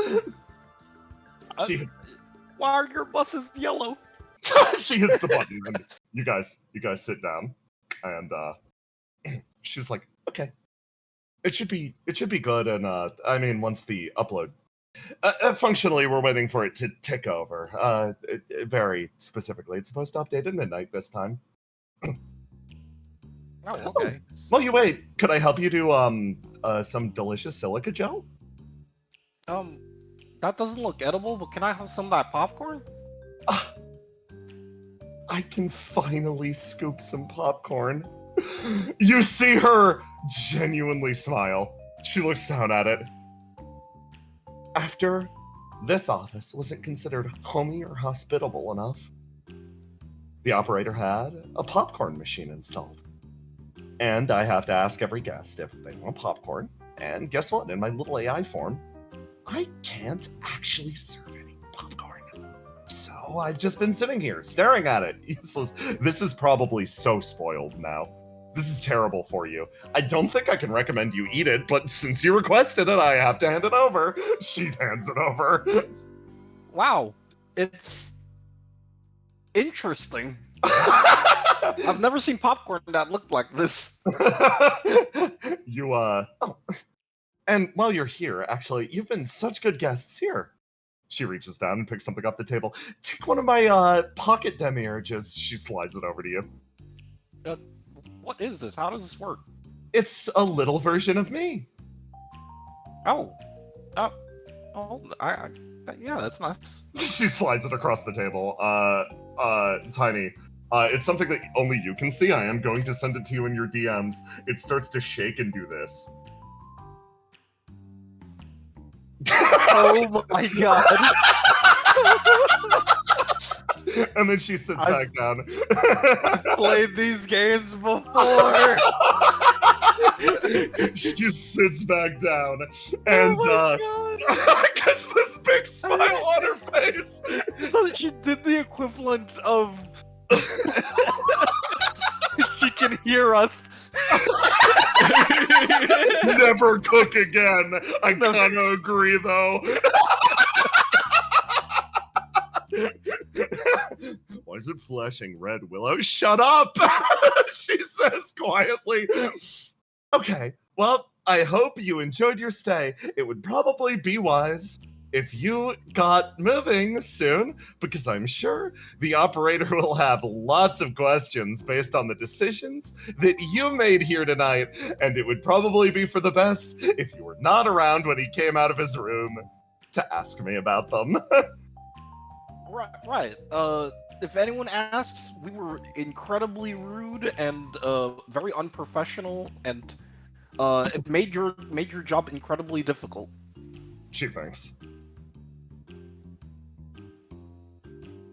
Why are your buses yellow? She hits the button, and you guys sit down, and she's like, okay, it should be good, and I mean, once the upload. Functionally, we're waiting for it to tick over. Very specifically, it's supposed to update at midnight this time. Oh, okay. Well, you wait. Could I help you do some delicious silica gel? That doesn't look edible, but can I have some of that popcorn? I can finally scoop some popcorn. You see her genuinely smile. She looks down at it. After this office wasn't considered homey or hospitable enough, the operator had a popcorn machine installed. And I have to ask every guest if they want popcorn. And guess what? In my little AI form, I can't actually serve any popcorn. So I've just been sitting here staring at it. Useless. This is probably so spoiled now. This is terrible for you. I don't think I can recommend you eat it, but since you requested it, I have to hand it over. She hands it over. Wow, it's interesting. I've never seen popcorn that looked like this. Oh. And while you're here, actually, you've been such good guests here. She reaches down and picks something off the table. Take one of my pocket demiurges. She slides it over to you. What is this? How does this work? It's a little version of me. Yeah, that's nice. She slides it across the table. Tiny. It's something that only you can see. I am going to send it to you in your DMs. It starts to shake and do this. Oh my god. And then she sits back down. I've played these games before. She just sits back down, and gets this big smile on her face. So she did the equivalent of she can hear us. Never cook again. I kind of agree, though. Why is it flashing red, Willow? Shut up! She says quietly. Okay, well, I hope you enjoyed your stay. It would probably be wise if you got moving soon, because I'm sure the operator will have lots of questions based on the decisions that you made here tonight, and it would probably be for the best if you were not around when he came out of his room to ask me about them. Right. If anyone asks, we were incredibly rude and very unprofessional, and it made your job incredibly difficult. She thinks.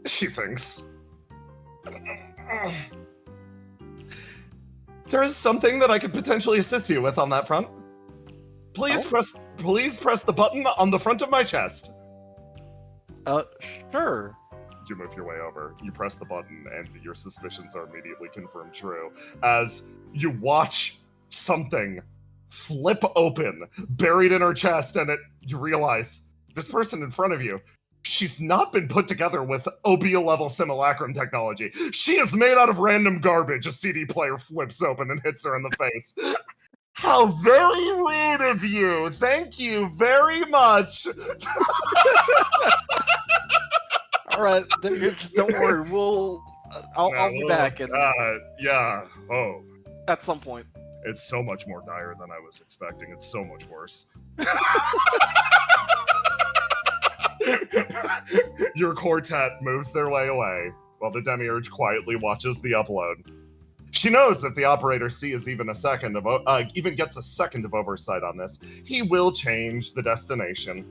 She thinks. There is something that I could potentially assist you with on that front. Please press the button on the front of my chest. Sure. You move your way over. You press the button, and your suspicions are immediately confirmed true. As you watch something flip open, buried in her chest, and you realize this person in front of you, she's not been put together with OB-level simulacrum technology. She is made out of random garbage. A CD player flips open and hits her in the face. How very rude of you. Thank you very much. All right, don't worry. I'll be back yeah. Oh, at some point. it's so much more dire than I was expecting. It's so much worse. Your quartet moves their way away while the demiurge quietly watches the upload. She knows if the operator sees even gets a second of oversight on this, he will change the destination.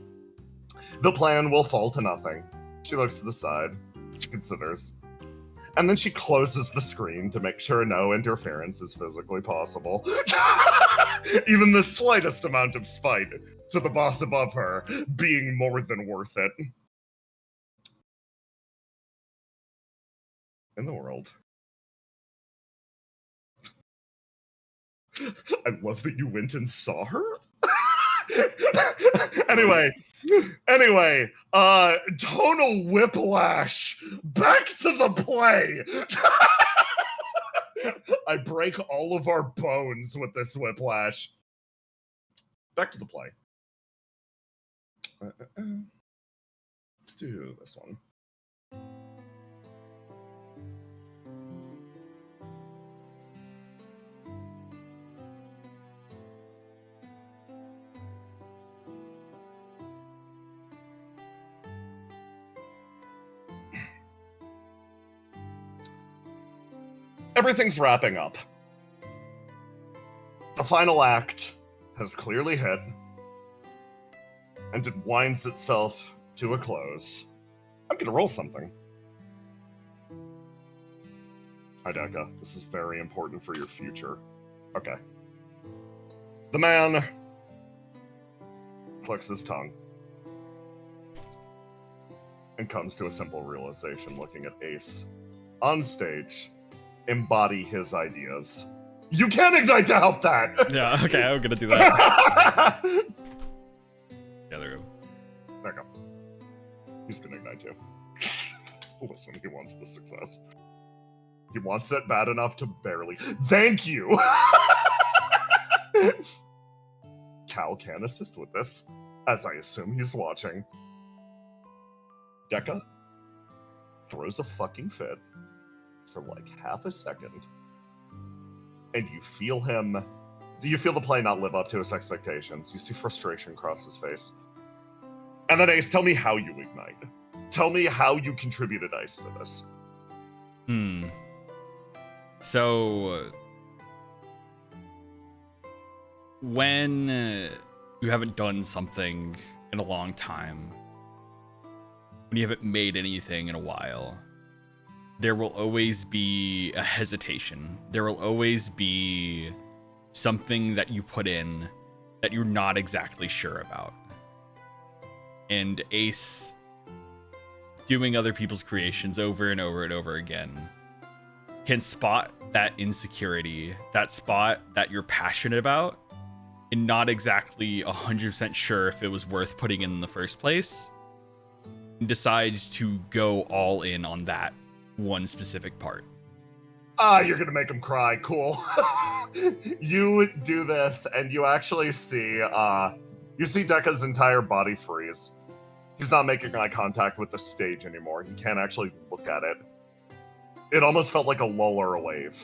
The plan will fall to nothing. She looks to the side. She considers. And then she closes the screen to make sure no interference is physically possible. Even the slightest amount of spite to the boss above her being more than worth it. In the world. I love that you went and saw her. Anyway, tonal whiplash. Back to the play. I break all of our bones with this whiplash. Back to the play. Let's do this one. Everything's wrapping up. The final act has clearly hit, and it winds itself to a close. I'm gonna roll something. Hi, Deka. This is very important for your future. Okay. The man clicks his tongue and comes to a simple realization looking at Ace on stage. Embody his ideas. You can ignite to help that! Yeah, okay, I'm gonna do that. Yeah, there we go. There you go. He's gonna ignite you. Listen, he wants the success. He wants it bad enough to barely. Thank you! Cal can assist with this, as I assume he's watching. Deka throws a fucking fit for like half a second, and you feel him. Do you feel the play not live up to his expectations? You see frustration cross his face. And then Ace, tell me how you ignite. Tell me how you contributed Ice to this. So when you haven't done something in a long time, when you haven't made anything in a while, there will always be a hesitation. There will always be something that you put in that you're not exactly sure about. And Ace, doing other people's creations over and over and over again, can spot that insecurity, that spot that you're passionate about, and not exactly 100% sure if it was worth putting in the first place, and decides to go all in on that one specific part. You're gonna make him cry. Cool. You do this, and you actually see, Deka's entire body freeze. He's not making eye contact with the stage anymore. He can't actually look at it. It almost felt like a lull or a wave.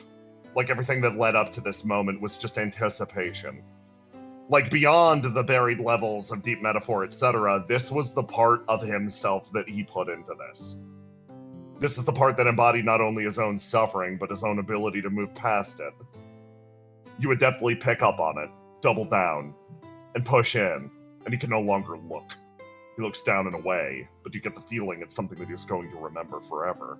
Like everything that led up to this moment was just anticipation. Like beyond the buried levels of deep metaphor, etc., this was the part of himself that he put into this. This is the part that embodied not only his own suffering, but his own ability to move past it. You would definitely pick up on it, double down, and push in, and he can no longer look. He looks down and away, but you get the feeling it's something that he's going to remember forever.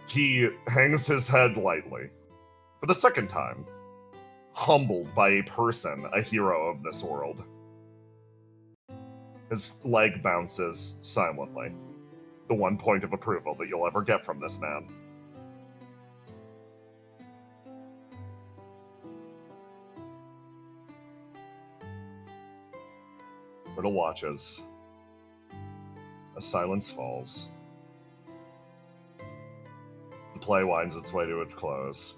He hangs his head lightly, for the second time, humbled by a person, a hero of this world. His leg bounces silently. The one point of approval that you'll ever get from this man. Riddle watches silence falls. The play winds its way to its close.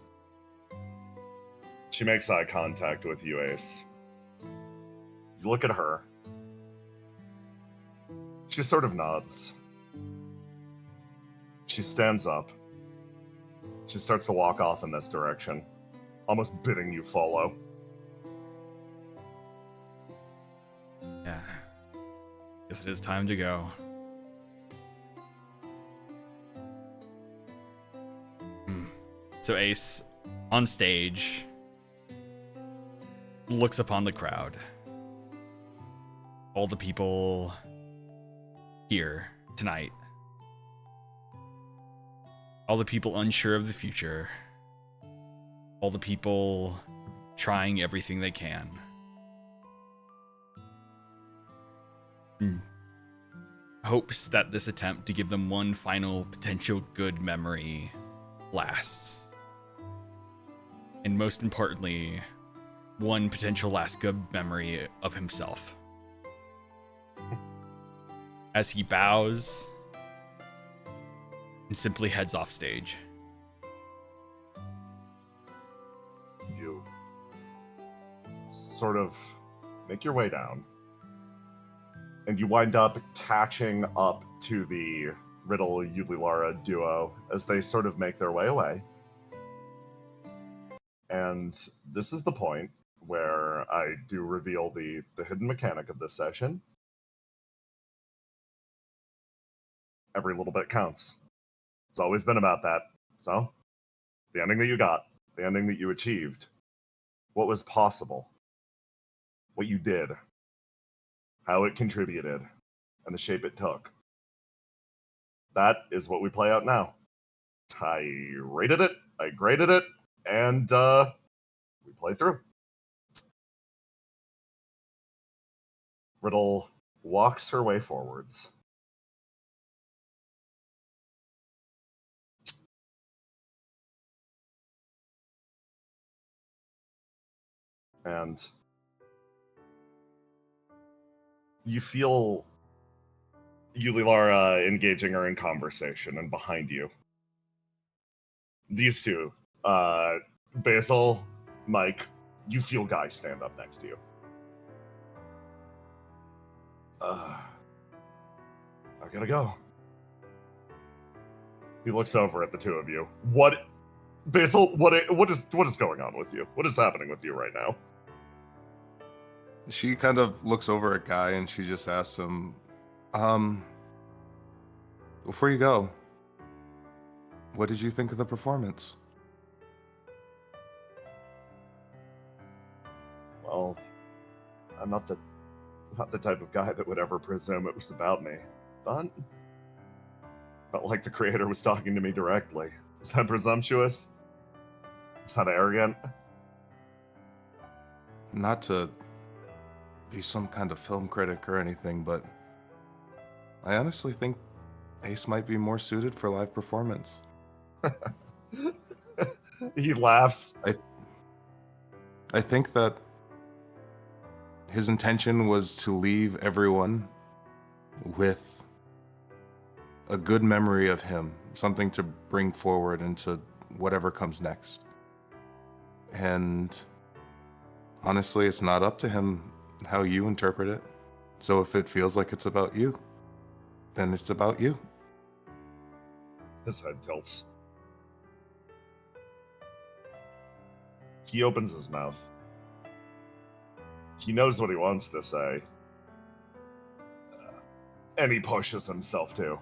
She makes eye contact with you, Ace. You look at her. She sort of nods. She stands up. She starts to walk off in this direction, almost bidding you follow. Yeah. Guess it is time to go. So Ace, on stage, looks upon the crowd. All the people here tonight. All the people unsure of the future. All the people trying everything they can. Hopes that this attempt to give them one final potential good memory lasts. And most importantly, one potential last good memory of himself. As he bows and simply heads off stage. You sort of make your way down. And you wind up catching up to the Riddle Yulilara duo as they sort of make their way away. And this is the point where I do reveal the hidden mechanic of this session. Every little bit counts. It's always been about that. So, the ending that you got, the ending that you achieved, what was possible, what you did, how it contributed, and the shape it took. That is what we play out now. I rated it, I graded it, and we play through. Riddle walks her way forwards. And you feel Yulilara engaging her in conversation, and behind you, these two, Basil, Mike, you feel Guy stand up next to you. I gotta go. He looks over at the two of you. What, Basil? What is going on with you? What is happening with you right now? She kind of looks over at Guy and she just asks him, before you go, what did you think of the performance? Well, I'm not the type of guy that would ever presume it was about me. But felt like the creator was talking to me directly. Is that presumptuous? Is that arrogant? Not to be some kind of film critic or anything, but I honestly think Ace might be more suited for live performance. He laughs. I think that his intention was to leave everyone with a good memory of him, something to bring forward into whatever comes next. And honestly, it's not up to him how you interpret it. So if it feels like it's about you, then it's about you. His head tilts. He opens his mouth. He knows what he wants to say. And he pushes himself too.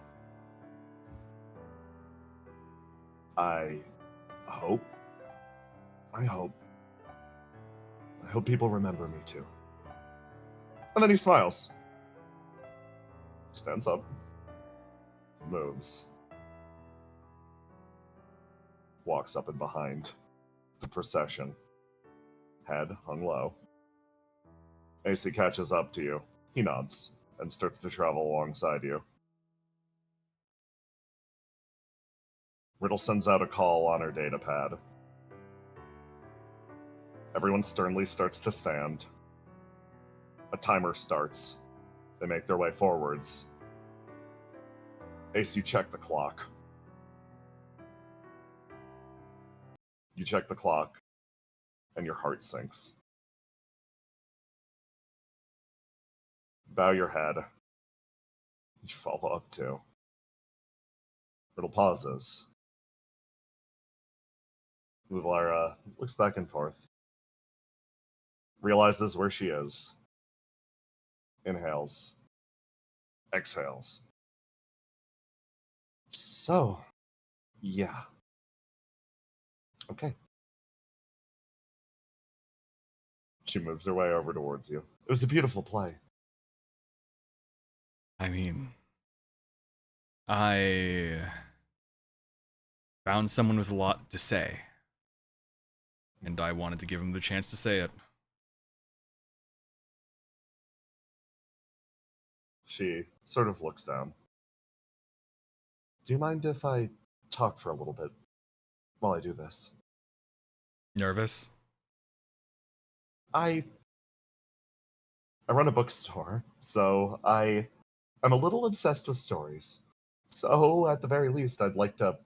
I hope people remember me too. And then he smiles. Stands up. Moves. Walks up and behind the procession. Head hung low. AC catches up to you. He nods and starts to travel alongside you. Riddle sends out a call on her data pad. Everyone sternly starts to stand. A timer starts. They make their way forwards. Ace, you check the clock. You check the clock, and your heart sinks. Bow your head. You follow up too. Riddle pauses. Luvalara looks back and forth. Realizes where she is. Inhales. Exhales. So, yeah. Okay. She moves her way over towards you. It was a beautiful play. I mean, I found someone with a lot to say, and I wanted to give him the chance to say it. She sort of looks down. Do you mind if I talk for a little bit while I do this? Nervous? I run a bookstore, so I'm a little obsessed with stories. So, at the very least, I'd like to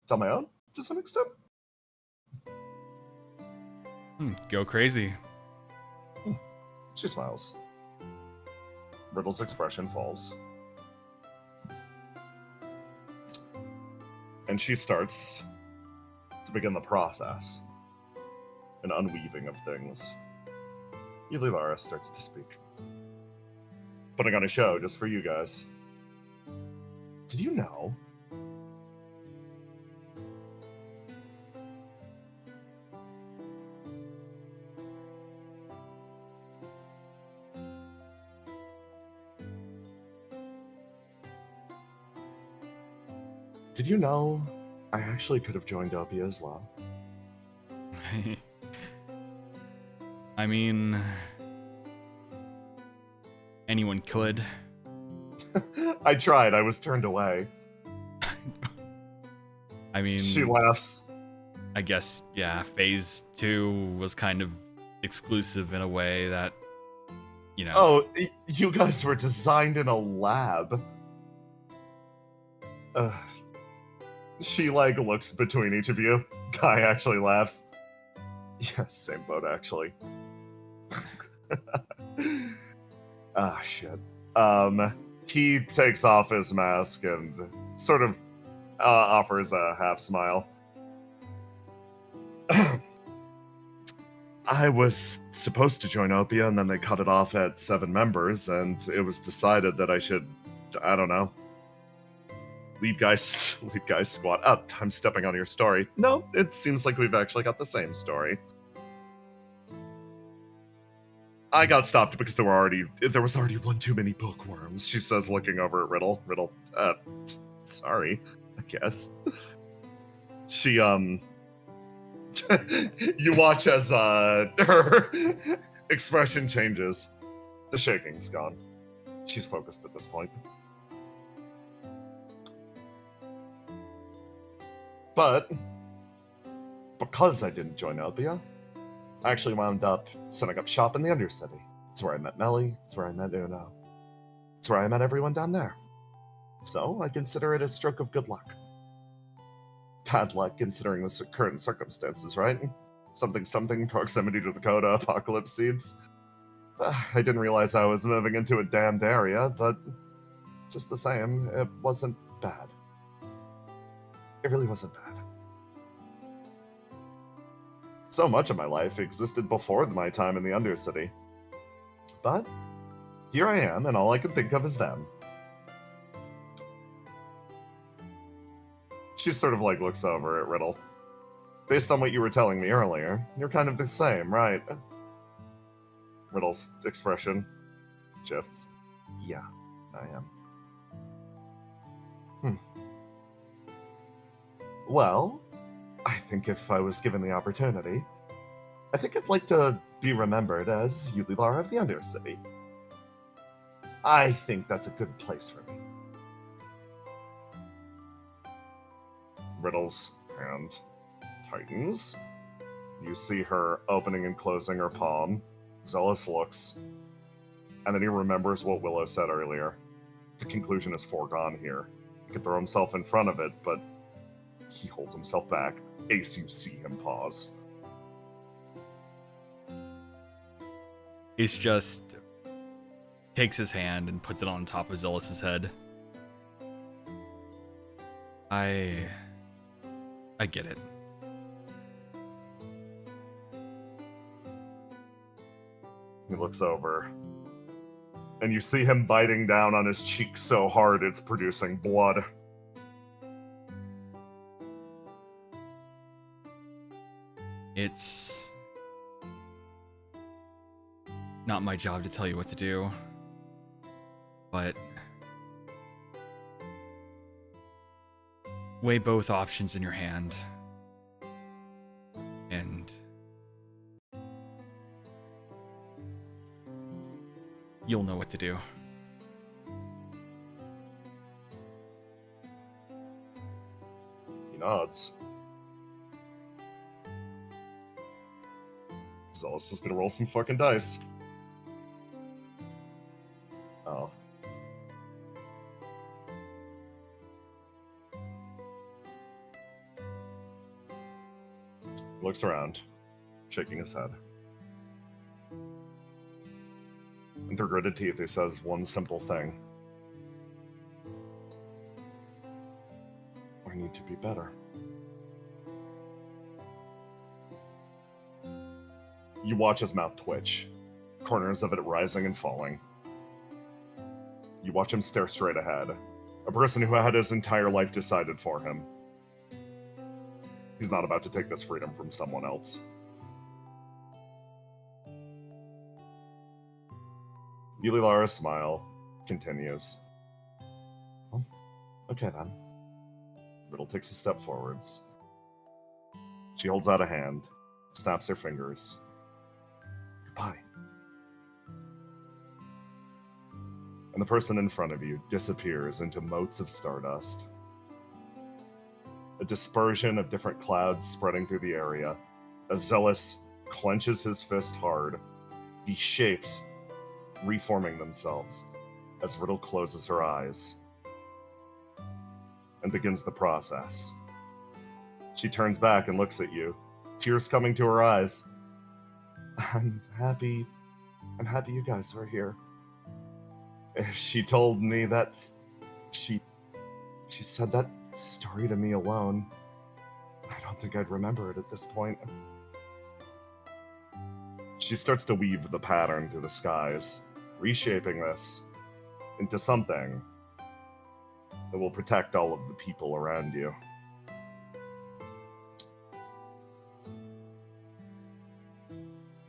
tell my own to some extent. Go crazy. She smiles. Riddle's expression falls. And she starts to begin the process. An unweaving of things. Yulilara starts to speak. Putting on a show just for you guys. Did you know? Did you know I actually could have joined Opia as well? I mean, anyone could. I tried, I was turned away. I mean, She laughs. I guess, yeah, phase 2 was kind of exclusive in a way that, you know. Oh, you guys were designed in a lab. She, looks between each of you. Guy actually laughs. Yeah, same boat, actually. Ah, shit. He takes off his mask and sort of offers a half smile. I was supposed to join Opia, and then they cut it off at 7 members, and it was decided that I should, I don't know, lead guy squad. Oh, I'm stepping on your story. No, it seems like we've actually got the same story. I got stopped because there was already one too many bookworms, she says, looking over at Riddle. Riddle, sorry, I guess. She, you watch as, her expression changes. The shaking's gone. She's focused at this point. But, because I didn't join Opia, I actually wound up setting up shop in the Undercity. It's where I met Melly, it's where I met Uno. It's where I met everyone down there. So, I consider it a stroke of good luck. Bad luck considering the current circumstances, right? Something, proximity to the Coda, apocalypse seeds. I didn't realize I was moving into a damned area, but just the same, it wasn't bad. It really wasn't bad. So much of my life existed before my time in the Undercity. But here I am, and all I can think of is them. She sort of looks over at Riddle. Based on what you were telling me earlier, you're kind of the same, right? Riddle's expression shifts. Yeah, I am. Well, I think if I was given the opportunity, I think I'd like to be remembered as Yulilara of the Undercity. I think that's a good place for me. Riddle's hand tightens. You see her opening and closing her palm. Zealous looks. And then he remembers what Willow said earlier. The conclusion is foregone here. He could throw himself in front of it, but he holds himself back. Ace, you see him pause. Ace just takes his hand and puts it on top of Zealous' head. I get it. He looks over, and you see him biting down on his cheek so hard it's producing blood. It's not my job to tell you what to do, but weigh both options in your hand, and you'll know what to do. He nods. Zealous is gonna roll some fucking dice. Oh. Looks around, shaking his head. And through gritted teeth, he says one simple thing. I need to be better. You watch his mouth twitch, corners of it rising and falling. You watch him stare straight ahead, a person who had his entire life decided for him. He's not about to take this freedom from someone else. Yulilara's smile continues. Well, okay then. Riddle takes a step forwards. She holds out a hand, snaps her fingers. Goodbye. And the person in front of you disappears into motes of stardust. A dispersion of different clouds spreading through the area. As Zealous clenches his fist hard, these shapes reforming themselves as Riddle closes her eyes and begins the process. She turns back and looks at you, tears coming to her eyes. I'm happy you guys are here. If she told me she said that story to me alone, I don't think I'd remember it at this point. She starts to weave the pattern through the skies, reshaping this into something that will protect all of the people around you.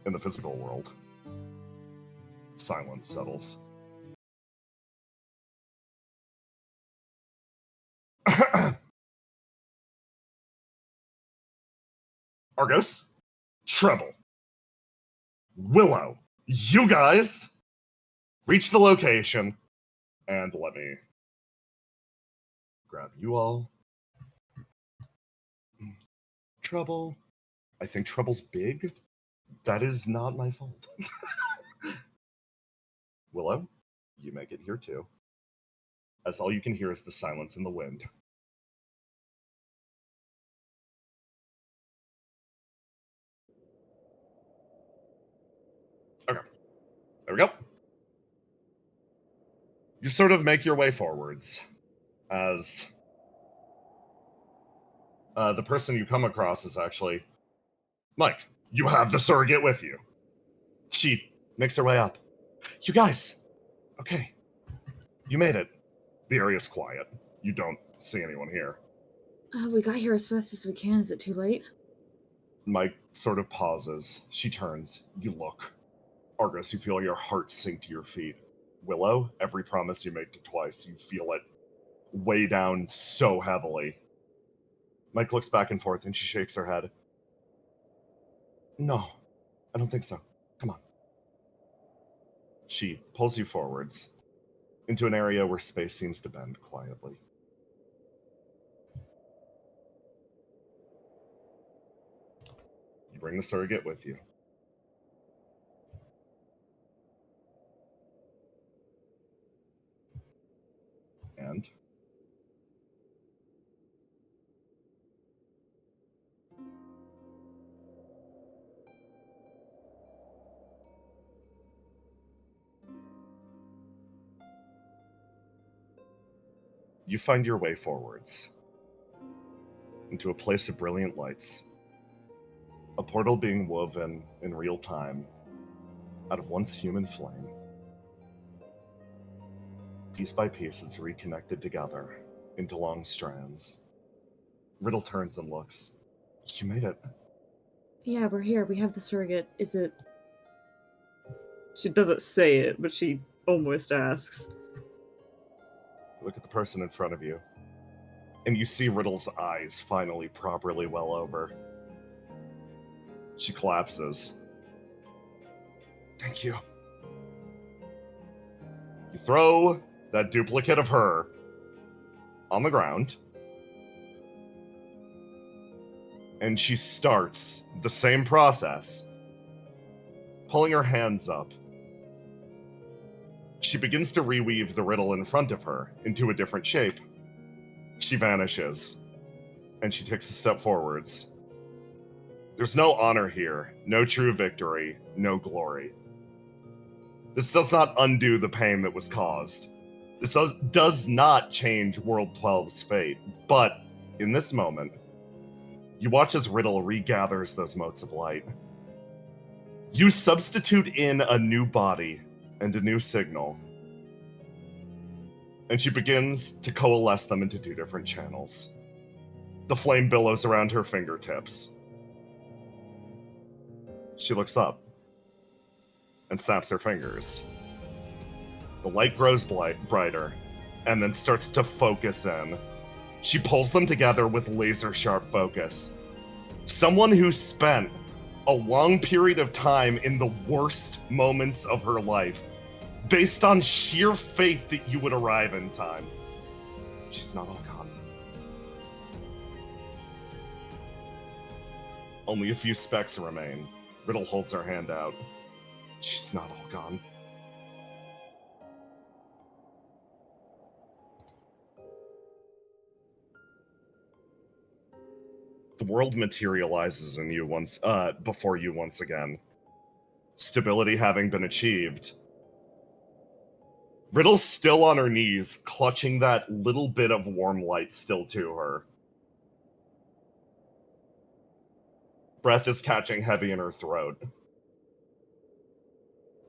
In the physical world, silence settles. Argus, Treble, Willow, you guys reach the location, and let me grab you all. Treble, I think Treble's big. That is not my fault. Willow, you make it here too, as all you can hear is the silence in the wind. Okay, there we go. You sort of make your way forwards as the person you come across is actually Mike. You have the surrogate with you. She makes her way up. You guys, okay, you made it. The area's quiet. You don't see anyone here. We got here as fast as we can. Is it too late? Mike sort of pauses. She turns. You look. Argus, you feel your heart sink to your feet. Willow, every promise you made to Twice, you feel it weigh down so heavily. Mike looks back and forth and she shakes her head. No, I don't think so. Come on. She pulls you forwards into an area where space seems to bend quietly. You bring the surrogate with you. And You find your way forwards into a place of brilliant lights. A portal being woven in real time out of once human flame. Piece by piece, it's reconnected together into long strands. Riddle turns and looks. You made it. Yeah, we're here. We have the surrogate. Is it... She doesn't say it, but she almost asks. Look at the person in front of you, and you see Riddle's eyes finally properly well over. She collapses. Thank you. You throw that duplicate of her on the ground, and she starts the same process, pulling her hands up. She begins to reweave the riddle in front of her into a different shape. She vanishes, and she takes a step forwards. There's no honor here, no true victory, no glory. This does not undo the pain that was caused. This does not change World 12's fate, but in this moment, you watch as Riddle regathers those motes of light. You substitute in a new body and a new signal, and she begins to coalesce them into two different channels. The flame billows around her fingertips. She looks up and snaps her fingers. The light grows brighter and then starts to focus in. She pulls them together with laser-sharp focus. Someone who spent a long period of time in the worst moments of her life, based on sheer faith that you would arrive in time. She's not all gone. Only a few specks remain. Riddle holds her hand out. She's not all gone. The world materializes in you before you once again. Stability having been achieved. Riddle's still on her knees, clutching that little bit of warm light still to her. Breath is catching heavy in her throat.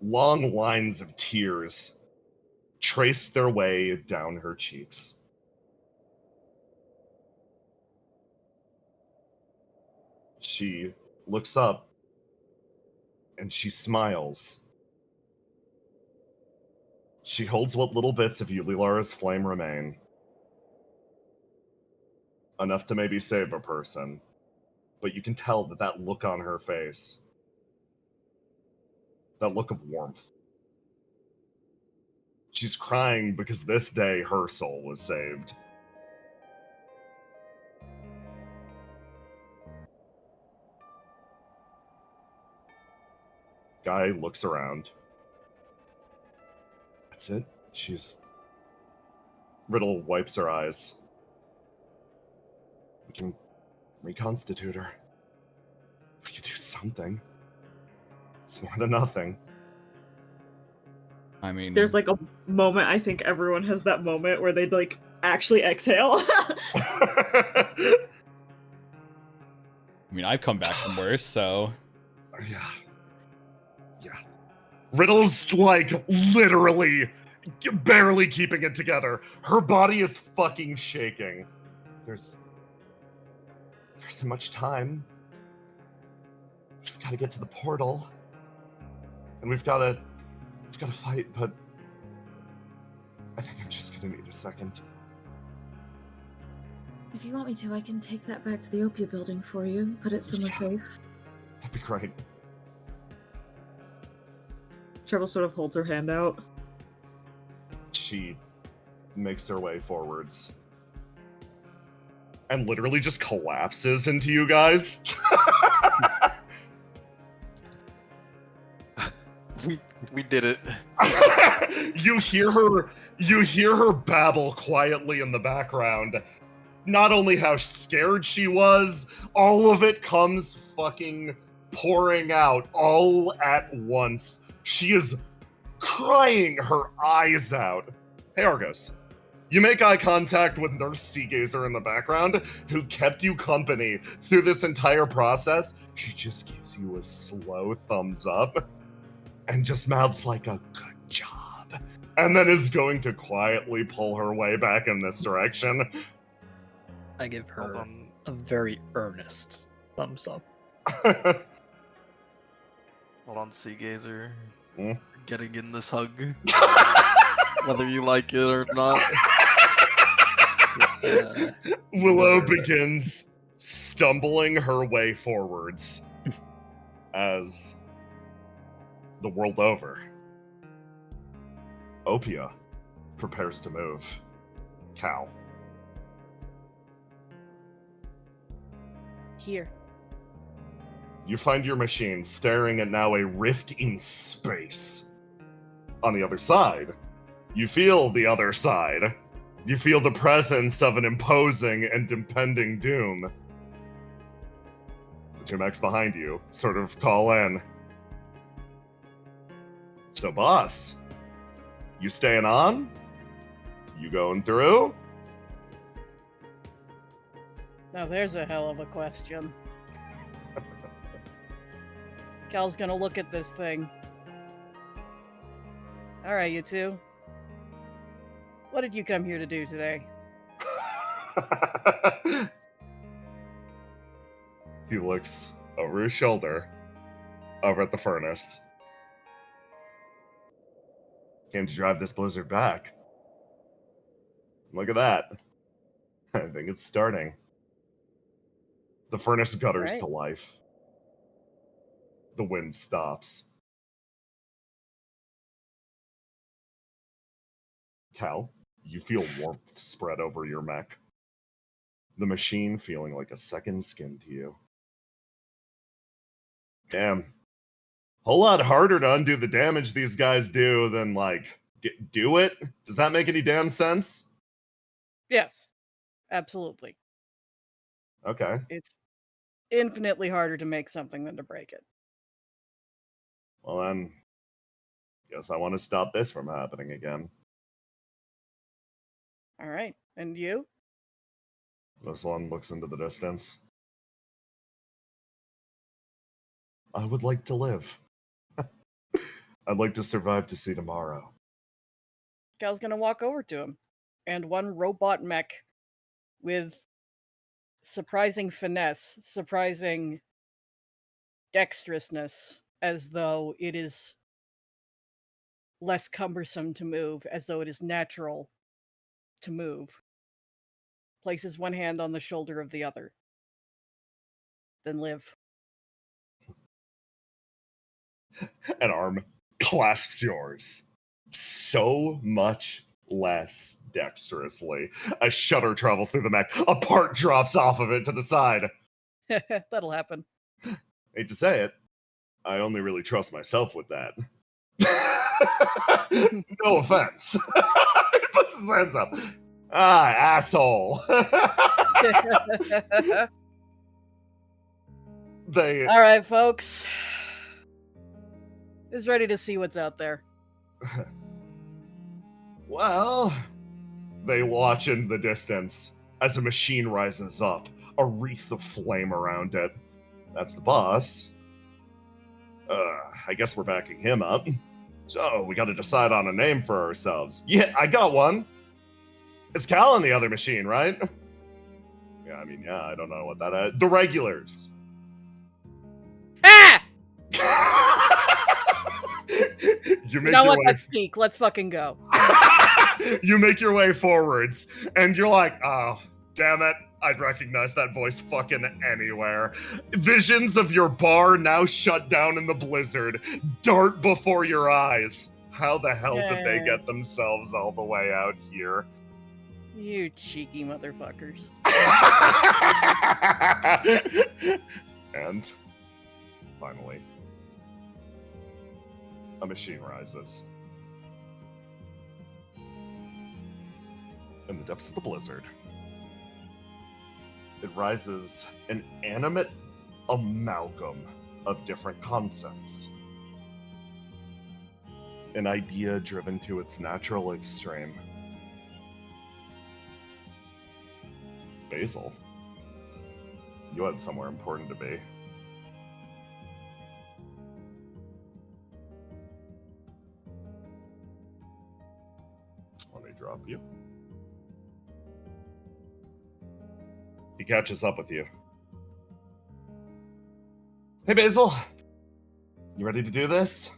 Long lines of tears trace their way down her cheeks. She looks up and she smiles. She holds what little bits of Ulilara's flame remain. Enough to maybe save a person, but you can tell that look on her face, that look of warmth. She's crying because this day her soul was saved. Guy looks around. That's it. Riddle wipes her eyes. We can reconstitute her. We could do something. It's more than nothing. I mean, There's like a moment, I think everyone has that moment where they'd like actually exhale. I mean, I've come back from worse, so Yeah. Riddle's like literally barely keeping it together. Her body is fucking shaking. There's so much time. We've got to get to the portal, and we've got to fight. But I think I'm just gonna need a second. If you want me to, I can take that back to the Opia building for you. Put it somewhere safe. That'd be great. Treble sort of holds her hand out. She makes her way forwards and literally just collapses into you guys. We did it. You hear her babble quietly in the background. Not only how scared she was, all of it comes fucking pouring out all at once. She is crying her eyes out. Hey, Argos. You make eye contact with Nurse Seagazer in the background, who kept you company through this entire process. She just gives you a slow thumbs up and just mouths like a good job, and then is going to quietly pull her way back in this direction. I give Hold her on. a very earnest thumbs up. Hold on, Sea Gazer. Hmm? Getting in this hug. Whether you like it or not. Willow deserve it. begins stumbling her way forwards as the world over. Opia prepares to move. Cal. Here. You find your machine staring at now a rift in space. On the other side, you feel the other side. You feel the presence of an imposing and impending doom. The two mechs behind you sort of call in. So, boss, you staying on? You going through? Now there's a hell of a question. Cal's gonna look at this thing. Alright, you two. What did you come here to do today? He looks over his shoulder, over at the furnace. Came to drive this blizzard back. Look at that. I think it's starting. The furnace gutters Right. to life. The wind stops. Cal, you feel warmth spread over your mech. The machine feeling like a second skin to you. Damn. Whole lot harder to undo the damage these guys do than, like, do it? Does that make any damn sense? Yes. Absolutely. Okay. It's infinitely harder to make something than to break it. Well then, guess I want to stop this from happening again. Alright. And you? This one looks into the distance. I would like to live. I'd like to survive to see tomorrow. Cal's gonna walk over to him. And one robot mech with surprising finesse, surprising dexterousness, as though it is less cumbersome to move, as though it is natural to move. Places one hand on the shoulder of the other. Then live. An arm clasps yours. So much less dexterously. A shudder travels through the mech. A part drops off of it to the side. That'll happen. Hate to say it, I only really trust myself with that. No offense. He puts his hands up. Ah, asshole. They Alright, folks. Is ready to see what's out there. Well, they watch in the distance as a machine rises up, a wreath of flame around it. That's the boss. I guess we're backing him up. So, we gotta decide on a name for ourselves. Yeah, I got one. It's Cal in the other machine, right? Yeah, I don't know what that is. The regulars. Ah! You make Now your what? way. Let's peek. Let's fucking go. You make your way forwards, and you're like, oh, damn it. I'd recognize that voice fucking anywhere. Visions of your bar now shut down in the blizzard dart before your eyes. How the hell did they Yeah. get themselves all the way out here? You cheeky motherfuckers. And finally, a machine rises. In the depths of the blizzard, it rises an animate amalgam of different concepts. An idea driven to its natural extreme. Basil? You had somewhere important to be. Let me drop you. He catches up with you. Hey, Basil. You ready to do this?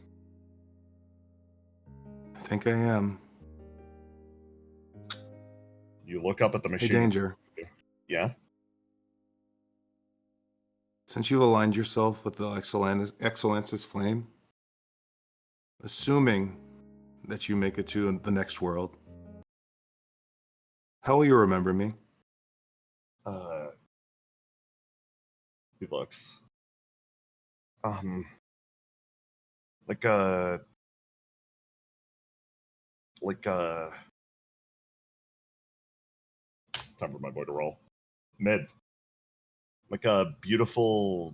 I think I am. You look up at the Hey, machine. Danger. Yeah? Since you've aligned yourself with the Excellence's flame, assuming that you make it to the next world, how will you remember me? He looks. Like a... Time for my boy to roll. Mid. Like a beautiful,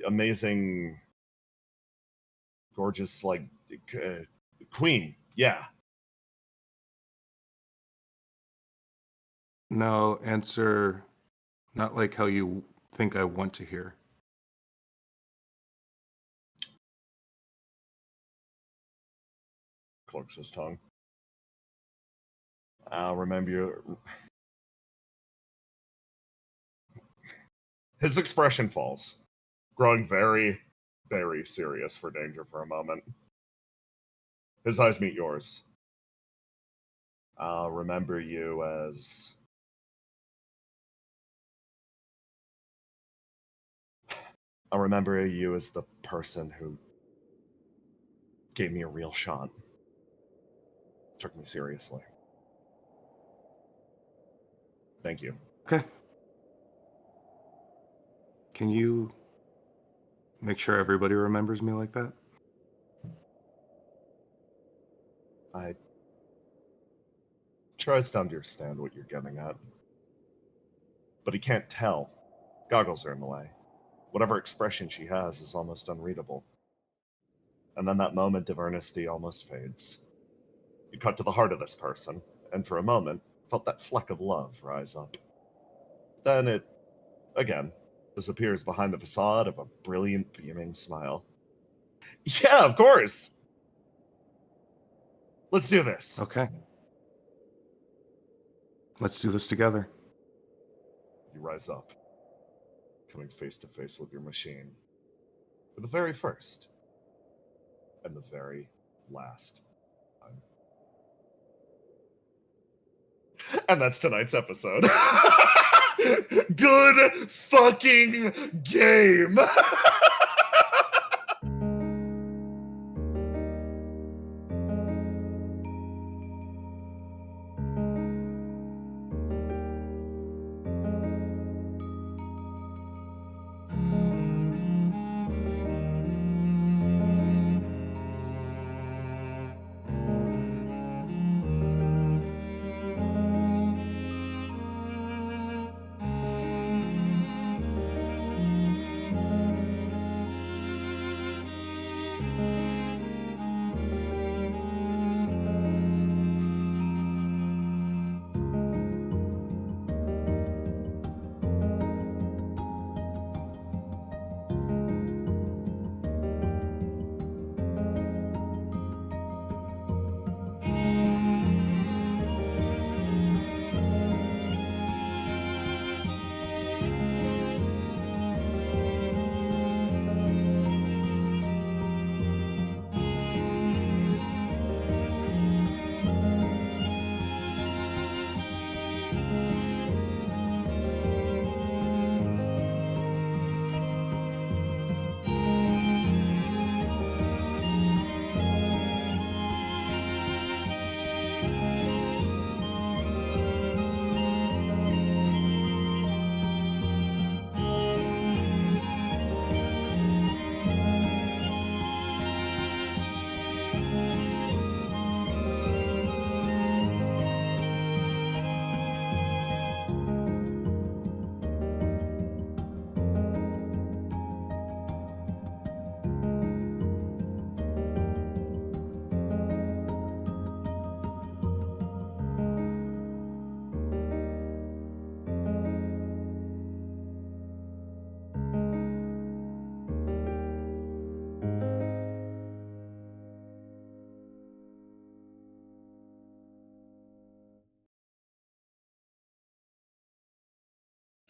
amazing, gorgeous, like, queen. Yeah. No, answer not like how you think I want to hear. Cloaks his tongue. I'll remember you. His expression falls, growing very, very serious for Danger for a moment. His eyes meet yours. I'll remember you as... I'll remember you as the person who gave me a real shot. Took me seriously. Thank you. Okay. Can you make sure everybody remembers me like that? I tries to understand what you're getting at. But he can't tell. Goggles are in the way. Whatever expression she has is almost unreadable. And then that moment of earnesty almost fades. You cut to the heart of this person, and for a moment, felt that fleck of love rise up. Then it, again, disappears behind the facade of a brilliant, beaming smile. Yeah, of course! Let's do this. Okay. Let's do this together. You rise up, coming face to face with your machine. For the very first, and the very last time. And that's tonight's episode. Good fucking game!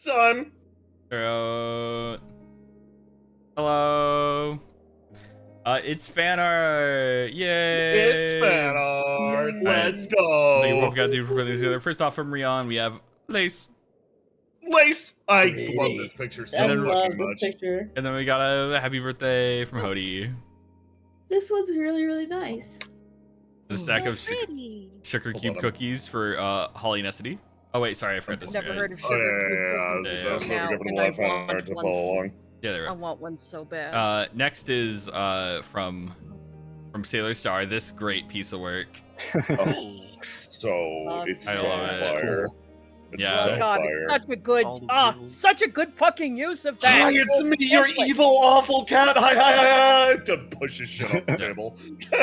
Time. Hello. It's fan art. Yay! It's fan art. Yay. Let's Thank you, go. Pop God Dude, for putting this together. First off, from Rion, we have Lace. Lace. I Pretty. love this picture so I then- love fucking this much. picture. And then we got a happy birthday from Hody. This one's really, really nice. A stack So of pretty. sugar Hold cube on. cookies for Holly Necessity. Oh wait, sorry, I forgot this. Never heard of Oh sugar yeah. cookies Yeah, So I was yeah. going now, to give it a and little I fan want art to one follow along. Yeah, there. I want one so bad. Next is from Sailor Star. This great piece of work. Oh, so it's I so love it. fire. Cool. It's Yeah. so Oh God, fire. it's such a good, All the wheels. such a good fucking use of that. Hi, it's me, your Template. evil, awful cat. Hi. To push his shit off the table.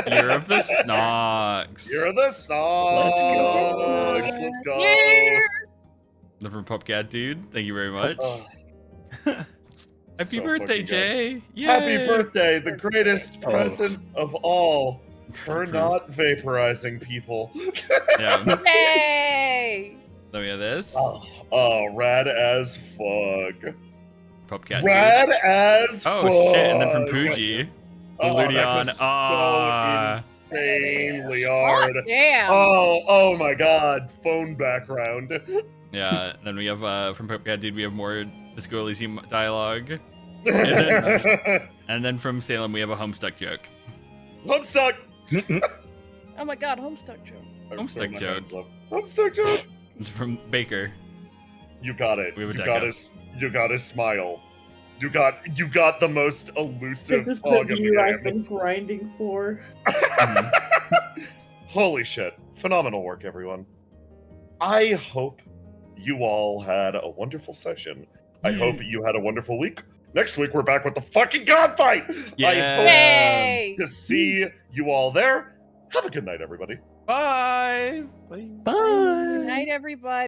You're of the Snogs. You're the Let's go. Let's go. Yeah. The from Popcat Dude. Thank you very much. Oh, Happy so birthday, fucking good. Jay. Happy Yay. birthday, the greatest Oh. present of all. For Proof. not vaporizing people. Yeah. Yay! Then we have this. Oh, rad as fuck. Popcat Rad Dude. as fuck. Oh shit! And then from Pooji, Oh, Ludion. that goes Ah. so insanely Oh, hard. damn. Oh my god. Phone background. Yeah. Then we have from Popcat Dude. We have more Disco Elysium dialogue. And then from Salem, we have a Homestuck joke. I'm stuck. Oh my God, Homestuck joke. Homestuck joke. I'm stuck, Joe. From Baker. You got it. We have a You deck got up. his. You got his smile. You got the most elusive This is fog the of the view I've game. been grinding for. Holy shit. Phenomenal work, everyone. I hope you all had a wonderful session. I hope you had a wonderful week. Next week, we're back with the fucking god fight. Yeah. I hope Yay! to see you all there. Have a good night, everybody. Bye. Bye. Good night, everybody.